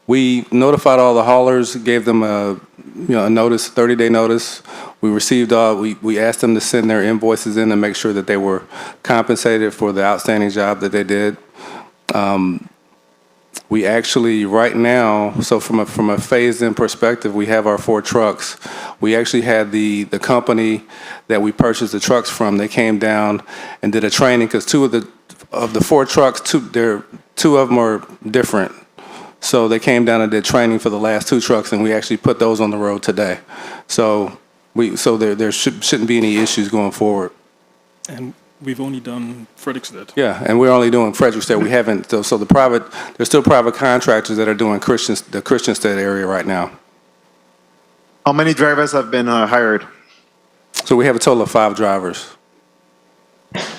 we notified all the haulers, gave them a notice, 30-day notice. We received we asked them to send their invoices in and make sure that they were compensated for the outstanding job that they did. We actually right now, so from a phased-in perspective, we have our 4 trucks. We actually had the company that we purchased the trucks from. They came down and did a training because 2 of the 4 trucks, 2 of them are different. So they came down and did training for the last 2 trucks, and we actually put those on the road today. So there shouldn't be any issues going forward. And we've only done Frederickstead. Yeah, and we're only doing Frederickstead. We haven't. So there's still private contractors that are doing the Christiansted area right now. How many drivers have been hired? So we have a total of 5 drivers.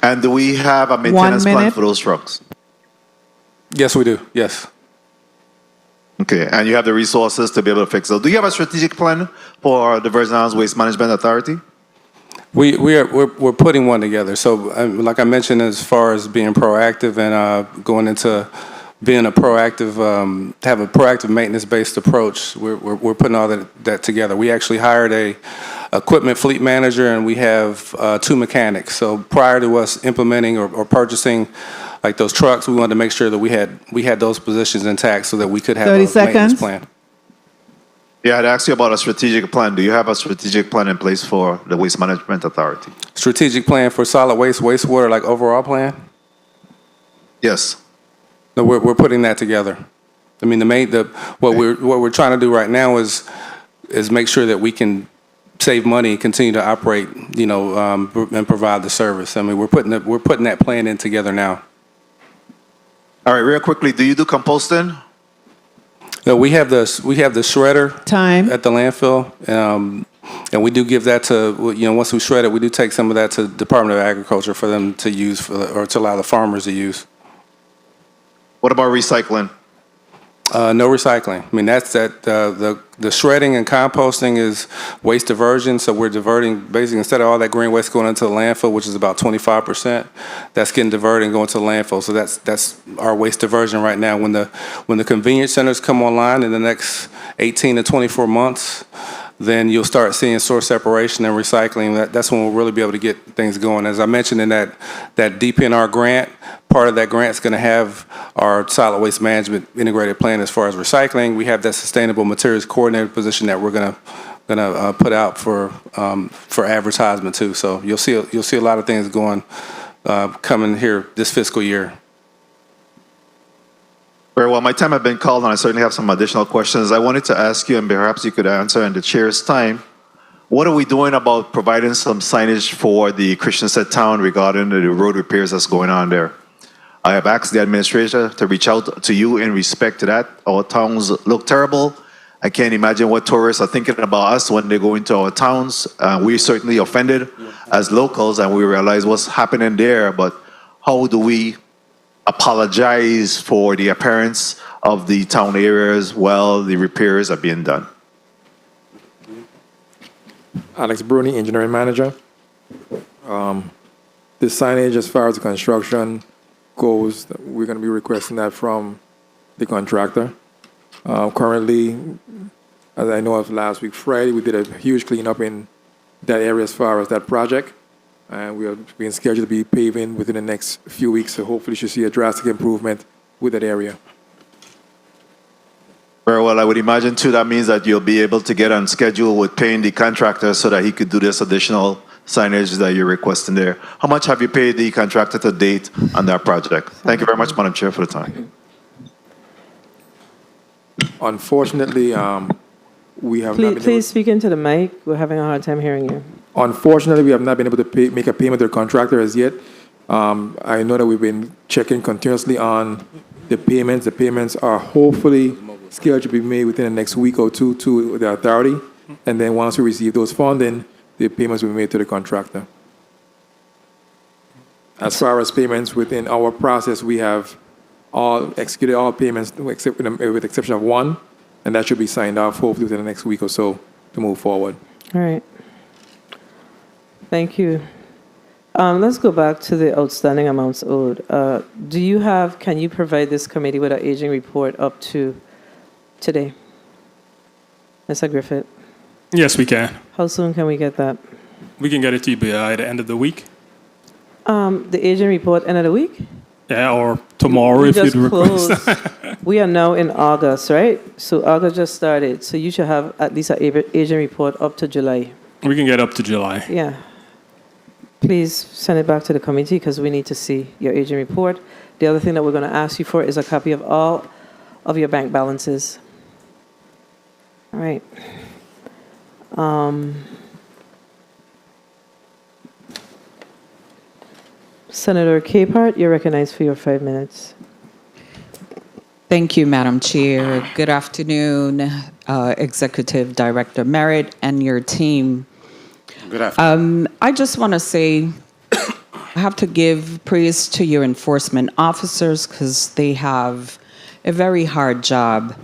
And do we have a maintenance plan for those trucks? Yes, we do. Yes. Okay, and you have the resources to be able to fix those. Do you have a strategic plan for the Virgin Islands Waste Management Authority? We're putting one together. So, like I mentioned, as far as being proactive and going into being a proactive, have a proactive maintenance-based approach, we're putting all that together. We actually hired a equipment fleet manager, and we have 2 mechanics. So prior to us implementing or purchasing like those trucks, we wanted to make sure that we had those positions intact so that we could have a maintenance plan. Yeah, I'd ask you about a strategic plan. Do you have a strategic plan in place for the Waste Management Authority? Strategic plan for solid waste, wastewater, like overall plan? Yes. No, we're putting that together. I mean, what we're trying to do right now is make sure that we can save money and continue to operate, and provide the service. I mean, we're putting that plan in together now. All right, real quickly, do you do composting? No, we have the shredder at the landfill, and we do give that to once we shred it, we do take some of that to the Department of Agriculture for them to use or to allow the farmers to use. What about recycling? No recycling. I mean, that's the shredding and composting is waste diversion. So we're diverting, basically, instead of all that green waste going into the landfill, which is about 25%, that's getting diverted and going to the landfill. So that's our waste diversion right now. When the convenience centers come online in the next 18 to 24 months, then you'll start seeing source separation and recycling. That's when we'll really be able to get things going. As I mentioned in that DPNR grant, part of that grant is going to have our solid waste management integrated plan as far as recycling. We have that sustainable materials coordinator position that we're going to put out for advertisement too. So you'll see a lot of things going coming here this fiscal year. Very well. My time has been called, and I certainly have some additional questions. I wanted to ask you, and perhaps you could answer in the chair's time. What are we doing about providing some signage for the Christiansted town regarding the road repairs that's going on there? I have asked the administrator to reach out to you in respect to that. Our towns look terrible. I can't imagine what tourists are thinking about us when they go into our towns. We're certainly offended as locals, and we realize what's happening there, but how do we apologize for the appearance of the town areas while the repairs are being done? Alex Bruni, engineering manager. The signage as far as the construction goes, we're going to be requesting that from the contractor. Currently, as I know of last week Friday, we did a huge cleanup in that area as far as that project. And we are being scheduled to be paving within the next few weeks, so hopefully you should see a drastic improvement with that area. Very well. I would imagine, too, that means that you'll be able to get on schedule with paying the contractor so that he could do this additional signage that you're requesting there. How much have you paid the contractor to date on that project? Thank you very much, Madam Chair, for the time. Unfortunately, we have not been Please speak into the mic. We're having a hard time hearing you. Unfortunately, we have not been able to make a payment to the contractor as yet. I know that we've been checking continuously on the payments. The payments are hopefully scheduled to be made within the next week or two to the authority. And then once we receive those funding, the payments will be made to the contractor. As far as payments within our process, we have executed all payments with the exception of one, and that should be signed off hopefully within the next week or so to move forward. All right. Thank you. Let's go back to the outstanding amounts owed. Can you provide this committee with an aging report up to today? Mr. Griffith? Yes, we can. How soon can we get that? We can get it to you by the end of the week. The aging report, end of the week? Yeah, or tomorrow if you'd request. We are now in August, right? So August just started. So you should have at least an aging report up to July. We can get up to July. Yeah. Please send it back to the committee because we need to see your aging report. The other thing that we're going to ask you for is a copy of all of your bank balances. All right. Senator Capehart, you're recognized for your 5 minutes. Thank you, Madam Chair. Good afternoon, Executive Director Merritt and your team. Good afternoon. I just want to say I have to give praise to your enforcement officers because they have a very hard job,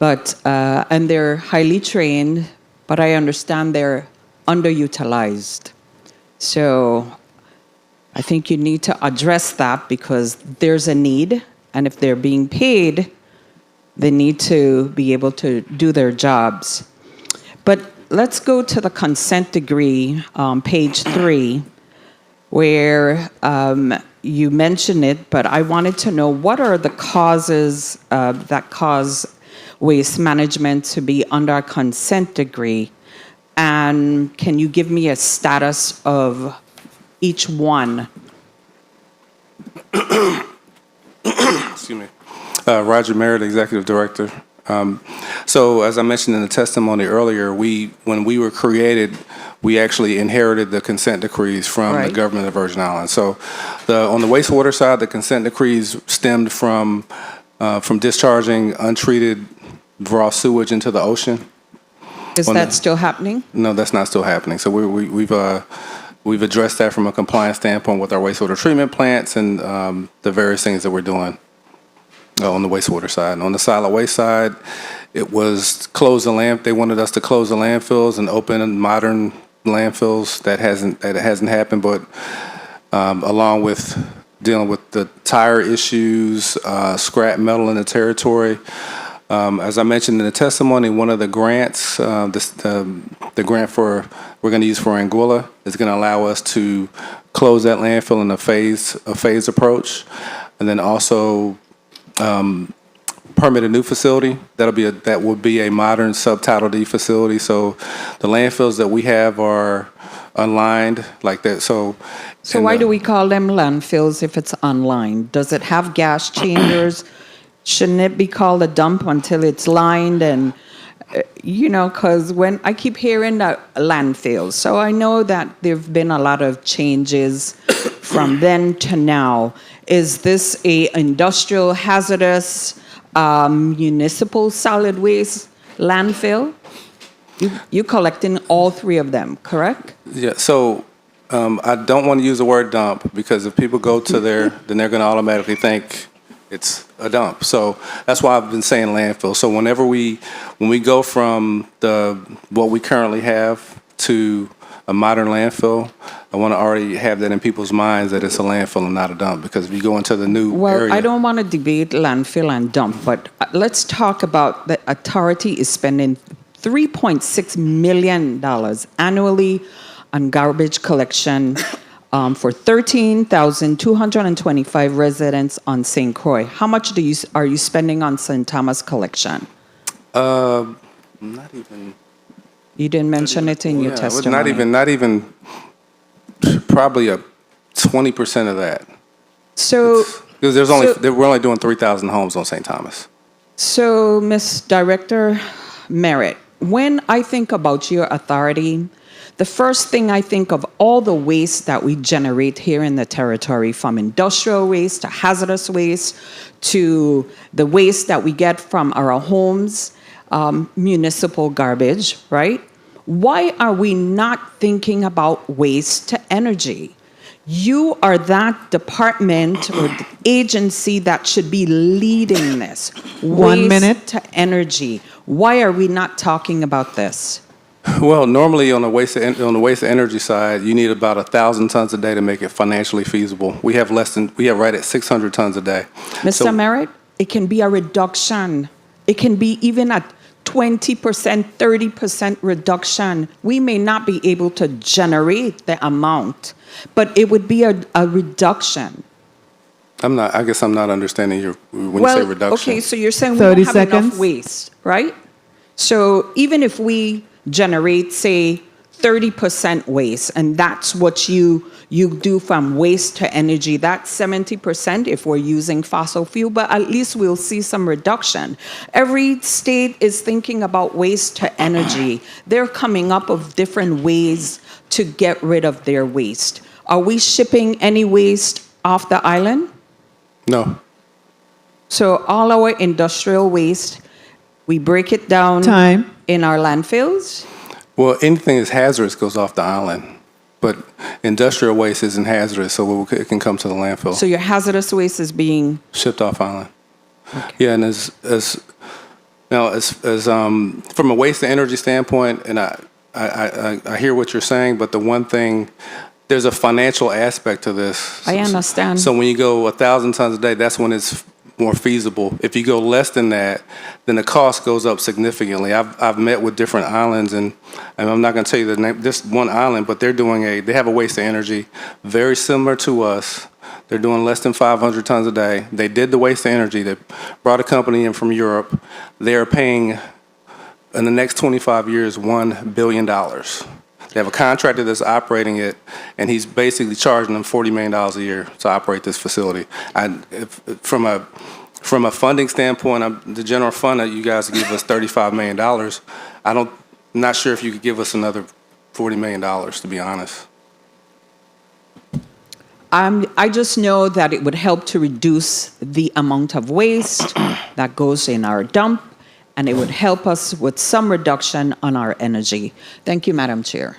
and they're highly trained, but I understand they're underutilized. So I think you need to address that because there's a need, and if they're being paid, they need to be able to do their jobs. But let's go to the consent decree, page 3, where you mention it, but I wanted to know what are the causes that cause waste management to be under a consent decree, and can you give me a status of each one? Excuse me. Roger Merritt, Executive Director. So as I mentioned in the testimony earlier, when we were created, we actually inherited the consent decrees from the government of Virgin Islands. So on the wastewater side, the consent decrees stemmed from discharging untreated raw sewage into the ocean. Is that still happening? No, that's not still happening. So we've addressed that from a compliance standpoint with our wastewater treatment plants and the various things that we're doing on the wastewater side. And on the solid waste side, it was they wanted us to close the landfills and open modern landfills. That hasn't happened, but along with dealing with the tire issues, scrap metal in the territory. As I mentioned in the testimony, one of the grants, the grant we're going to use for Anguilla is going to allow us to close that landfill in a phased approach, and then also permit a new facility. That will be a modern Subtitle D facility. So the landfills that we have are unlined like that. So why do we call them landfills if it's unlined? Does it have gas chambers? Shouldn't it be called a dump until it's lined? And, because when I keep hearing that landfills, so I know that there have been a lot of changes from then to now. Is this a industrial hazardous municipal solid waste landfill? You collecting all three of them, correct? Yeah, so I don't want to use the word dump because if people go to there, then they're going to automatically think it's a dump. So that's why I've been saying landfill. So when we go from what we currently have to a modern landfill, I want to already have that in people's minds that it's a landfill and not a dump. Because if you go into the new area, I don't want to debate landfill and dump, but let's talk about the authority is spending $3.6 million annually on garbage collection for 13,225 residents on St. Croix. How much are you spending on St. Thomas collection? not even. You didn't mention it in your testimony. Not even. Probably a 20% of that. So because we're only doing 3,000 homes on St. Thomas. So, Ms. Director Merritt, when I think about your authority, the first thing I think of all the waste that we generate here in the territory, from industrial waste to hazardous waste to the waste that we get from our homes, municipal garbage, right? Why are we not thinking about waste to energy? You are that department or the agency that should be leading this. 1 minute. Waste to energy. Why are we not talking about this? Well, normally on the waste to energy side, you need about 1,000 tons a day to make it financially feasible. We have right at 600 tons a day. Mr. Merritt, it can be a reduction. It can be even a 20%, 30% reduction. We may not be able to generate the amount, but it would be a reduction. I guess I'm not understanding when you say reduction. Okay, so you're saying we don't have enough waste, right? So even if we generate, say, 30% waste, and that's what you do from waste to energy, that's 70% if we're using fossil fuel, but at least we'll see some reduction. Every state is thinking about waste to energy. They're coming up with different ways to get rid of their waste. Are we shipping any waste off the island? No. So all our industrial waste, we break it down in our landfills? Well, anything that's hazardous goes off the island, but industrial waste isn't hazardous, so it can come to the landfill. So your hazardous waste is being shipped off island. Okay. Yeah, and as from a waste to energy standpoint, and I hear what you're saying, but the one thing, there's a financial aspect to this. I understand. So when you go 1,000 tons a day, that's when it's more feasible. If you go less than that, then the cost goes up significantly. I've met with different islands, and I'm not going to tell you the name, this one island, but they have a waste to energy very similar to us. They're doing less than 500 tons a day. They did the waste to energy. They brought a company in from Europe. They are paying, in the next 25 years, $1 billion. They have a contractor that's operating it, and he's basically charging them $40 million a year to operate this facility. From a funding standpoint, the general fund that you guys give us $35 million. I'm not sure if you could give us another $40 million, to be honest. I just know that it would help to reduce the amount of waste that goes in our dump, and it would help us with some reduction on our energy. Thank you, Madam Chair.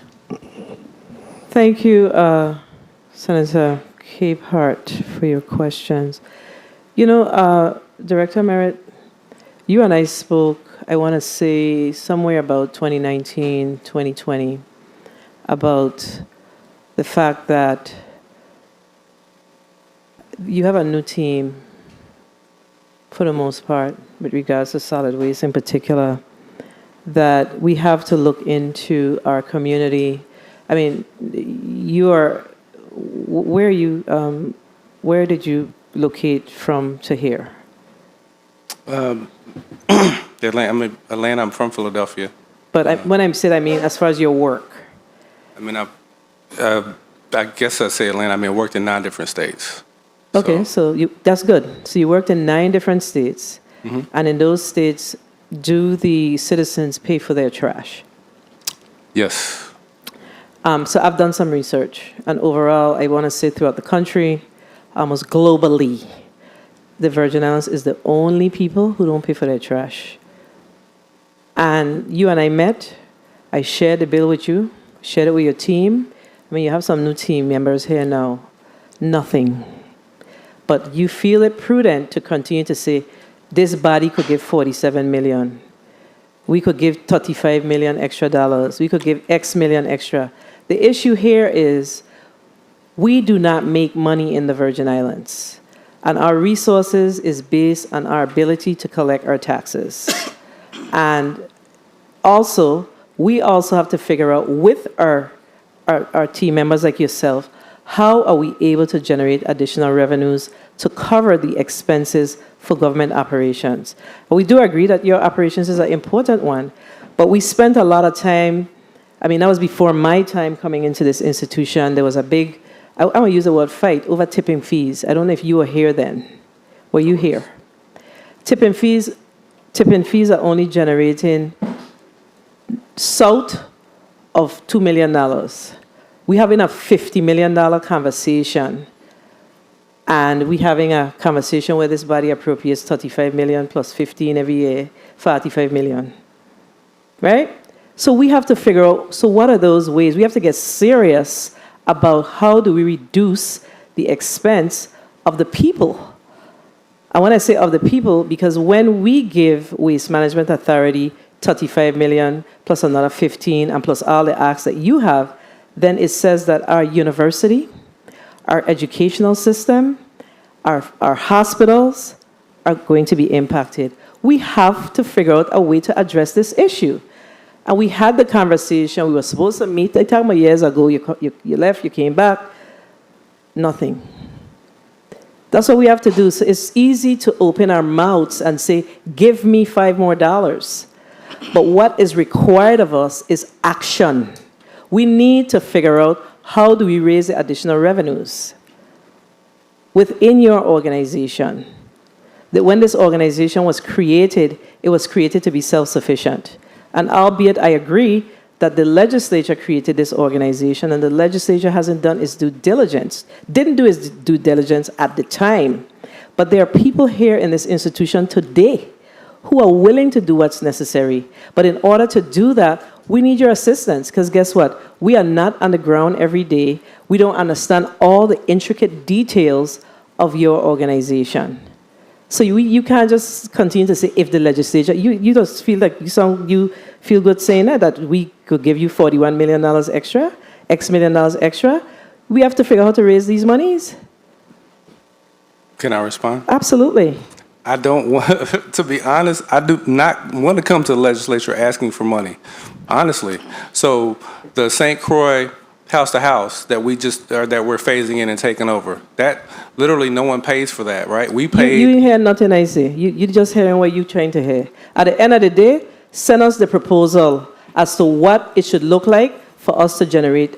Thank you, Senator Capehart, for your questions. Director Merritt, you and I spoke, I want to say, somewhere about 2019, 2020, about the fact that you have a new team, for the most part, with regards to solid waste in particular, that we have to look into our community. I mean, where did you locate from to here? Atlanta, I'm from Philadelphia. But when I said, I mean, as far as your work. I mean, I guess I say Atlanta. I mean, I worked in 9 different states. Okay, so that's good. So you worked in 9 different states, and in those states, do the citizens pay for their trash? Yes. So I've done some research, and overall, I want to say throughout the country, almost globally, the Virgin Islands is the only people who don't pay for their trash. And you and I met. I shared the bill with you, shared it with your team. I mean, you have some new team members here now. Nothing. But you feel it prudent to continue to say, this body could give 47 million. We could give 35 million extra dollars. We could give X million extra. The issue here is we do not make money in the Virgin Islands. And our resources is based on our ability to collect our taxes. And also, we also have to figure out with our team members like yourself, how are we able to generate additional revenues to cover the expenses for government operations? We do agree that your operations is an important one, but we spent a lot of time, I mean, that was before my time coming into this institution. There was a big, I want to use the word fight, over tipping fees. I don't know if you were here then. Were you here? Tipping fees are only generating south of $2 million. We're having a $50 million conversation, and we're having a conversation where this body appropriates 35 million plus 15 every year, 45 million, right? So we have to figure out, so what are those ways? We have to get serious about how do we reduce the expense of the people. I want to say of the people because when we give Waste Management Authority 35 million plus another 15 and plus all the acts that you have, then it says that our university, our educational system, our hospitals are going to be impacted. We have to figure out a way to address this issue. And we had the conversation. We were supposed to meet, I talked about years ago, you left, you came back, nothing. That's what we have to do. So it's easy to open our mouths and say, give me $5 more. But what is required of us is action. We need to figure out how do we raise the additional revenues within your organization. That when this organization was created, it was created to be self-sufficient. And albeit I agree that the legislature created this organization and the legislature hasn't done its due diligence, didn't do its due diligence at the time. But there are people here in this institution today who are willing to do what's necessary. But in order to do that, we need your assistance, because guess what? We are not on the ground every day. We don't understand all the intricate details of your organization. So you can't just continue to say, if the legislature, you just feel like you feel good saying that we could give you $41 million extra, X million dollars extra. We have to figure out how to raise these monies. Can I respond? Absolutely. I don't want, to be honest, I do not want to come to the legislature asking for money, honestly. So the St. Croix house to house that we're phasing in and taking over, that literally no one pays for that, right? We pay. You hear nothing I say. You just hearing what you're trying to hear. At the end of the day, send us the proposal as to what it should look like for us to generate.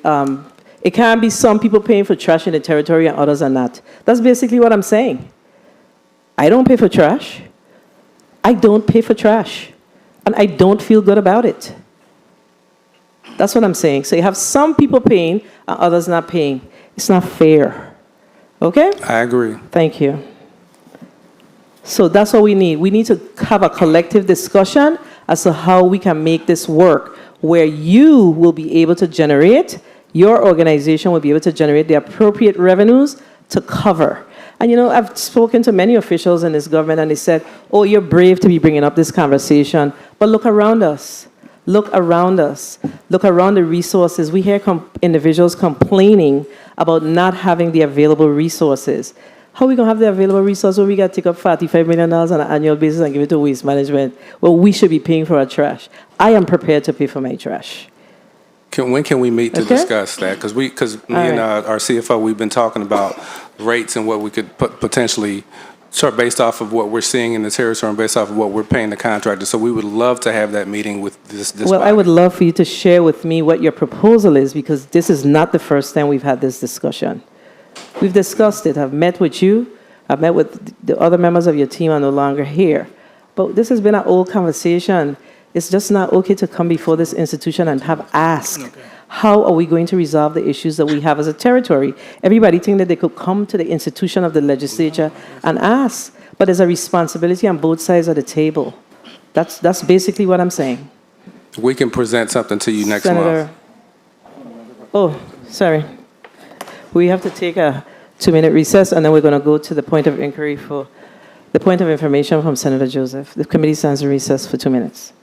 It can't be some people paying for trash in the territory and others are not. That's basically what I'm saying. I don't pay for trash. I don't pay for trash. And I don't feel good about it. That's what I'm saying. So you have some people paying and others not paying. It's not fair. Okay? I agree. Thank you. So that's what we need. We need to have a collective discussion as to how we can make this work, where you will be able to generate, your organization will be able to generate the appropriate revenues to cover. And you know, I've spoken to many officials in this government and they said, oh, you're brave to be bringing up this conversation. But look around us. Look around us. Look around the resources. We hear individuals complaining about not having the available resources. How are we going to have the available resources when we got to take up $45 million on an annual basis and give it to waste management? Well, we should be paying for our trash. I am prepared to pay for my trash. When can we meet to discuss that? Because me and our CFO, we've been talking about rates and what we could potentially Sure, based off of what we're seeing in the territory and based off of what we're paying the contractor. So we would love to have that meeting with this Well, I body. would love for you to share with me what your proposal is, because this is not the first time we've had this discussion. We've discussed it. I've met with you. I've met with the other members of your team are no longer here. But this has been an old conversation. It's just not okay to come before this institution and have asked, how are we going to resolve the issues that we have as a territory? Everybody think that they could come to the institution of the legislature and ask, but there's a responsibility on both sides of the table. That's basically what I'm saying. We can present something to you next Senator, month. oh, sorry. We have to take a 2-minute recess, and then we're going to go to the point of inquiry for the point of information from Senator Joseph. The committee stands in recess for 2 minutes.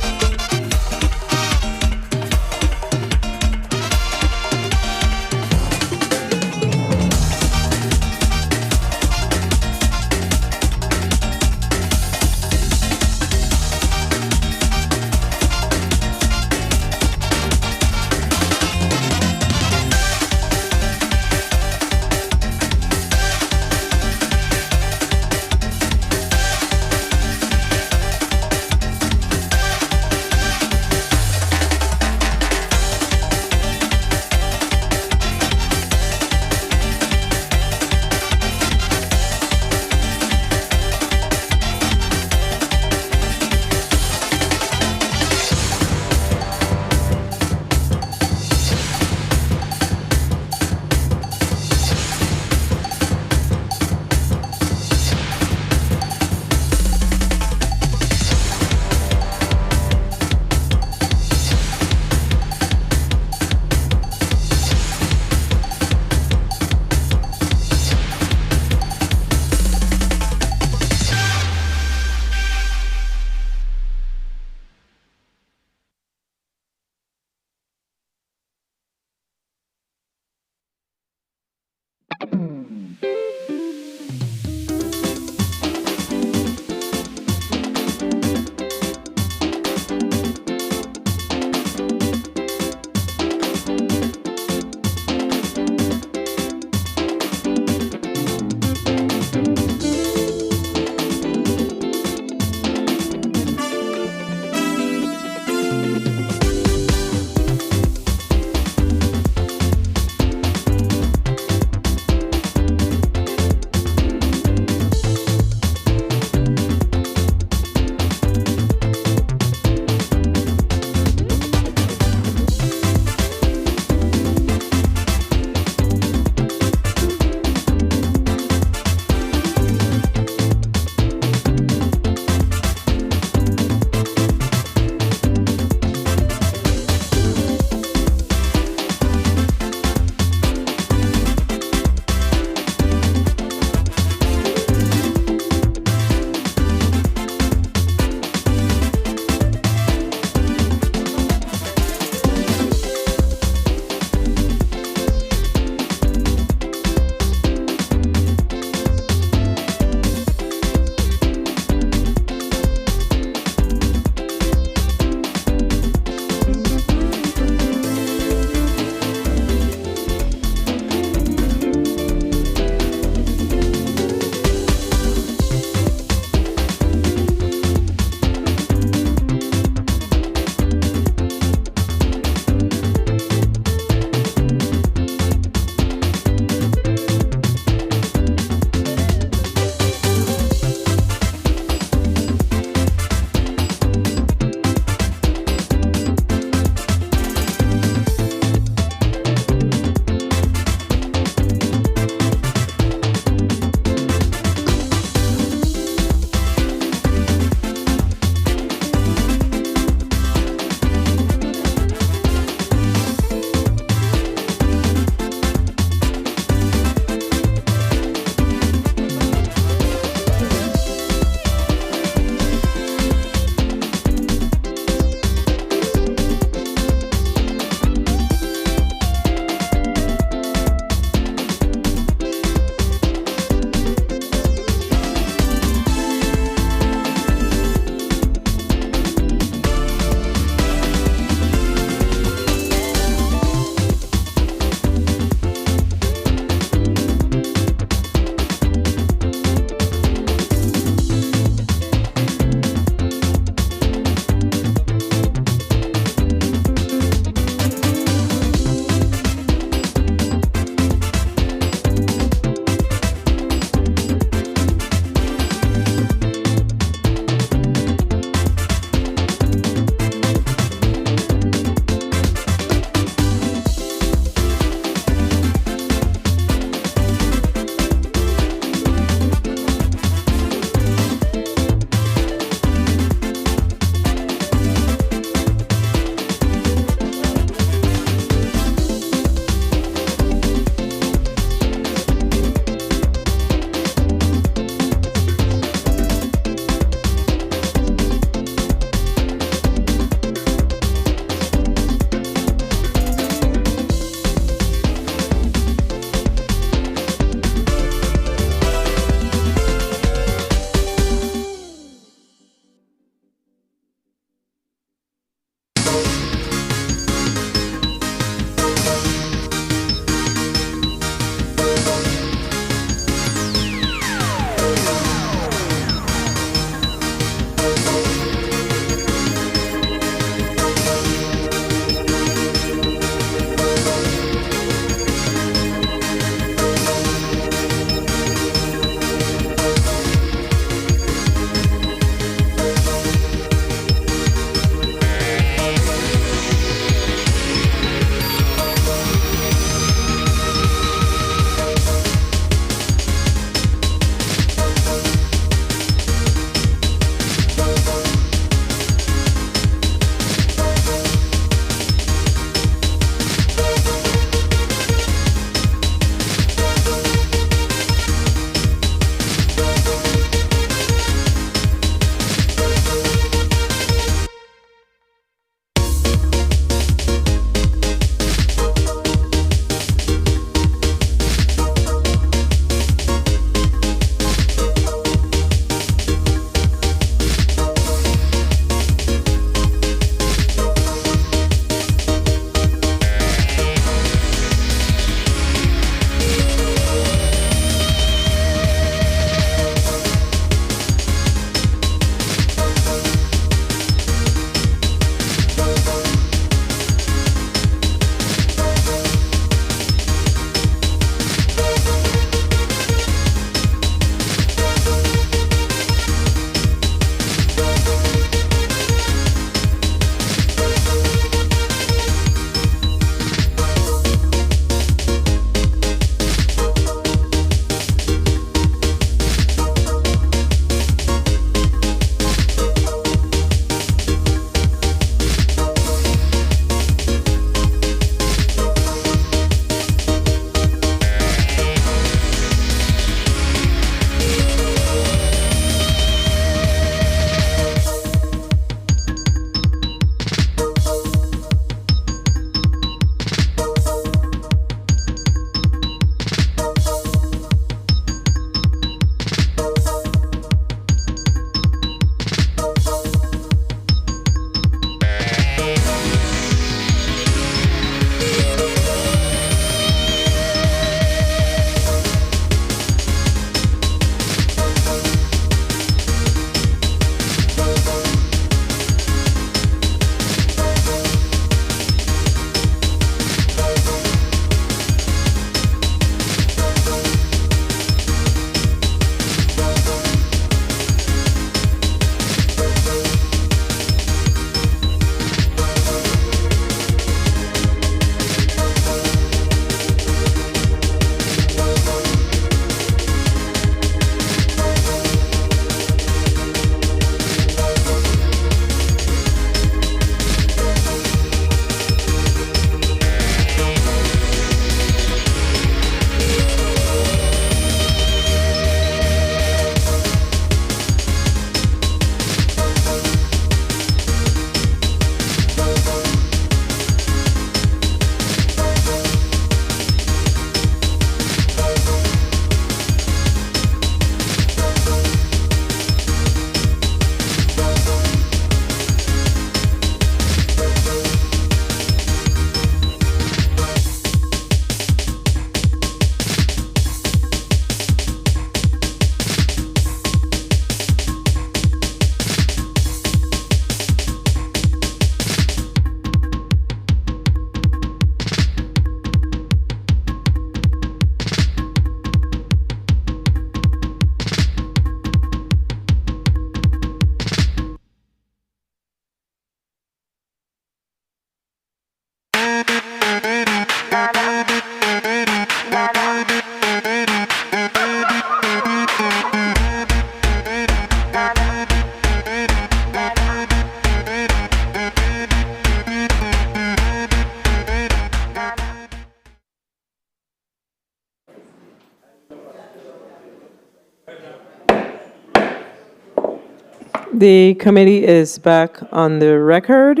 The committee is back on the record.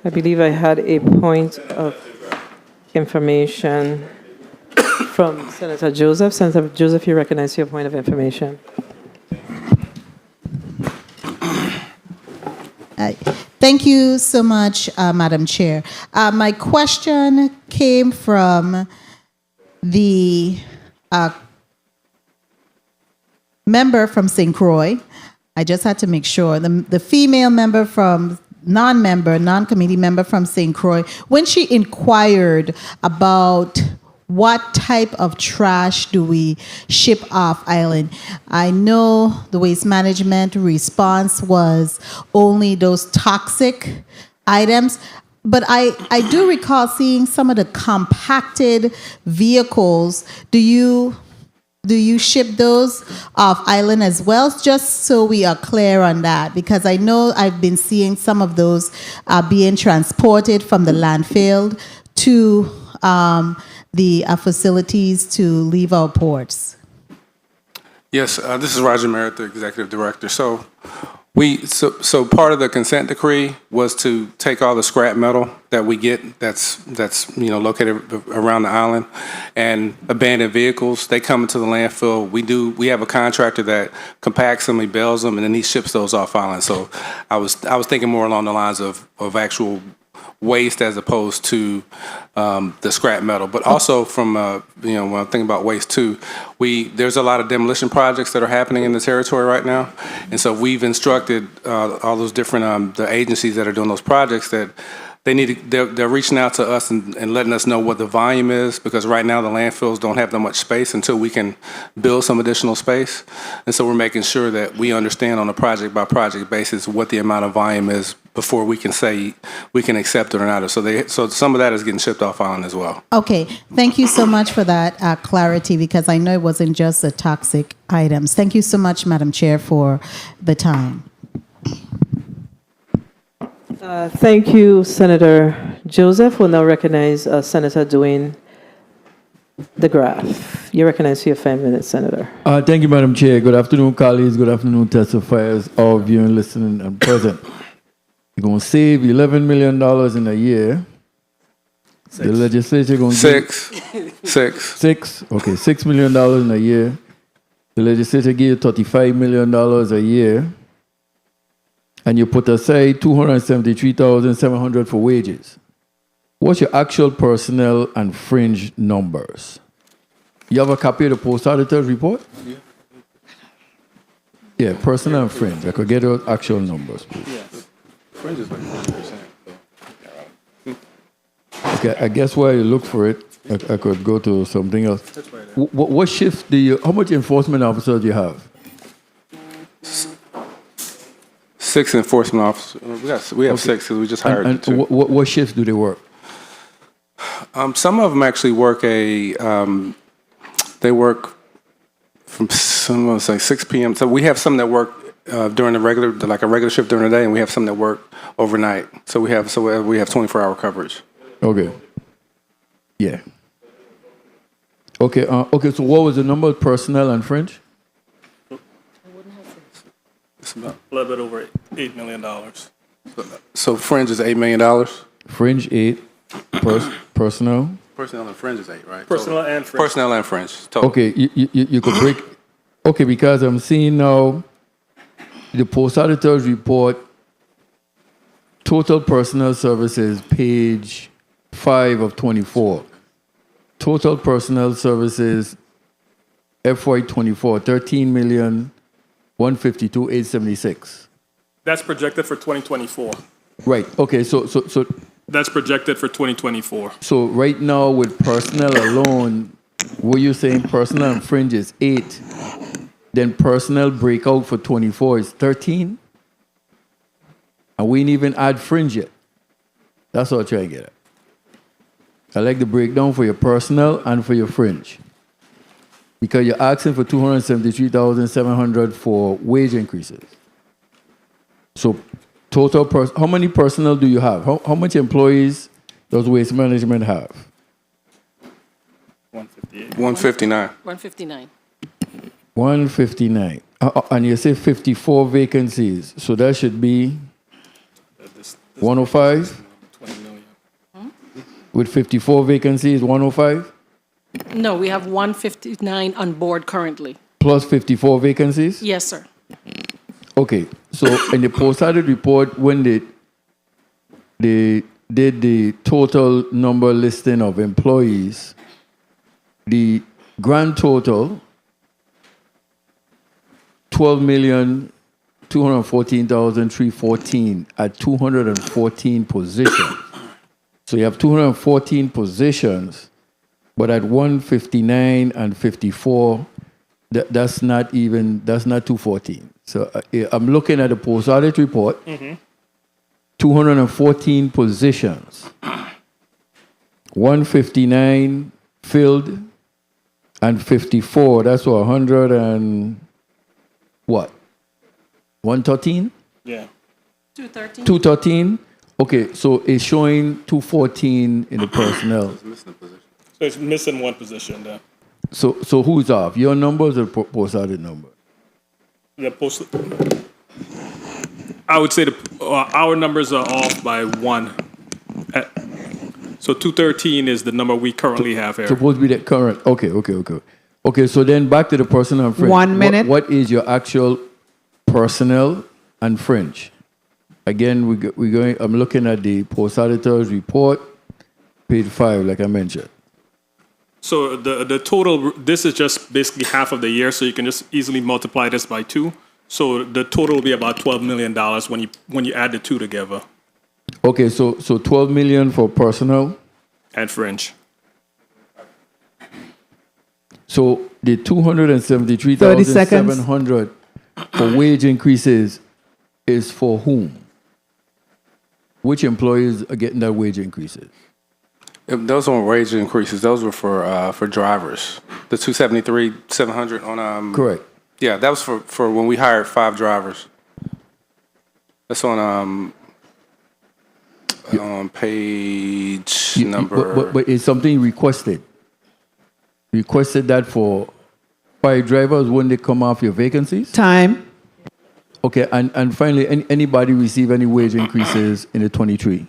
I believe I had a point of information from Senator Joseph. Senator Joseph, you recognize your point of information. Thank you so much, Madam Chair. My question came from the member from St. Croix. I just had to make sure. The female member from non-committee member from St. Croix, when she inquired about what type of trash do we ship off island, I know the waste management response was only those toxic items, but I do recall seeing some of the compacted vehicles. Do you ship those off island as well? Just so we are clear on that, because I know I've been seeing some of those being transported from the landfill to the facilities to leave our ports. Yes, this is Roger Merritt, the Executive Director. So part of the consent decree was to take all the scrap metal that we get that's located around the island, and abandoned vehicles. They come into the landfill. We have a contractor that compacts them, he bales them, and then he ships those off island. So I was thinking more along the lines of actual waste as opposed to the scrap metal. But also from when I'm thinking about waste too, there's a lot of demolition projects that are happening in the territory right now, and so we've instructed all those different the agencies that are doing those projects that they're reaching out to us and letting us know what the volume is, because right now the landfills don't have that much space until we can build some additional space. And so we're making sure that we understand on a project by project basis what the amount of volume is before we can say we can accept it or not. So some of that is getting shipped off island as well. Okay, thank you so much for that clarity, because I know it wasn't just the toxic items. Thank you so much, Madam Chair, for the time. Thank you, Senator Joseph. We'll now recognize Senator Dwayne DeGraff. You recognize for your 5 minutes, Senator. Thank you, Madam Chair. Good afternoon, colleagues. Good afternoon, testifiers, all viewing, listening, and present. You're going to save $11 million in a year. Six. The legislature going to Six. Okay, $6 million in a year. The legislature give you $35 million a year. And you put aside $273,700 for wages. What's your actual personnel and fringe numbers? You have a copy of the post auditor's report? Yeah, personnel and fringe. I could get those actual numbers, please. Yes. Fringe is like 1%. Okay, I guess while you look for it, I could go to something else. What shift how much enforcement officers do you have? 6 enforcement officers. We have 6 because we just hired and 2. What shifts do they work? Some of them actually work they work from 6 p.m. So we have some that work during a regular shift during the day, and we have some that work overnight. So we have 24-hour coverage. Okay. Yeah. Okay. So what was the number of personnel and fringe? It's about A little bit over $8 million. So fringe is $8 million. Fringe 8. Personnel. Personnel and fringe is 8, right? Personnel and fringe. Personnel and fringe. Total. Okay. You could break. Okay, because I'm seeing now the post auditor's report. Total personnel services, page 5 of 24. Total personnel services, FY24, $13,152,876. That's projected for 2024. Right. Okay. So That's projected for 2024. So right now with personnel alone, were you saying personnel and fringe is 8, then personnel breakout for 24 is 13? And we didn't even add fringe yet. That's what I'm trying to get at. I like the breakdown for your personnel and for your fringe. Because you're asking for $273,700 for wage increases. So total, how many personnel do you have? How much employees does Waste Management have? 159. 159. 159. And you say 54 vacancies, so that should be 105? With 54 vacancies, 105? No, we have 159 on board currently. Plus 54 vacancies? Yes, sir. Okay, so in the post-audit report, when they did the total number listing of employees, the grand total, 12,214,314 at 214 positions. So you have 214 positions, but at 159 and 54, that's not 214. So I'm looking at the post-audit report, 214 positions, 159 filled, and 54, that's 100 and what? 113? Yeah. 213. 213? Okay, so it's showing 214 in the personnel. So it's missing one position there. So who's off? Your numbers or post-audit number? The post. I would say our numbers are off by one. So 213 is the number we currently have here. Supposed to be the current. Okay. Okay, so then back to the personnel and fringe. 1 minute. What is your actual personnel and fringe? Again, we're going. I'm looking at the post-auditor's report, page 5, like I mentioned. So the total, this is just basically half of the year, so you can just easily multiply this by 2. So the total will be about $12 million when you add the two together. Okay, so 12 million for personnel. And fringe. So the 273,700 for wage increases is for whom? Which employees are getting that wage increases? Those weren't wage increases. Those were for drivers. The 273,700 on Correct. Yeah, that was for when we hired 5 drivers. That's on page number. But it's something requested. Requested that for 5 drivers when they come off your vacancies? Time. Okay, and finally, anybody receive any wage increases in the 23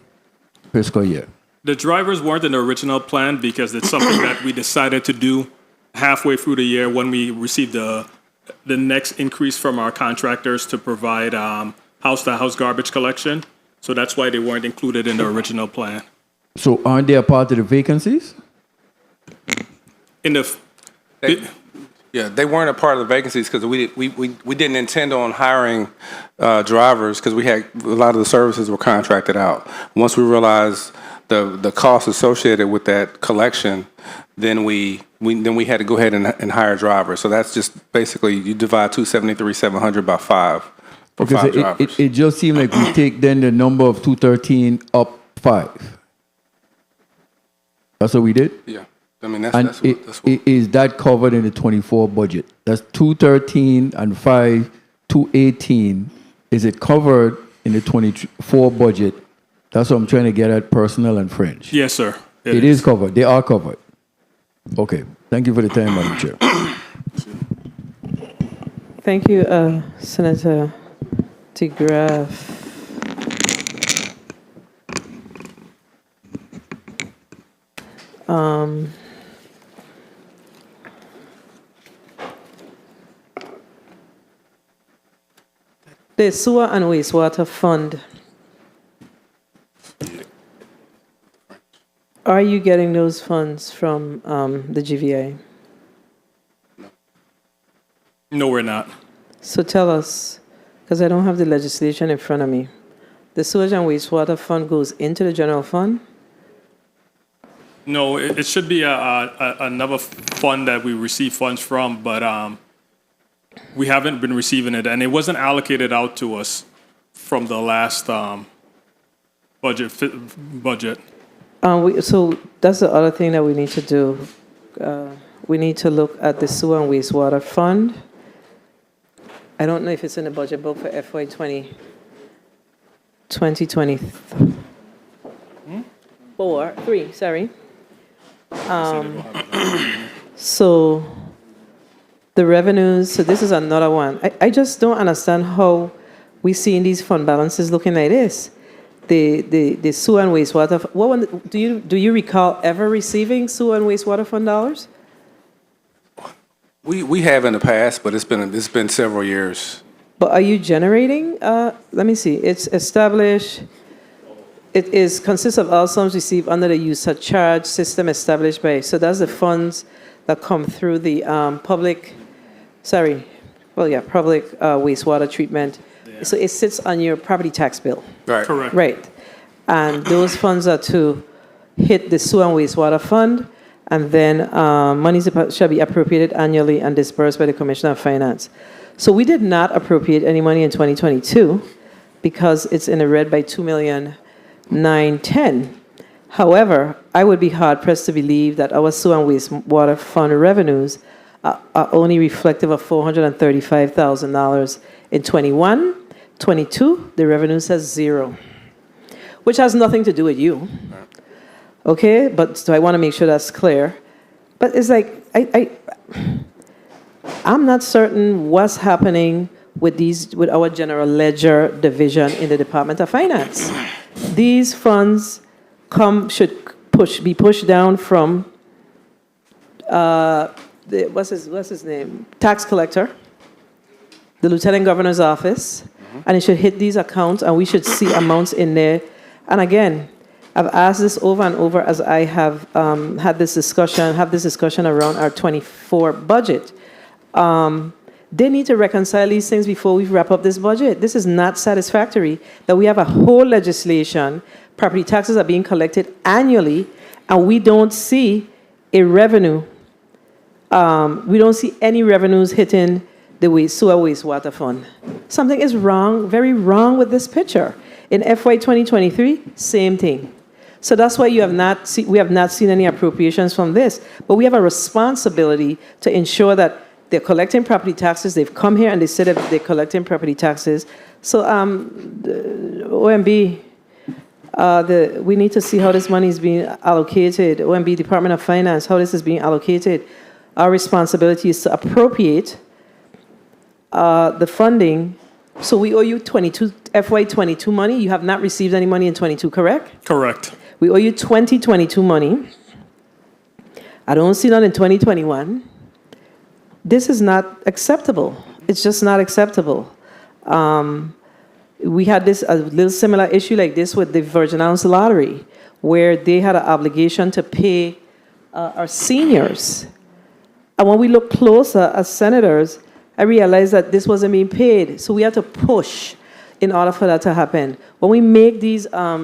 fiscal year? The drivers weren't in the original plan because it's something that we decided to do halfway through the year when we received the next increase from our contractors to provide house-to-house garbage collection. So that's why they weren't included in the original plan. So aren't they a part of the vacancies? They weren't a part of the vacancies because we didn't intend on hiring drivers because we had a lot of the services were contracted out. Once we realized the costs associated with that collection, then we had to go ahead and hire drivers. So that's just basically you divide 273,700 by 5 for Okay, 5 so drivers. it just seemed like we take then the number of 213 up 5. That's what we did? Yeah. I mean, And is that covered in the 24 budget? That's 213 and 5, 218. Is it covered in the 24 budget? That's what I'm trying to get at, personnel and fringe. Yes, sir. It is covered. They are covered. Okay. Thank you for the time, Madam Chair. Thank you, Senator DeGraff. The Sewer and Wastewater Fund. Are you getting those funds from the GVA? No, we're not. So tell us, because I don't have the legislation in front of me. The Sewage and Wastewater Fund goes into the general fund? No, it should be another fund that we receive funds from, but we haven't been receiving it, and it wasn't allocated out to us from the last budget. So that's the other thing that we need to do. We need to look at the Sewer and Wastewater Fund. I don't know if it's in the budget book for FY 2023, sorry. So the the revenues, so this is another one. I just don't understand how we seeing these fund balances looking like this. The sewer and wastewater, do you recall ever receiving sewer and wastewater fund dollars? We have in the past, but it's been several years. But are you generating, let me see, it's established, consists of all sums received under the use of charge system established by, so that's the funds that come through the public wastewater treatment. Yeah. So it sits on your property tax bill. Right. Correct. Right. And those funds are to hit the sewer and wastewater fund, and then monies shall be appropriated annually and disbursed by the Commissioner of Finance. So we did not appropriate any money in 2022 because it's in the red by $2,910,000. However, I would be hard pressed to believe that our sewer and wastewater fund revenues are only reflective of $435,000 in 21. 22, the revenue says zero, which has nothing to do with you. Okay, but so I want to make sure that's clear. But it's like, I'm not certain what's happening with our general ledger division in the Department of Finance. These funds should be pushed down from what's his name? Tax collector, the Lieutenant Governor's office, and it should hit these accounts, and we should see amounts in there. And again, I've asked this over and over as I have have this discussion around our 24 budget. They need to reconcile these things before we wrap up this budget. This is not satisfactory that we have a whole legislation, property taxes are being collected annually, and we don't see a revenue. We don't see any revenues hitting the sewer wastewater fund. Something is wrong, very wrong with this picture. In FY 2023, same thing. So that's why we have not seen any appropriations from this. But we have a responsibility to ensure that they're collecting property taxes. They've come here and they said that they're collecting property taxes. So the OMB, we need to see how this money is being allocated. OMB, Department of Finance, how this is being allocated. Our responsibility is to appropriate the funding. So we owe you FY 22 money. You have not received any money in 22, correct? Correct. We owe you 2022 money. I don't see none in 2021. This is not acceptable. It's just not acceptable. We had a little similar issue like this with the Virgin Islands Lottery, where they had an obligation to pay our seniors. And when we look closer as senators, I realized that this wasn't being paid. So we had to push in order for that to happen. When we make these are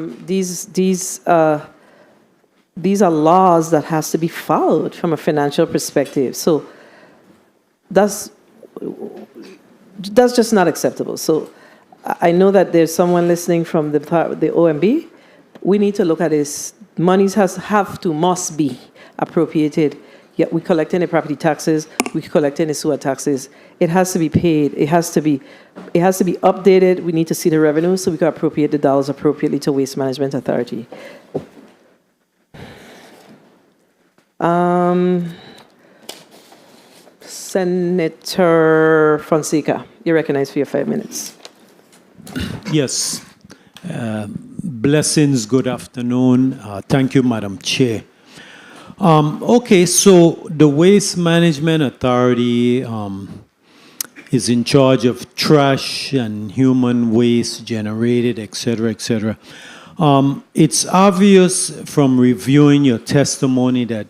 laws that has to be followed from a financial perspective. So that's just not acceptable. So I know that there's someone listening from the OMB. We need to look at this. Monies must be appropriated. Yet we collecting the property taxes, we collecting the sewer taxes. It has to be paid. It has to be updated. We need to see the revenue so we can appropriate the dollars appropriately to Waste Management Authority. Senator Fonseca, you're recognized for your 5 minutes. Yes. Blessings, good afternoon. Thank you, Madam Chair. Okay, so the Waste Management Authority is in charge of trash and human waste generated, et cetera, et cetera. It's obvious from reviewing your testimony that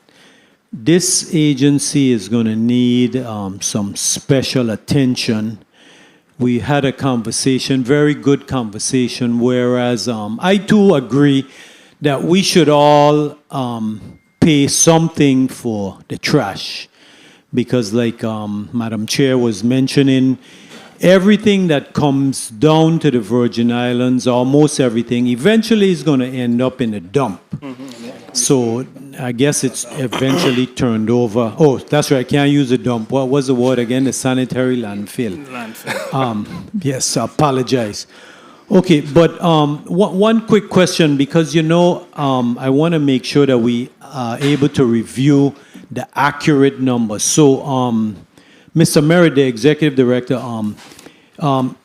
this agency is going to need some special attention. We had a conversation, very good conversation, whereas I too agree that we should all pay something for the trash, because like Madam Chair was mentioning, everything that comes down to the Virgin Islands, almost everything, eventually is going to end up in a dump. So I guess it's eventually turned over. Oh, that's right, I can't use a dump. What was the word again? The sanitary landfill. Yes, I apologize. Okay, but one quick question, because I want to make sure that we are able to review the accurate numbers. So Mr. Merritt, the executive director,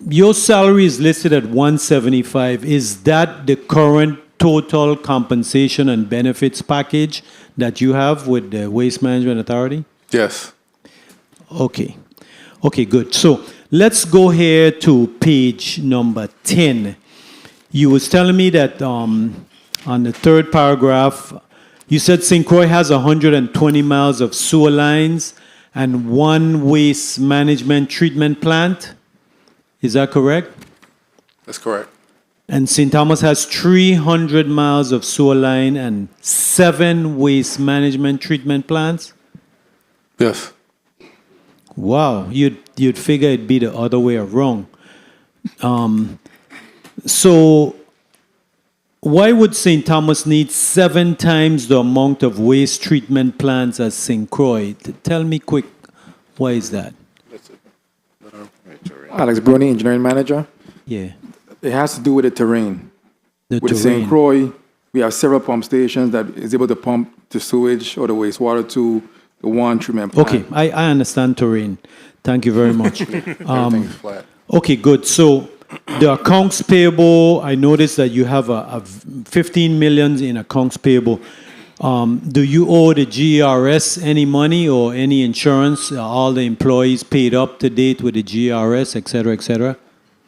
your salary is listed at 175. Is that the current total compensation and benefits package that you have with the Waste Management Authority? Yes. Okay. Okay, good. So let's go here to page number 10. You was telling me that on the third paragraph, you said St. Croix has 120 miles of sewer lines and 1 waste management treatment plant. Is that correct? That's correct. And St. Thomas has 300 miles of sewer line and 7 waste management treatment plants? Yes. Wow, you'd figure it'd be the other way around. So why would St. Thomas need 7 times the amount of waste treatment plants as St. Croix? Tell me quick, why is that? Alex Bruni, engineering manager. Yeah. It has to do with the terrain. The with terrain. St. Croix, we have several pump stations that is able to pump the sewage or the wastewater to the one treatment plant. Okay, I understand terrain. Thank you very much. Everything's flat. Okay, good. So the accounts payable, I noticed that you have a 15 million in accounts payable. Do you owe the GRS any money or any insurance? Are all the employees paid up to date with the GRS, et cetera, et cetera?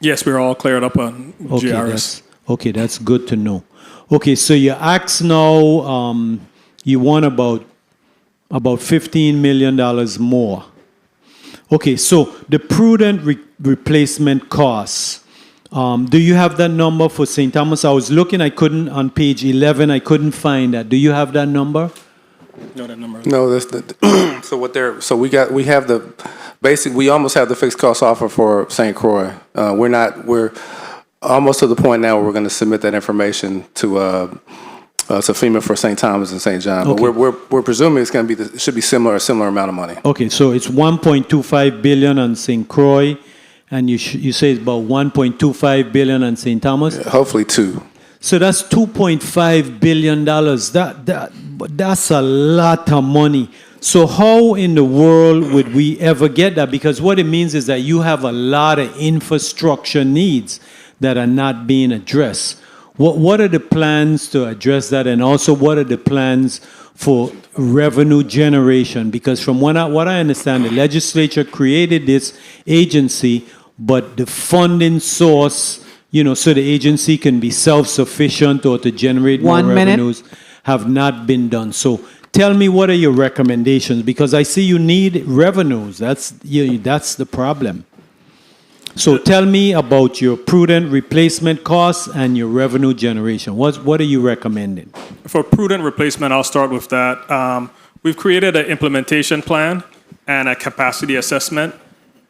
Yes, we're all cleared up on Okay, GRS. that's good to know. Okay, so you ask now, you want about $15 million more. Okay, so the prudent replacement costs, do you have that number for St. Thomas? I was looking, I couldn't, on page 11, I couldn't find that. Do you have that number? No, that number. No, that's the, we have the basic, we almost have the fixed cost offer for St. Croix. We're almost to the point now where we're going to submit that information to FEMA for St. Thomas and St. John. Okay. But we're presuming it's going to be, it should be a similar amount of money. Okay, so it's 1.25 billion on St. Croix, and you say it's about 1.25 billion on St. Thomas? Yeah, hopefully 2. So that's $2.5 billion. That's a lot of money. So how in the world would we ever get that? Because what it means is that you have a lot of infrastructure needs that are not being addressed. What are the plans to address that? And also, what are the plans for revenue generation? Because from what I understand, the legislature created this agency, but the funding source, so the agency can be self-sufficient or to generate more 1 minute. revenues, have not been done. So tell me, what are your recommendations? Because I see you need revenues. That's the problem. So tell me about your prudent replacement costs and your revenue generation. What are you recommending? For prudent replacement, I'll start with that. We've created an implementation plan and a capacity assessment.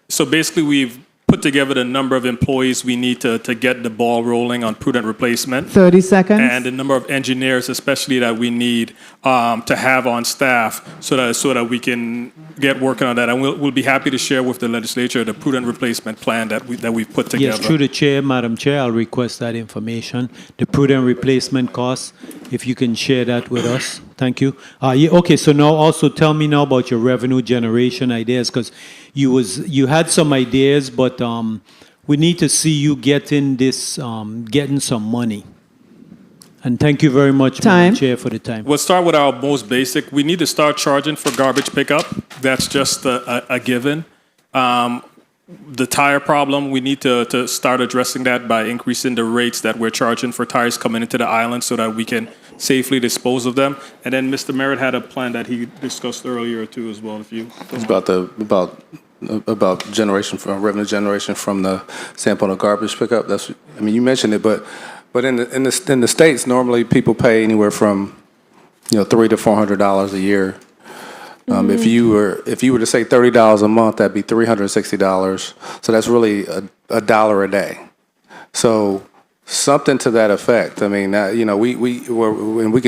So basically, we've put together the number of employees we need to get the ball rolling on prudent replacement. 30 seconds. And the number of engineers, especially, that we need to have on staff so that we can get working on that. And we'll be happy to share with the legislature the prudent replacement plan that we've put together. Yes, through the chair, Madam Chair, I'll request that information, the prudent replacement costs, if you can share that with us. Thank you. Okay, so now also tell me now about your revenue generation ideas, because you had some ideas, but we need to see you getting some money. And thank you very much, Madam Chair, for the time. We'll start with our most basic. We need to start charging for garbage pickup. That's just a given. The tire problem, we need to start addressing that by increasing the rates that we're charging for tires coming into the island so that we can safely dispose of them. And then Mr. Merritt had a plan that he discussed earlier too as well. It's about generation from revenue generation from the standpoint of garbage pickup. You mentioned it, but in the States, normally people pay anywhere from $300 to $400 a year. If you were to say $30 a month, that'd be $360. So that's really a dollar a day. So something to that effect. We can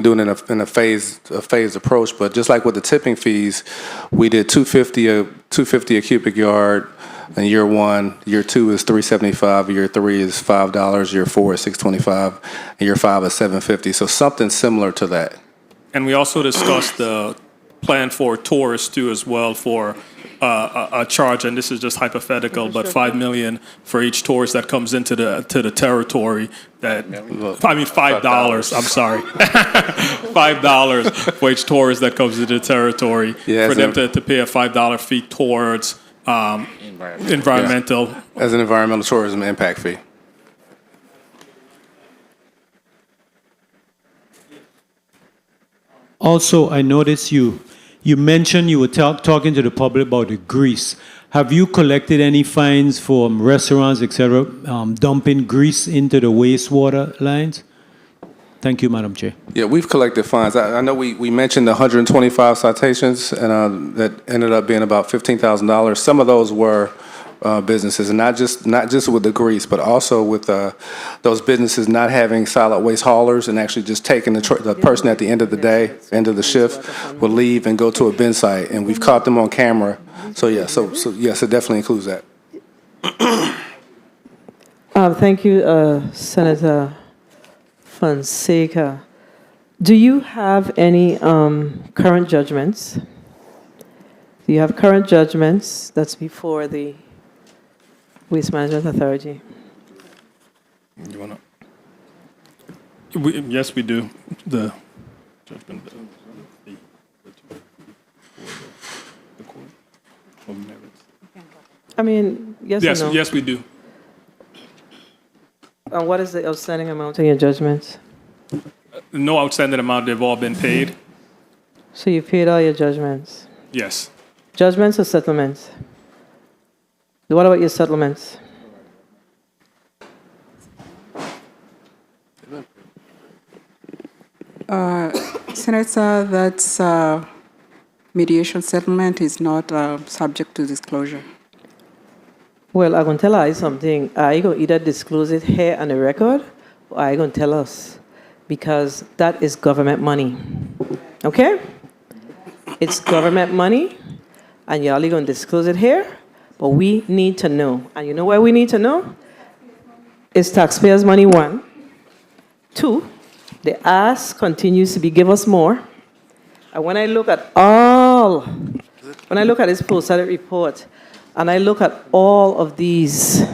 do it in a phased approach. But just like with the tipping fees, we did $250 a cubic yard in year 1. Year 2 is $375. Year 3 is $5. Year 4 is $625. And year 5 is $750. So something similar to that. And we also discussed the plan for tourists too as well, for a charge, and this is just hypothetical, but $5 million for each tourist that comes into the territory. $5. I'm sorry, $5 for each tourist that comes into the territory for them to pay a $5 fee towards environmental. As an environmental tourism impact fee. Also, I noticed you mentioned you were talking to the public about the grease. Have you collected any fines from restaurants, etc., dumping grease into the wastewater lines? Thank you, Madam Chair. Yeah, we've collected fines. I know we mentioned the 125 citations, and that ended up being about $15,000. Some of those were businesses, and not just with the grease, but also with those businesses not having solid waste haulers and actually just taking the person at the end of the day, end of the shift, will leave and go to a bin site, and we've caught them on camera. So yeah, so yes, it definitely includes that. Thank you, Senator Fonseca. Do you have any current judgments? Do you have current judgments that's before the Waste Management Authority? You wanna? Yes, we do. The judgment. I mean, yes or no? Yes, we do. And what is the outstanding amount in your judgments? No outstanding amount. They've all been paid. So you paid all your judgments? Yes. Judgments or settlements? What about your settlements? Senator, that's mediation settlement is not subject to disclosure. Well, I'm going to tell you something. I'm going to either disclose it here on the record, or I'm going to tell us, because that is government money. Okay? It's government money, and y'all are going to disclose it here, but we need to know. And you know why we need to know? It's taxpayers' money, one. Two, the ask continues to be give us more. And when I look at this post-audit report, and I look at all of these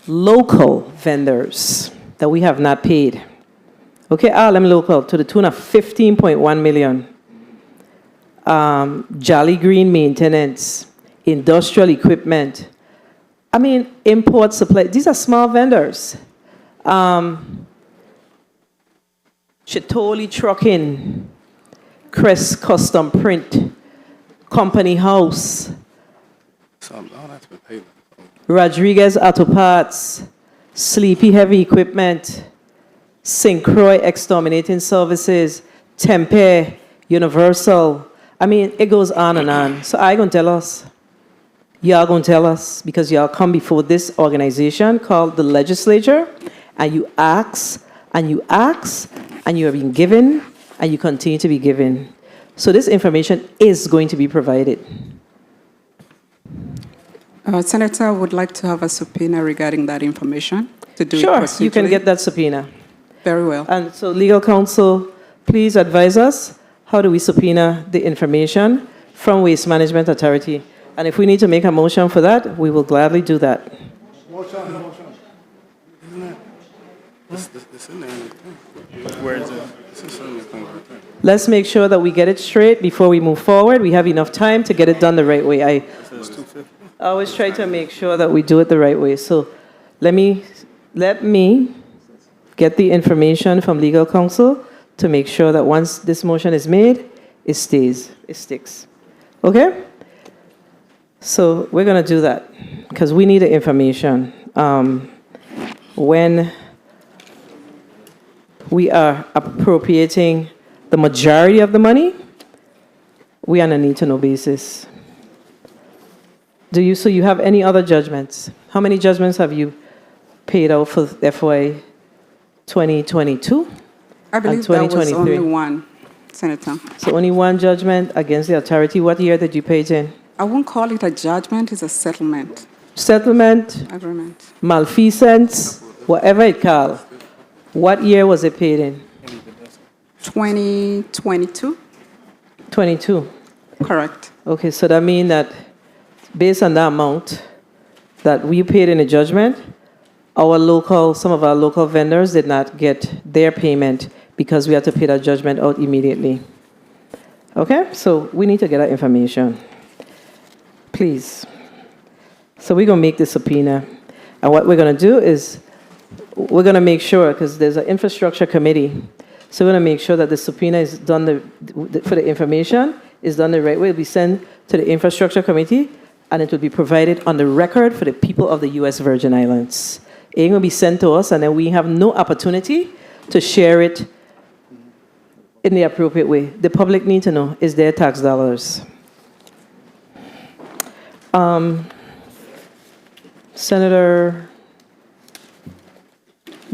local vendors that we have not paid, okay, all them local, to the tune of 15.1 million. Jolly Green maintenance, industrial equipment. I mean, import supply. These are small vendors. Chitoli Trucking, Crest Custom Print, Company House, Rodriguez Auto Parts, Sleepy Heavy Equipment, Syncroy Exterminating Services, Tempe, Universal. I mean, it goes on and on. So I going to tell us. Y'all going to tell us, because y'all come before this organization called the legislature, and you ask, and you ask, and you are being given, and you continue to be given. So this information is going to be provided. Senator, I would like to have a subpoena regarding that information to do it Sure, procedurally. you can get that subpoena. Very well. And so legal counsel, please advise us, how do we subpoena the information from Waste Management Authority? And if we need to make a motion for that, we will gladly do that. Motion. It's in there. Where is it? Let's make sure that we get it straight before we move forward. We have enough time to get it done the right way. I always try to make sure that we do it the right way. So let me get the information from legal counsel to make sure that once this motion is made, it sticks. Okay? So we're going to do that because we need the information. When we are appropriating the majority of the money, we are on a need-to-know basis. So you have any other judgments? How many judgments have you paid out for FY 2022? I believe and that was 2023? only one, Senator. So only one judgment against the authority. What year did you pay it in? I won't call it a judgment, it's a settlement. Settlement, Agreement. malfeasance, whatever it called. What year was it paid in? 2022? 22. Correct. Okay, so that means that based on that amount that we paid in a judgment, some of our local vendors did not get their payment because we had to pay that judgment out immediately. Okay, so we need to get that information. Please. So we're going to make the subpoena. And what we're going to do is we're going to make sure, because there's an infrastructure committee, so we're going to make sure that the subpoena is done for the information is done the right way. It'll be sent to the infrastructure committee, and it will be provided on the record for the people of the U.S. Virgin Islands. It ain't going to be sent to us, and then we have no opportunity to share it in the appropriate way. The public need to know is their tax dollars. Senator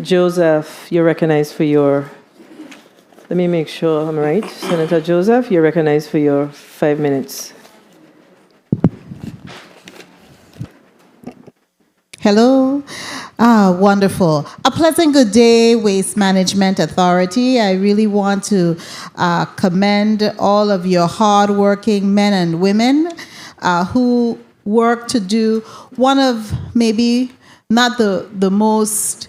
Joseph, you're recognized for your, let me make sure I'm right. Senator Joseph, you're recognized for your 5 minutes. Hello. Wonderful. A pleasant good day, Waste Management Authority. I really want to commend all of your hardworking men and women who work to do one of maybe not the most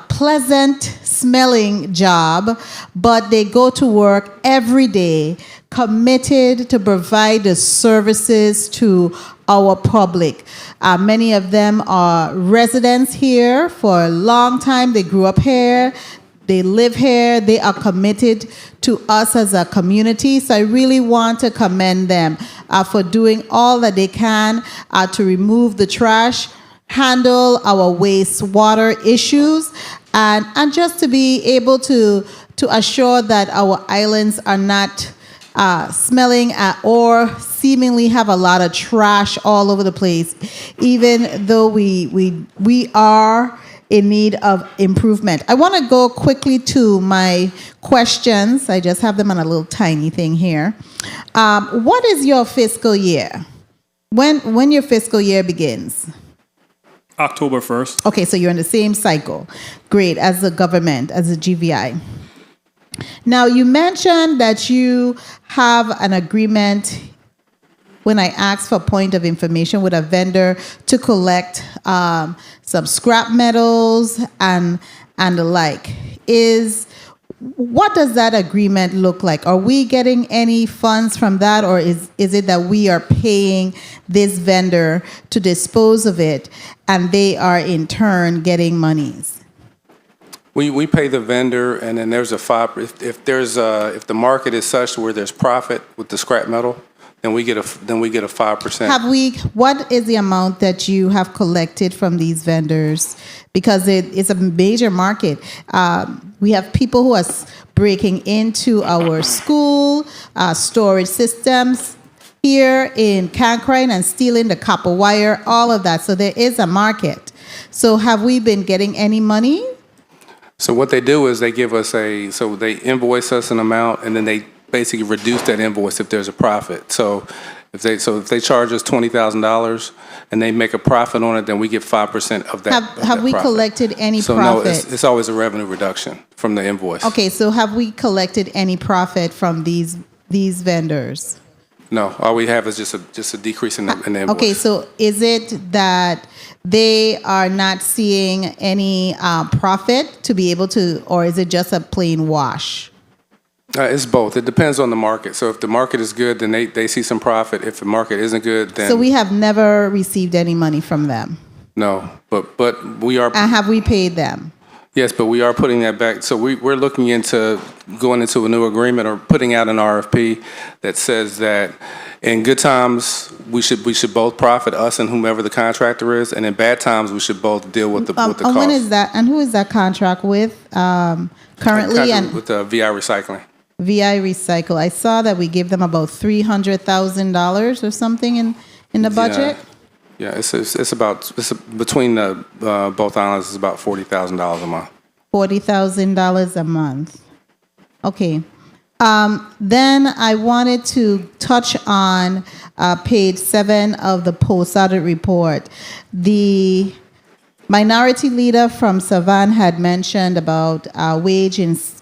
pleasant smelling job, but they go to work every day committed to provide the services to our public. Many of them are residents here for a long time. They grew up here. They live here. They are committed to us as a community. So I really want to commend them for doing all that they can to remove the trash, handle our wastewater issues, and just to be able to assure that our islands are not smelling or seemingly have a lot of trash all over the place, even though we are in need of improvement. I want to go quickly to my questions. I just have them on a little tiny thing here. What is your fiscal year? When your fiscal year begins? October 1st. Okay, so you're in the same cycle. Great, as the government, as the GVI. Now, you mentioned that you have an agreement when I asked for point of information with a vendor to collect some scrap metals and the like. What does that agreement look like? Are we getting any funds from that, or is it that we are paying this vendor to dispose of it and they are in turn getting monies? We pay the vendor, and then there's a 5%. If the market is such where there's profit with the scrap metal, then we get a 5%. What is the amount that you have collected from these vendors? Because it's a major market. We have people who are breaking into our school storage systems here in Cancrine and stealing the copper wire, all of that. So there is a market. So have we been getting any money? So what they do is they give us they invoice us an amount, and then they basically reduce that invoice if there's a profit. So if they charge us $20,000 and they make a profit on it, then we get 5% of that. Have we collected any profit? So no, it's always a revenue reduction from the invoice. Okay, so have we collected any profit from these vendors? No, all we have is just a decrease in the invoice. Okay, so is it that they are not seeing any profit to be able to, or is it just a plain wash? It's both. It depends on the market. So if the market is good, then they see some profit. If the market isn't good, then... So we have never received any money from them? No, but we are... And have we paid them? Yes, but we are putting that back. So we're looking into going into a new agreement or putting out an RFP that says that in good times we should both profit, us and whomever the contractor is, and in bad times we should both deal with the cost. When is that? And who is that contract with currently? And with VI Recycling. VI Recycle. I saw that we gave them about $300,000 or something in the budget. Yeah, it's between the both islands. It's about $40,000 a month. $40,000 a month. Okay. Then I wanted to touch on page 7 of the post-audit report. The minority leader from Savan had mentioned about wage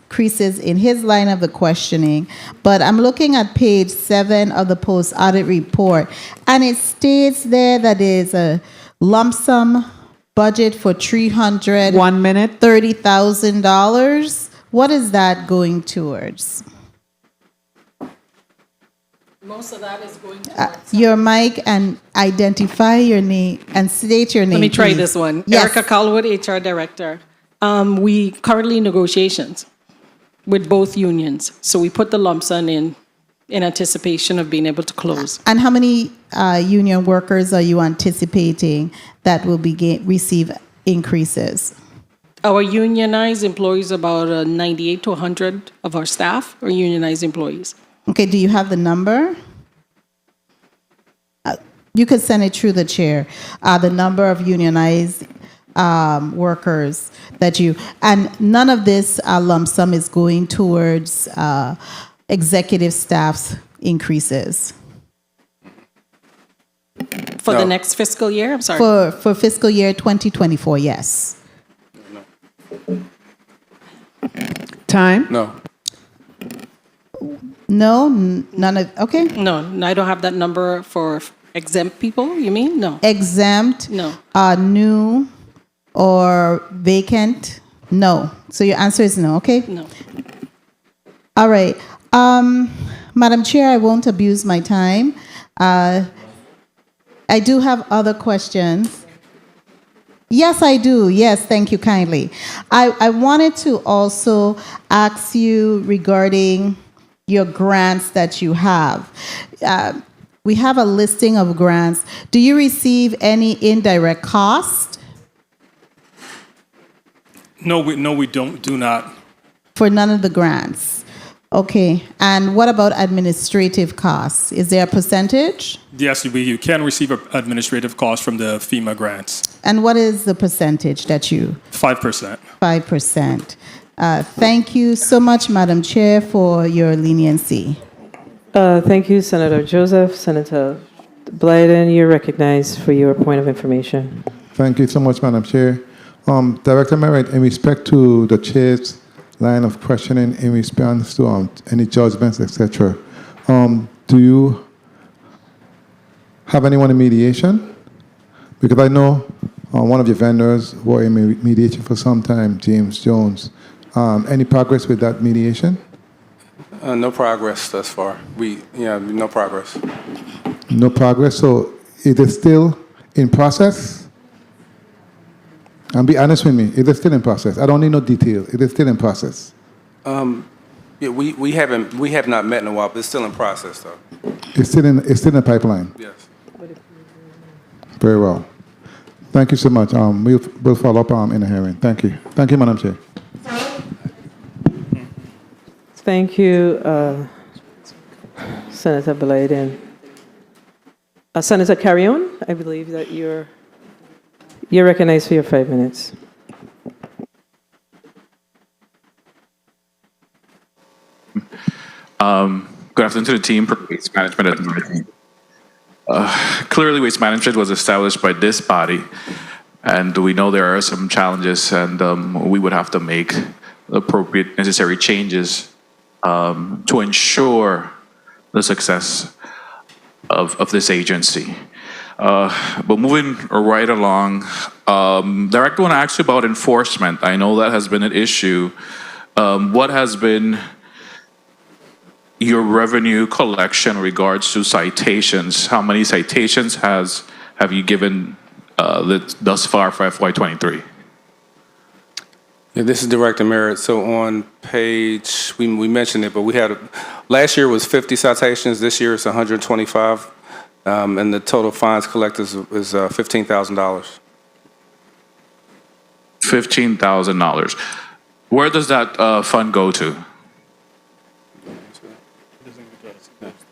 increases in his line of the questioning, but I'm looking at page 7 of the post-audit report, and it states there that there's a lump sum budget for $330,000. What is that going towards? Most of that is going towards. Your mic, and identify your name and state your name. Let me try please. this one. Yes. Erica Colwood, HR Director. We currently in negotiations with both unions. So we put the lump sum in anticipation of being able to close. And how many union workers are you anticipating that will receive increases? Our unionized employees, about 98 to 100 of our staff are unionized employees. Okay, do you have the number? You could send it through the chair. The number of unionized workers that you, and none of this lump sum is going towards executive staff's increases. For the next fiscal year? I'm sorry. For fiscal year 2024, yes. Time? No. No, none of, okay. No, I don't have that number for exempt people, you mean? No. Exempt? No. New or vacant? No. So your answer is no, okay? No. All right. Madam Chair, I won't abuse my time. I do have other questions. Yes, I do. Yes, thank you kindly. I wanted to also ask you regarding your grants that you have. We have a listing of grants. Do you receive any indirect cost? No, we do not. For none of the grants? Okay. And what about administrative costs? Is there a percentage? Yes, you can receive administrative costs from the FEMA grants. And what is the percentage that you? 5%. 5%. Thank you so much, Madam Chair, for your leniency. Thank you, Senator Joseph. Senator Blyden, you're recognized for your point of information. Thank you so much, Madam Chair. Director Merritt, in respect to the chair's line of questioning in response to any judgments, etc., do you have anyone in mediation? Because I know one of your vendors were in mediation for some time, James Jones. Any progress with that mediation? No progress thus far. No progress. No progress. So is it still in process? And be honest with me. Is it still in process? I don't need no detail. Is it still in process? Yeah, we have not met in a while, but it's still in process though. It's still in the pipeline. Yes. Very well. Thank you so much. We'll follow up in the hearing. Thank you. Thank you, Madam Chair. Thank you, Senator Blyden. Senator Carrion, I believe that you're recognized for your 5 minutes. Good afternoon to the team for Waste Management Authority. Clearly, waste management was established by this body, and we know there are some challenges, and we would have to make appropriate necessary changes to ensure the success of this agency. But moving right along, Director, I want to ask you about enforcement. I know that has been an issue. What has been your revenue collection in regards to citations? How many citations have you given thus far for FY23? Yeah, this is Director Merritt. So on page, we mentioned it, but we had, last year was 50 citations. This year it's 125. And the total fines collected is $15,000. $15,000. Where does that fund go to?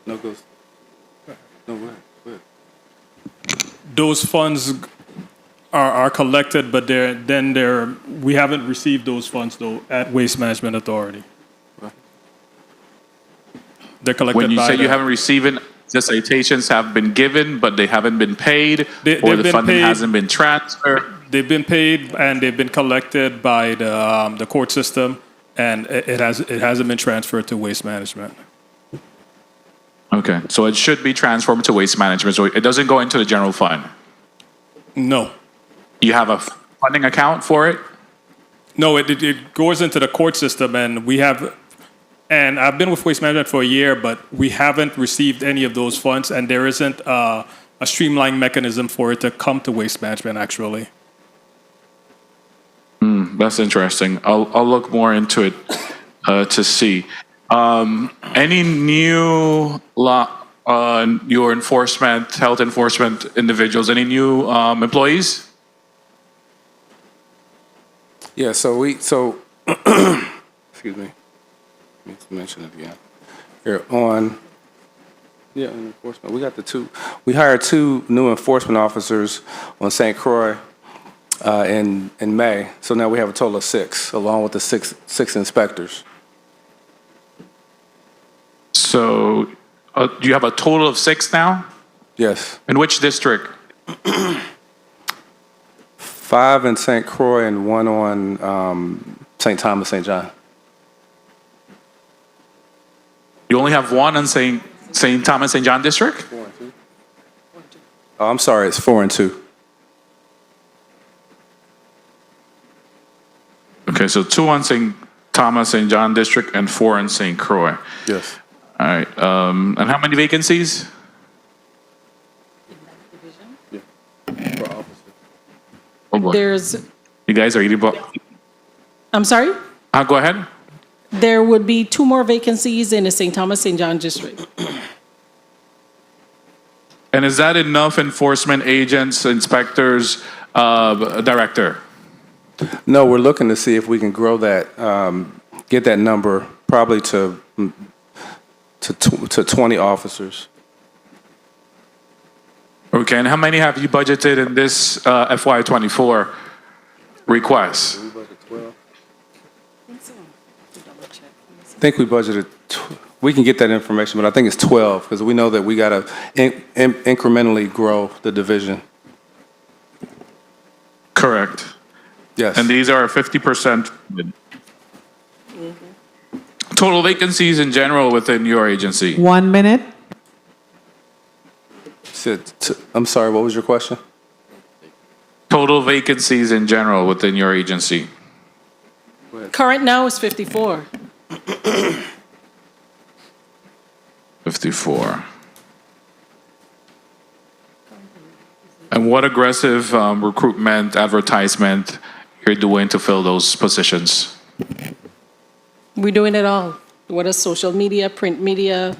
No, goes. No, where? Those funds are collected, but we haven't received those funds though at Waste Management Authority. They're collected. When you say you haven't received it, the citations have been given, but they haven't been paid, or the funding hasn't been transferred. They've been paid and they've been collected by the court system, and it hasn't been transferred to waste management. Okay, so it should be transformed to waste management, so it doesn't go into the general fund? No. You have a funding account for it? No, it goes into the court system, and I've been with Waste Management for a year, but we haven't received any of those funds, and there isn't a streamlined mechanism for it to come to Waste Management, actually. That's interesting. I'll look more into it to see. Any new your health enforcement individuals, any new employees? Yeah, so excuse me. Let me mention it again. Here on enforcement. We hired 2 new enforcement officers on St. Croix in May. So now we have a total of 6, along with the six inspectors. So do you have a total of 6 now? Yes. In which district? 5 in St. Croix and 1 on St. Thomas, St. John. You only have 1 in St. Thomas, St. John district? 4 and 2. Oh, I'm sorry, it's 4 and 2. Okay, so 2 on St. Thomas, St. John district, and 4 in St. Croix. Yes. All right. And how many vacancies? Oh boy. You guys are eating. I'm sorry? Go ahead. There would be 2 more vacancies in the St. Thomas, St. John district. And is that enough enforcement agents, inspectors, director? No, we're looking to see if we can grow that, get that number probably to 20 officers. Okay, and how many have you budgeted in this FY24 request? I think we budgeted, we can get that information, but I think it's 12 because we know that we got to incrementally grow the division. Correct. Yes. And these are 50%. Total vacancies in general within your agency? 1 minute. I'm sorry, what was your question? Total vacancies in general within your agency? Current now is 54. 54. And what aggressive recruitment, advertisement you're doing to fill those positions? We're doing it all. What is social media, print media?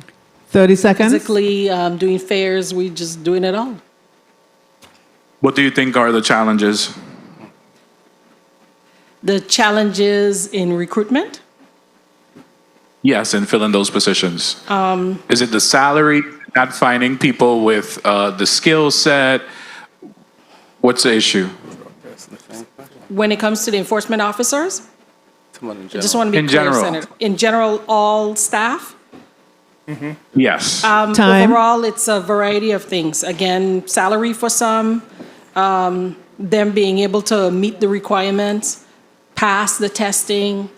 30 seconds. Physically doing fairs, we just doing it all. What do you think are the challenges? The challenges in recruitment? Yes, in filling those positions. Is it the salary, not finding people with the skill set? What's the issue? When it comes to the enforcement officers? I just want to be In clear, general. Senator. In general, all staff? Yes. Time. Overall, it's a variety of things. Again, salary for some, them being able to meet the requirements, pass the testing,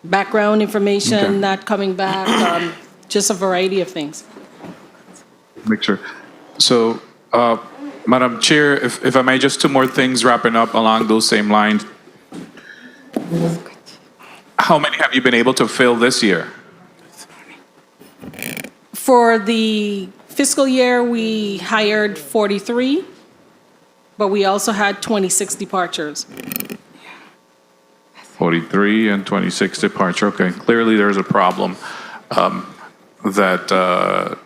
background information not coming back, just a variety of things. Make sure. So, Madam Chair, if I may, just 2 more things wrapping up along those same lines. How many have you been able to fill this year? For the fiscal year, we hired 43, but we also had 26 departures. 43 and 26 departure. Okay, clearly there's a problem that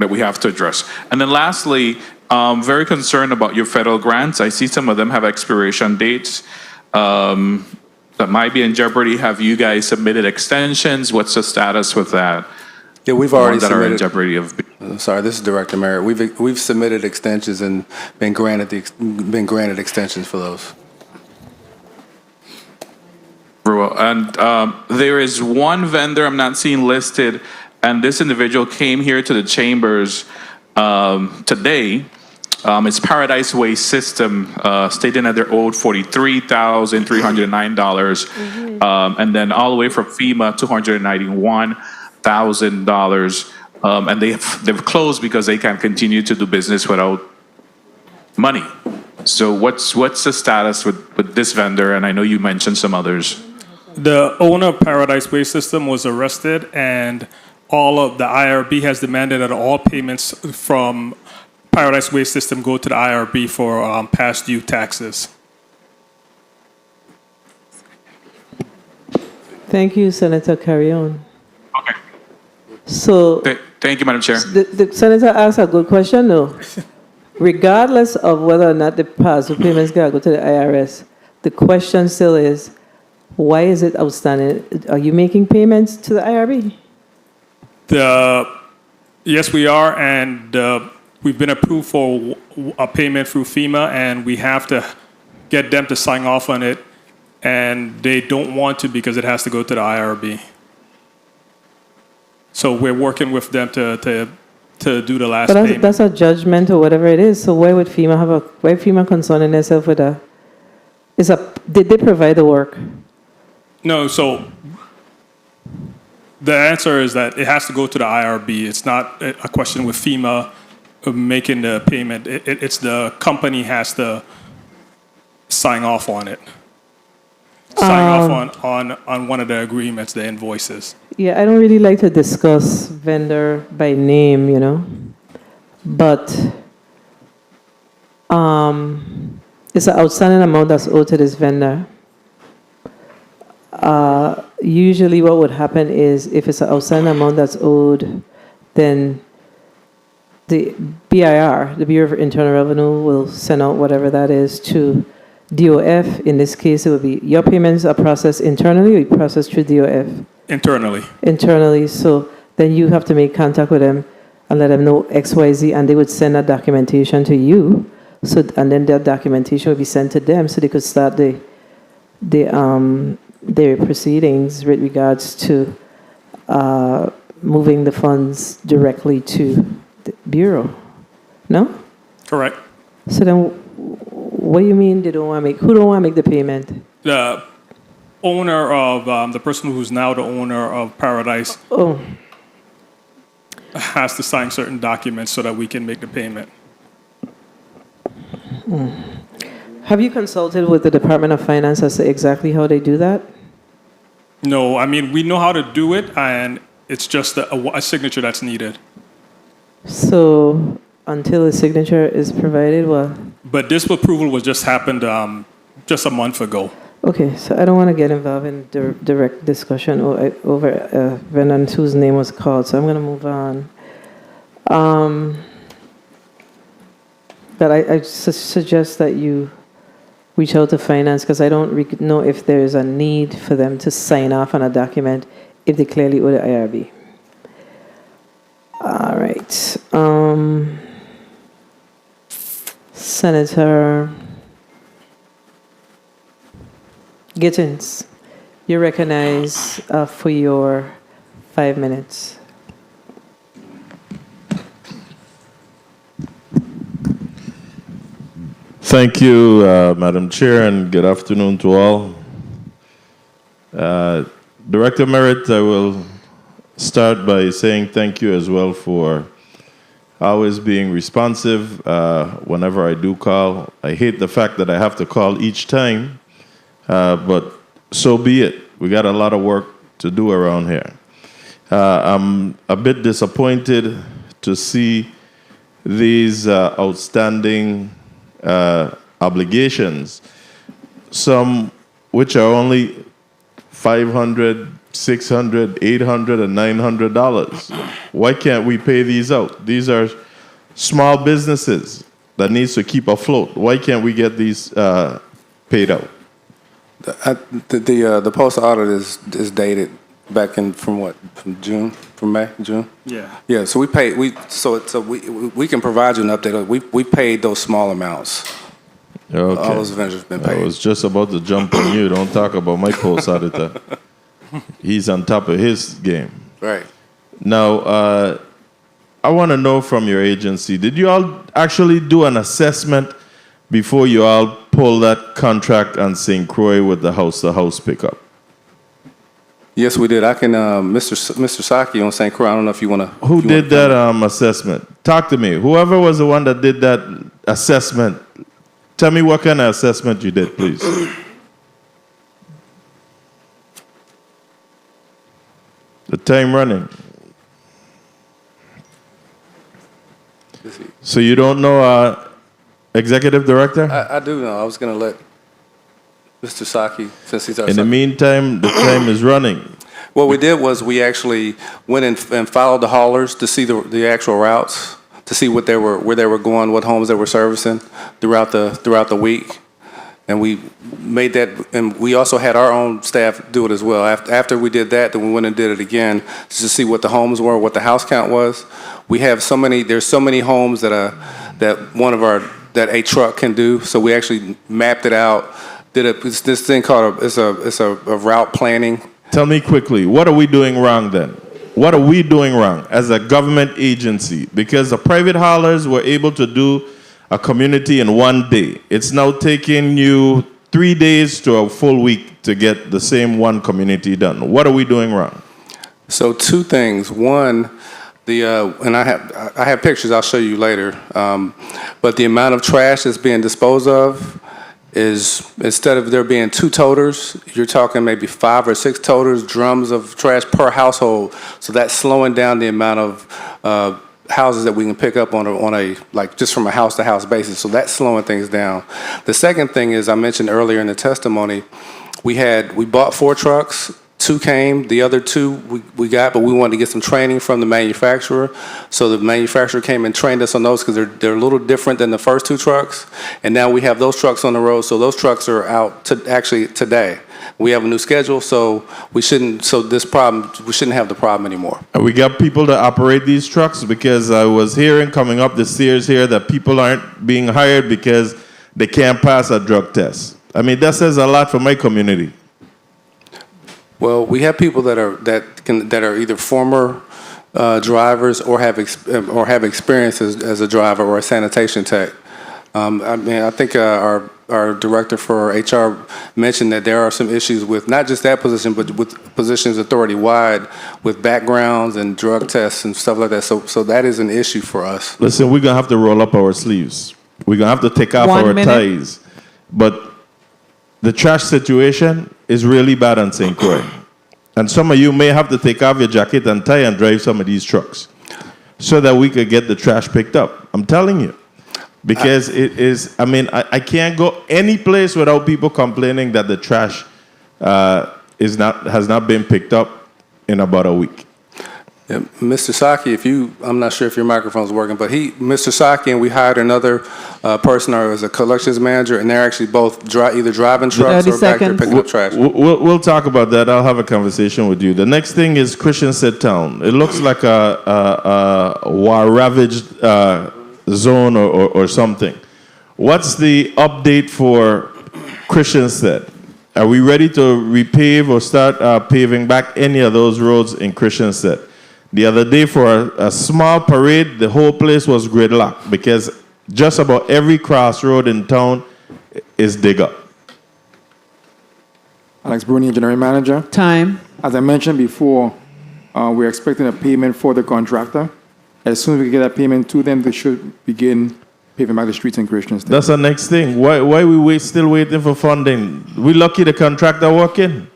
we have to address. And then lastly, very concerned about your federal grants. I see some of them have expiration dates that might be in jeopardy. Have you guys submitted extensions? What's the status with that? Yeah, we've already that are in submitted. jeopardy of. Sorry, this is Director Merritt. We've submitted extensions and been granted extensions for those. Very well. And there is one vendor I'm not seeing listed, and this individual came here to the chambers today It's Paradise Waste System, stating that they're owed $43,309, and then all the way from FEMA, $291,000, and they've closed because they can't continue to do business without money. So what's the status with this vendor? And I know you mentioned some others. The owner of Paradise Waste System was arrested, and all of the IRB has demanded that all payments from Paradise Waste System go to the IRB for past due taxes. Thank you, Senator. Carry on. Okay. So, Thank you, Madam Chair. the Senator asked a good question, though. Regardless of whether or not the past due payments gotta go to the IRS, the question still is, why is it outstanding? Are you making payments to the IRB? Yes, we are, and we've been approved for a payment through FEMA, and we have to get them to sign off on it, and they don't want to because it has to go to the IRB. So we're working with them to do the last But payment. that's a judgment or whatever it is. So why would FEMA why FEMA concerning themselves with a? Did they provide the work? No, so the answer is that it has to go to the IRB. It's not a question with FEMA of making the payment. It's the company has to sign off on it. Sign off on one of the agreements, the invoices. Yeah, I don't really like to discuss vendor by name, but it's an outstanding amount that's owed to this vendor. Usually what would happen is if it's an outstanding amount that's owed, then the BIR, the Bureau of Internal Revenue, will send out whatever that is to DOF. In this case, it would be your payments are processed internally or you processed through DOF? Internally. Internally. So then you have to make contact with them and let them know XYZ, and they would send that documentation to you. So, and then that documentation would be sent to them so they could start their proceedings with regards to moving the funds directly to the Bureau. No? Correct. So then, what do you mean they don't want to make? Who don't want to make the payment? The owner of the person who's now the owner of Paradise has to sign certain documents so that we can make the payment. Have you consulted with the Department of Finance as to exactly how they do that? No, I mean, we know how to do it, and it's just a signature that's needed. So until a signature is provided, well. But this approval was just happened just a month ago. Okay, so I don't want to get involved in direct discussion over a vendor whose name was called, so I'm going to move on. But I suggest that you reach out to finance because I don't know if there is a need for them to sign off on a document if they clearly owe the IRB. All right. Senator Gittins, you're recognized for your 5 minutes. Thank you, Madam Chair, and good afternoon to all. Director Merritt, I will start by saying thank you as well for always being responsive whenever I do call. I hate the fact that I have to call each time, but so be it. We got a lot of work to do around here. I'm a bit disappointed to see these outstanding obligations, some which are only $500, $600, $800, and $900. Why can't we pay these out? These are small businesses that needs to keep afloat. Why can't we get these paid out? The postal audit is dated back in from June, from May, June. Yeah. Yeah. So we paid. We can provide you an update. We paid those small amounts. Okay. All those vendors have been paid. I was just about to jump on you. Don't talk about my post auditor. He's on top of his game. Right. Now, I want to know from your agency, did you all actually do an assessment before you all pull that contract on St. Croix with the house-to-house pickup? Yes, we did. I can, Mr. Saki on St. Croix, I don't know if you want to. Who did that assessment? Talk to me. Whoever was the one that did that assessment, tell me what kind of assessment you did, please. The time running. So you don't know executive director? I do know. I was going to let Mr. Saki, since he's our. In the meantime, the time is running. What we did was we actually went and followed the haulers to see the actual routes, to see where they were going, what homes they were servicing throughout the week, and we made that. And we also had our own staff do it as well. After we did that, then we went and did it again to see what the homes were, what the house count was. We have so many. There's so many homes that a truck can do. So we actually mapped it out. Did this thing called it's a route planning. Tell me quickly, what are we doing wrong then? What are we doing wrong as a government agency? Because the private haulers were able to do a community in 1 day. It's now taking you 3 days to a full week to get the same one community done. What are we doing wrong? So two things. One, and I have pictures I'll show you later. But the amount of trash that's being disposed of is, instead of there being 2 toters, you're talking maybe 5 or 6 toters, drums of trash per household. So that's slowing down the amount of houses that we can pick up on a like just from a house to house basis. So that's slowing things down. The second thing is, I mentioned earlier in the testimony, we bought 4 trucks. 2 came, the other 2 we got, but we wanted to get some training from the manufacturer. So the manufacturer came and trained us on those because they're a little different than the first 2 trucks. And now we have those trucks on the road. So those trucks are out actually today. We have a new schedule, so we shouldn't have the problem anymore. We got people to operate these trucks, because I was hearing coming up the stairs here that people aren't being hired because they can't pass a drug test. I mean, that says a lot for my community. Well, we have people that are either former drivers or have experience as a driver or a sanitation tech. I think our director for HR mentioned that there are some issues with not just that position, but with positions authority-wide, with backgrounds and drug tests and stuff like that. So that is an issue for us. Listen, we're going to have to roll up our sleeves. We're going to have to take off our ties. But the trash situation is really bad on St. Croix. And some of you may have to take off your jacket and tie and drive some of these trucks so that we could get the trash picked up. I'm telling you. Because I can't go any place without people complaining that the trash has not been picked up in about a week. Yeah, Mr. Saki, I'm not sure if your microphone's working, but Mr. Saki and we hired another person as a collections manager, and they're actually both either driving trucks or back there picking up trash. We'll talk about that. I'll have a conversation with you. The next thing is Christian Set Town. It looks like a war-ravaged zone or something. What's the update for Christian Set? Are we ready to repave or start paving back any of those roads in Christian Set? The other day for a small parade, the whole place was gridlocked because just about every crossroad in town is dig up. Alex Bruni, Engineering Manager. Time. As I mentioned before, we're expecting a payment for the contractor. As soon as we get that payment to them, they should begin paving back the streets in Christian State. That's the next thing. Why we still waiting for funding? We lucky the contractor working.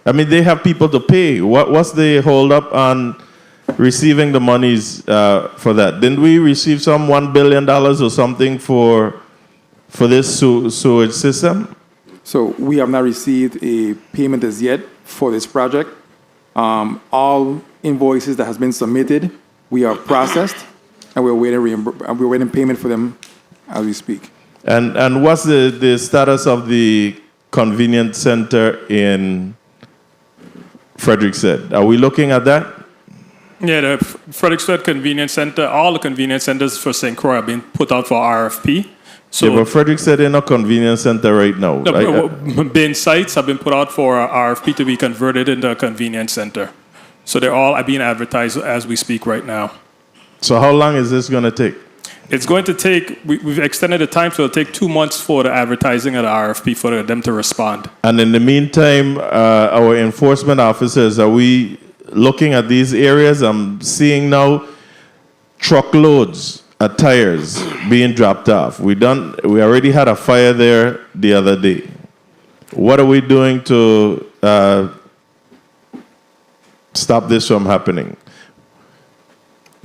I mean, they have people to pay. What's the hold up on receiving the monies for that? Didn't we receive some $1 billion or something for this sewage system? So we have not received a payment as yet for this project. All invoices that has been submitted, we have processed, and we're waiting payment for them as we speak. And what's the status of the convenience center in Frederick said? Are we looking at that? Yeah, the Frederickstead Convenience Center, all the convenience centers for St. Croix have been put out for RFP. So yeah, but Frederick said in a convenience center right now. The bin sites have been put out for RFP to be converted into a convenience center. So they're all being advertised as we speak right now. So how long is this going to take? It's going to take, we've extended the time, so it'll take 2 months for the advertising of the RFP for them to respond. And in the meantime, our enforcement officers, are we looking at these areas? I'm seeing now truckloads of tires being dropped off. We already had a fire there the other day. What are we doing to stop this from happening?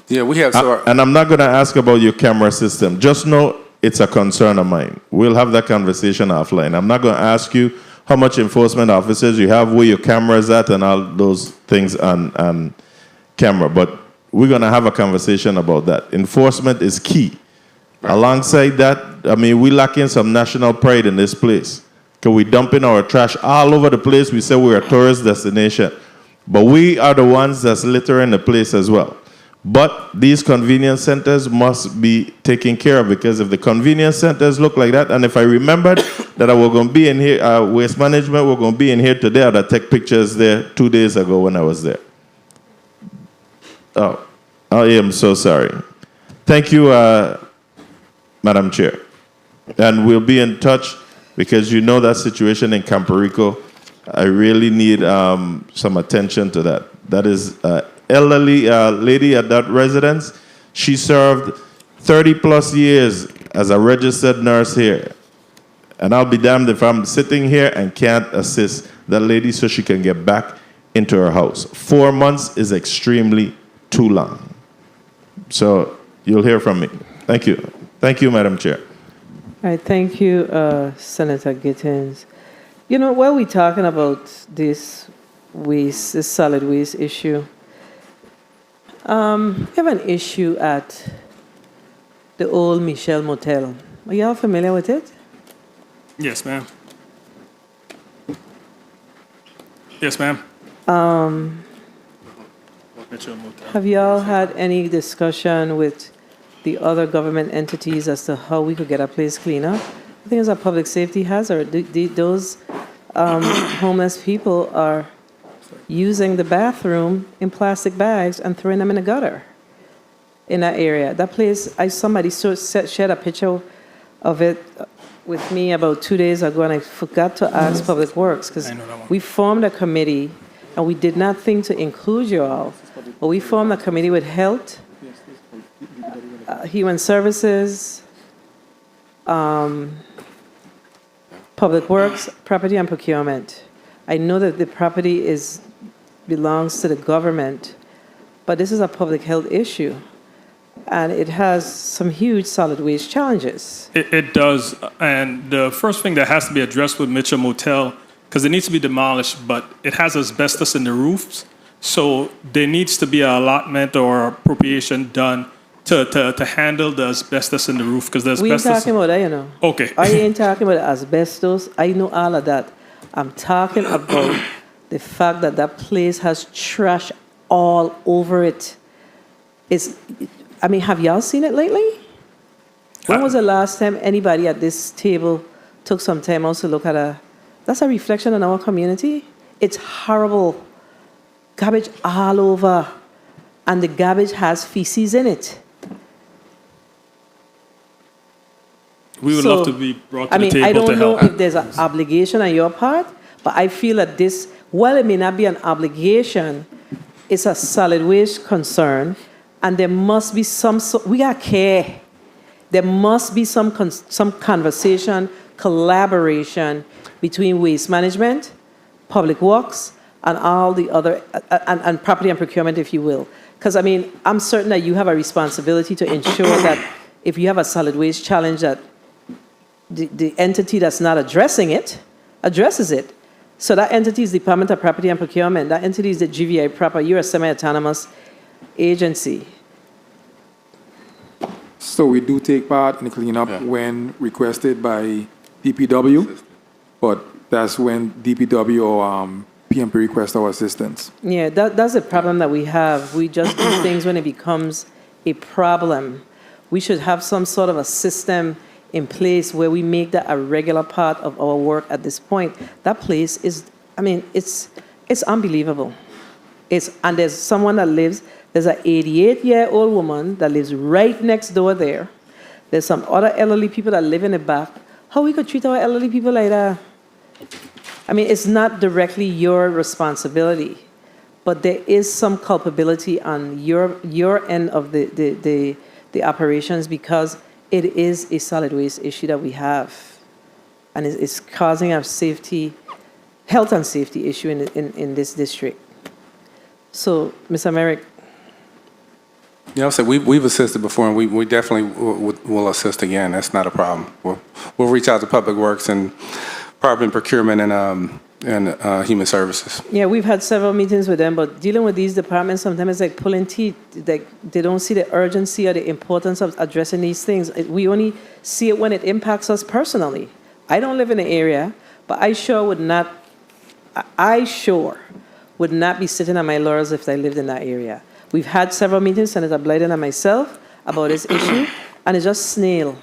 Yeah, we have. And I'm not going to ask about your camera system. Just know it's a concern of mine. We'll have that conversation offline. I'm not going to ask you how much enforcement officers you have, where your camera's at, and all those things on camera. But we're going to have a conversation about that. Enforcement is key. Right. Alongside that, I mean, we lacking some national pride in this place. Because we dumping our trash all over the place. We say we're a tourist destination. But we are the ones that's littering the place as well. But these convenience centers must be taken care of, because if the convenience centers look like that, and if I remembered that I was going to be in here, waste management were going to be in here today, I'd take pictures there 2 days ago when I was there. Oh, I am so sorry. Thank you, Madam Chair. And we'll be in touch, because you know that situation in Campo Rico. I really need some attention to that. That is elderly lady at that residence. She served 30 plus years as a registered nurse here. And I'll be damned if I'm sitting here and can't assist that lady so she can get back into her house. 4 months is extremely too long. So you'll hear from me. Thank you. Thank you, Madam Chair. All right, thank you, Senator Gittins. You know, while we're talking about this waste, this solid waste issue, we have an issue at the old Michelle Motel. Are y'all familiar with it? Yes, ma'am. Yes, ma'am. Have y'all had any discussion with the other government entities as to how we could get a place cleaner? I think it's a public safety hazard. Those homeless people are using the bathroom in plastic bags and throwing them in the gutter in that area. That place, somebody shared a picture of it with me about 2 days ago, and I forgot to ask Public Works, because we formed a committee, and we did not think to include you all, but we formed a committee with Health, Human Services, Public Works, Property and Procurement. I know that the property belongs to the government, but this is a public health issue, and it has some huge solid waste challenges. It does, and the first thing that has to be addressed with Mitchell Motel, because it needs to be demolished, but it has asbestos in the roofs, so there needs to be an allotment or appropriation done to handle the asbestos in the roof, because the asbestos... We ain't talking about that, you know. Okay. I ain't talking about asbestos. I know all of that. I'm talking about the fact that that place has trash all over it. Have y'all seen it lately? When was the last time anybody at this table took some time out to look at that's a reflection on our community? It's horrible. Garbage all over. And the garbage has feces in it. We would love to be brought to the table to help. I don't know if there's an obligation on your part, but I feel that this, while it may not be an obligation, it's a solid waste concern, and there must be we got care. There must be some conversation, collaboration between waste management, Public Works, and all the other, and property and procurement, if you will. Because, I'm certain that you have a responsibility to ensure that if you have a solid waste challenge, that the entity that's not addressing it, addresses it. So that entity is Department of Property and Procurement. That entity is the GVI proper. You're a semi-autonomous agency. So we do take part in the cleanup when requested by DPW, but that's when DPW or PMP request our assistance. Yeah, that's a problem that we have. We just do things when it becomes a problem. We should have some sort of a system in place where we make that a regular part of our work at this point. That place is, it's unbelievable. And there's someone that lives There's an 88-year-old woman that lives right next door there. There's some other elderly people that live in the back. How we could treat our elderly people like that? I mean, it's not directly your responsibility, but there is some culpability on your end of the operations, because it is a solid waste issue that we have, and it's causing a health and safety issue in this district. So, Mr. Merrick. Yeah, I said we've assisted before, and we definitely will assist again. That's not a problem. We'll reach out to Public Works and Department of Procurement and Human Services. Yeah, we've had several meetings with them, but dealing with these departments sometimes it's like pulling teeth. Like they don't see the urgency or the importance of addressing these things. We only see it when it impacts us personally. I don't live in the area, but I sure would not be sitting on my laurels if I lived in that area. We've had several meetings, Senator Blyden and myself, about this issue, and it's just snail.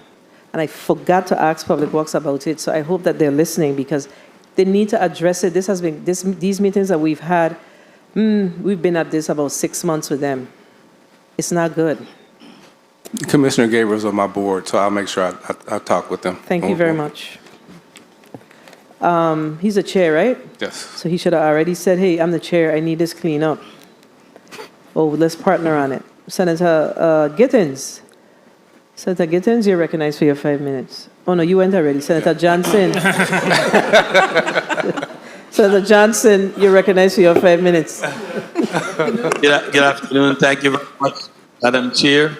And I forgot to ask Public Works about it, so I hope that they're listening, because they need to address it. This has been these meetings that we've had. We've been at this about 6 months with them. It's not good. Commissioner Gabriel's on my board, so I'll make sure I talk with them. Thank you very much. He's the chair, right? Yes. So he should have already said, "Hey, I'm the chair. I need this clean up." Oh, let's partner on it. Senator Gittins. Senator Gittins, you're recognized for your 5 minutes. Oh, no, you went already. Senator Johnson. Senator Johnson, you're recognized for your 5 minutes. Good afternoon. Thank you very much, Madam Chair.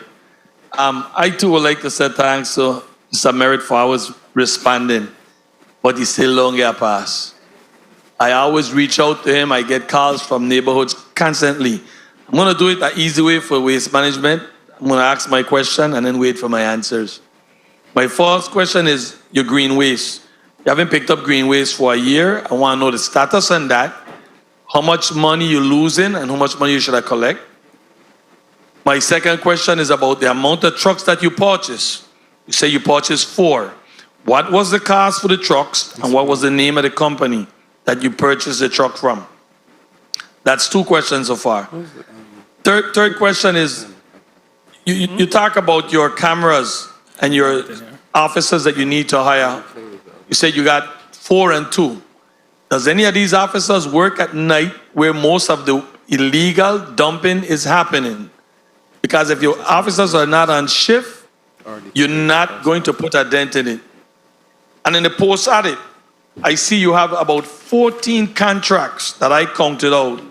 I, too, would like to say thanks to Mr. Merritt for always responding, but he's still long year past. I always reach out to him. I get calls from neighborhoods constantly. I'm going to do it the easy way for waste management. I'm going to ask my question and then wait for my answers. My first question is your green waste. You haven't picked up green waste for a year. I want to know the status on that, how much money you're losing and how much money you should have collect. My second question is about the amount of trucks that you purchased. You say you purchased 4. What was the cost for the trucks and what was the name of the company that you purchased the truck from? That's 2 questions so far. Third question is, you talk about your cameras and your officers that you need to hire. You said you got 4 and 2. Does any of these officers work at night where most of the illegal dumping is happening? Because if your officers are not on shift, you're not going to put a dent in it. And in the post-audit, I see you have about 14 contracts that I counted out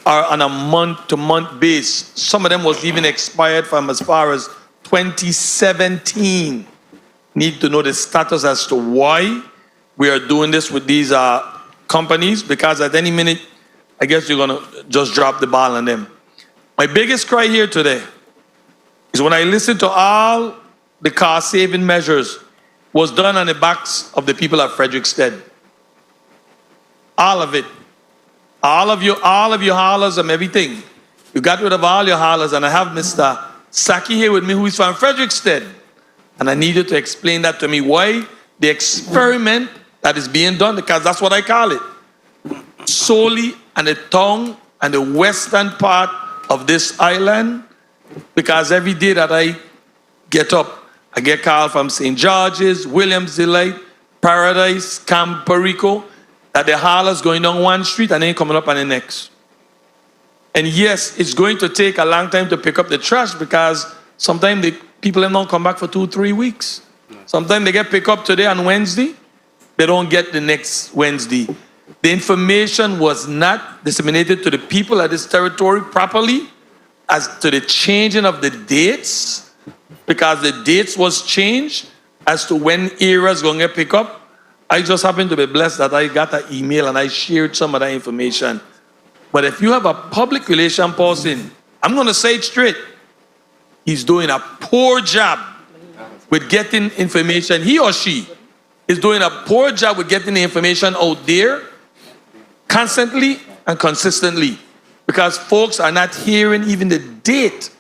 are on a month-to-month base. Some of them was even expired from as far as 2017. Need to know the status as to why we are doing this with these companies, because at any minute, I guess you're going to just drop the ball on them. My biggest cry here today is when I listen to all the cost-saving measures was done on the backs of the people of Frederickstead. All of it. All of your haulers and everything. You got rid of all your haulers, and I have Mr. Saki here with me, who is from Frederickstead. And I need you to explain that to me, why the experiment that is being done, because that's what I call it, solely on the tongue and the western part of this island, because every day that I get up, I get called from St. George's, Williams Delight, Paradise, Camp Perico, that the haulers going down one street and then coming up on the next. And yes, it's going to take a long time to pick up the trash, because sometimes the people don't come back for 2-3 weeks. Sometimes they get picked up today on Wednesday, they don't get the next Wednesday. The information was not disseminated to the people of this territory properly as to the changing of the dates, because the dates was changed as to when areas going to get picked up. I just happened to be blessed that I got an email and I shared some of that information. But if you have a public relation person, I'm going to say it straight, he's doing a poor job with getting information. He or she is doing a poor job with getting the information out there constantly and consistently, because folks are not hearing even the date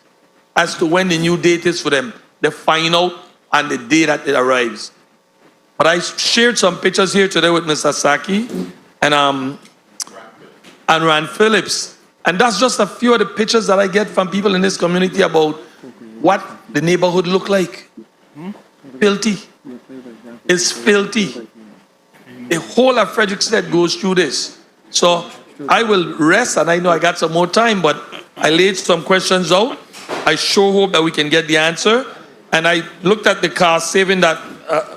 as to when the new date is for them. They find out on the day that it arrives. But I shared some pictures here today with Mr. Saki and Ron Phillips. And that's just a few of the pictures that I get from people in this community about what the neighborhood look like. Filthy. It's filthy. The whole of Frederickstead goes through this. So I will rest, and I know I got some more time, but I laid some questions out. I sure hope that we can get the answer. And I looked at the cost saving that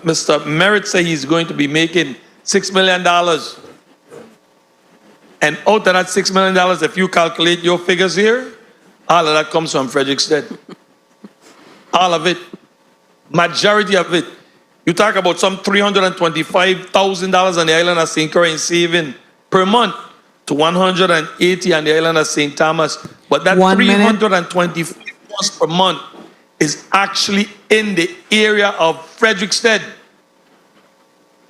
Mr. Merritt said he's going to be making $6 million. And out of that $6 million, if you calculate your figures here, all of that comes from Frederickstead. All of it. Majority of it. You talk about some $325,000 on the island of St. Croix in saving per month to $180 on the island of St. Thomas. But that $325 per month is actually in the area of Frederickstead.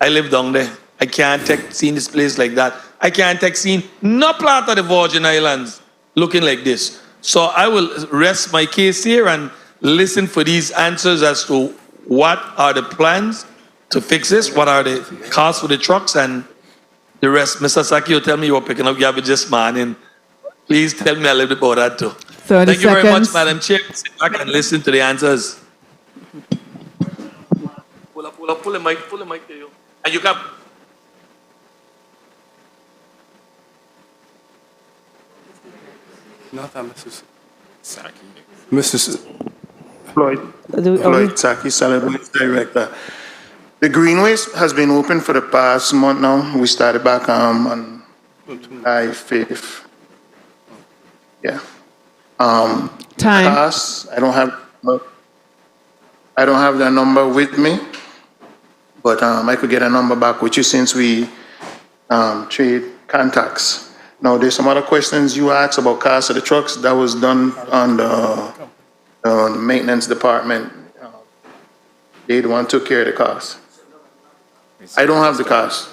I live down there. I can't take seeing this place like that. I can't take seeing no part of the Virgin Islands looking like this. So I will rest my case here and listen for these answers as to what are the plans to fix this, what are the costs for the trucks, and the rest. Mr. Saki, you tell me you were picking up garbage this morning. Please tell me a little bit about that too. 30 Thank you very much, seconds. Madam Chair. Sit back and listen to the answers. Pull the mic to you. And you can. Nothing, Mrs. Saki. Mrs. Floyd Saki, Solid Waste Director. The Greenways has been open for the past month now. We started back on July 5th. Yeah. Time. Costs, I don't have that number with me, but I could get a number back with you since we trade contacts. Now, there's some other questions you asked about cost of the trucks. That was done on the maintenance department. They the one took care of the cost. I don't have the cost.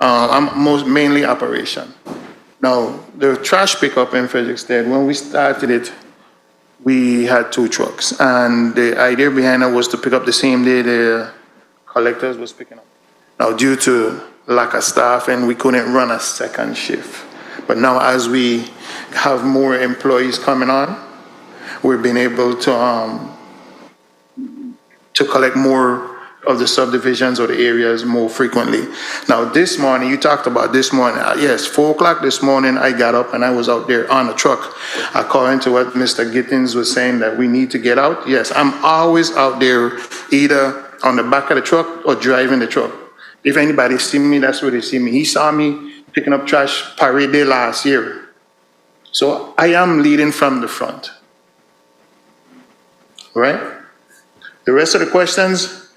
I'm mainly operation. Now, the trash pickup in Frederickstead, when we started it, we had 2 trucks. And the idea behind it was to pick up the same day the collectors was picking up. Now, due to lack of staff, and we couldn't run a second shift. But now, as we have more employees coming on, we've been able to collect more of the subdivisions or the areas more frequently. Now, this morning, you talked about this morning. Yes, 4 o'clock this morning, I got up and I was out there on the truck. According to what Mr. Gittins was saying that we need to get out, yes, I'm always out there either on the back of the truck or driving the truck. If anybody see me, that's where they see me. He saw me picking up trash parade day last year. So I am leading from the front. Right? The rest of the questions,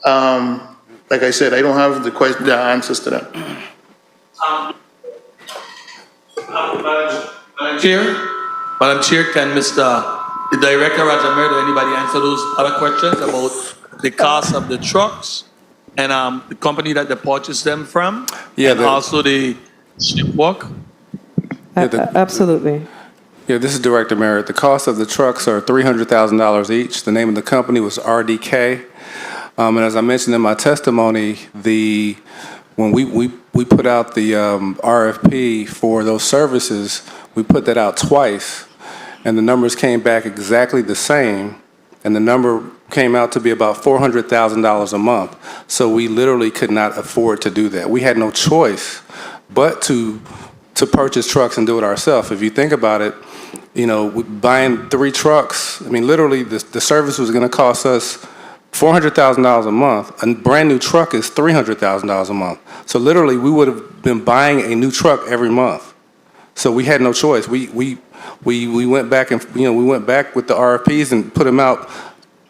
like I said, I don't have the answers to them. Madam Chair, can the Director Rajamer or anybody answer those other questions about the cost of the trucks and the company that they purchased them from? Yeah, and also the ship walk? Absolutely. Yeah, this is Director Merritt. The cost of the trucks are $300,000 each. The name of the company was RDK. And as I mentioned in my testimony, when we put out the RFP for those services, we put that out twice, and the numbers came back exactly the same, and the number came out to be about $400,000 a month. So we literally could not afford to do that. We had no choice but to purchase trucks and do it ourselves. If you think about it, you know, buying 3 trucks, I mean, literally the service was going to cost us $400,000 a month. A brand new truck is $300,000 a month. So literally, we would have been buying a new truck every month. So we had no choice. We went back and we went back with the RFPs and put them out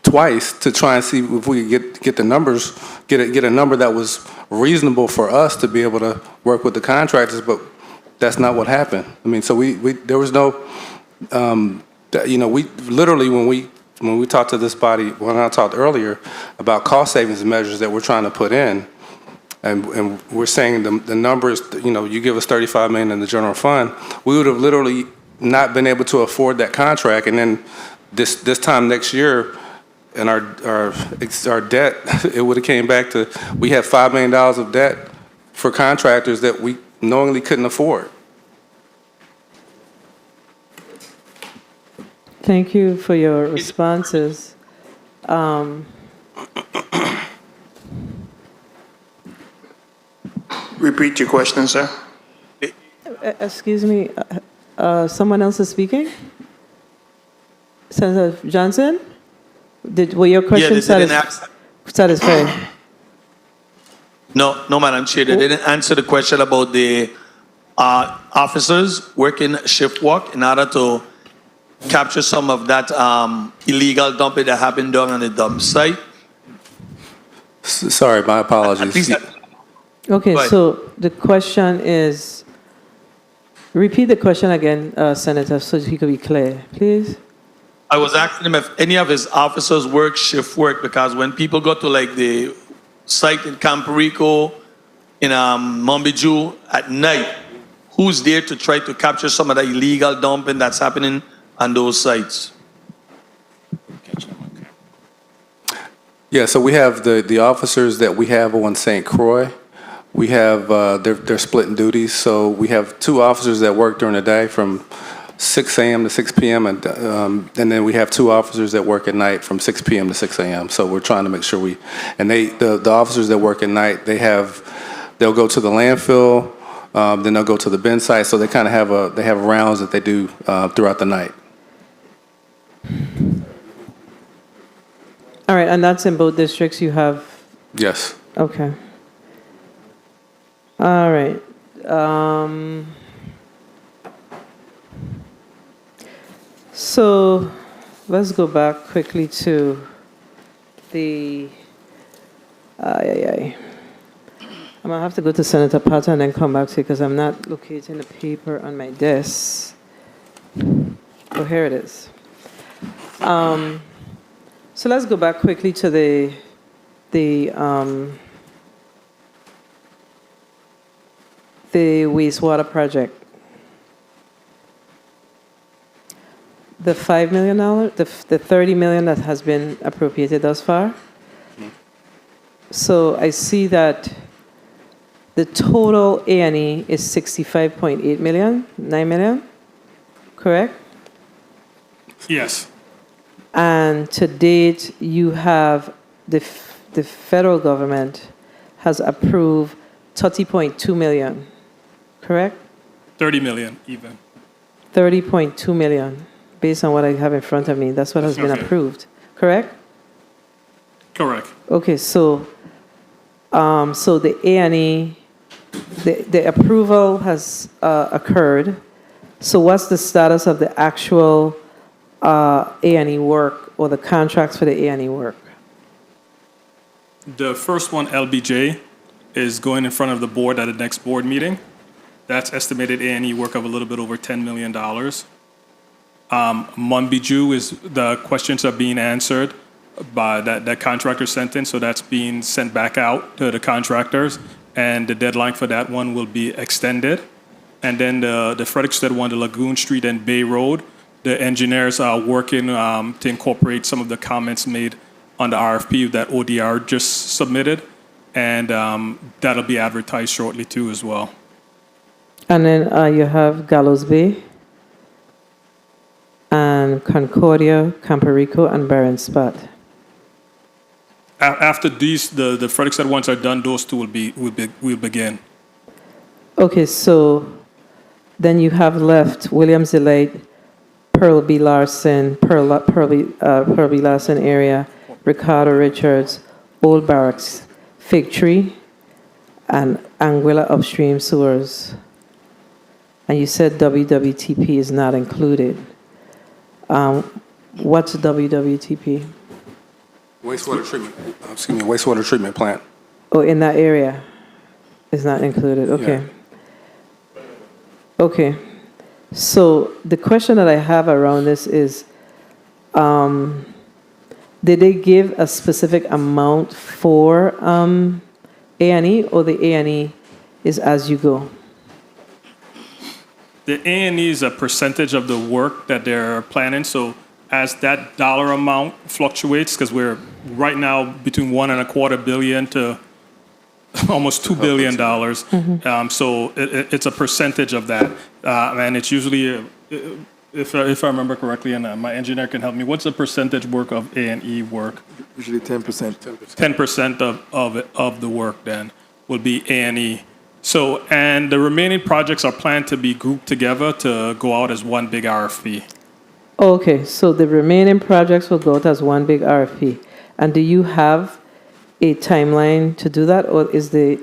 twice to try and see if we could get the numbers, get a number that was reasonable for us to be able to work with the contractors. But that's not what happened. I mean, so there was no, we literally when we talked to this body, when I talked earlier about cost savings measures that we're trying to put in, and we're saying the numbers, you give us $35 million in the general fund, we would have literally not been able to afford that contract, and then this time next year, and our debt, it would have came back to, we had $5 million of debt for contractors that we knowingly couldn't afford. Thank you for your responses. Repeat your question, sir. Excuse me, someone else is speaking? Senator Johnson? Were your questions satisfied? No, Madam Chair, they didn't answer the question about the officers working shift work in order to capture some of that illegal dumping that happened down on the dump site. Sorry, my apologies. Okay, so the question is, repeat the question again, Senator, so he could be clear, please. I was asking him if any of his officers work shift work, because when people go to like the site in Campo Rico, in Mombiju at night, who's there to try to capture some of the illegal dumping that's happening on those sites? Yeah, so we have the officers that we have on St. Croix. We have, they're splitting duties. So we have 2 officers that work during the day from 6 a.m. to 6 p.m. And then we have 2 officers that work at night from 6 p.m. to 6 a.m. So we're trying to make sure the officers that work at night, they'll go to the landfill, then they'll go to the bin site. So they kind of have rounds that they do throughout the night. All right, and that's in both districts you have? Yes. Okay. All right. So let's go back quickly to the, I'm gonna have to go to Senator Potter and then come back to you because I'm not locating the paper on my desk. Oh, here it is. So let's go back quickly to the wastewater project. The $5 million, the $30 million that has been appropriated thus far. So I see that the total A&E is $65.8 million, $9 million, correct? Yes. And to date, you have the federal government has approved $30.2 million, correct? 30 million even. 30.2 million, based on what I have in front of me. That's what has been approved, correct? Correct. Okay, so so the A&E, the approval has occurred. So what's the status of the actual A&E work or the contracts for the A&E work? The first one, LBJ, is going in front of the board at the next board meeting. That's estimated A&E work of a little bit over $10 million. Monbiju is, the questions are being answered by that contractor sent in, so that's being sent back out to the contractors, and the deadline for that one will be extended. And then the Frederickstead one, the Lagoon Street and Bay Road, the engineers are working to incorporate some of the comments made on the RFP that ODR just submitted, and that'll be advertised shortly too as well. And then you have Gallows Bay, and Concordia, Campo Rico, and Barron Spot. After these, the Frederickstead ones are done, those two will begin. Okay, so then you have left Williams Elite, Pearl B. Larson, Pearl B. Larson area, Ricardo Richards, Old Barracks, Fig Tree, and Anguilla Upstream Sewers. And you said WWTP is not included. What's WWTP? Wastewater treatment plant. Oh, in that area is not included. Okay. Yeah. Okay. So the question that I have around this is, did they give a specific amount for A&E, or the A&E is as you go? The A&E is a percentage of the work that they're planning. So as that dollar amount fluctuates, because we're right now between $1.25 billion to almost $2 billion. So it's a percentage of that, and it's usually if I remember correctly, and my engineer can help me, what's the percentage work of A&E work? Usually 10%. 10% of the work then will be A&E. So, and the remaining projects are planned to be grouped together to go out as one big RFP. Okay, so the remaining projects will go out as one big RFP. And do you have a timeline to do that, or is the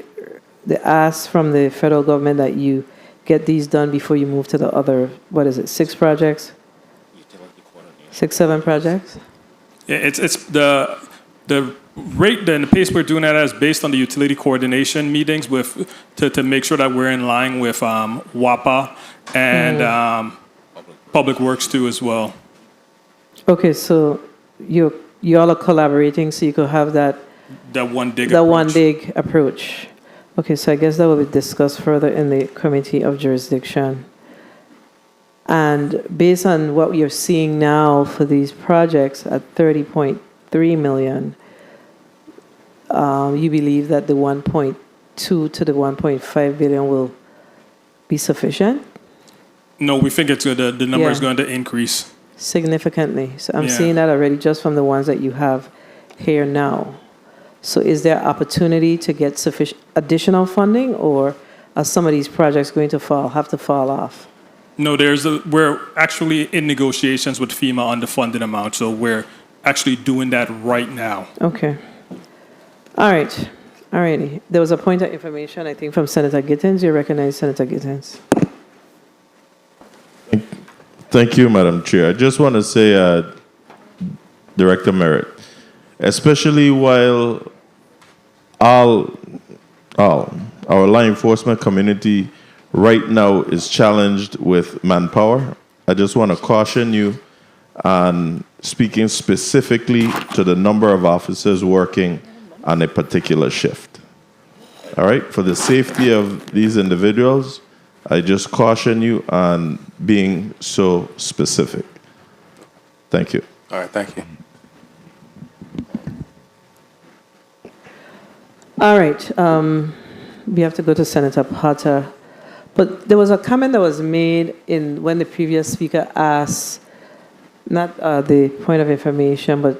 ask from the federal government that you get these done before you move to the other, what is it, 6 projects? 6, 7 projects? Yeah, it's the rate and the pace we're doing that is based on the utility coordination meetings with to make sure that we're in line with WAPA and Public Works too as well. Okay, so you all are collaborating so you could have that one dig approach. Okay, so I guess that will be discussed further in the Committee of Jurisdiction. And based on what we are seeing now for these projects at 30.3 million, you believe that the 1.2 to the 1.5 billion will be sufficient? No, we think it's the number is going to increase significantly. So I'm seeing that already just from the ones that you have here now. So is there opportunity to get sufficient additional funding, or are some of these projects going to have to fall off? No, we're actually in negotiations with FEMA on the funding amount, so we're actually doing that right now. Okay. All right. All righty. There was a point of information, I think, from Senator Gittens. You recognize Senator Gittens. Thank you, Madam Chair. I just want to say, Director Merritt, especially while our law enforcement community right now is challenged with manpower, I just want to caution you on speaking specifically to the number of officers working on a particular shift. All right? For the safety of these individuals, I just caution you on being so specific. Thank you. All right, thank you. All right. We have to go to Senator Potter. But there was a comment that was made when the previous speaker asked, not the point of information, but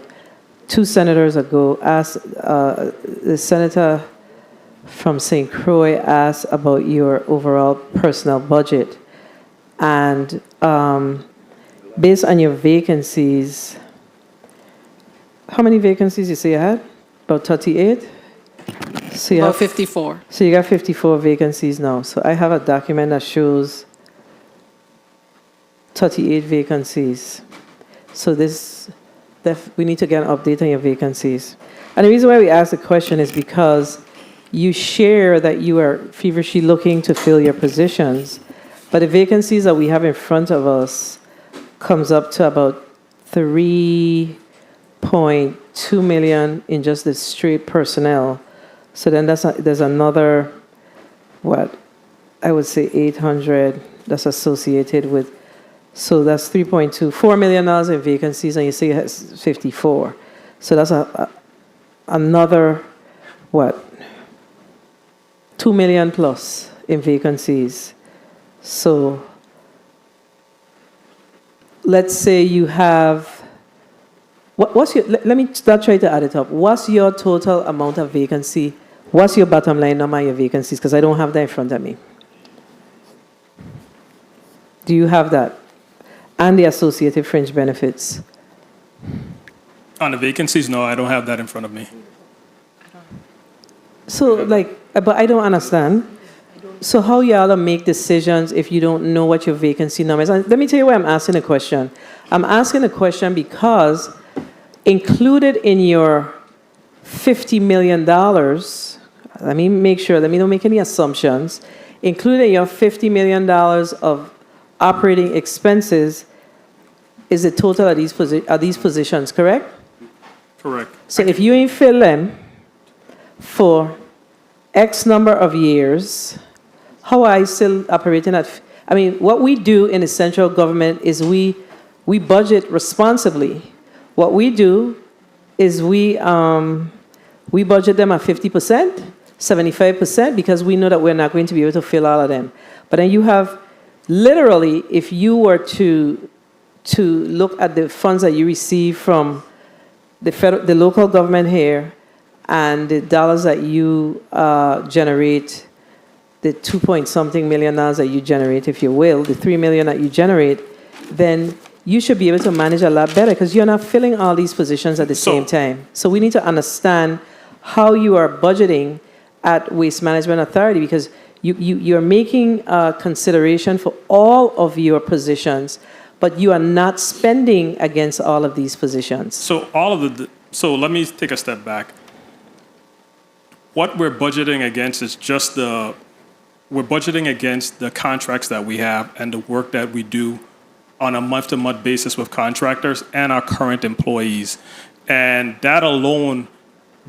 2 senators ago asked, the senator from St. Croix asked about your overall personnel budget. And based on your vacancies, how many vacancies you say you had? About 38? So About 54. So you got 54 vacancies now. So I have a document that shows 38 vacancies. So we need to get an update on your vacancies. And the reason why we ask the question is because you share that you are feverishly looking to fill your positions, but the vacancies that we have in front of us comes up to about 3.2 million in just the straight personnel. So then there's another, I would say 800 that's associated with, so that's 4 million dollars in vacancies, and you say it has 54. So that's another, 2 million plus in vacancies. So let's say you have, let me start trying to add it up. What's your total amount of vacancy? What's your bottom line number of your vacancies? Because I don't have that in front of me. Do you have that? And the associated fringe benefits? On the vacancies, no, I don't have that in front of me. So, but I don't understand. So how y'all make decisions if you don't know what your vacancy number is? And let me tell you why I'm asking the question. I'm asking the question because included in your $50 million, let me make sure, let me don't make any assumptions, included in your $50 million of operating expenses is the total of these positions, correct? Correct. So if you ain't fill them for X number of years, how are you still operating at? I mean, what we do in the central government is we budget responsibly. What we do is we budget them at 50%, 75%, because we know that we're not going to be able to fill all of them. But then you have, literally, if you were to to look at the funds that you receive from the local government here and the dollars that you generate, the 2-point-something million dollars that you generate, if you will, the $3 million that you generate, then you should be able to manage a lot better because you're not filling all these positions at the same time. So we need to understand how you are budgeting at Waste Management Authority because you're making consideration for all of your positions, but you are not spending against all of these positions. So so let me take a step back. What we're budgeting against is just we're budgeting against the contracts that we have and the work that we do on a month-to-month basis with contractors and our current employees. And that alone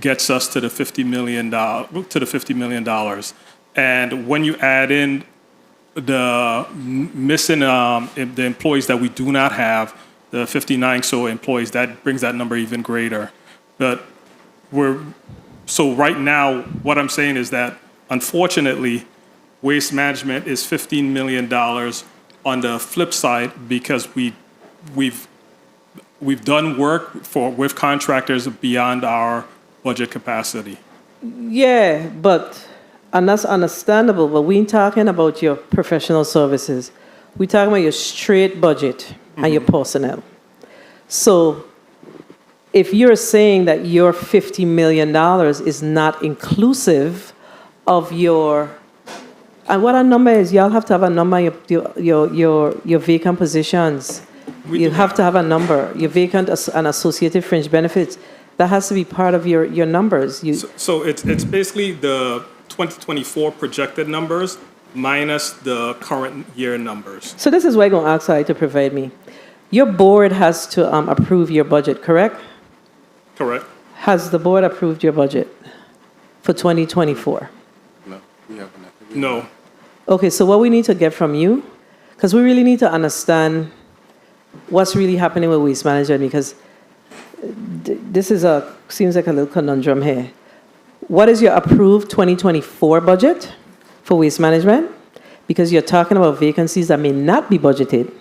gets us to the $50 million. And when you add in the missing the employees that we do not have, the 59 so employees, that brings that number even greater. But so right now, what I'm saying is that unfortunately, Waste Management is $15 million on the flip side because we've done work with contractors beyond our budget capacity. Yeah, and that's understandable, but we ain't talking about your professional services. We're talking about your straight budget and your personnel. So if you're saying that your $50 million is not inclusive of your, and what a number is, y'all have to have a number, your vacant positions. You have to have a number, your vacant and associated fringe benefits. That has to be part of your numbers. So it's basically the 2024 projected numbers minus the current year numbers. So this is what I'm going to ask you to provide me. Your board has to approve your budget, correct? Correct. Has the board approved your budget for 2024? No, we haven't. No. Okay, so what we need to get from you, because we really need to understand what's really happening with Waste Management, because this seems like a little conundrum here. What is your approved 2024 budget for Waste Management? Because you're talking about vacancies that may not be budgeted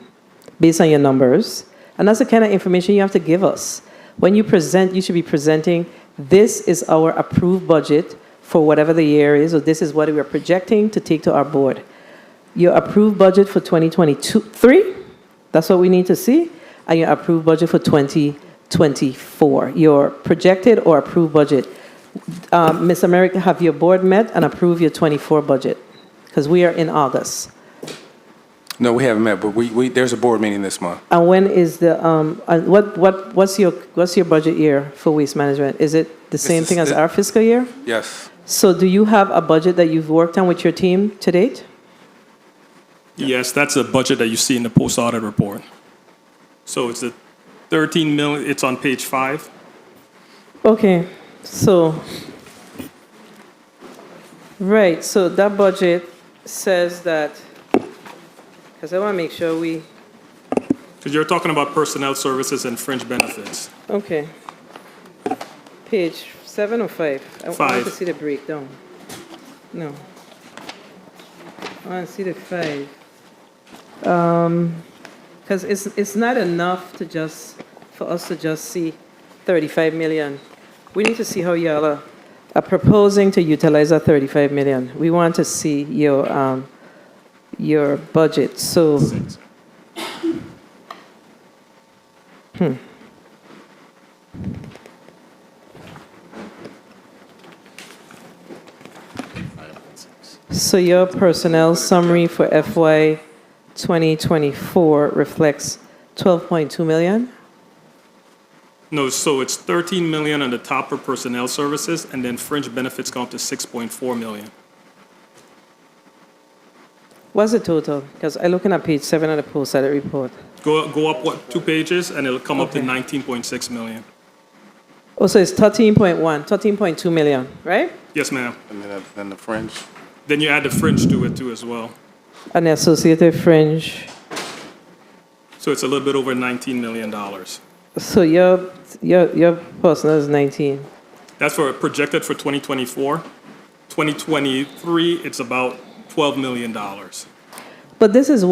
based on your numbers, and that's the kind of information you have to give us. When you present, you should be presenting, this is our approved budget for whatever the year is, or this is what we're projecting to take to our board. Your approved budget for 2023, that's what we need to see, and your approved budget for 2024, your projected or approved budget. Ms. America, have your board met and approved your 24 budget? Because we are in August. No, we haven't met, but there's a board meeting this month. And when is the what's your budget year for Waste Management? Is it the same thing as our fiscal year? Yes. So do you have a budget that you've worked on with your team to date? Yes, that's a budget that you see in the post-audit report. So it's a 13 million, it's on page 5. Okay, so, right, so that budget says that, because I want to make sure Because you're talking about personnel services and fringe benefits. Okay. Page 7 or 5? I want to see the breakdown. No. I want to see the 5. Because it's not enough for us to just see 35 million. We need to see how y'all are proposing to utilize that 35 million. We want to see your budget. So, So your personnel summary for FY 2024 reflects 12.2 million? No, so it's 13 million on the top for personnel services, and then fringe benefits come up to 6.4 million. What's the total? Because I'm looking at page 7 of the post-audit report. Go up 2 pages, and it'll come up to 19.6 million. Oh, so it's 13.2 million, right? Yes, ma'am. And then the fringe. Then you add the fringe to it too as well. And the associated fringe. So it's a little bit over $19 million. So your personnel is 19. That's projected for 2024. 2023, it's about $12 million. But this is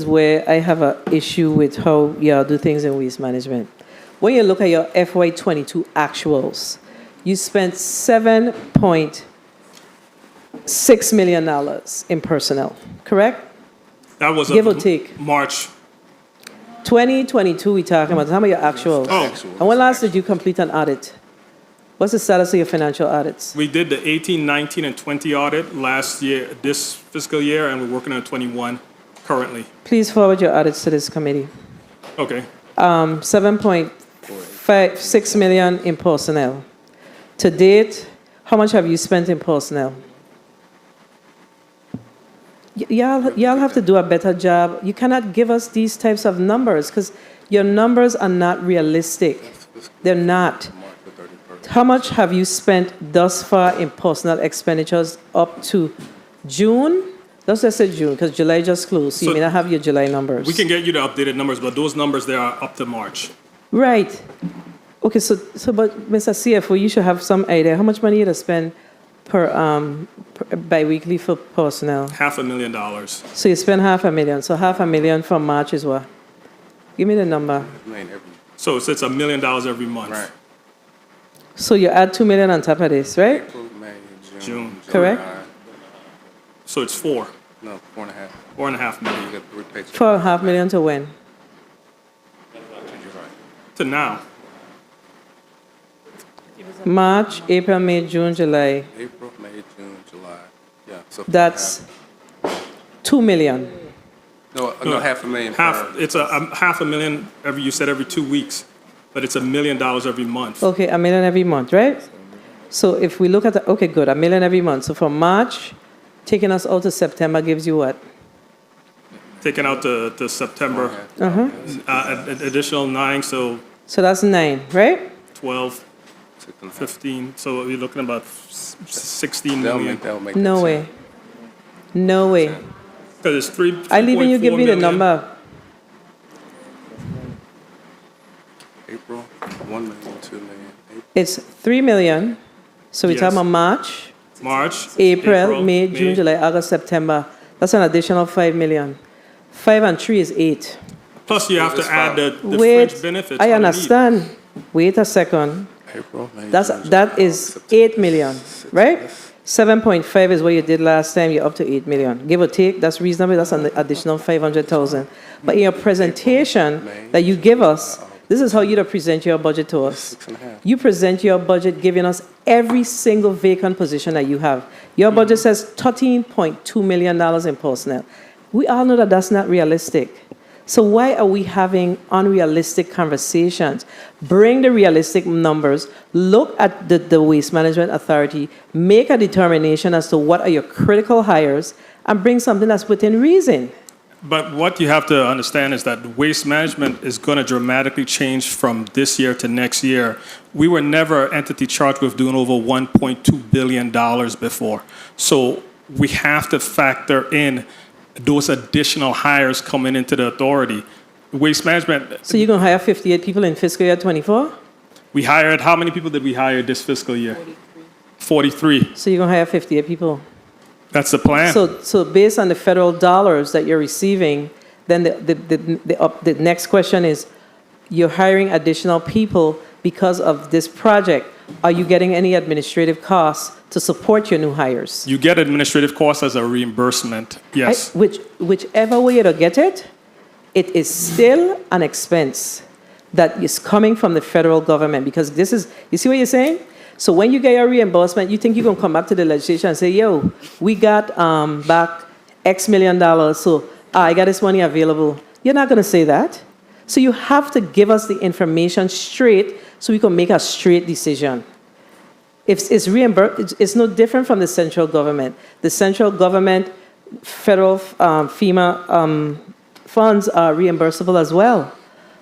where I have an issue with how y'all do things in waste management. When you look at your FY22 actuals, you spent $7.6 million in personnel, correct? That was Give or take. March. 2022 we talking about. How about your actuals? Oh. And when last did you complete an audit? What's the status of your financial audits? We did the 18, 19, and 20 audit last year, this fiscal year, and we're working on 21 currently. Please forward your audits to this committee. Okay. 7.6 million in personnel. To date, how much have you spent in personnel? Y'all have to do a better job. You cannot give us these types of numbers because your numbers are not realistic. They're not. How much have you spent thus far in personnel expenditures up to June? Let's just say June because July just closed. So you may not have your July numbers. We can get you the updated numbers, but those numbers there are up to March. Right. Okay, so but Mr. CFO, you should have some idea how much money you to spend per bi-weekly for personnel. $500,000. So you spend $500,000. So $500,000 for March is what? Give me the number. So it's $1 million every month. Right. So you add $2 million on top of this, right? April, May, June. Correct. So it's 4. No, 4.5. 4.5 million. You get 3 paychecks. For $500,000 to when? To now. March, April, May, June, July. April, May, June, July. Yeah. So That's $2 million. No, $500,000. It's a $500,000 every. You said every 2 weeks, but it's $1 million every month. Okay, $1 million every month, right? So if we look at okay, good, $1 million every month. So for March, taking us out to September gives you what? Taking out the September, additional 9, so So that's 9, right? 12, 15. So we're looking about 16 million. No way. No way. Because it's 3. I leave you give me the number. April, 1 million, 2 million. It's 3 million. So we're Yes. talking about March, April, May, June, July, August, September. That's an additional 5 million. 5 and 3 is 8. Plus you have to add the Wait, fringe benefits. I underneath. understand. Wait a second. April, May, That is 8 million, right? 7.5 is what you did last time. You're up to 8 million. Give or take, that's reasonable. That's an additional 500,000. But in your presentation that you give us, this is how you present your budget to us. You present your budget giving us every single vacant position that you have. Your budget says $13.2 million in personnel. We all know that that's not realistic. So why are we having unrealistic conversations? Bring the realistic numbers, look at the Waste Management Authority, make a determination as to what are your critical hires, and bring something that's within reason. But what you have to understand is that waste management is going to dramatically change from this year to next year. We were never an entity charged with doing over $1.2 billion before. So we have to factor in those additional hires coming into the authority. Waste management. So you're going to hire 58 people in fiscal year 24? We hired, how many people did we hire this fiscal year? 43. So you're going to hire 58 people? That's the plan. So based on the federal dollars that you're receiving, then the next question is, you're hiring additional people because of this project. Are you getting any administrative costs to support your new hires? You get administrative costs as a reimbursement, yes. Whichever way you get it, it is still an expense that is coming from the federal government because this is, you see what you're saying? So when you get your reimbursement, you think you're going to come back to the legislation and say, yo, we got back X million dollars, so I got this money available. You're not going to say that. So you have to give us the information straight so we can make a straight decision. If it's reimbursed, it's no different from the central government. The central government, federal FEMA funds are reimbursable as well.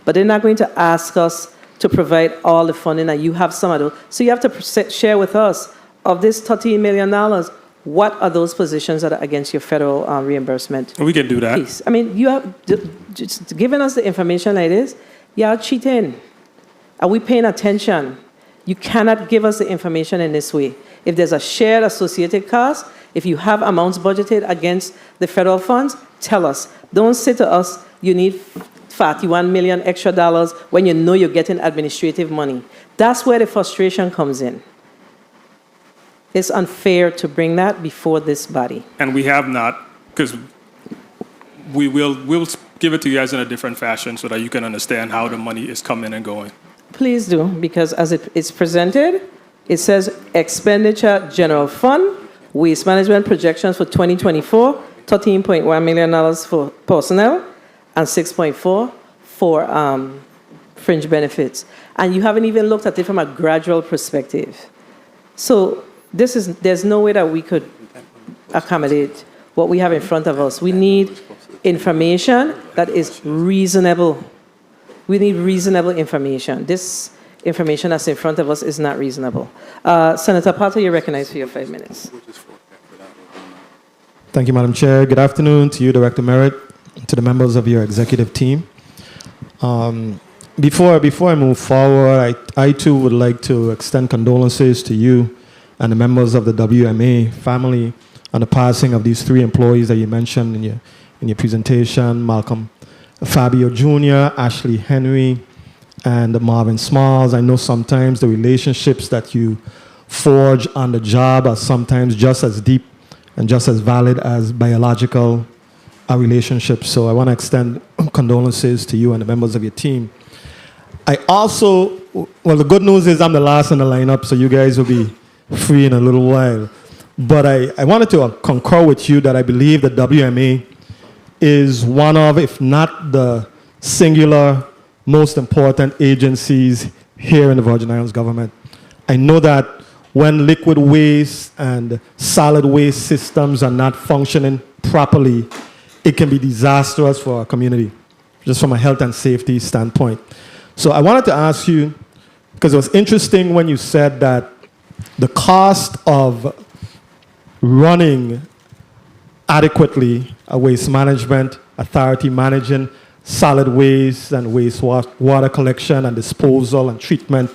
But they're not going to ask us to provide all the funding, and you have some of those. So you have to share with us, of this $13 million, what are those positions that are against your federal reimbursement? We can do that. Piece. I mean, you have just giving us the information like this, y'all cheating. Are we paying attention? You cannot give us the information in this way. If there's a shared associated cost, if you have amounts budgeted against the federal funds, tell us. Don't say to us, you need $41 million extra dollars when you know you're getting administrative money. That's where the frustration comes in. It's unfair to bring that before this body. And we have not, because we'll give it to you guys in a different fashion so that you can understand how the money is coming and going. Please do, because as it is presented, it says expenditure general fund, waste management projections for 2024, $13.1 million for personnel, and 6.4 for fringe benefits. And you haven't even looked at it from a gradual perspective. So there's no way that we could accommodate what we have in front of us. We need information that is reasonable. We need reasonable information. This information that's in front of us is not reasonable. Senator Potter, you're recognized for your 5 minutes. Thank you, Madam Chair. Good afternoon to you, Director Merritt, to the members of your executive team. Before I move forward, I too would like to extend condolences to you and the members of the WMA family on the passing of these 3 employees that you mentioned in your presentation, Malcolm Fabio Jr., Ashley Henry, and Marvin Smalls. I know sometimes the relationships that you forge on the job are sometimes just as deep and just as valid as biological relationships. So I want to extend condolences to you and the members of your team. I also, well, the good news is I'm the last in the lineup, so you guys will be free in a little while. But I wanted to concur with you that I believe the WMA is one of, if not the singular most important agencies here in the Virgin Islands government. I know that when liquid waste and solid waste systems are not functioning properly, it can be disastrous for our community, just from a health and safety standpoint. So I wanted to ask you, because it was interesting when you said that the cost of running adequately a waste management authority managing solid waste and wastewater collection and disposal and treatment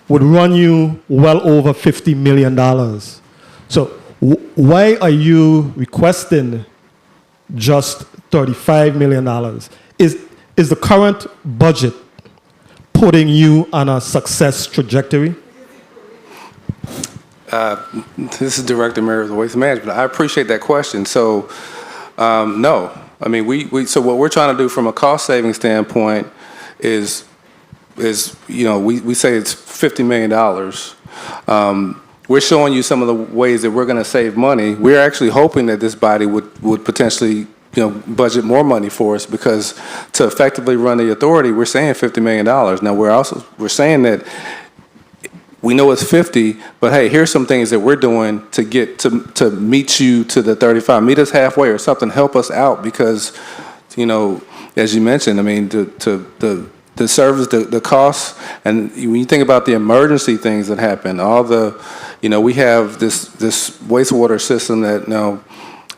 would run you well over $50 million. So why are you requesting just $35 million? Is the current budget putting you on a success trajectory? This is Director Mayor of the Waste Management. I appreciate that question. So, no. I mean, so what we're trying to do from a cost saving standpoint is we say it's $50 million. We're showing you some of the ways that we're going to save money. We're actually hoping that this body would potentially budget more money for us, because to effectively run the authority, we're saying $50 million. Now we're saying that we know it's 50, but hey, here's some things that we're doing to get to meet you to the 35. Meet us halfway or something. Help us out, because, as you mentioned, I mean, the service, the costs, and when you think about the emergency things that happen, all the, we have this wastewater system that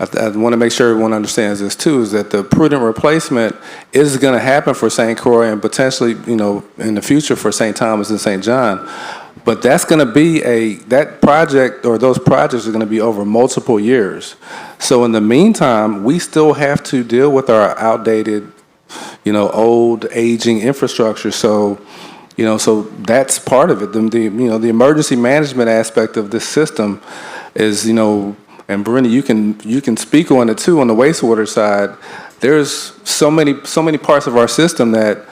I want to make sure everyone understands this too, is that the prudent replacement is going to happen for St. Croix and potentially, in the future for St. Thomas and St. John. But that's going to be that project, or those projects are going to be over multiple years. So in the meantime, we still have to deal with our outdated, old, aging infrastructure. So, so that's part of it. The emergency management aspect of this system is, and Brenda, you can speak on it too. On the wastewater side, there's so many parts of our system that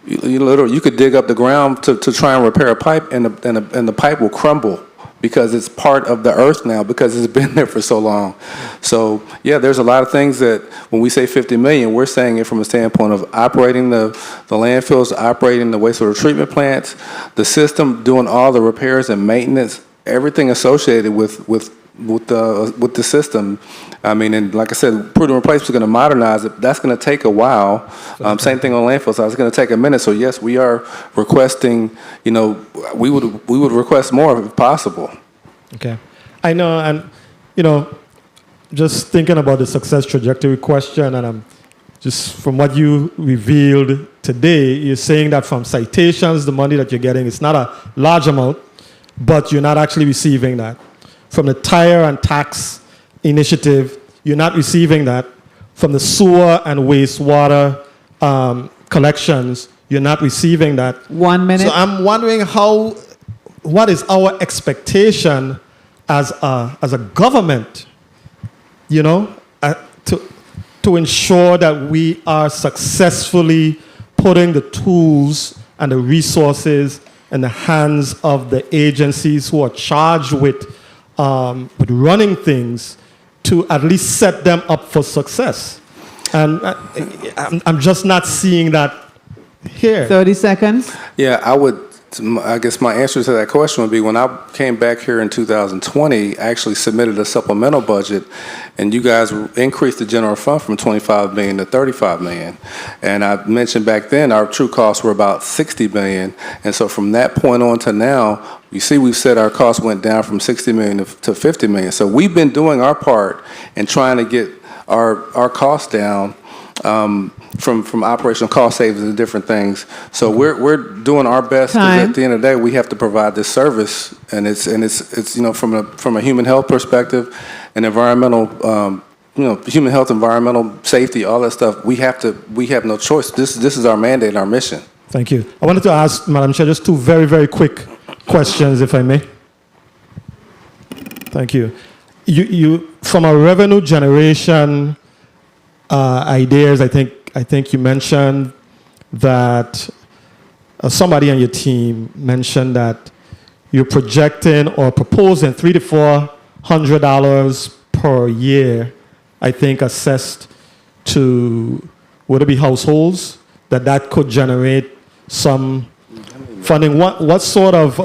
you could dig up the ground to try and repair a pipe, and the pipe will crumble because it's part of the earth now, because it's been there for so long. So yeah, there's a lot of things that when we say 50 million, we're saying it from a standpoint of operating the landfills, operating the wastewater treatment plants, the system, doing all the repairs and maintenance, everything associated with the system. I mean, and like I said, prudent replacement is going to modernize it. That's going to take a while. Same thing on landfill side. It's going to take a minute. So yes, we are requesting. We would request more if possible. Okay, I know, and just thinking about the success trajectory question, and just from what you revealed today, you're saying that from citations, the money that you're getting is not a large amount, but you're not actually receiving that. From the tire and tax initiative, you're not receiving that. From the sewer and wastewater collections, you're not receiving that. 1 minute. So I'm wondering what is our expectation as a government, to ensure that we are successfully putting the tools and the resources in the hands of the agencies who are charged with running things to at least set them up for success. And I'm just not seeing that here. 30 seconds. Yeah, I guess my answer to that question would be when I came back here in 2020, I actually submitted a supplemental budget, and you guys increased the general fund from 25 million to 35 million. And I mentioned back then our true costs were about 60 million. And so from that point on to now, you see we've said our costs went down from 60 million to 50 million. So we've been doing our part in trying to get our costs down. From operational cost savings and different things. So we're doing our best. 'Cause at the end of the day, we have to provide this service, and it's from a human health perspective, and environmental human health, environmental safety, all that stuff. We have no choice. This is our mandate and our mission. Thank you. I wanted to ask Madam Chair just two very, very quick questions, if I may. Thank you. You from a revenue generation ideas, I think you mentioned that somebody on your team mentioned that you're projecting or proposing $300 to $400 per year, I think, assessed to, would it be households, that could generate some funding. What sort of,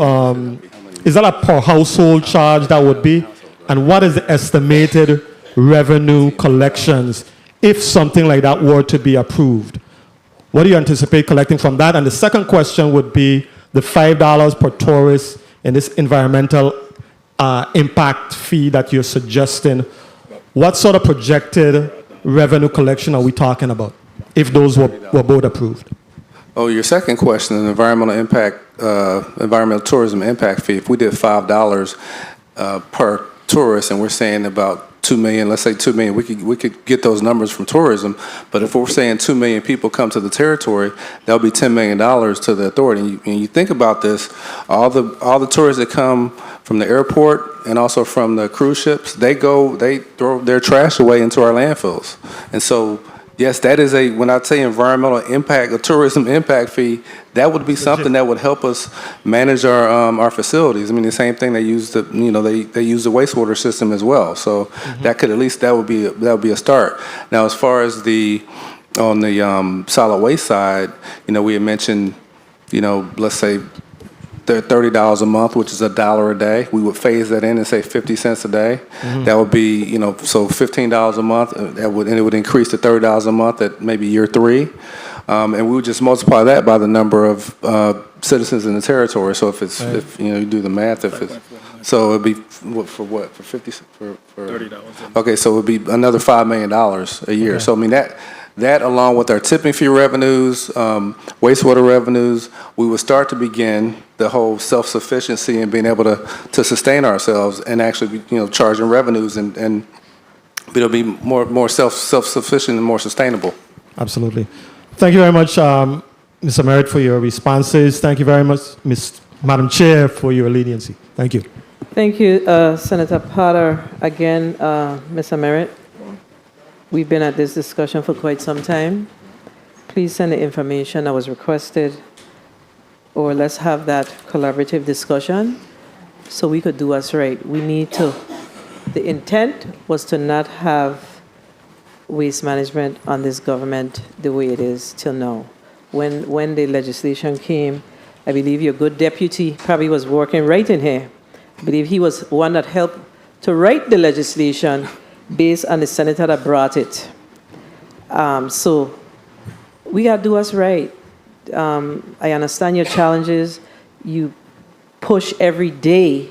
is that a per household charge that would be? And what is the estimated revenue collections if something like that were to be approved? What do you anticipate collecting from that? And the second question would be the $5 per tourist in this environmental impact fee that you're suggesting. What sort of projected revenue collection are we talking about if those were both approved? Oh, your second question, the environmental tourism impact fee. If we did $5 per tourist, and we're saying about 2 million, let's say 2 million, we could get those numbers from tourism. But if we're saying 2 million people come to the territory, that'll be $10 million to the authority. And you think about this, all the tourists that come from the airport and also from the cruise ships, they throw their trash away into our landfills. And so, yes, that is when I say environmental impact, a tourism impact fee, that would be something that would help us manage our facilities. I mean, the same thing they use they use the wastewater system as well. So that could that would be a start. Now, as far as on the solid waste side, we had mentioned, let's say they're $30 a month, which is $1 a day. We would phase that in and say 50 cents a day. That would be, so $15 a month. And it would increase to $30 a month at maybe year 3. And we would just multiply that by the number of citizens in the territory. So if you do the math, so it'd be for 30. Okay, so it would be another $5 million a year. Okay. So I mean that along with our tipping fee revenues, wastewater revenues, we would start to begin the whole self-sufficiency and being able to sustain ourselves and actually be, charging revenues and it'll be more self-sufficient and more sustainable. Absolutely. Thank you very much, Mr. Merritt, for your responses. Thank you very much, Madam Chair, for your leniency. Thank you. Thank you, Senator Potter. Again, Mr. Merritt, we've been at this discussion for quite some time. Please send the information that was requested, or let's have that collaborative discussion so we could do us right. The intent was to not have waste management on this government the way it is till now. When the legislation came, I believe your good deputy probably was working right in here. I believe he was one that helped to write the legislation based on the senator that brought it. So we got to do us right. I understand your challenges. You push every day,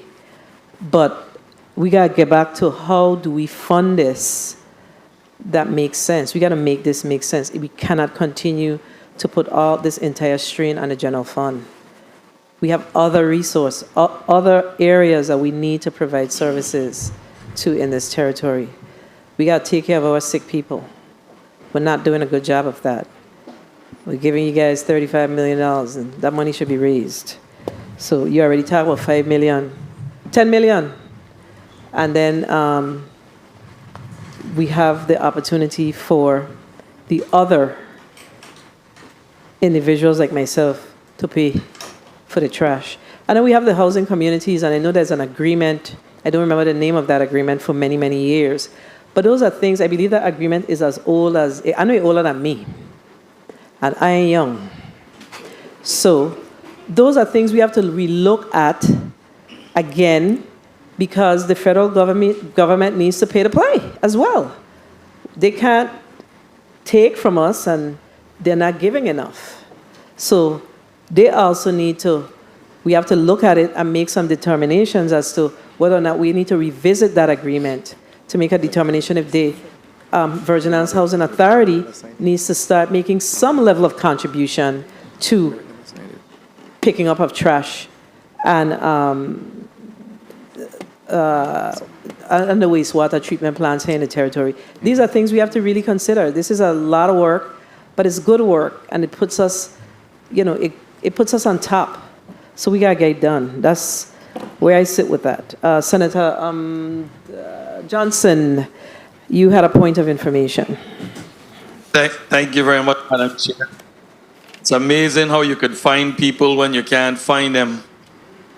but we got to get back to how do we fund this that makes sense. We got to make this make sense. We cannot continue to put all this entire strain on the general fund. we have other other areas that we need to provide services to in this territory. We got to take care of our sick people. We're not doing a good job of that. We're giving you guys $35 million, and that money should be raised. So you already talked about 5 million, 10 million. And then we have the opportunity for the other individuals like myself to pay for the trash. And then we have the housing communities, and I know there's an agreement. I don't remember the name of that agreement for many, many years. But those are things, I believe that agreement is as old as, I know it's older than me. And I am young. So those are things we have to relook at again, because the federal government needs to pay to play as well. They can't take from us and they're not giving enough. So they also we have to look at it and make some determinations as to whether or not we need to revisit that agreement to make a determination if the Virgin Islands Housing Authority needs to start making some level of contribution to picking up of trash and the wastewater treatment plants here in the territory. These are things we have to really consider. This is a lot of work, but it's good work, and it puts us, it puts us on top. So we got to get it done. That's where I sit with that. Senator Johnson, you had a point of information. Thank you very much, Madam Chair. It's amazing how you could find people when you can't find them.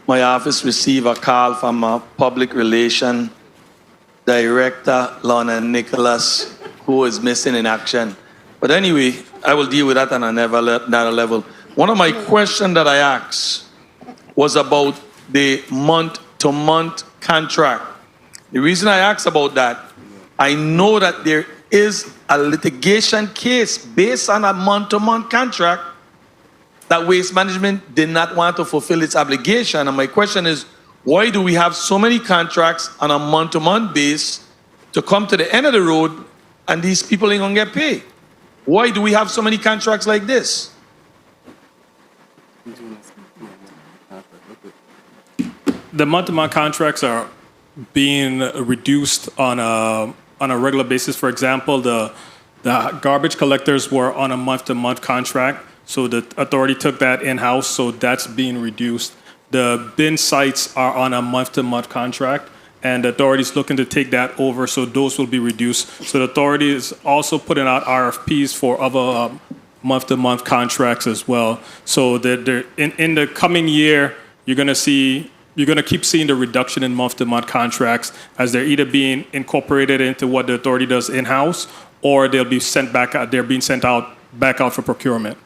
My office received a call from a public relation director, Lorna Nicholas, who is missing in action. But anyway, I will deal with that on another level. One of my questions that I asked was about the month-to-month contract. The reason I asked about that, I know that there is a litigation case based on a month-to-month contract that Waste Management did not want to fulfill its obligation. And my question is, why do we have so many contracts on a month-to-month base to come to the end of the road and these people ain't gonna get paid? Why do we have so many contracts like this? The month-to-month contracts are being reduced on a regular basis. For example, the garbage collectors were on a month-to-month contract, so the authority took that in-house, so that's being reduced. The bin sites are on a month-to-month contract, and the authority is looking to take that over, so those will be reduced. So the authority is also putting out RFPs for other month-to-month contracts as well. So that in the coming year, you're going to keep seeing the reduction in month-to-month contracts as they're either being incorporated into what the authority does in-house, or they'll be sent back out. They're being sent back out for procurement.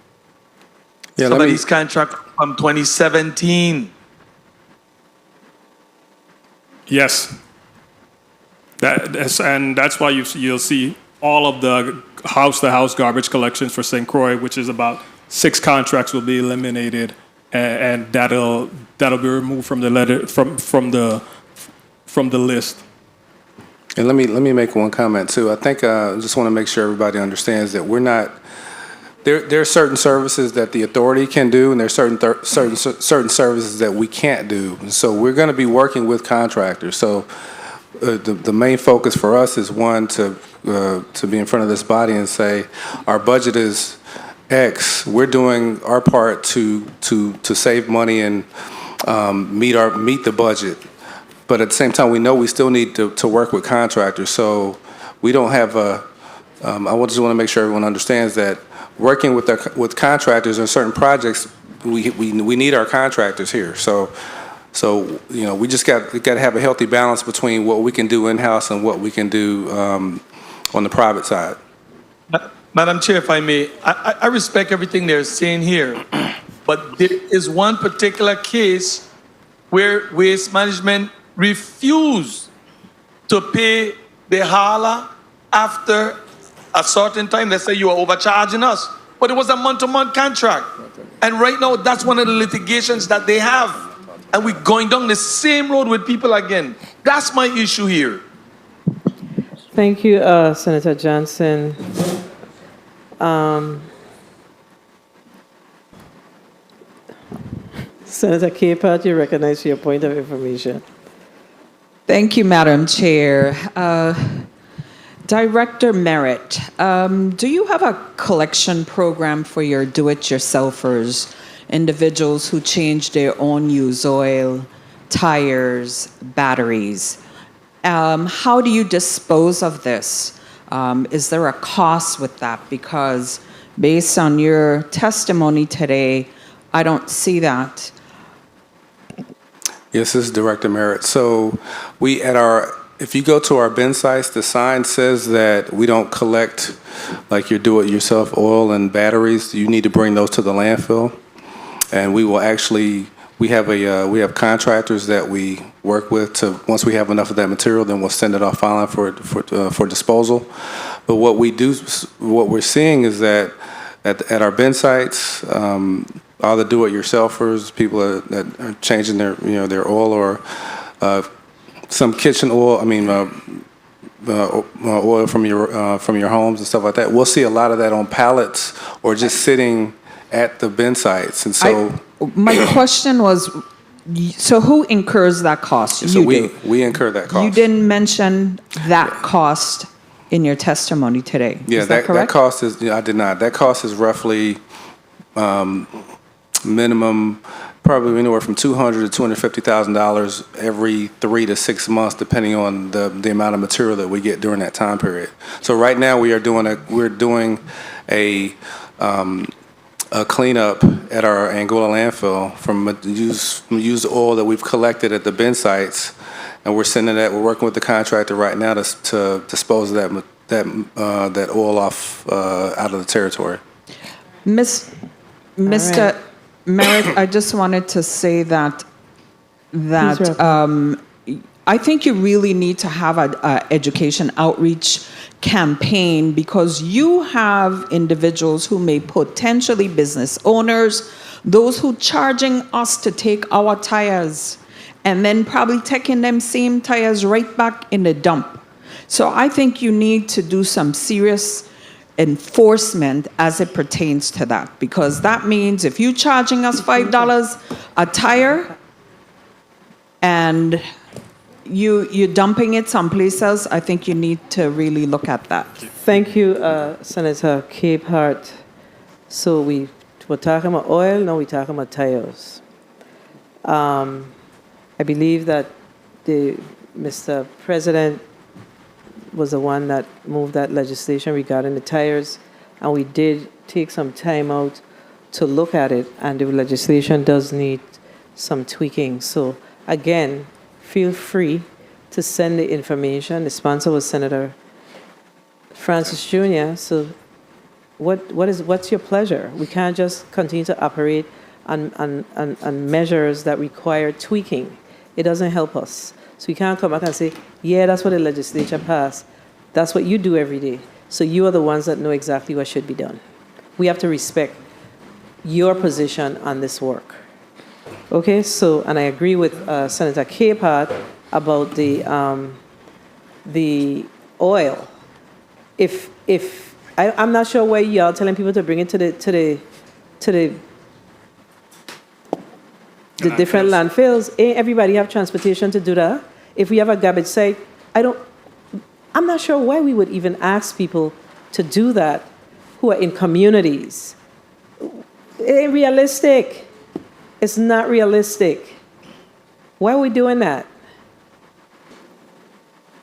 Yeah, some of these contracts from 2017. Yes. And that's why you'll see all of the house-to-house garbage collections for St. Croix, which is about 6 contracts, will be eliminated, and that'll be removed from the letter from the list. And let me make one comment too. I think I just want to make sure everybody understands that we're not. There are certain services that the authority can do, and there are certain services that we can't do. And so we're going to be working with contractors. So the main focus for us is one to be in front of this body and say our budget is X. We're doing our part to save money and meet the budget. But at the same time, we know we still need to work with contractors. So we don't have a. I just want to make sure everyone understands that working with contractors on certain projects, we need our contractors here. So we just got to have a healthy balance between what we can do in-house and what we can do on the private side. Madam Chair, if I may, I respect everything they're saying here, but there is one particular case where Waste Management refused to pay the hauler after a certain time. They say you are overcharging us, but it was a month-to-month contract. And right now, that's one of the litigations that they have. And we're going down the same road with people again. That's my issue here. Thank you, Senator Johnson. Senator Capehart, you recognize your point of information. Thank you, Madam Chair. Director Merritt, do you have a collection program for your do-it-yourselfers, individuals who change their own used oil, tires, batteries? How do you dispose of this? Is there a cost with that? Because based on your testimony today, I don't see that. Yes, this is Director Merritt. So if you go to our bin sites, the sign says that we don't collect like your do-it-yourself oil and batteries. You need to bring those to the landfill. And we will actually, we have contractors that we work with to, once we have enough of that material, then we'll send it off island for disposal. But what we're seeing is that at our bin sites, all the do-it-yourselfers, people that are changing their oil or some kitchen oil, oil from your homes and stuff like that. We'll see a lot of that on pallets or just sitting at the bin sites. And so my question was, so who incurs that cost? So we incur that cost. You didn't mention that cost in your testimony today. Yeah, is that correct? That cost is, I did not. That cost is roughly minimum, probably anywhere from $200,000 to $250,000 every 3 to 6 months, depending on the amount of material that we get during that time period. So right now we're doing a cleanup at our Angola landfill from used oil that we've collected at the bin sites, and we're working with the contractor right now to dispose of that oil off out of the territory. Mr. Merritt, I just wanted to say that I think you really need to have an education outreach campaign, because you have individuals who may potentially business owners, those who charging us to take our tires and then probably taking them same tires right back in the dump. So I think you need to do some serious enforcement as it pertains to that, because that means if you're charging us $5 a tire and you're dumping it someplace else, I think you need to really look at that. Thank you, Senator Capehart. So we were talking about oil, now we're talking about tires. I believe that Mr. President was the one that moved that legislation regarding the tires, and we did take some time out to look at it, and the legislation does need some tweaking. So again, feel free to send the information. The sponsor was Senator Francis Jr. So what's your pleasure? We can't just continue to operate on measures that require tweaking. It doesn't help us. So you can't come back and say, yeah, that's what the legislature passed. That's what you do every day. So you are the ones that know exactly what should be done. We have to respect your position on this work. Okay, so, and I agree with Senator Capehart about the oil. I'm not sure why y'all telling people to bring it to the different landfills. Ain't everybody have transportation to do that? If we have a garbage site, I'm not sure why we would even ask people to do that who are in communities. It ain't realistic. It's not realistic. Why are we doing that?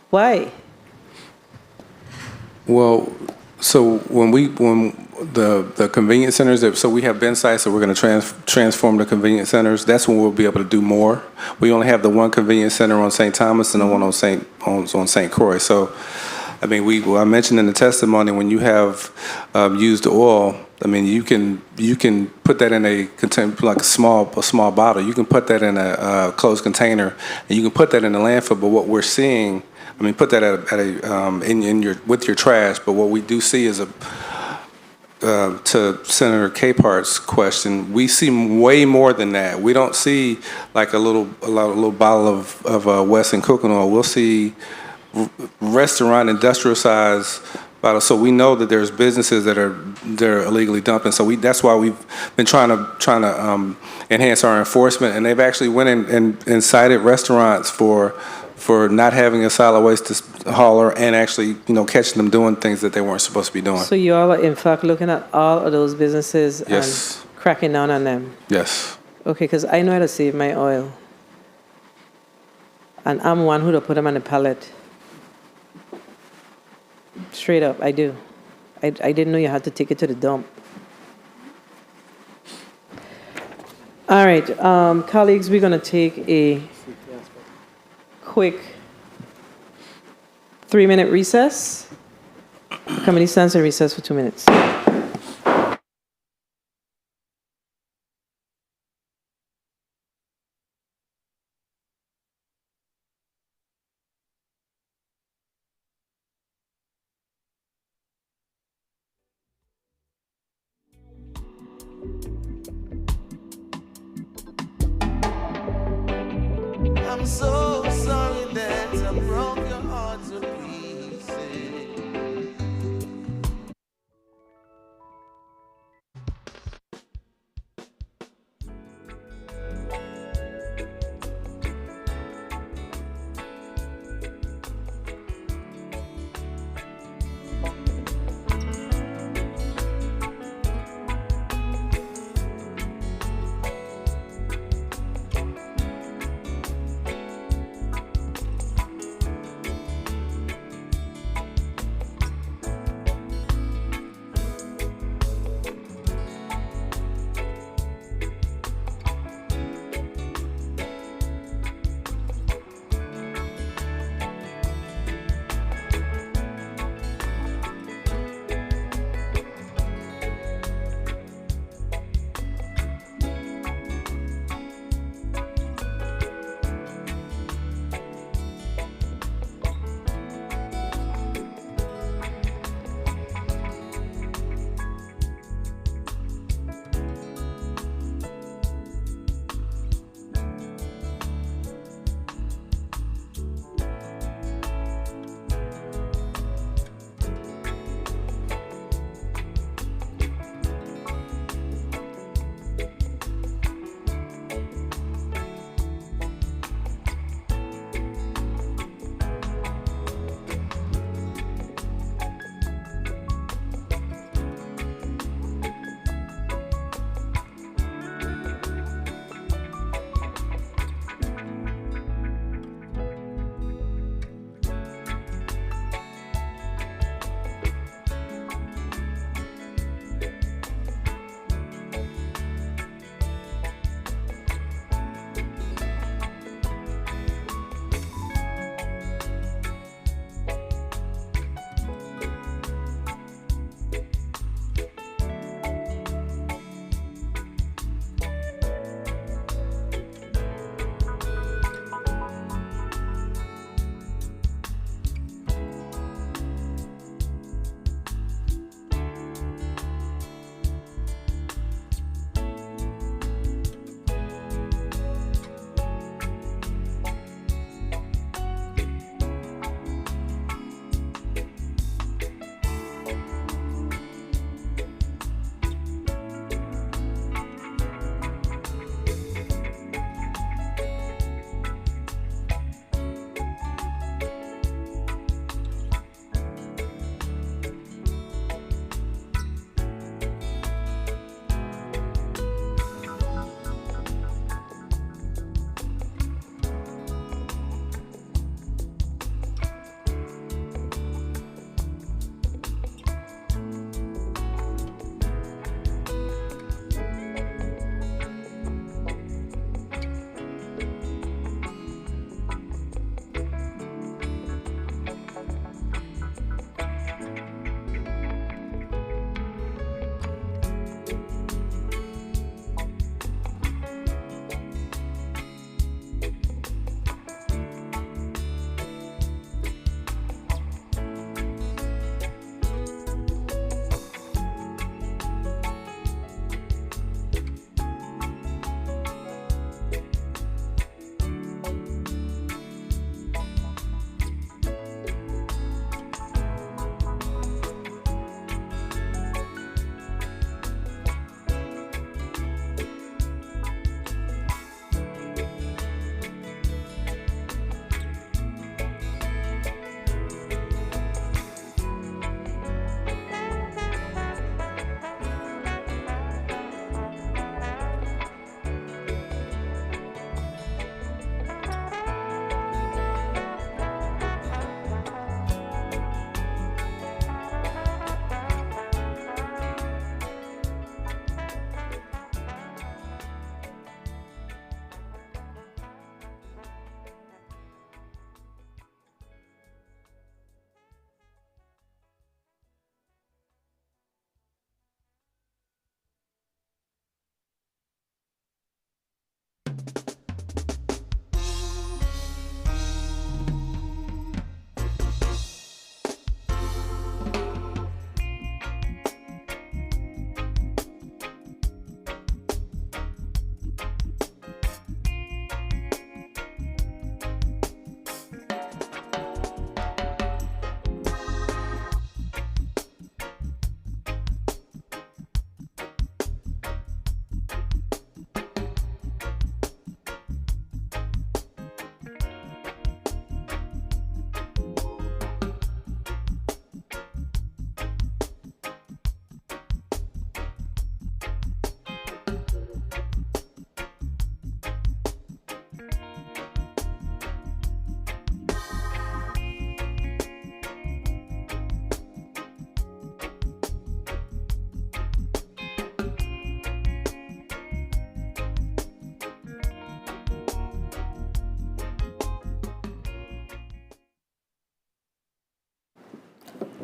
Why? Well, so when the convenience centers, so we have bin sites that we're going to transform to convenience centers. That's when we'll be able to do more. We only have the one convenience center on St. Thomas and the one on St. Croix. So, I mean, I mentioned in the testimony, when you have used oil, I mean, you can put that in a container, like a small bottle. You can put that in a closed container, and you can put that in the landfill. But what we're seeing, I mean, put that with your trash. But what we do see is to Senator Capehart's question, we see way more than that. We don't see like a little bottle of Wesson cooking oil. We'll see restaurant industrial size bottles. So we know that there's businesses that are illegally dumping. So that's why we've been trying to enhance our enforcement. And they've actually went in and cited restaurants for not having a solid waste hauler and actually, catching them doing things that they weren't supposed to be doing. So you all are in fact looking at all of those businesses Yes. and cracking down on them? Yes. Okay, because I know how to save my oil. And I'm one who'd put them on a pallet. Straight up, I do. I didn't know you had to take it to the dump. All right, colleagues, we're going to take a quick 3-minute recess. Committee stands in recess for 2 minutes. I'm so sorry that I broke your heart to pieces.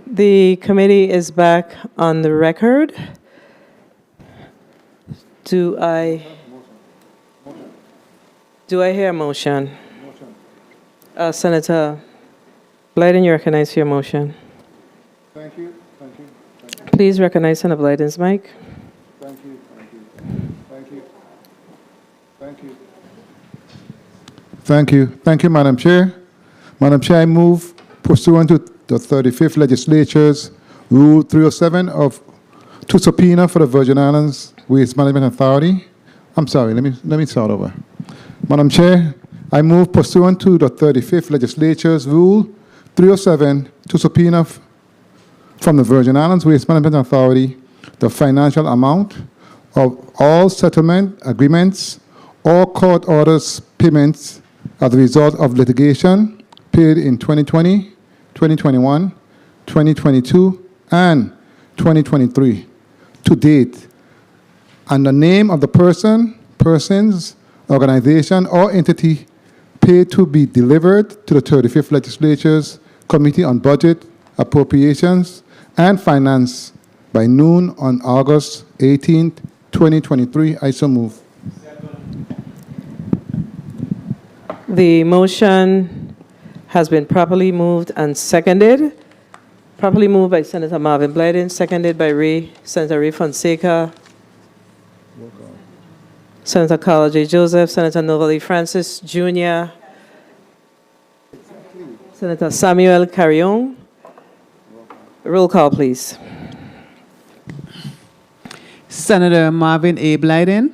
The committee is back on the record. Do I hear a motion? Senator Blyden, you recognize your motion. Thank you. Thank you. Please recognize Senator Blyden's mic. Thank you. Thank you. Thank you. Thank you. Thank you. Thank you, Madam Chair. Madam Chair, I move pursuant to the 35th Legislature's Rule 307 to subpoena for the Virgin Islands Waste Management Authority. I'm sorry, let me start over. Madam Chair, I move pursuant to the 35th Legislature's Rule 307 to subpoena from the Virgin Islands Waste Management Authority the financial amount of all settlement agreements or court orders payments as a result of litigation paid in 2020, 2021, 2022, and 2023 to date, and the name of the persons, organization, or entity paid to be delivered to the 35th Legislature's Committee on Budget, Appropriations, and Finance by noon on August 18th, 2023. I so move. The motion has been properly moved and seconded. Properly moved by Senator Marvin Blyden, seconded by Senator Ray Fonseca, Senator Carl J. Joseph, Senator Novel E. Francis Jr., Senator Samuel Carrion. Roll call, please. Senator Marvin A. Blyden.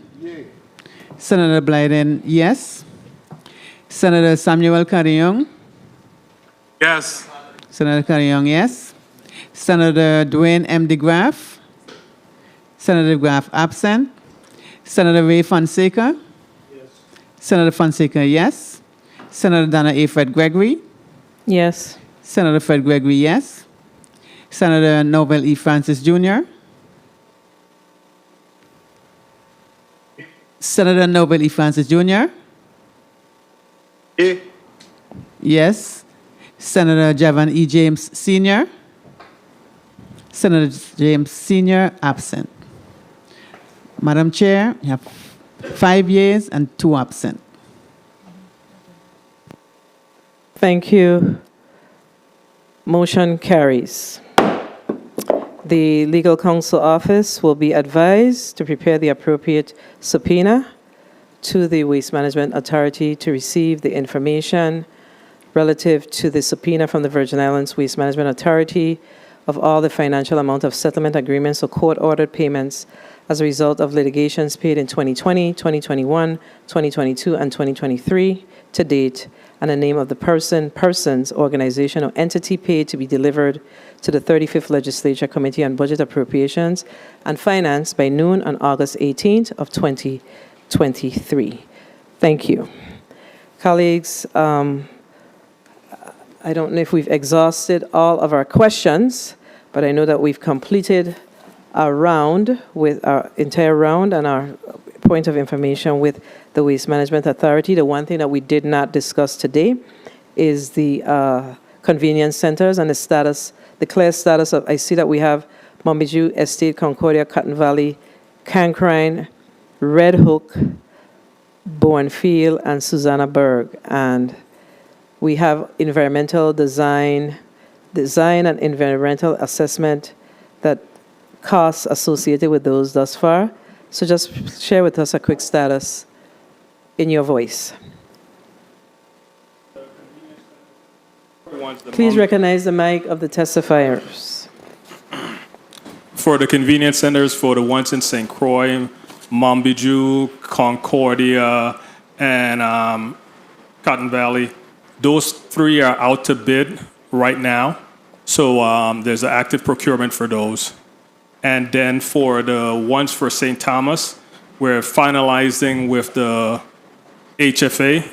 Senator Blyden, yes. Senator Samuel Carrion. Yes. Senator Carrion, yes. Senator Dwayne M. DeGraff. Senator DeGraff, absent. Senator Ray Fonseca. Yes. Senator Fonseca, yes. Senator Donna A. Fred Gregory. Yes. Senator Fred Gregory, yes. Senator Novel E. Francis Jr. Senator Novel E. Francis Jr. Yes. Senator Javan E. James Sr. Senator James Sr. absent. Madam Chair, you have 5 yeas and 2 absent. Thank you. Motion carries. The Legal Counsel Office will be advised to prepare the appropriate subpoena to the Waste Management Authority to receive the information relative to the subpoena from the Virgin Islands Waste Management Authority of all the financial amount of settlement agreements or court-ordered payments as a result of litigations paid in 2020, 2021, 2022, and 2023 to date, and the name of the persons, organization, or entity paid to be delivered to the 35th Legislature Committee on Budget, Appropriations, and Finance by noon on August 18th of 2023. Thank you. Colleagues, I don't know if we've exhausted all of our questions, but I know that we've completed our round with our entire round and our point of information with the Waste Management Authority. The one thing that we did not discuss today is the convenience centers and the status, the clear status of, I see that we have Mombiju Estate, Concordia, Cotton Valley, Cankrine, Red Hook, Bournefield, and Susanna Berg. And we have environmental design and environmental assessment that costs associated with those thus far. So just share with us a quick status in your voice. Please recognize the mic of the testifiers. For the convenience centers, for the ones in St. Croix, Mombiju, Concordia, and Cotton Valley, those 3 are out to bid right now. So there's an active procurement for those. And then for the ones for St. Thomas, we're finalizing with the HFA,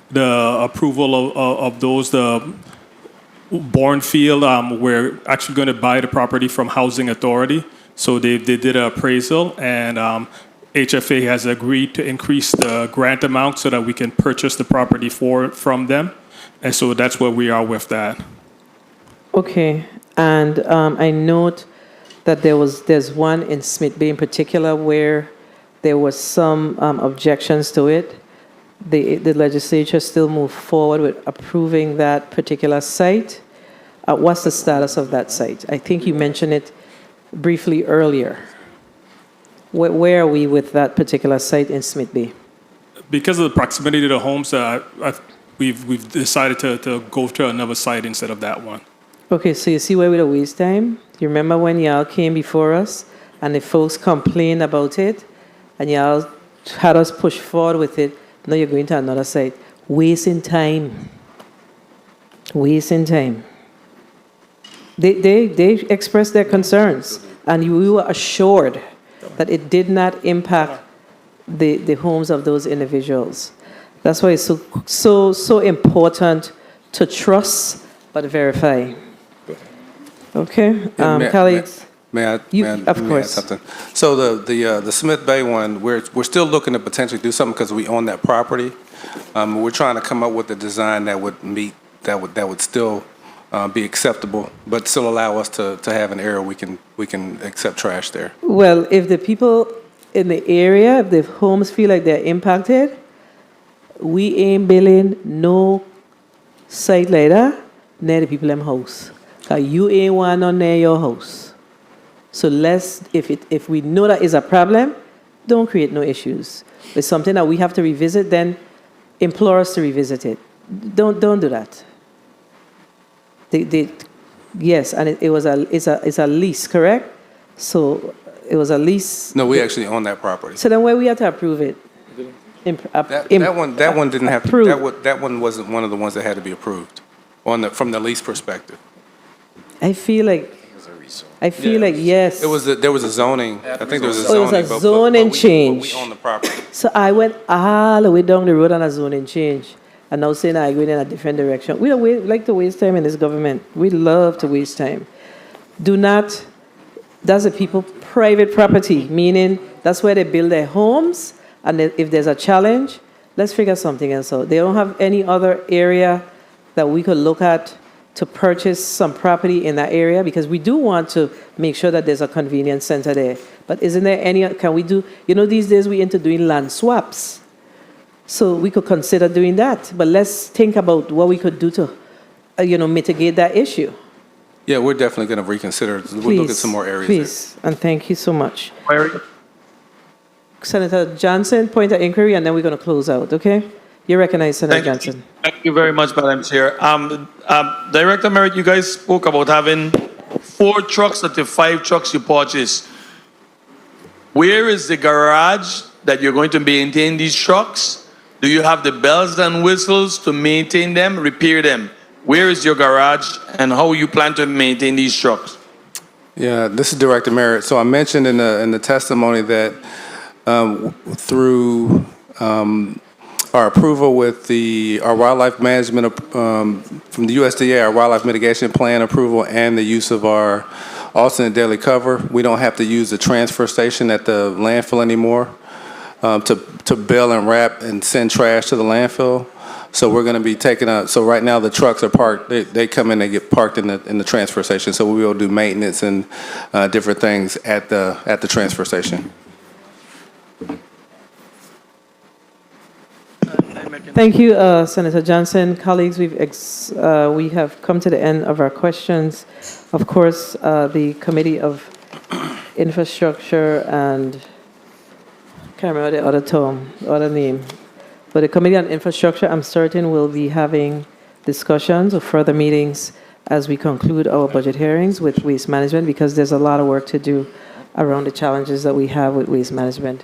the approval of those, the Bournefield, we're actually going to buy the property from Housing Authority. So they did an appraisal, and HFA has agreed to increase the grant amount so that we can purchase the property from them. And so that's where we are with that. Okay. And I note that there's one in Smith Bay in particular where there was some objections to it. The legislature still moved forward with approving that particular site. What's the status of that site? I think you mentioned it briefly earlier. Where are we with that particular site in Smith Bay? Because of the proximity to the homes, we've decided to go to another site instead of that one. Okay, so you see where we don't waste time? You remember when y'all came before us and the folks complained about it and y'all had us push forward with it? Now you're going to another site. Wasting time. Wasting time. They expressed their concerns and we were assured that it did not impact the homes of those individuals. That's why it's so important to trust but verify. Okay, colleagues. May I add something? So the Smith Bay one, we're still looking to potentially do something because we own that property. We're trying to come up with a design that would meet that would still be acceptable, but still allow us to have an area we can accept trash there. Well, if the people in the area, if the homes feel like they're impacted, we ain't building no site like that near the people in house. Cause you ain't one on near your house. So if we know that is a problem, don't create no issues. If it's something that we have to revisit, then implore us to revisit it. Don't do that. Yes, and it's a lease, correct? So it was a lease. No, we actually own that property. So then why we have to approve it? That one didn't have to. That one wasn't one of the ones that had to be approved from the lease perspective. I feel like yes. There was a zoning. I think there was a zoning. It was a zoning change. But we own the property. So I went all the way down the road on a zoning change. And now saying I'm going in a different direction. We don't like to waste time in this government. We love to waste time. That's a people private property, meaning that's where they build their homes. And if there's a challenge, let's figure something else out. They don't have any other area that we could look at to purchase some property in that area, because we do want to make sure that there's a convenience center there. But isn't there can we do, these days we're into doing land swaps. So we could consider doing that. But let's think about what we could do to, mitigate that issue. Yeah, we're definitely going to reconsider. We'll look at some more areas. Please, and thank you so much. Senator Johnson, point of inquiry, and then we're going to close out, okay? You're recognized, Senator Johnson. Thank you very much, Madam Chair. Director Merritt, you guys spoke about having 4 trucks out of 5 trucks you purchased. Where is the garage that you're going to maintain these trucks? Do you have the bells and whistles to maintain them, repair them? Where is your garage, and how you plan to maintain these trucks? Yeah, this is Director Merritt. So I mentioned in the testimony that through our approval with our wildlife management from the USDA, our wildlife mitigation plan approval, and the use of our alternate daily cover, we don't have to use the transfer station at the landfill anymore to bail and wrap and send trash to the landfill. So we're going to be taking out. So right now the trucks are parked. They come in, they get parked in the transfer station. So we'll be able to do maintenance and different things at the transfer station. Thank you, Senator Johnson. Colleagues, we have come to the end of our questions. Of course, the Committee of Infrastructure and I can't remember the other name. But the Committee on Infrastructure, I'm certain, will be having discussions or further meetings as we conclude our budget hearings with waste management, because there's a lot of work to do around the challenges that we have with waste management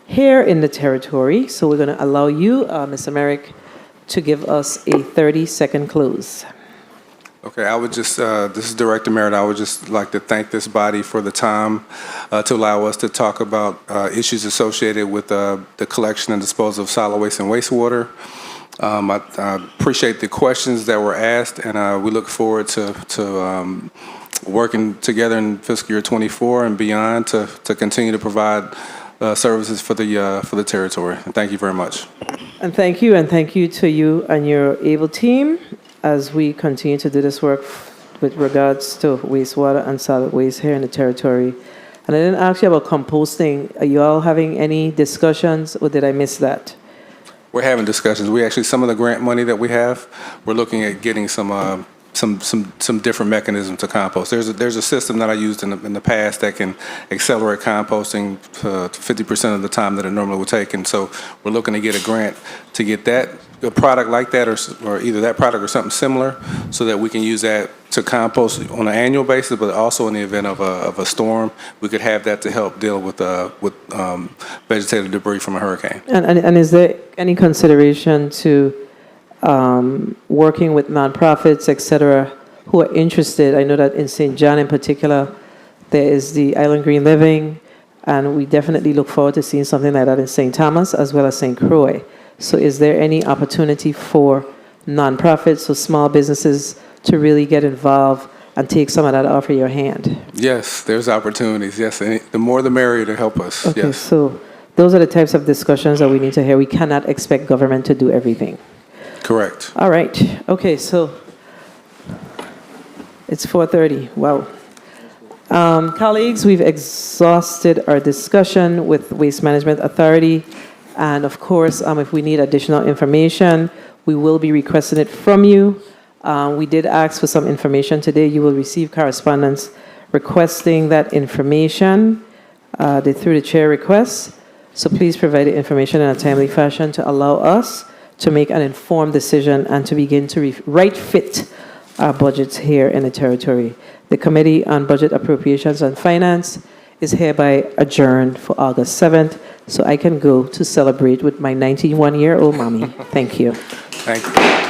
here in the territory. So we're going to allow you, Mr. Merrick, to give us a 30-second close. Okay, I would just, this is Director Merritt, I would just like to thank this body for the time to allow us to talk about issues associated with the collection and disposal of solid waste and wastewater. I appreciate the questions that were asked, and we look forward to working together in fiscal year 24 and beyond to continue to provide services for the territory. Thank you very much. And thank you to you and your able team as we continue to do this work with regards to wastewater and solid waste here in the territory. And I didn't ask you about composting. Are you all having any discussions, or did I miss that? We're having discussions. We actually, some of the grant money that we have, we're looking at getting some different mechanisms to compost. There's a system that I used in the past that can accelerate composting 50% of the time that it normally would take. And so we're looking to get a grant to get a product like that, or either that product or something similar, so that we can use that to compost on an annual basis, but also in the event of a storm, we could have that to help deal with vegetative debris from a hurricane. And is there any consideration to working with nonprofits, et cetera, who are interested? I know that in St. John in particular, there is the Island Green Living, and we definitely look forward to seeing something like that in St. Thomas as well as St. Croix. So is there any opportunity for nonprofits or small businesses to really get involved and take some of that off of your hand? Yes, there's opportunities. Yes, and the more the merrier to help us. Okay, Yes. so those are the types of discussions that we need to hear. We cannot expect government to do everything. Correct. All right. Okay, so it's 4:30. Wow. Colleagues, we've exhausted our discussion with Waste Management Authority. And of course, if we need additional information, we will be requesting it from you. We did ask for some information today. You will receive correspondence requesting that information through the chair requests. So please provide the information in a timely fashion to allow us to make an informed decision and to begin to right-fit our budgets here in the territory. The Committee on Budget, Appropriations, and Finance is hereby adjourned for August 7th, so I can go to celebrate with my 91-year-old mommy. Thank you. Thank you.